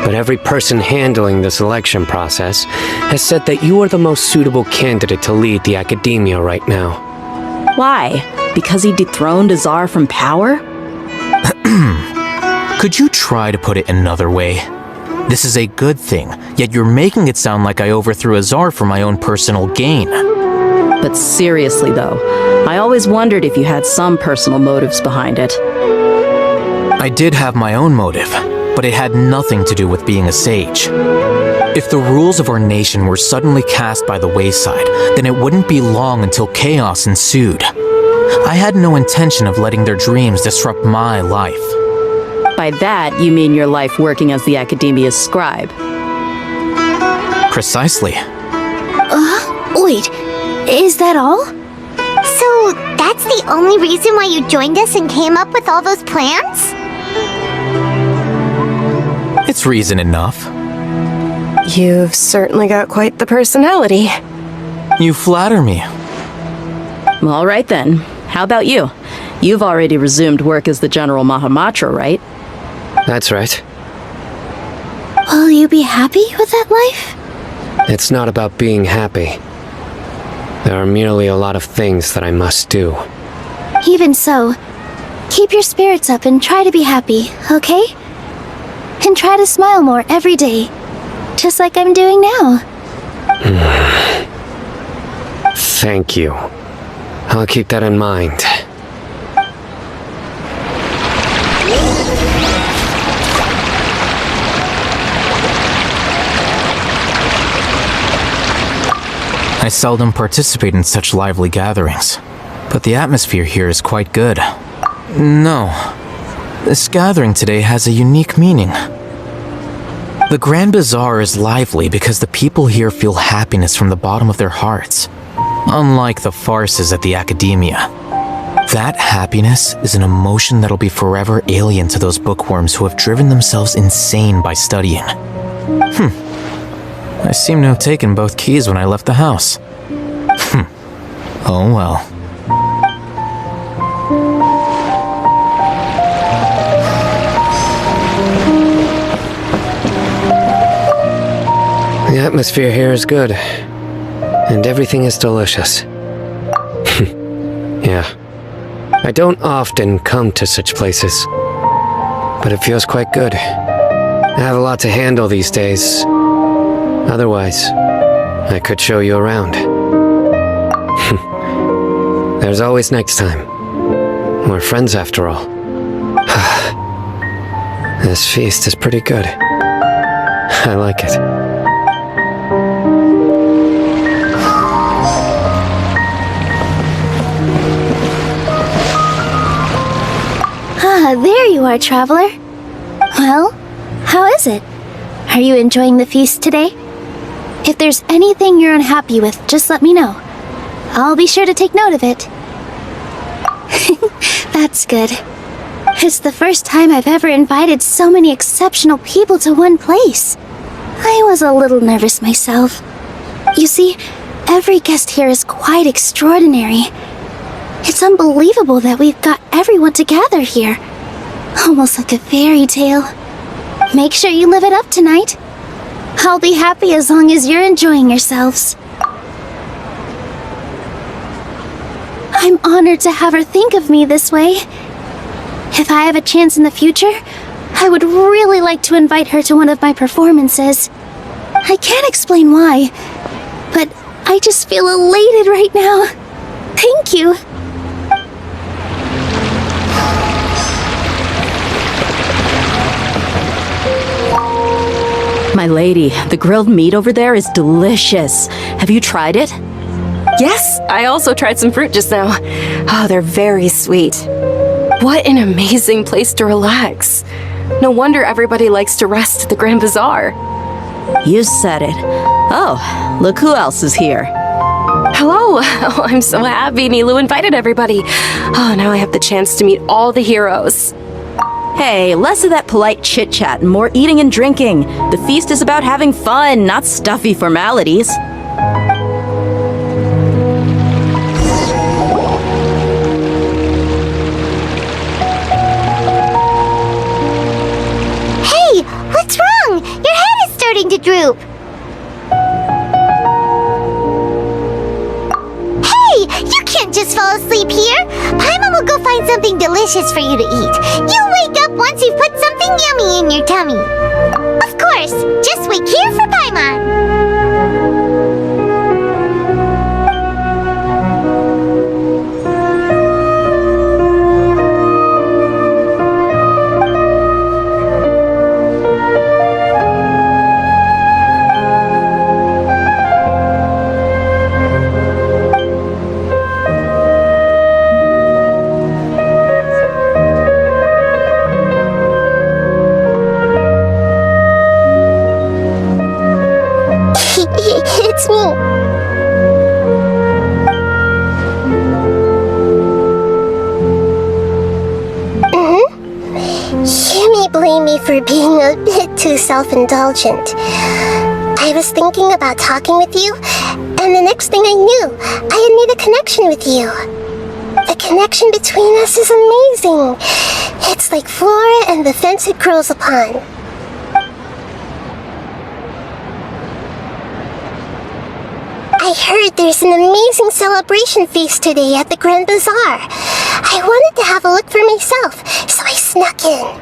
But every person handling the selection process has said that you are the most suitable candidate to lead the Academia right now. Why? Because he dethroned Azar from power? Could you try to put it another way? This is a good thing, yet you're making it sound like I overthrew Azar for my own personal gain. But seriously though, I always wondered if you had some personal motives behind it. I did have my own motive, but it had nothing to do with being a sage. If the rules of our nation were suddenly cast by the wayside, then it wouldn't be long until chaos ensued. I had no intention of letting their dreams disrupt my life. By that, you mean your life working as the Academia's scribe. Precisely. Wait, is that all? So, that's the only reason why you joined us and came up with all those plans? It's reason enough. You've certainly got quite the personality. You flatter me. All right then. How about you? You've already resumed work as the General Mahamatra, right? That's right. Will you be happy with that life? It's not about being happy. There are merely a lot of things that I must do. Even so, keep your spirits up and try to be happy, okay? And try to smile more every day, just like I'm doing now. Thank you. I'll keep that in mind. I seldom participate in such lively gatherings, but the atmosphere here is quite good. No, this gathering today has a unique meaning. The Grand Bazaar is lively because the people here feel happiness from the bottom of their hearts, unlike the farces at the Academia. That happiness is an emotion that'll be forever alien to those bookworms who have driven themselves insane by studying. I seem to have taken both keys when I left the house. Oh well. The atmosphere here is good, and everything is delicious. Yeah. I don't often come to such places, but it feels quite good. I have a lot to handle these days. Otherwise, I could show you around. There's always next time. We're friends after all. This feast is pretty good. I like it. There you are, traveler. Well, how is it? Are you enjoying the feast today? If there's anything you're unhappy with, just let me know. I'll be sure to take note of it. That's good. It's the first time I've ever invited so many exceptional people to one place. I was a little nervous myself. You see, every guest here is quite extraordinary. It's unbelievable that we've got everyone together here. Almost like a fairy tale. Make sure you live it up tonight. I'll be happy as long as you're enjoying yourselves. I'm honored to have her think of me this way. If I have a chance in the future, I would really like to invite her to one of my performances. I can't explain why, but I just feel elated right now. Thank you. My lady, the grilled meat over there is delicious. Have you tried it? Yes, I also tried some fruit just now. Oh, they're very sweet. What an amazing place to relax. No wonder everybody likes to rest at the Grand Bazaar. You said it. Oh, look who else is here. Hello. Oh, I'm so happy Nilu invited everybody. Oh, now I have the chance to meet all the heroes. Hey, less of that polite chit-chat and more eating and drinking. The feast is about having fun, not stuffy formalities. Hey, what's wrong? Your head is starting to droop. Hey, you can't just fall asleep here. Paimon will go find something delicious for you to eat. You'll wake up once you've put something yummy in your tummy. Of course, just wait here for Paimon. It's me. You may blame me for being a bit too self-indulgent. I was thinking about talking with you, and the next thing I knew, I had made a connection with you. The connection between us is amazing. It's like flora and the fence it grows upon. I heard there's an amazing celebration feast today at the Grand Bazaar. I wanted to have a look for myself, so I snuck in.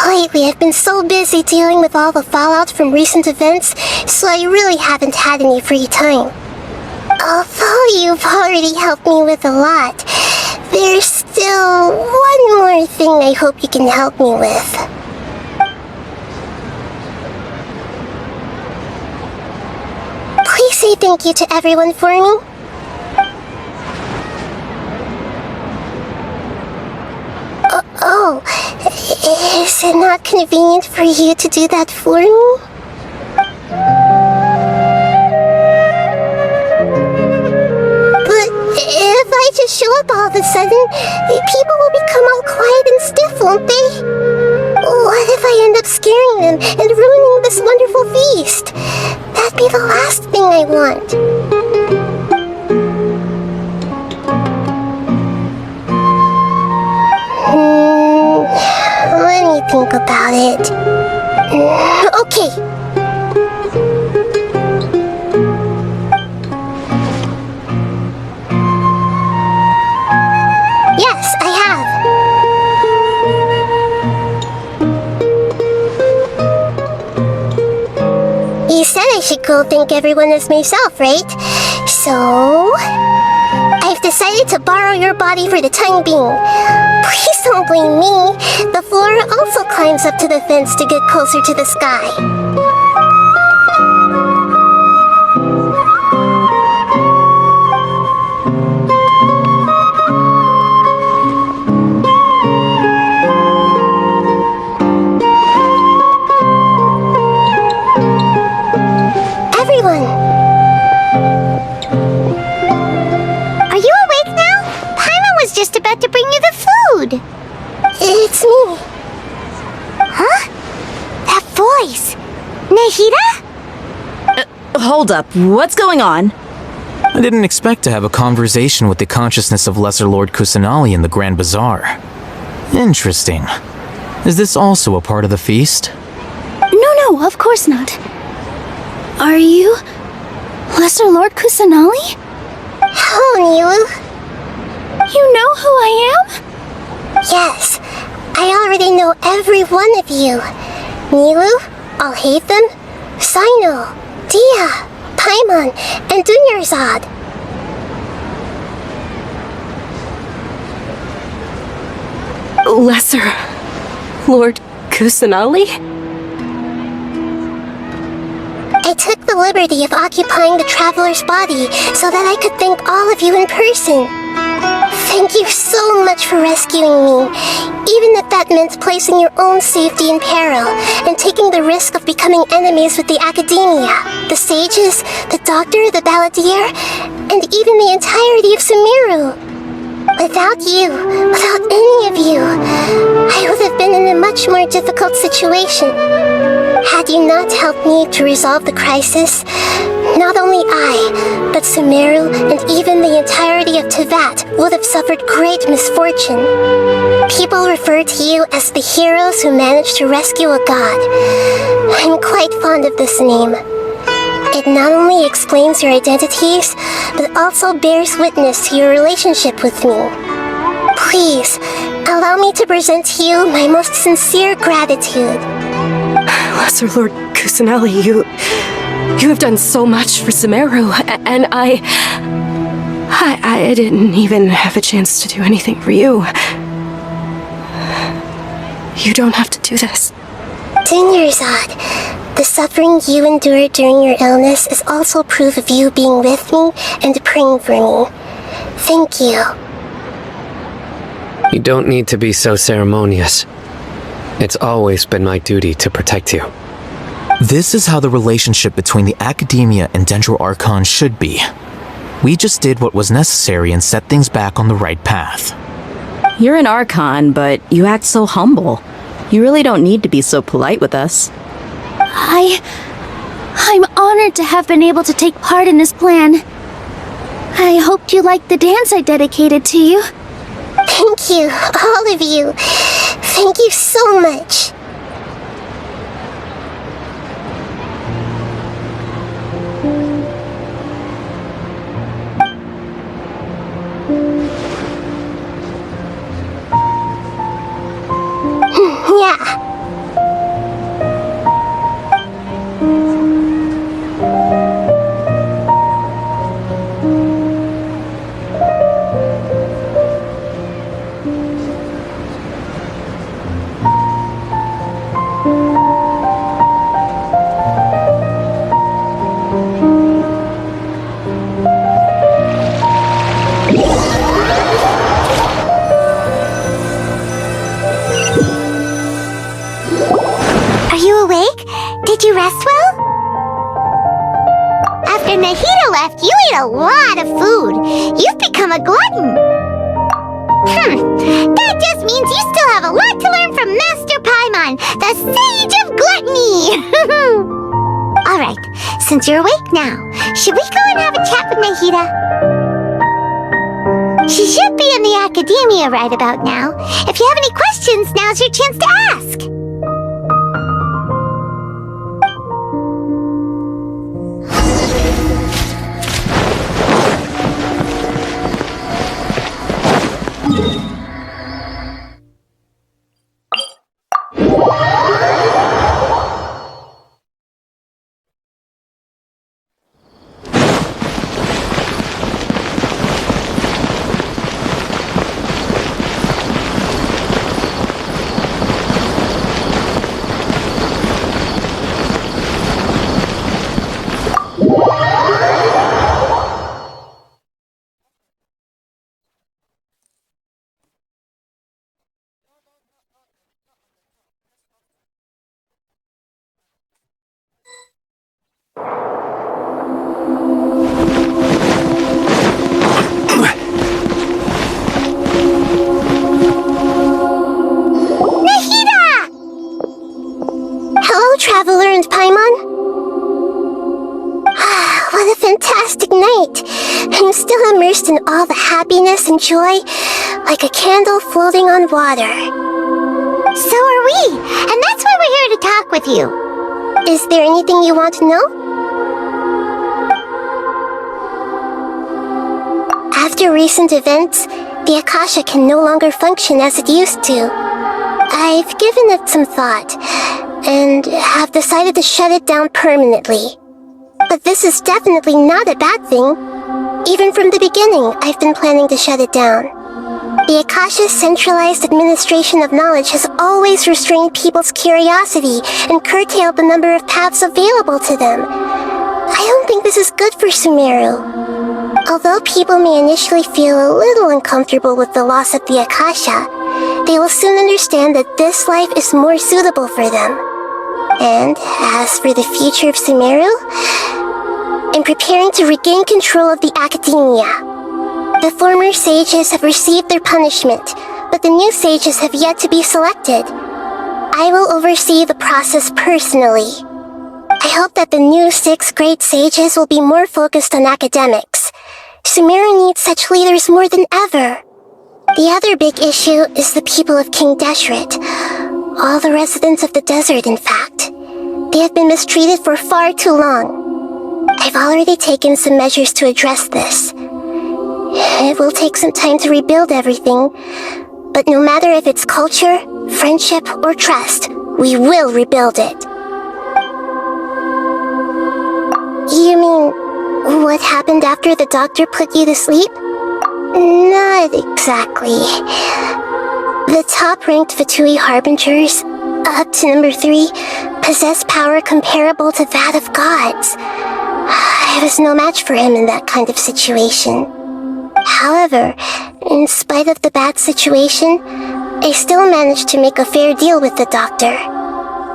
Lately, I've been so busy dealing with all the fallout from recent events, so I really haven't had any free time. Although you've already helped me with a lot, there's still one more thing I hope you can help me with. Please say thank you to everyone for me. Oh, is it not convenient for you to do that for me? But if I just show up all of a sudden, people will become all quiet and stiff, won't they? What if I end up scaring them and ruining this wonderful feast? That'd be the last thing I want. Let me think about it. Okay. Yes, I have. You said I should go thank everyone as myself, right? So I've decided to borrow your body for the time being. Please don't blame me. The flora also climbs up to the fence to get closer to the sky. To bring you the food. It's me. Huh? That voice. Nahida? Hold up. What's going on? I didn't expect to have a conversation with the consciousness of Lesser Lord Kusanali in the Grand Bazaar. Interesting. Is this also a part of the feast? No, of course not. Are you Lesser Lord Kusanali? Oh, Nilu. You know who I am? Yes, I already know every one of you. Nilu, Alhaitham, Sino, Dia, Paimon, and Dunyarzad. Lesser Lord Kusanali? I took the liberty of occupying the traveler's body so that I could thank all of you in person. Thank you so much for rescuing me, even if that meant placing your own safety in peril and taking the risk of becoming enemies with the Academia, the sages, the doctor, the balladeer, and even the entirety of Sumeru. Without you, without any of you, I would have been in a much more difficult situation. Had you not helped me to resolve the crisis, not only I, but Sumeru and even the entirety of Tevat would have suffered great misfortune. People refer to you as the heroes who managed to rescue a god. I'm quite fond of this name. It not only explains your identities, but also bears witness to your relationship with me. Please, allow me to present to you my most sincere gratitude. Lesser Lord Kusanali, you have done so much for Sumeru, and I didn't even have a chance to do anything for you. You don't have to do this. Dunyarzad, the suffering you endured during your illness is also proof of you being with me and praying for me. Thank you. You don't need to be so ceremonious. It's always been my duty to protect you. This is how the relationship between the Academia and Dendro Archon should be. We just did what was necessary and set things back on the right path. You're an Archon, but you act so humble. You really don't need to be so polite with us. I'm honored to have been able to take part in this plan. I hoped you liked the dance I dedicated to you. Thank you, all of you. Thank you so much. Yeah. Did you rest well? After Nahida left, you ate a lot of food. You've become a glutton. That just means you still have a lot to learn from Master Paimon, the Sage of Gluttony. Alright, since you're awake now, should we go and have a chat with Nahida? She should be in the Academia right about now. If you have any questions, now's your chance to ask. Traveler and Paimon? What a fantastic night! I'm still immersed in all the happiness and joy, like a candle floating on water. So are we, and that's why we're here to talk with you. Is there anything you want to know? After recent events, the Akasha can no longer function as it used to. I've given it some thought, and have decided to shut it down permanently. But this is definitely not a bad thing. Even from the beginning, I've been planning to shut it down. The Akasha's centralized administration of knowledge has always restrained people's curiosity and curtailed the number of paths available to them. I don't think this is good for Sumeru. Although people may initially feel a little uncomfortable with the loss of the Akasha, they will soon understand that this life is more suitable for them. And as for the future of Sumeru, I'm preparing to regain control of the academia. The former sages have received their punishment, but the new sages have yet to be selected. I will oversee the process personally. I hope that the new 6 great sages will be more focused on academics. Sumeru needs such leaders more than ever. The other big issue is the people of King Deshret. All the residents of the desert, in fact. They have been mistreated for far too long. I've already taken some measures to address this. It will take some time to rebuild everything, but no matter if it's culture, friendship, or trust, we will rebuild it. You mean, what happened after the doctor put you to sleep? Not exactly. The top-ranked Fatui Harbingers, up to number 3, possess power comparable to that of gods. I was no match for him in that kind of situation. However, in spite of the bad situation, I still managed to make a fair deal with the doctor.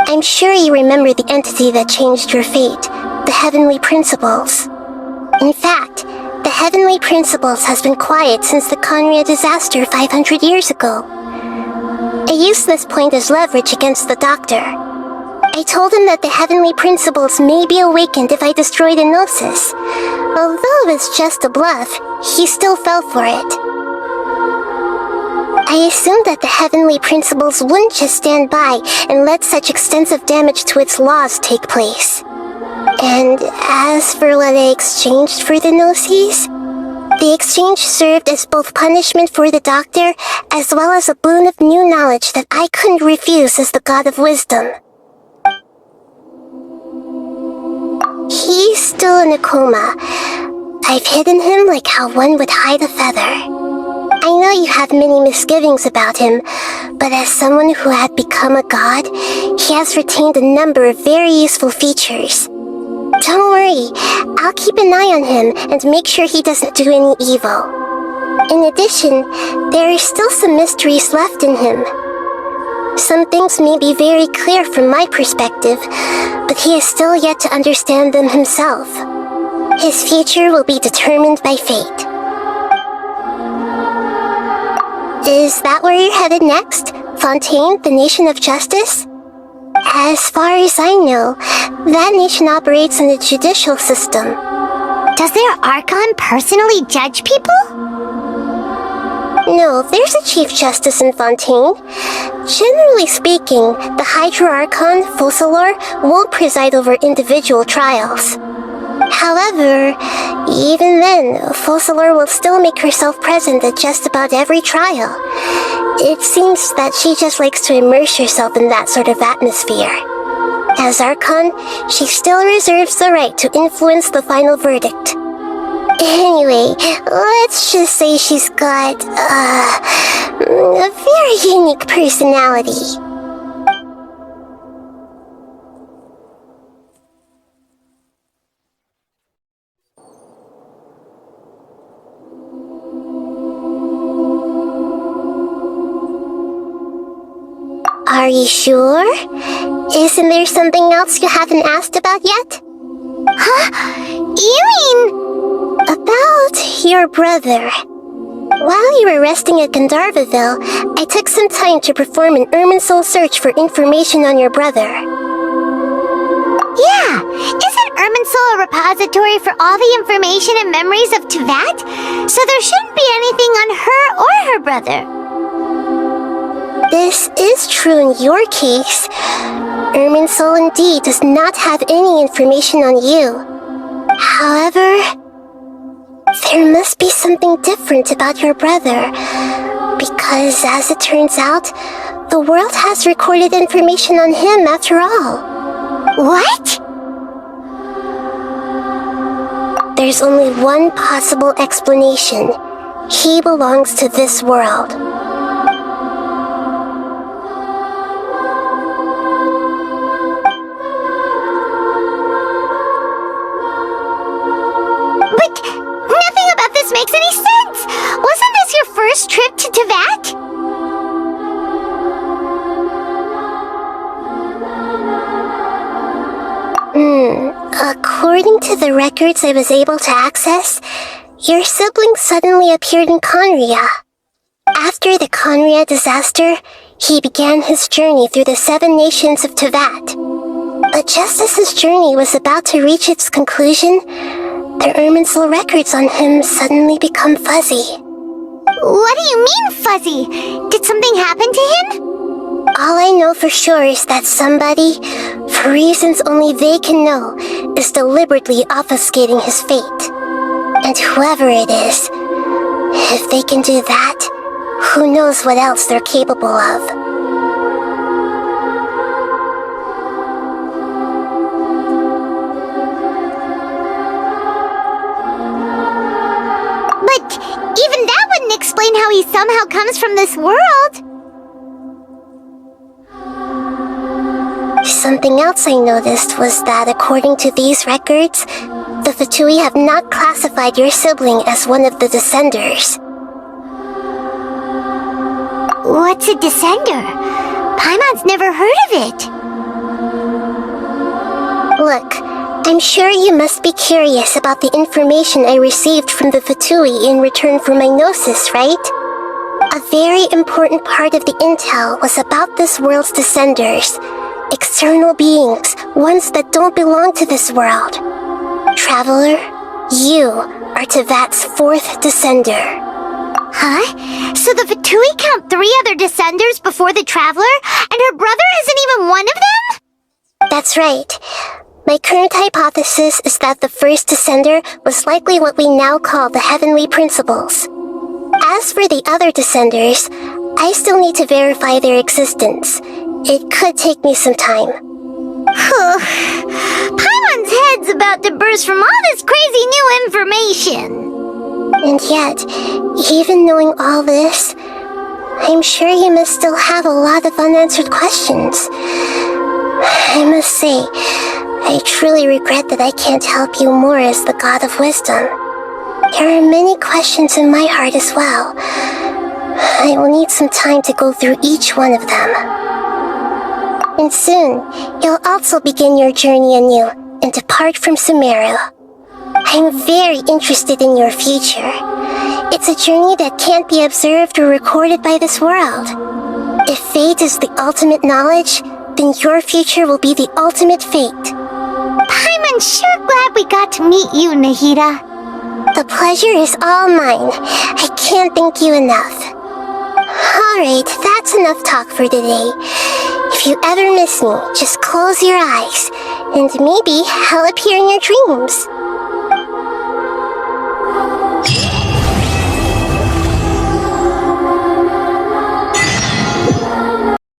I'm sure you remember the entity that changed your fate, the Heavenly Principles. In fact, the Heavenly Principles has been quiet since the Conria disaster 500 years ago. I used this point as leverage against the doctor. I told him that the Heavenly Principles may be awakened if I destroy the Gnosis. Although it's just a bluff, he still fell for it. I assumed that the Heavenly Principles wouldn't just stand by and let such extensive damage to its laws take place. And as for what I exchanged for the Gnosis, the exchange served as both punishment for the doctor as well as a boon of new knowledge that I couldn't refuse as the God of Wisdom. He's still in a coma. I've hidden him like how one would hide a feather. I know you have many misgivings about him, but as someone who had become a god, he has retained a number of very useful features. Don't worry, I'll keep an eye on him and make sure he doesn't do any evil. In addition, there are still some mysteries left in him. Some things may be very clear from my perspective, but he is still yet to understand them himself. His future will be determined by fate. Is that where you're headed next? Fontaine, the Nation of Justice? As far as I know, that nation operates in the judicial system. Does their Archon personally judge people? No, there's a Chief Justice in Fontaine. Generally speaking, the Hydra Archon, Focalor, won't preside over individual trials. However, even then, Focalor will still make herself present at just about every trial. It seems that she just likes to immerse herself in that sort of atmosphere. As Archon, she still reserves the right to influence the final verdict. Anyway, let's just say she's got, a very unique personality. Are you sure? Isn't there something else you haven't asked about yet? Huh? You mean... About your brother. While you were resting at Gandharvaville, I took some time to perform an Irminsul search for information on your brother. Yeah! Isn't Irminsul a repository for all the information and memories of Tuvat? So there shouldn't be anything on her or her brother. This is true in your case. Irminsul indeed does not have any information on you. However, there must be something different about your brother, because as it turns out, the world has recorded information on him after all. What? There's only one possible explanation. He belongs to this world. But nothing about this makes any sense! Wasn't this your first trip to Teyvat? According to the records I was able to access, your sibling suddenly appeared in Conria. After the Conria disaster, he began his journey through the 7 nations of Teyvat. But just as his journey was about to reach its conclusion, the Irminsul records on him suddenly become fuzzy. What do you mean, fuzzy? Did something happen to him? All I know for sure is that somebody, for reasons only they can know, is deliberately obfuscating his fate. And whoever it is, if they can do that, who knows what else they're capable of. But even that wouldn't explain how he somehow comes from this world. Something else I noticed was that according to these records, the Fatui have not classified your sibling as one of the Descenders. What's a Descender? Paimon's never heard of it. Look, I'm sure you must be curious about the information I received from the Fatui in return for my gnosis, right? A very important part of the intel was about this world's Descenders. External beings, ones that don't belong to this world. Traveler, you are Teyvat's 4th Descender. Huh? So the Fatui count 3 other Descenders before the Traveler, and her brother isn't even one of them? That's right. My current hypothesis is that the first Descender was likely what we now call the Heavenly Principles. As for the other Descenders, I still need to verify their existence. It could take me some time. Paimon's head's about to burst from all this crazy new information. And yet, even knowing all this, I'm sure you must still have a lot of unanswered questions. I must say, I truly regret that I can't help you more as the God of Wisdom. There are many questions in my heart as well. I will need some time to go through each one of them. And soon, you'll also begin your journey anew and depart from Sumeru. I'm very interested in your future. It's a journey that can't be observed or recorded by this world. If fate is the ultimate knowledge, then your future will be the ultimate fate. Paimon's sure glad we got to meet you, Nahida. The pleasure is all mine. I can't thank you enough. Alright, that's enough talk for today. If you ever miss me, just close your eyes, and maybe I'll appear in your dreams.